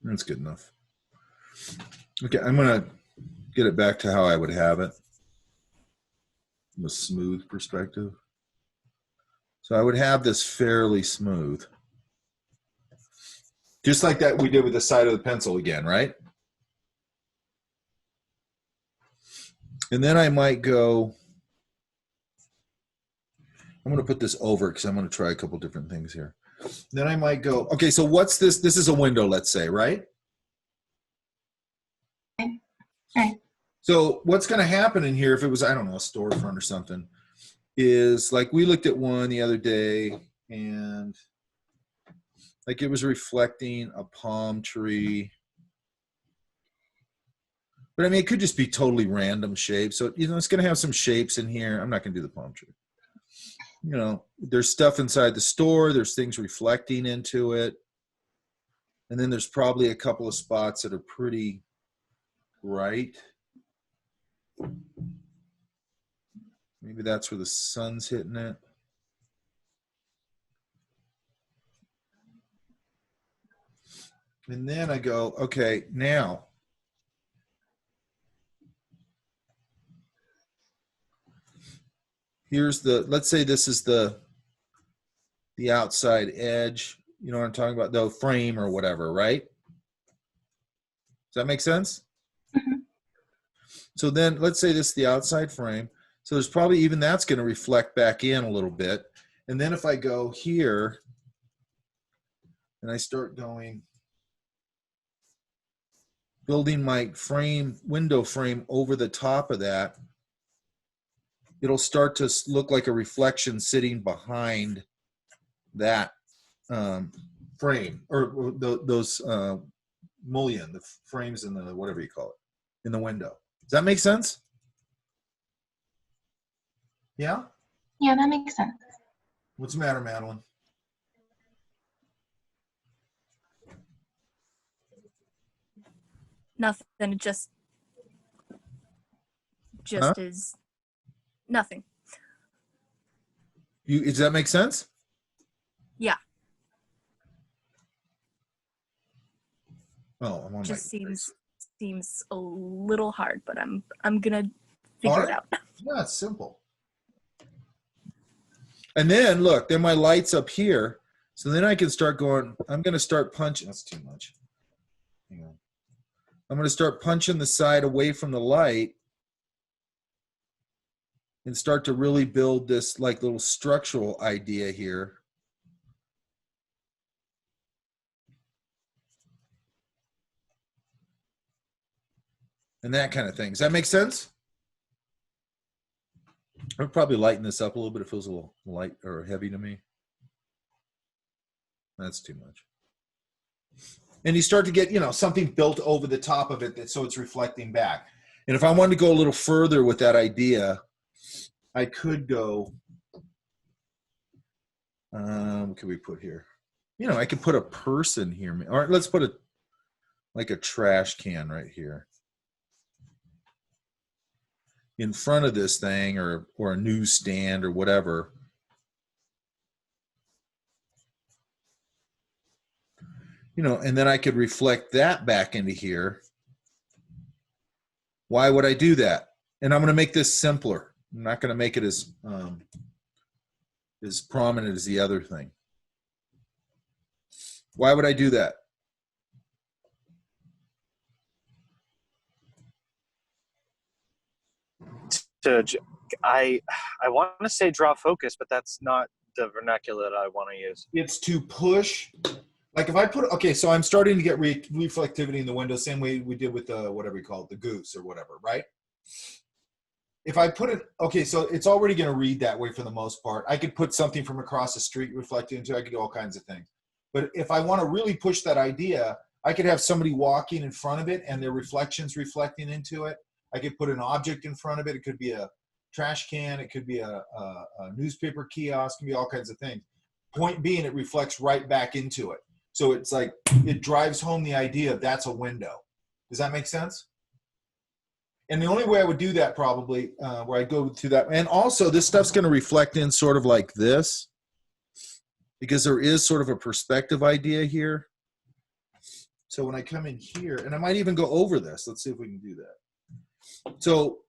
That's good enough. Okay, I'm going to get it back to how I would have it from a smooth perspective. So I would have this fairly smooth. Just like that we did with the side of the pencil again, right? And then I might go, I'm going to put this over because I'm going to try a couple different things here. Then I might go, okay, so what's this? This is a window, let's say, right? Okay. So what's going to happen in here if it was, I don't know, a storefront or something, is like we looked at one the other day and like it was reflecting a palm tree. But I mean, it could just be totally random shapes. So, it's going to have some shapes in here. I'm not going to do the palm tree. There's stuff inside the store. There's things reflecting into it. And then there's probably a couple of spots that are pretty bright. Maybe that's where the sun's hitting it. And then I go, okay, now here's the, let's say this is the outside edge. You know what I'm talking about? The frame or whatever, right? Does that make sense? Mm-hmm. So then let's say this is the outside frame. So there's probably even that's going to reflect back in a little bit. And then if I go here and I start going, building my frame, window frame over the top of that, it'll start to look like a reflection sitting behind that frame or those mullion, the frames in the, whatever you call it, in the window. Does that make sense? Yeah? Yeah, that makes sense. What's the matter, Madeline? Nothing. Just Huh? is nothing. Does that make sense? Yeah. Oh, I'm on Just my seems a little hard, but I'm gonna figure it out. Yeah, it's simple. And then look, then my light's up here. So then I can start going, I'm going to start punching. That's too much. Hang on. I'm going to start punching the side away from the light and start to really build this like little structural idea here. And that kind of thing. Does that make sense? I'll probably lighten this up a little bit. It feels a little light or heavy to me. That's too much. And you start to get, something built over the top of it so it's reflecting back. And if I wanted to go a little further with that idea, I could go, what could we put here? I could put a person here. All right, let's put like a trash can right here in front of this thing, or a newsstand or whatever. You know, and then I could reflect that back into here. Why would I do that? And I'm going to make this simpler. I'm not going to make it as prominent as the other thing. Why would I do that? I want to say draw focus, but that's not the vernacular that I want to use. It's to push. Like if I put, okay, so I'm starting to get reflectivity in the window, same way we did with the, whatever we call it, the goose or whatever, right? If I put it, okay, so it's already going to read that way for the most part. I could put something from across the street reflected into it. I could do all kinds of things. But if I want to really push that idea, I could have somebody walking in front of it and their reflections reflecting into it. I could put an object in front of it. It could be a trash can. It could be a newspaper kiosk. It can be all kinds of things. Point being, it reflects right back into it. So it's like, it drives home the idea of that's a window. Does that make sense? And the only way I would do that probably, where I go to that, and also this stuff's going to reflect in sort of like this, because there is sort of a perspective idea here. So when I come in here, and I might even go over this, let's see if we can do that. So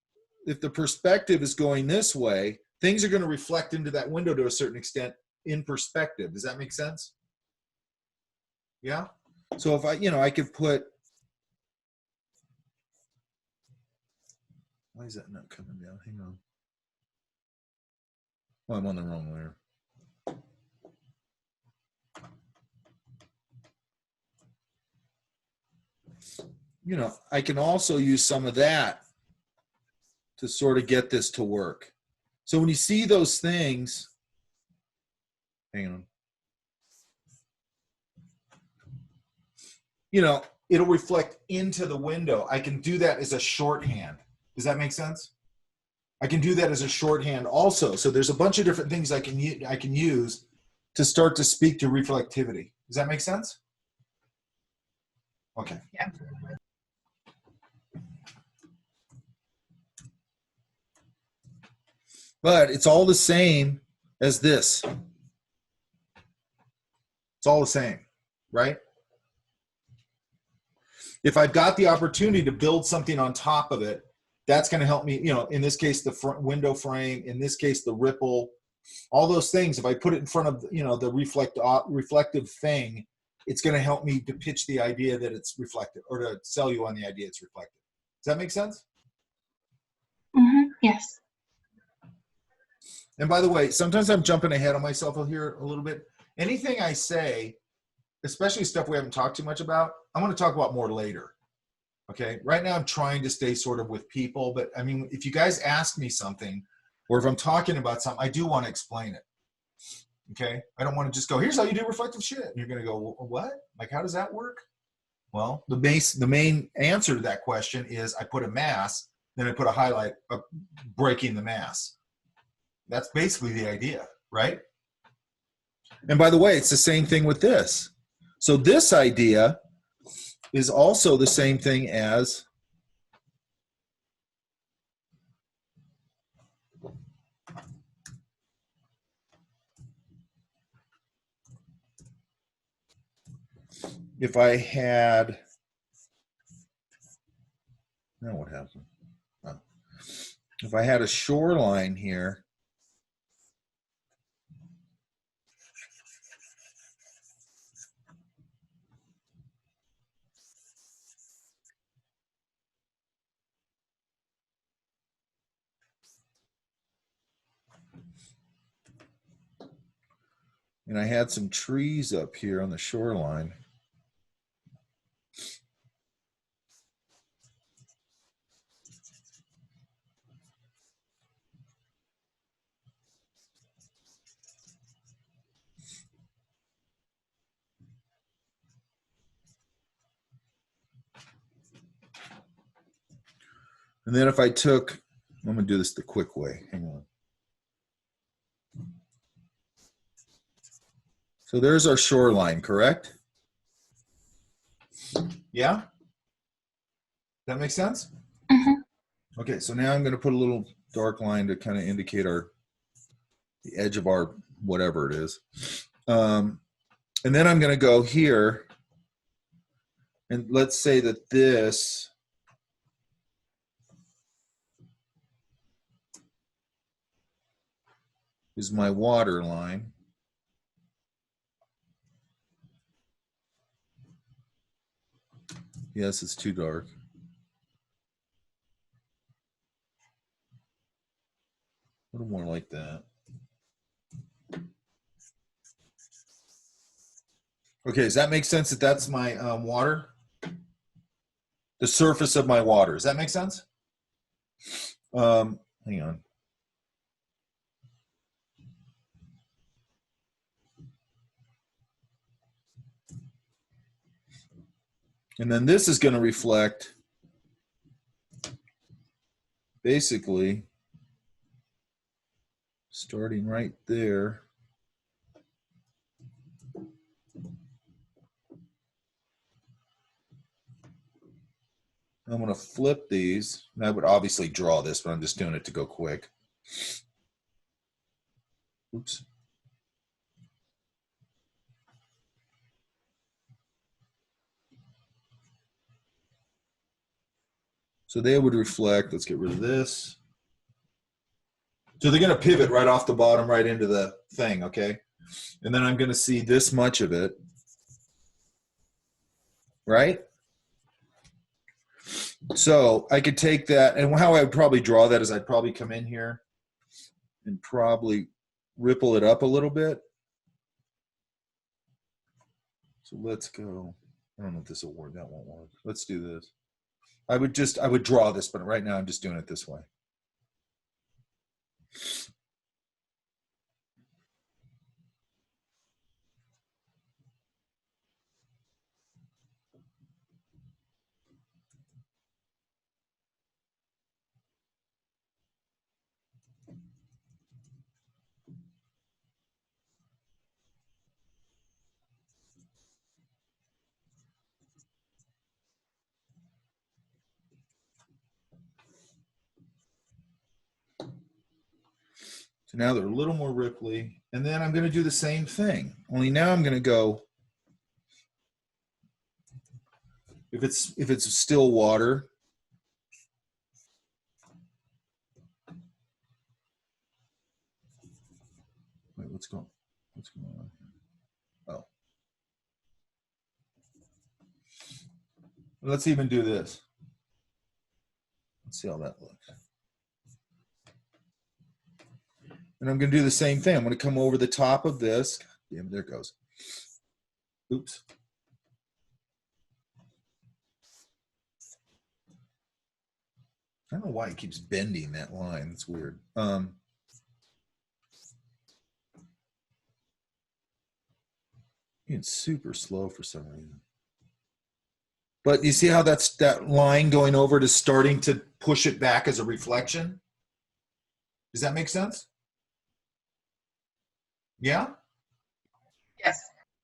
if the perspective is going this way, things are going to reflect into that window to a certain extent in perspective. Does that make sense? Yeah. So if I, you know, I could put, why is that not coming down? Hang on. Well, I'm on the wrong layer. You know, I can also use some of that to sort of get this to work. So when you see those things, hang on. You know, it'll reflect into the window. I can do that as a shorthand. Does that make sense? I can do that as a shorthand also. So there's a bunch of different things I can use to start to speak to reflectivity. Does that make sense? Okay. Yeah. But it's all the same as this. It's all the same, right? If I've got the opportunity to build something on top of it, that's going to help me, you know, in this case, the front window frame, in this case, the ripple, all those things. If I put it in front of, you know, the reflective thing, it's going to help me to pitch the idea that it's reflective, or to sell you on the idea it's reflective. Does that make sense? Mm-hmm. Yes. And by the way, sometimes I'm jumping ahead of myself here a little bit. Anything I say, especially stuff we haven't talked too much about, I want to talk about more later. Okay, right now I'm trying to stay sort of with people, but I mean, if you guys ask me something, or if I'm talking about something, I do want to explain it. Okay, I don't want to just go, here's how you do reflective shit. And you're going to go, what? Like, how does that work? Well, the main answer to that question is I put a mask, then I put a highlight of breaking the mask. That's basically the idea, right? And by the way, it's the same thing with this. So this idea is also the same thing as if I had, now what happened? Oh. If I had a shoreline here, and I had some trees up here on the shoreline. And then if I took, I'm going to do this the quick way. Hang on. So there's our shoreline, correct? Yeah? That makes sense? Mhm. Okay, so now I'm going to put a little dark line to kind of indicate the edge of our whatever it is. And then I'm going to go here, and let's say that this is my water line. Yes, it's too dark. A little more like that. Okay, does that make sense that that's my water? The surface of my water. Does that make sense? Hang on. And then this is going to reflect basically starting right there. I'm going to flip these. And I would obviously draw this, but I'm just doing it to go quick. Oops. So they would reflect. Let's get rid of this. So they're going to pivot right off the bottom right into the thing, okay? And then I'm going to see this much of it, right? So I could take that, and how I would probably draw that is I'd probably come in here and probably ripple it up a little bit. So let's go. I don't know if this will work. That won't work. Let's do this. I would draw this, but right now I'm just doing it this way. So now they're a little more ripply. And then I'm going to do the same thing. Only now I'm going to go, if it's still water, wait, what's going on here? Oh. Let's even do this. Let's see how that looks. And I'm going to do the same thing. I'm going to come over the top of this. Damn, there it goes. Oops. I don't know why it keeps bending that line. It's weird. It's super slow for some reason. But you see how that line going over to starting to push it back as a reflection? Does that make sense? Yeah? Yes.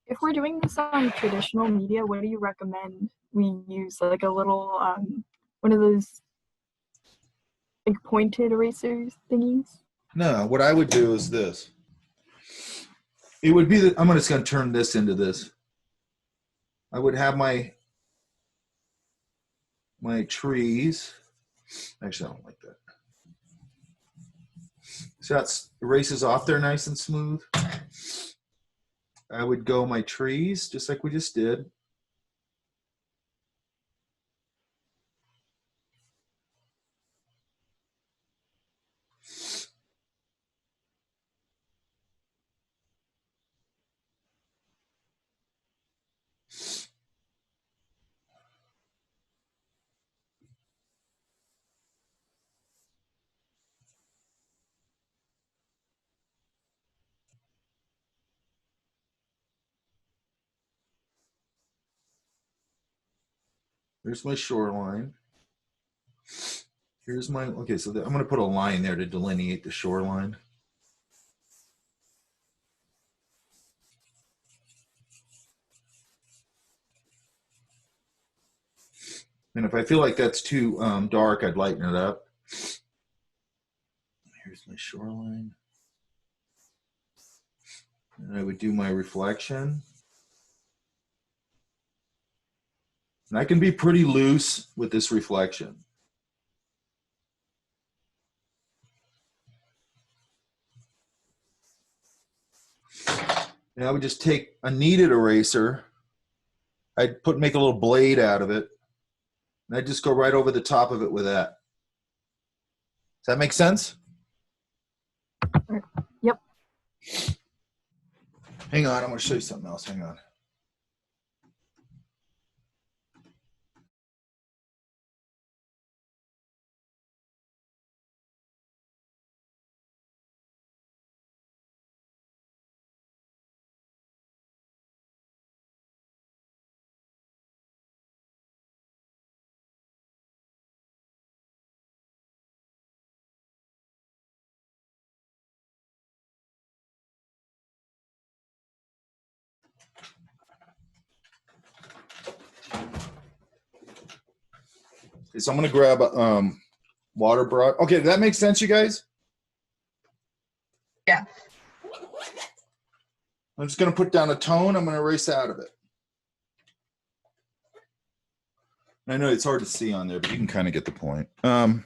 If we're doing this on traditional media, what do you recommend we use? Like a little, one of those like pointed erasers thingies? No, what I would do is this. It would be I'm just going to turn this into this. I would have my trees. Actually, I don't like that. So that erases off there nice and smooth. I would go my trees, just like we just did. There's my shoreline. Here's my, okay, so I'm going to put a line there to delineate the shoreline. And if I feel like that's too dark, I'd lighten it up. Here's my shoreline. And I would do my reflection. And I can be pretty loose with this reflection. And I would just take a kneaded eraser. I'd make a little blade out of it. And I'd just go right over the top of it with that. Does that make sense? Yep. Hang on, I'm going to show you something else. Hang on. Okay, so I'm going to grab a water brush. Okay, does that make sense, you guys? Yeah. I'm just going to put down a tone. I'm going to erase out of it. I know it's hard to see on there, but you can kind of get the point. So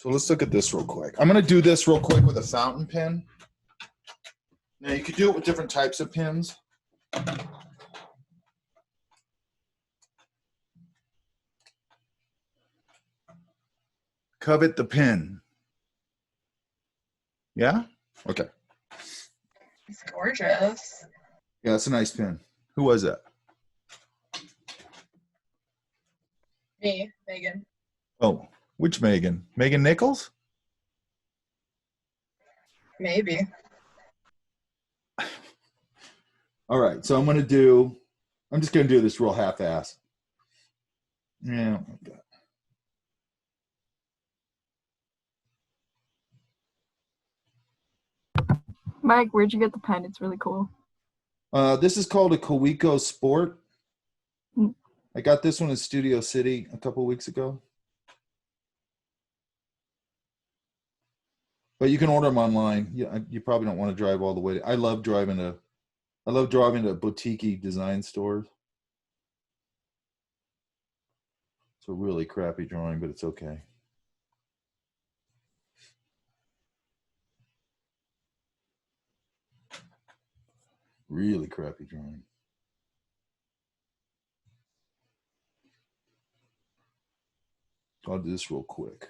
let's look at this real quick. I'm going to do this real quick with a fountain pen. Now you could do it with different types of pens. Covet the pen. Yeah? Okay. It's gorgeous. Yeah, it's a nice pen. Who was that? Me, Megan. Oh, which Megan? Megan Nichols? Maybe. All right, so I'm just going to do this real half-ass. Yeah, like that. Mike, where'd you get the pen? It's really cool. This is called a Cowico Sport. Mm. I got this one in Studio City a couple weeks ago. But you can order them online. You probably don't want to drive all the way. I love driving to boutique design stores. It's a really crappy drawing, but it's okay. Really crappy drawing. I'll do this real quick.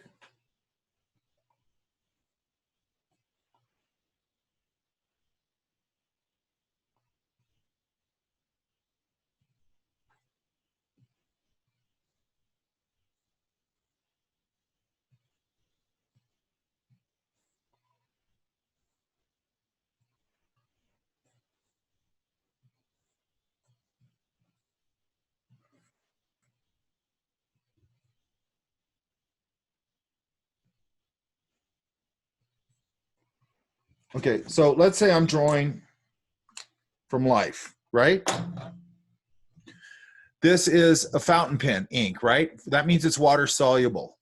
Okay, so let's say I'm drawing from life, right? This is a fountain pen ink, right? That means it's water soluble.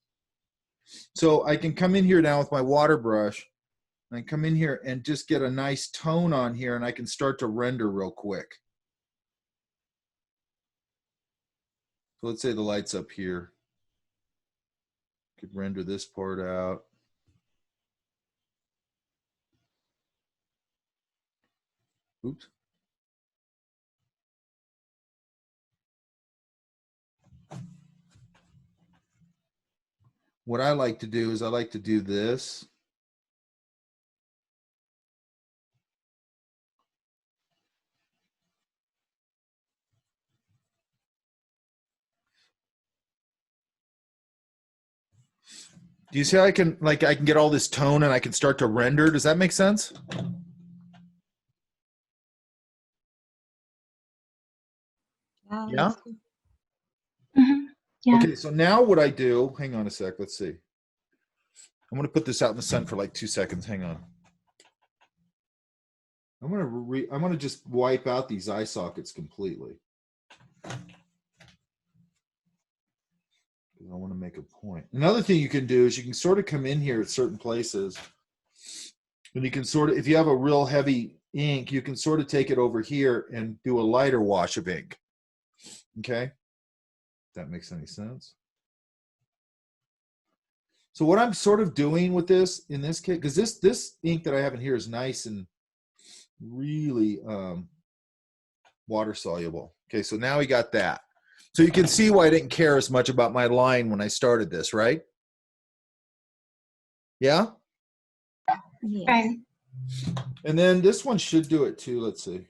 So I can come in here now with my water brush and I come in here and just get a nice tone on here and I can start to render real quick. So let's say the light's up here. Could render this part out. Oops. What I like to do is I like to do this. Do you see how I can get all this tone and I can start to render? Does that make sense? Yeah? Mm-hmm. Yeah. Okay, so now what I do, hang on a sec, let's see. I'm gonna put this out in the sun for like 2 seconds, hang on. I'm gonna just wipe out these eye sockets completely. because I want to make a point. Another thing you can do is you can sort of come in here at certain places, and you can sort of, if you have a real heavy ink, you can sort of take it over here and do a lighter wash of ink. Okay, if that makes any sense. So what I'm sort of doing with this in this kit, because this ink that I have in here is nice and really water soluble. Okay, so now we got that. So you can see why I didn't care as much about my line when I started this, right? Yeah? Right. And then this one should do it too. Let's see.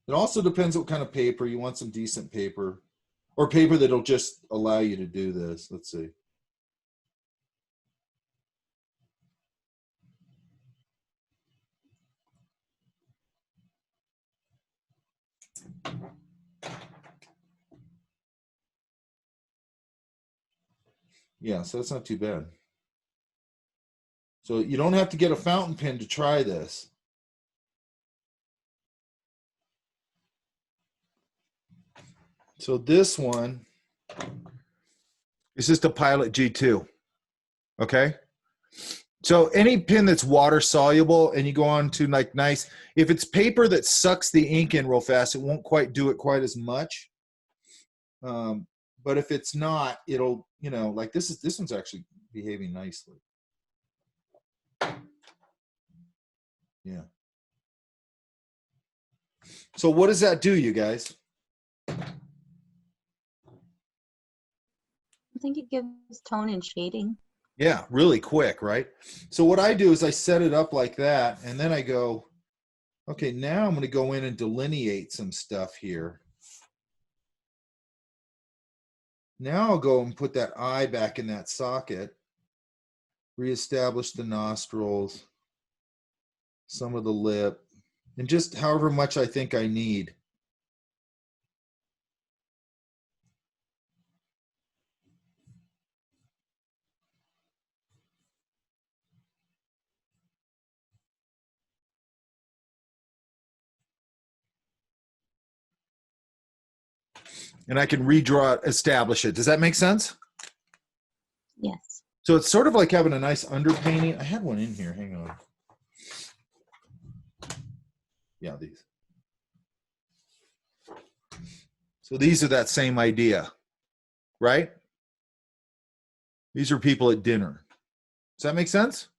It also depends what kind of paper. You want some decent paper, or paper that'll just allow you to do this. Let's see. Yeah, so that's not too bad. So you don't have to get a fountain pen to try this. So this one is just a Pilot G2. Okay. So any pen that's water soluble and you go on to like nice, if it's paper that sucks the ink in real fast, it won't quite do it quite as much. But if it's not, it'll, you know, like this one's actually behaving nicely. Yeah. So what does that do, you guys? I think it gives tone and shading. Yeah, really quick, right? So what I do is I set it up like that, and then I go, okay, now I'm going to go in and delineate some stuff here. Now I'll go and put that eye back in that socket, reestablish the nostrils, some of the lip, and just however much I think I need. And I can redraw it, establish it. Does that make sense? Yes. So it's sort of like having a nice underpainting. I had one in here. Hang on. Yeah, these. So these are that same idea, right? These are people at dinner. Does that make sense?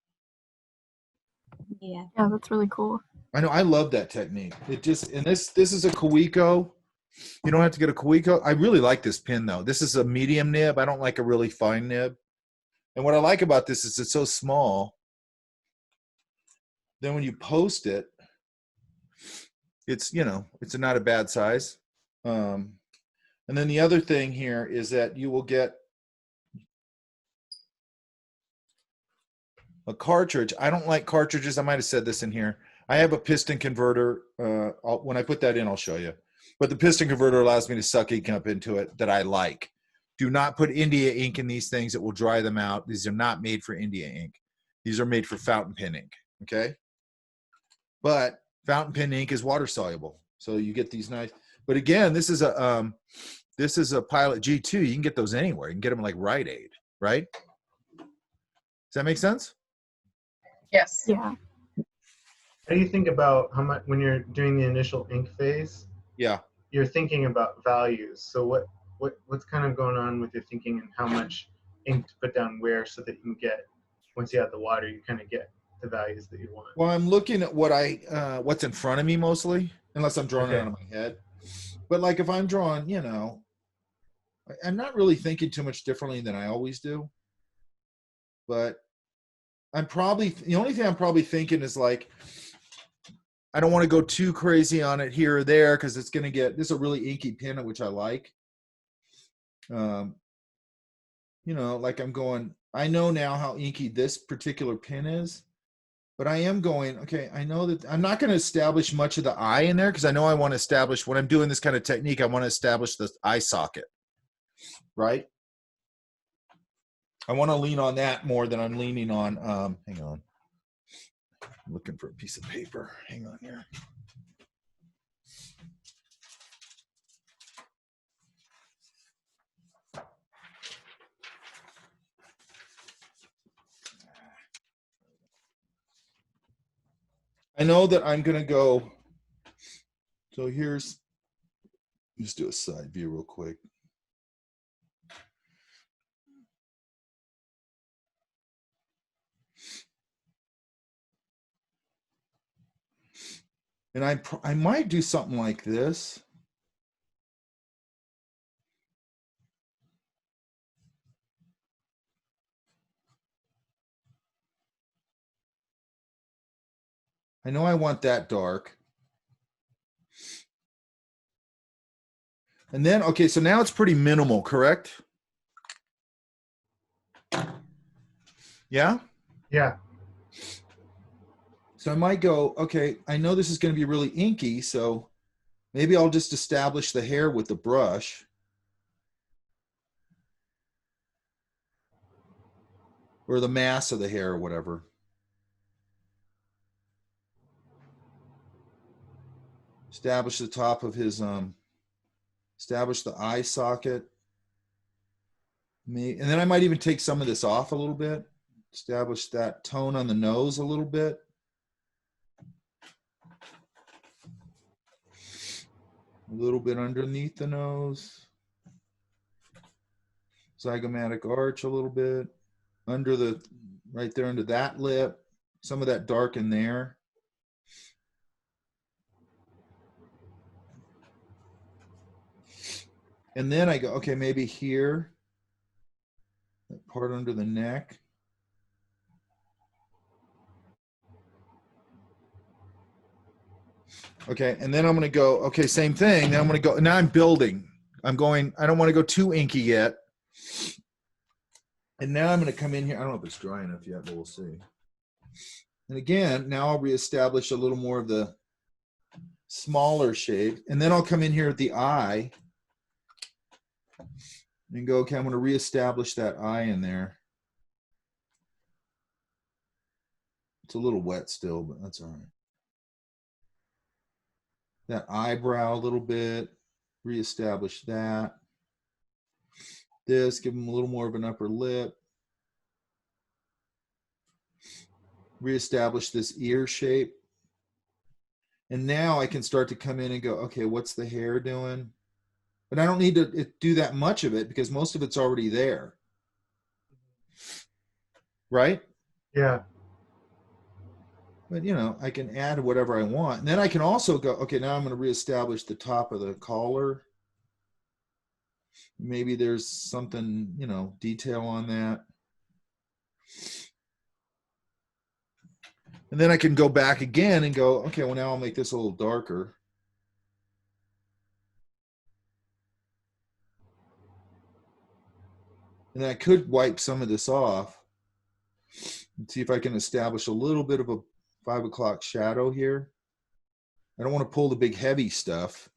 Yeah. Yeah, that's really cool. I know. I love that technique. It just, and this is a Kaweco. You don't have to get a Kaweco. I really like this pin though. This is a medium nib. I don't like a really fine nib. And what I like about this is it's so small. Then when you post it, it's, you know, it's not a bad size. And then the other thing here is that you will get a cartridge. I don't like cartridges. I might have said this in here. I have a piston converter. When I put that in, I'll show you. But the piston converter allows me to suck ink up into it that I like. Do not put India ink in these things. It will dry them out. These are not made for India ink. These are made for fountain pen ink, okay? But fountain pen ink is water soluble. So you get these nice, but again, this is a Pilot G2. You can get those anywhere. You can get them like Rite Aid, right? Does that make sense? Yes. Yeah. How do you think about how much when you're doing the initial ink phase? Yeah. You're thinking about values. So what's kind of going on with your thinking and how much ink to put down where so that you can get, once you add the water, you kind of get the values that you want. Well, I'm looking at what what's in front of me mostly, unless I'm drawing it Okay. out of my head. But like if I'm drawing, you know, I'm not really thinking too much differently than I always do. But I'm probably, the only thing I'm probably thinking is like, I don't want to go too crazy on it here or there because it's going to get, this is a really inky pen, which I like. You know, like I'm going, I know now how inky this particular pen is, but I am going, okay, I know that I'm not going to establish much of the eye in there because I know I want to establish, when I'm doing this kind of technique, I want to establish the eye socket, right? I want to lean on that more than I'm leaning on, hang on. I'm looking for a piece of paper. Hang on here. I know that I'm going to go. So here's, let's do a side view real quick. And I might do something like this. I know I want that dark. And then, okay, so now it's pretty minimal, correct? Yeah? Yeah. So I might go, okay, I know this is going to be really inky, so maybe I'll just establish the hair with the brush. Or the mass of the hair or whatever. Establish the top of his, establish the eye socket. And then I might even take some of this off a little bit. Establish that tone on the nose a little bit. A little bit underneath the nose. Zygomatic arch a little bit. Under the, right there under that lip. Some of that dark in there. And then I go, okay, maybe here. That part under the neck. Okay, and then I'm going to go, okay, same thing. Now I'm going to go, now I'm building. I'm going, I don't want to go too inky yet. And now I'm going to come in here. I don't know if it's dry enough yet, but we'll see. And again, now I'll reestablish a little more of the smaller shape. And then I'll come in here at the eye and go, okay, I'm going to reestablish that eye in there. It's a little wet still, but that's all right. That eyebrow a little bit, reestablish that. This, give him a little more of an upper lip. Reestablish this ear shape. And now I can start to come in and go, okay, what's the hair doing? But I don't need to do that much of it because most of it's already there. Right? Yeah. But, you know, I can add whatever I want. And then I can also go, okay, now I'm going to reestablish the top of the collar. Maybe there's something, you know, detail on that. And then I can go back again and go, okay, well, now I'll make this a little darker. And I could wipe some of this off and see if I can establish a little bit of a 5 o'clock shadow here. I don't want to pull the big heavy stuff.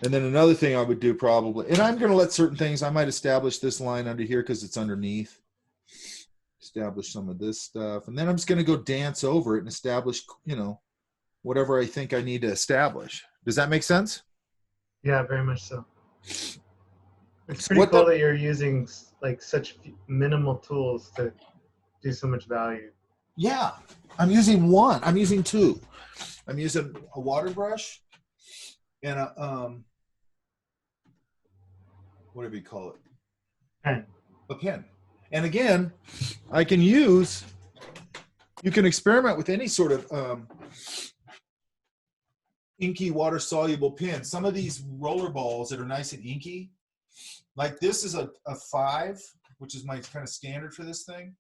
And then another thing I would do probably, and I'm going to let certain things, I might establish this line under here because it's underneath. Establish some of this stuff. And then I'm just going to go dance over it and establish, you know, whatever I think I need to establish. Does that make sense? Yeah, very much so. It's pretty cool that you're using like such minimal tools to do so much value. Yeah, I'm using one. I'm using two. I'm using a water brush and a whatever you call it, pen. A pen. And again, I can use. You can experiment with any sort of inky water soluble pen. Some of these roller balls that are nice and inky, like this is a 5, which is my kind of standard for this thing.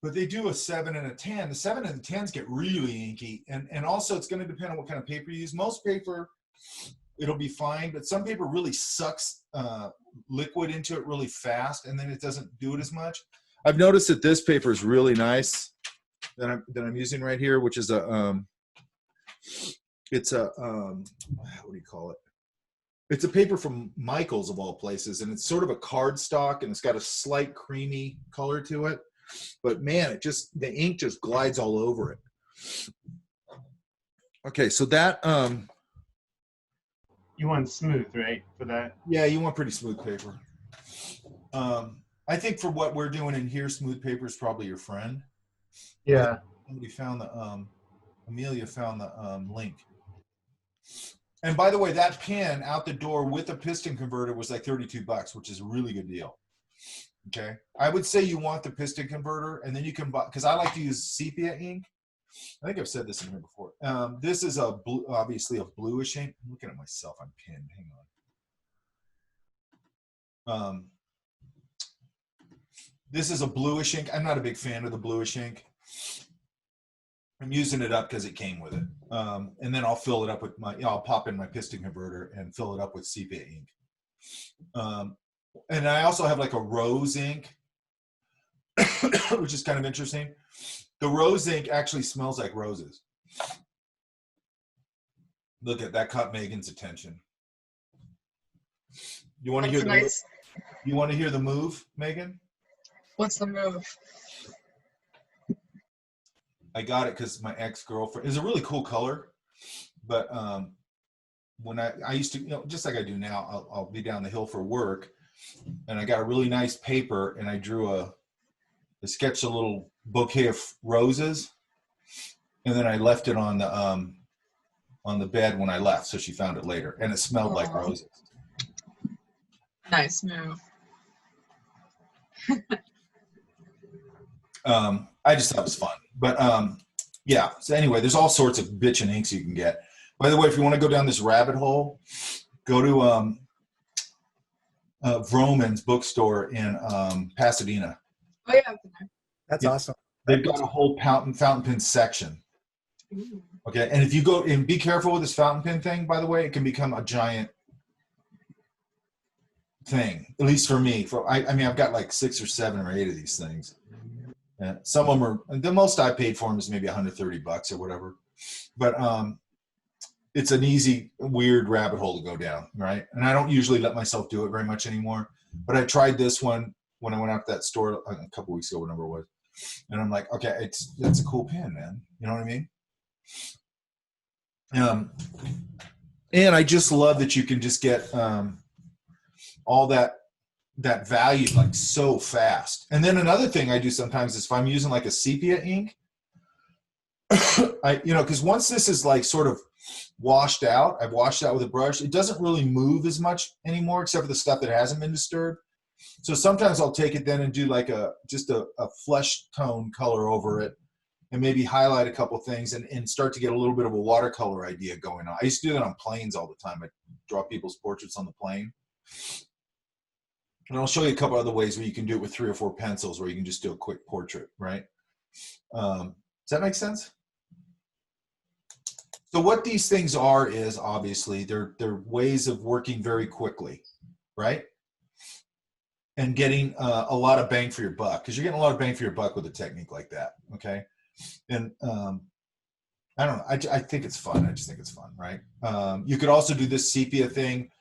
But they do a 7 and a 10. The 7 and the 10s get really inky. And also it's going to depend on what kind of paper you use. Most paper, it'll be fine, but some paper really sucks liquid into it really fast, and then it doesn't do it as much. I've noticed that this paper is really nice that I'm using right here, which is a it's a what do you call it? It's a paper from Michaels of all places, and it's sort of a cardstock, and it's got a slight creamy color to it. But man, it just, the ink just glides all over it. Okay, so that you want smooth, right, for that? Yeah, you want pretty smooth paper. I think for what we're doing in here, smooth paper is probably your friend. Yeah. Somebody found the Amelia found the link. And by the way, that pin out the door with a piston converter was like $32, which is a really good deal. Okay, I would say you want the piston converter, and then you can buy, because I like to use sepia ink. I think I've said this in here before. This is a blue, obviously a bluish ink. I'm looking at myself. I'm pinned. Hang on. This is a bluish ink. I'm not a big fan of the bluish ink. I'm using it up because it came with it. And then I'll fill it up with my, I'll pop in my piston converter and fill it up with sepia ink. And I also have like a rose ink, which is kind of interesting. The rose ink actually smells like roses. Look at that, caught Megan's attention. You want to hear the nice. You want to hear the move, Megan? What's the move? I got it because my ex-girlfriend is a really cool color, but when I used to, you know, just like I do now, I'll be down the hill for work, and I got a really nice paper, and I drew I sketched a little bouquet of roses, and then I left it on the bed when I left, so she found it later, and it smelled like roses. Nice move. I just thought it was fun, but yeah. So anyway, there's all sorts of bitchin' inks you can get. By the way, if you want to go down this rabbit hole, go to Vroman's bookstore in Pasadena. Oh yeah, I've been there. That's Yeah. awesome. They've got a whole fountain pen section. Ooh. Okay, and if you go and be careful with this fountain pen thing, by the way, it can become a giant thing. At least for me. I mean, I've got like 6 or 7 or 8 of these things. Yeah, some of them are, the most I paid for them is maybe $130 or whatever. But it's an easy, weird rabbit hole to go down, right? And I don't usually let myself do it very much anymore. But I tried this one when I went out to that store a couple weeks ago, whatever it was. And I'm like, okay, it's a cool pen, man. You know what I mean? And I just love that you can just get all that value like so fast. And then another thing I do sometimes is if I'm using like a sepia ink, because once this is like sort of washed out, I've washed it out with a brush, it doesn't really move as much anymore except for the stuff that hasn't been disturbed. So sometimes I'll take it then and do like just a flesh tone color over it and maybe highlight a couple things and start to get a little bit of a watercolor idea going on. I used to do that on planes all the time. I draw people's portraits on the plane. And I'll show you a couple other ways where you can do it with 3 or 4 pencils where you can just do a quick portrait, right? Does that make sense? So what these things are is obviously they're ways of working very quickly, right? And getting a lot of bang for your buck, because you're getting a lot of bang for your buck with a technique like that, okay? And I don't know, I think it's fun. I just think it's fun, right? You could also do this sepia thing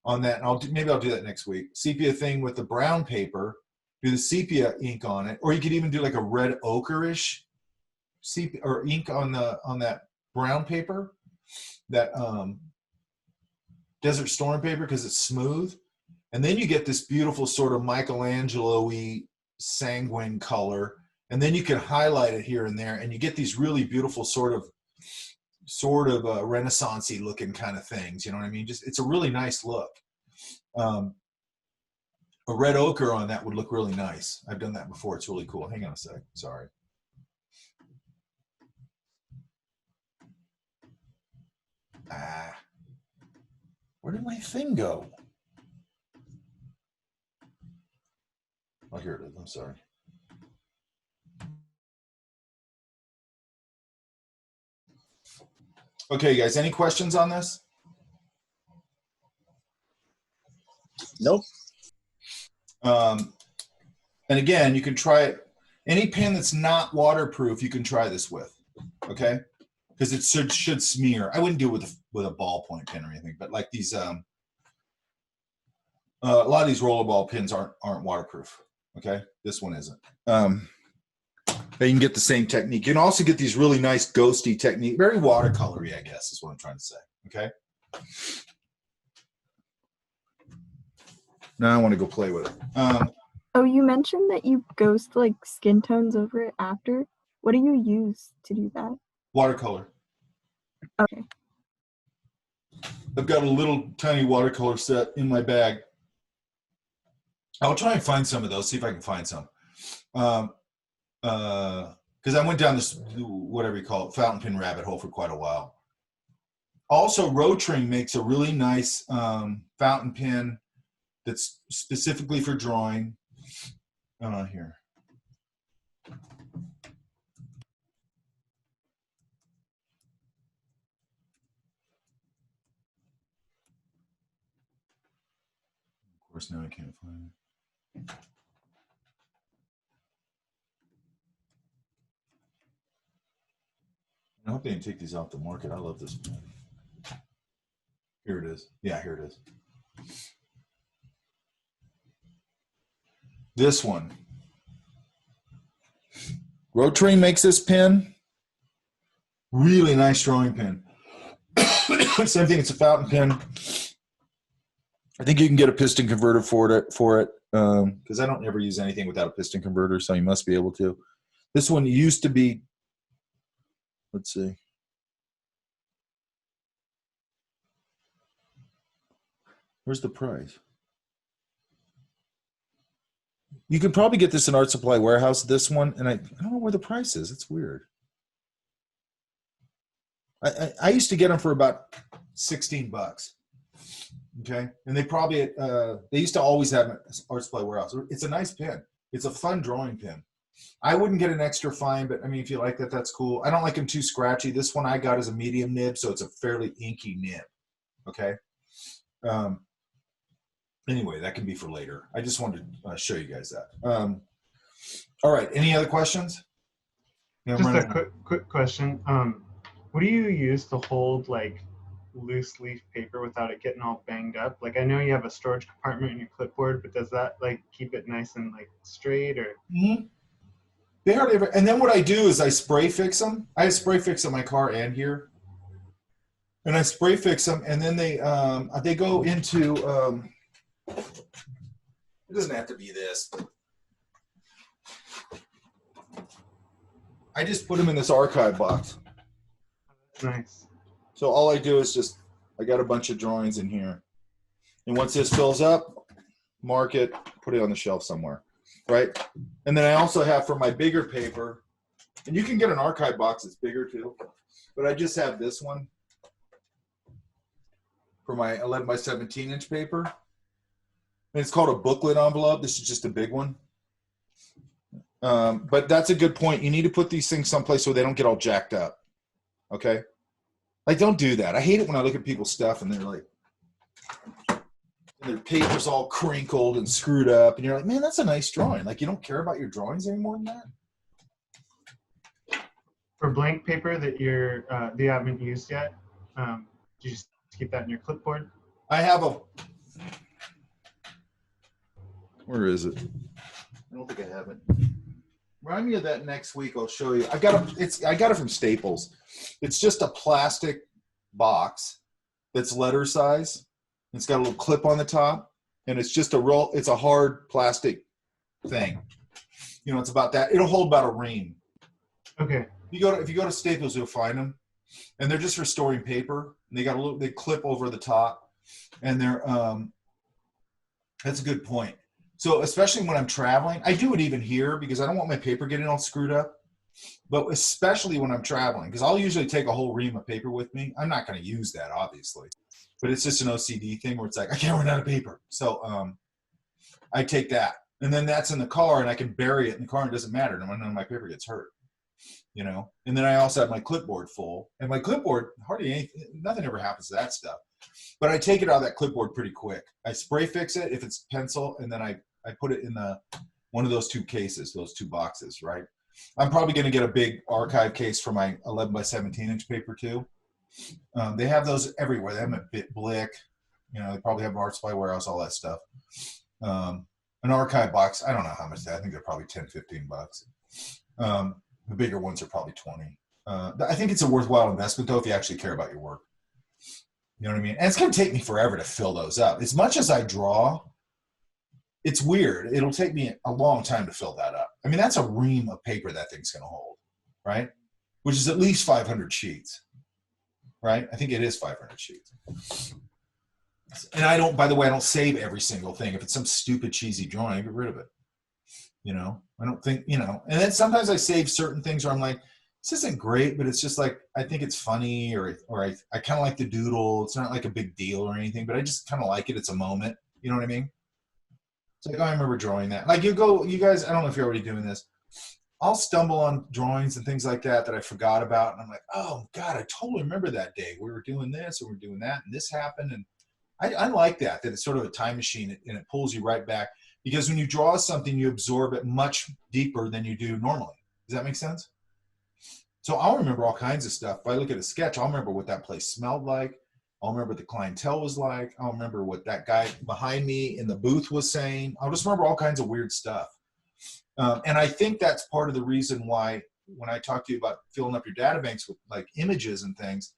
on that, and maybe I'll do that next week. Sepia thing with the brown paper, do the sepia ink on it, or you could even do like a red ochre-ish sepia or ink on that brown paper, that Desert Storm paper, because it's smooth, and then you get this beautiful sort of Michelangelo-y sanguine color, and then you can highlight it here and there, and you get these really beautiful sort of Renaissance-y looking kind of things. You know what I mean? Just, it's a really nice look. A red ochre on that would look really nice. I've done that before. It's really cool. Hang on a sec. Sorry. Where did my thing go? Oh, here it is. I'm sorry. Okay, guys, any questions on this? Nope. And again, you can try it. Any pen that's not waterproof, you can try this with, okay? Because it should smear. I wouldn't do it with a ballpoint pen or anything, but like these, a lot of these rollerball pens aren't waterproof, okay? This one isn't. But you can get the same technique. You can also get these really nice ghosty technique, very watercolory, I guess is what I'm trying to say, okay? Now I want to go play with it. Oh, you mentioned that you ghost like skin tones over it after. What do you use to do that? Watercolor. Okay. I've got a little tiny watercolor set in my bag. I'll try and find some of those, see if I can find some. Because I went down this, whatever you call it, fountain pen rabbit hole for quite a while. Also, Rotring makes a really nice fountain pen that's specifically for drawing. Here. Of course, now I can't find it. I hope they didn't take these off the market. I love this pen. Here it is. Yeah, here it is. This one. Rotring makes this pen. Really nice drawing pen. Same thing, it's a fountain pen. I think you can get a piston converter for it because I don't ever use anything without a piston converter, so you must be able to. This one used to be, let's see. Where's the price? You can probably get this in Art Supply Warehouse, this one, and I don't know where the price is. It's weird. I used to get them for about 16 bucks. Okay, and they probably they used to always have an Art Supply Warehouse. It's a nice pen. It's a fun drawing pen. I wouldn't get an extra fine, but I mean, if you like that, that's cool. I don't like them too scratchy. This one I got is a medium nib, so it's a fairly inky nib. Okay. Anyway, that can be for later. I just wanted to show you guys that. All right. Any other questions? Yeah, just a quick question. What do you use to hold like loose leaf paper without it getting all banged up? Like, I know you have a storage compartment in your clipboard, but does that like keep it nice and like straight or? Mm-hmm. They hardly ever. And then what I do is I spray fix them. I spray fix in my car and here, and I spray fix them, and then they go into. It doesn't have to be this, but I just put them in this archive box. Nice. So all I do is just, I got a bunch of drawings in here. And once this fills up, mark it, put it on the shelf somewhere, right? And then I also have for my bigger paper, and you can get an archive box that's bigger too, but I just have this one for my 11 by 17 inch paper. And it's called a booklet envelope. This is just a big one. But that's a good point. You need to put these things someplace where they don't get all jacked up. Okay? Like, don't do that. I hate it when I look at people's stuff and they're like, and their paper's all crinkled and screwed up. And you're like, man, that's a nice drawing. Like, you don't care about your drawings any more than that? For blank paper that you haven't used yet, do you just keep that in your clipboard? I have a... Where is it? I don't think I have it. Remind me of that next week. I'll show you. I got it from Staples. It's just a plastic box that's letter size. It's got a little clip on the top, and it's just a roll. It's a hard plastic thing. You know, it's about that. It'll hold about a ream. Okay. If you go to Staples, you'll find them, and they're just for storing paper. And they clip over the top, and they're that's a good point. So especially when I'm traveling, I do it even here because I don't want my paper getting all screwed up. But especially when I'm traveling, because I'll usually take a whole ream of paper with me. I'm not going to use that, obviously. But it's just an OCD thing where it's like, I can't run out of paper. So I take that. And then that's in the car, and I can bury it in the car, and it doesn't matter. None of my paper gets hurt. You know? And then I also have my clipboard full. And my clipboard, nothing ever happens to that stuff. But I take it out of that clipboard pretty quick. I spray fix it if it's pencil, and then I put it in one of those two cases, those two boxes, right? I'm probably going to get a big archive case for my 11 by 17 inch paper too. They have those everywhere. They have them at Blick. You know, they probably have Art Supply Warehouse, all that stuff. An archive box, I don't know how much that. I think they're probably 10, 15 bucks. The bigger ones are probably 20. I think it's a worthwhile investment though if you actually care about your work. You know what I mean? And it's going to take me forever to fill those up. As much as I draw, it's weird. It'll take me a long time to fill that up. I mean, that's a ream of paper that thing's going to hold, right? Which is at least 500 sheets, right? I think it is 500 sheets. And I don't, by the way, I don't save every single thing. If it's some stupid, cheesy drawing, I get rid of it. You know, I don't think, you know, and then sometimes I save certain things where I'm like, this isn't great, but it's just like, I think it's funny, or I kind of like the doodle. It's not like a big deal or anything, but I just kind of like it. It's a moment. You know what I mean? It's like, oh, I remember drawing that. Like you guys, I don't know if you're already doing this. I'll stumble on drawings and things like that I forgot about. And I'm like, oh God, I totally remember that day. We were doing this and we were doing that and this happened. And I like that it's sort of a time machine and it pulls you right back. Because when you draw something, you absorb it much deeper than you do normally. Does that make sense? So I'll remember all kinds of stuff. If I look at a sketch, I'll remember what that place smelled like. I'll remember what the clientele was like. I'll remember what that guy behind me in the booth was saying. I'll just remember all kinds of weird stuff. And I think that's part of the reason why when I talk to you about filling up your data banks with like images and things,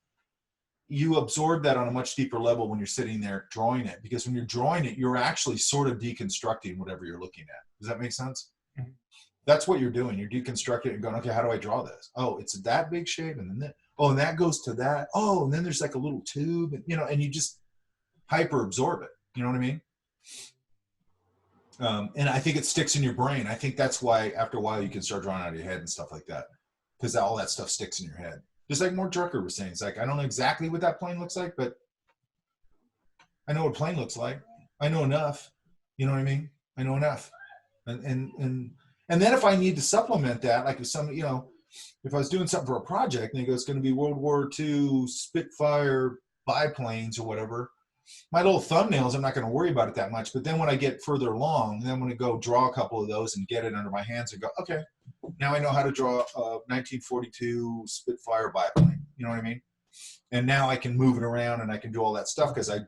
you absorb that on a much deeper level when you're sitting there drawing it. Because when you're drawing it, you're actually sort of deconstructing whatever you're looking at. Does that make sense? Mm-hmm. That's what you're doing. You're deconstructing it and going, okay, how do I draw this? Oh, it's that big shape. And then that, oh, and that goes to that. Oh, and then there's like a little tube, and, you know, and you just hyper absorb it. You know what I mean? And I think it sticks in your brain. I think that's why after a while you can start drawing out of your head and stuff like that, because all that stuff sticks in your head. Just like Mort Drucker was saying, it's like, I don't know exactly what that plane looks like, but I know what a plane looks like. I know enough. You know what I mean? I know enough. And then if I need to supplement that, like if some, you know, if I was doing something for a project and they go, it's going to be World War II Spitfire biplanes or whatever, my little thumbnails, I'm not going to worry about it that much. But then when I get further along, then I'm going to go draw a couple of those and get it under my hands and go, okay, now I know how to draw a 1942 Spitfire biplane. You know what I mean? And now I can move it around and I can do all that stuff because I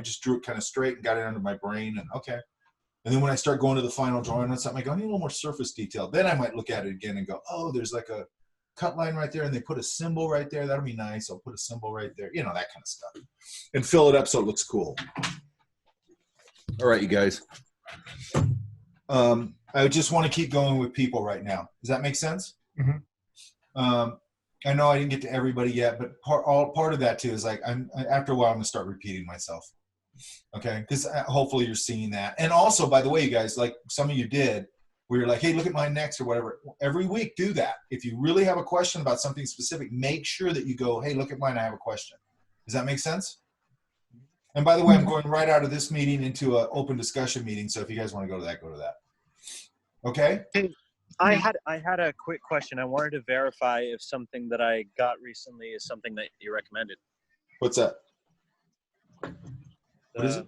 just drew it kind of straight and got it under my brain, and okay. And then when I start going to the final drawing on something, I go, I need a little more surface detail. Then I might look at it again and go, oh, there's like a cut line right there, and they put a symbol right there. That'll be nice. I'll put a symbol right there. You know, that kind of stuff. And fill it up so it looks cool. All right, you guys. I just want to keep going with people right now. Does that make sense? Mm-hmm. I know I didn't get to everybody yet, but part of that too is like, after a while, I'm going to start repeating myself. Okay, because hopefully you're seeing that. And also, by the way, you guys, like some of you did, where you're like, hey, look at mine next or whatever. Every week, do that. If you really have a question about something specific, make sure that you go, hey, look at mine, I have a question. Does that make sense? And by the way, I'm going right out of this meeting into an open discussion meeting. So if you guys want to go to that, go to that. Okay? Hey, I had a quick question. I wanted to verify if something that I got recently is something that you recommended. What's that? What is it?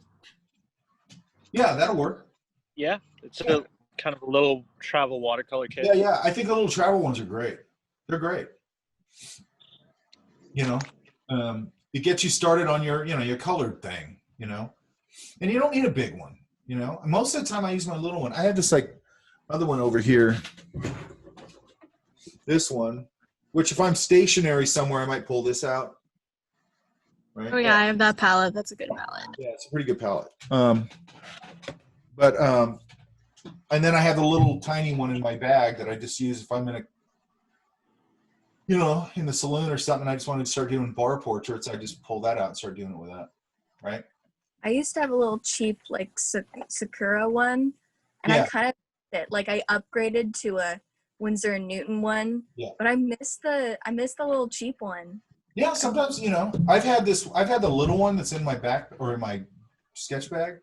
Yeah, that'll work. Yeah, it's a kind of a little travel watercolor kit. Yeah. I think the little travel ones are great. They're great. You know, it gets you started on your, your colored thing, and you don't need a big one, Most of the time I use my little one. I have this like other one over here. This one, which if I'm stationary somewhere, I might pull this out. Right? Oh yeah, I have that palette. That's a good palette. Yeah, it's a pretty good palette. And then I have a little tiny one in my bag that I just use if I'm in in the saloon or something. I just wanted to start doing bar portraits. I just pull that out and start doing it with that. Right? I used to have a little cheap like Sakura one, and I kind of like I upgraded to a Winsor and Newton one. Yeah. But I miss the little cheap one. Yeah, sometimes, I've had the little one that's in my back or in my sketch bag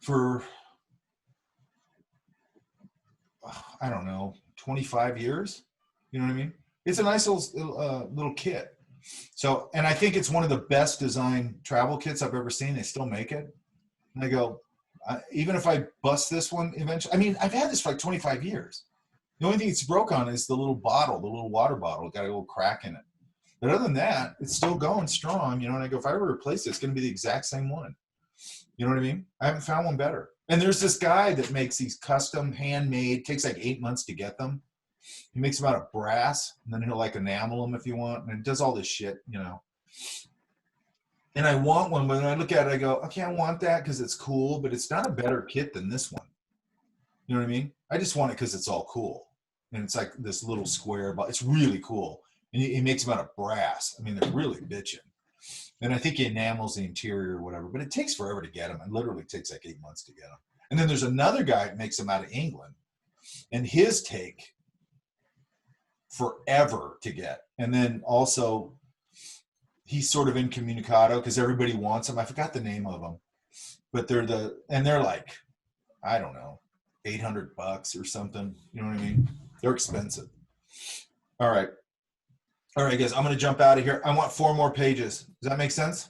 for, I don't know, 25 years. You know what I mean? It's a nice little kit. So, and I think it's one of the best designed travel kits I've ever seen. They still make it. And I go, even if I bust this one eventually, I mean, I've had this for like 25 years. The only thing it's broke on is the little bottle, the little water bottle. It got a little crack in it. But other than that, it's still going strong, and I go, if I ever replace it, it's going to be the exact same one. You know what I mean? I haven't found one better. And there's this guy that makes these custom, handmade, takes like 8 months to get them. He makes them out of brass, and then he'll like enamel them if you want, and it does all this shit, And And I want one, but when I look at it, I go, okay, I want that because it's cool, but it's not a better kit than this one. You know what I mean? I just want it because it's all cool. And it's like this little square, but it's really cool. And he makes them out of brass. I mean, they're really bitchin'. And I think he enamels the interior or whatever, but it takes forever to get them. It literally takes like 8 months to get them. And then there's another guy that makes them out of England, and his take forever to get. And then also he's sort of incommunicado because everybody wants them. I forgot the name of them, but they're like, I don't know, $800 or something. You know what I mean? They're expensive. All right, guys, I'm going to jump out of here. I want 4 more pages. Does that make sense?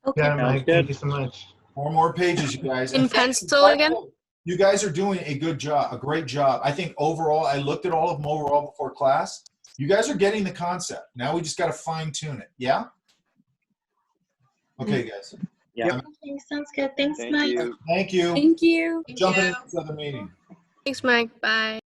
Okay. Yeah, Mike, thank you so much. 4 more pages, you guys. In And pencil again? You guys are doing a good job, a great job. I think overall, I looked at all of them overall before class. You guys are getting the concept. Now we just got to fine tune it. Yeah? Okay, guys. Yeah. Okay, sounds good. Thanks, Thank Mike. you. Thank you. Thank you. Jump into this other meeting. Thanks, Mike. Bye.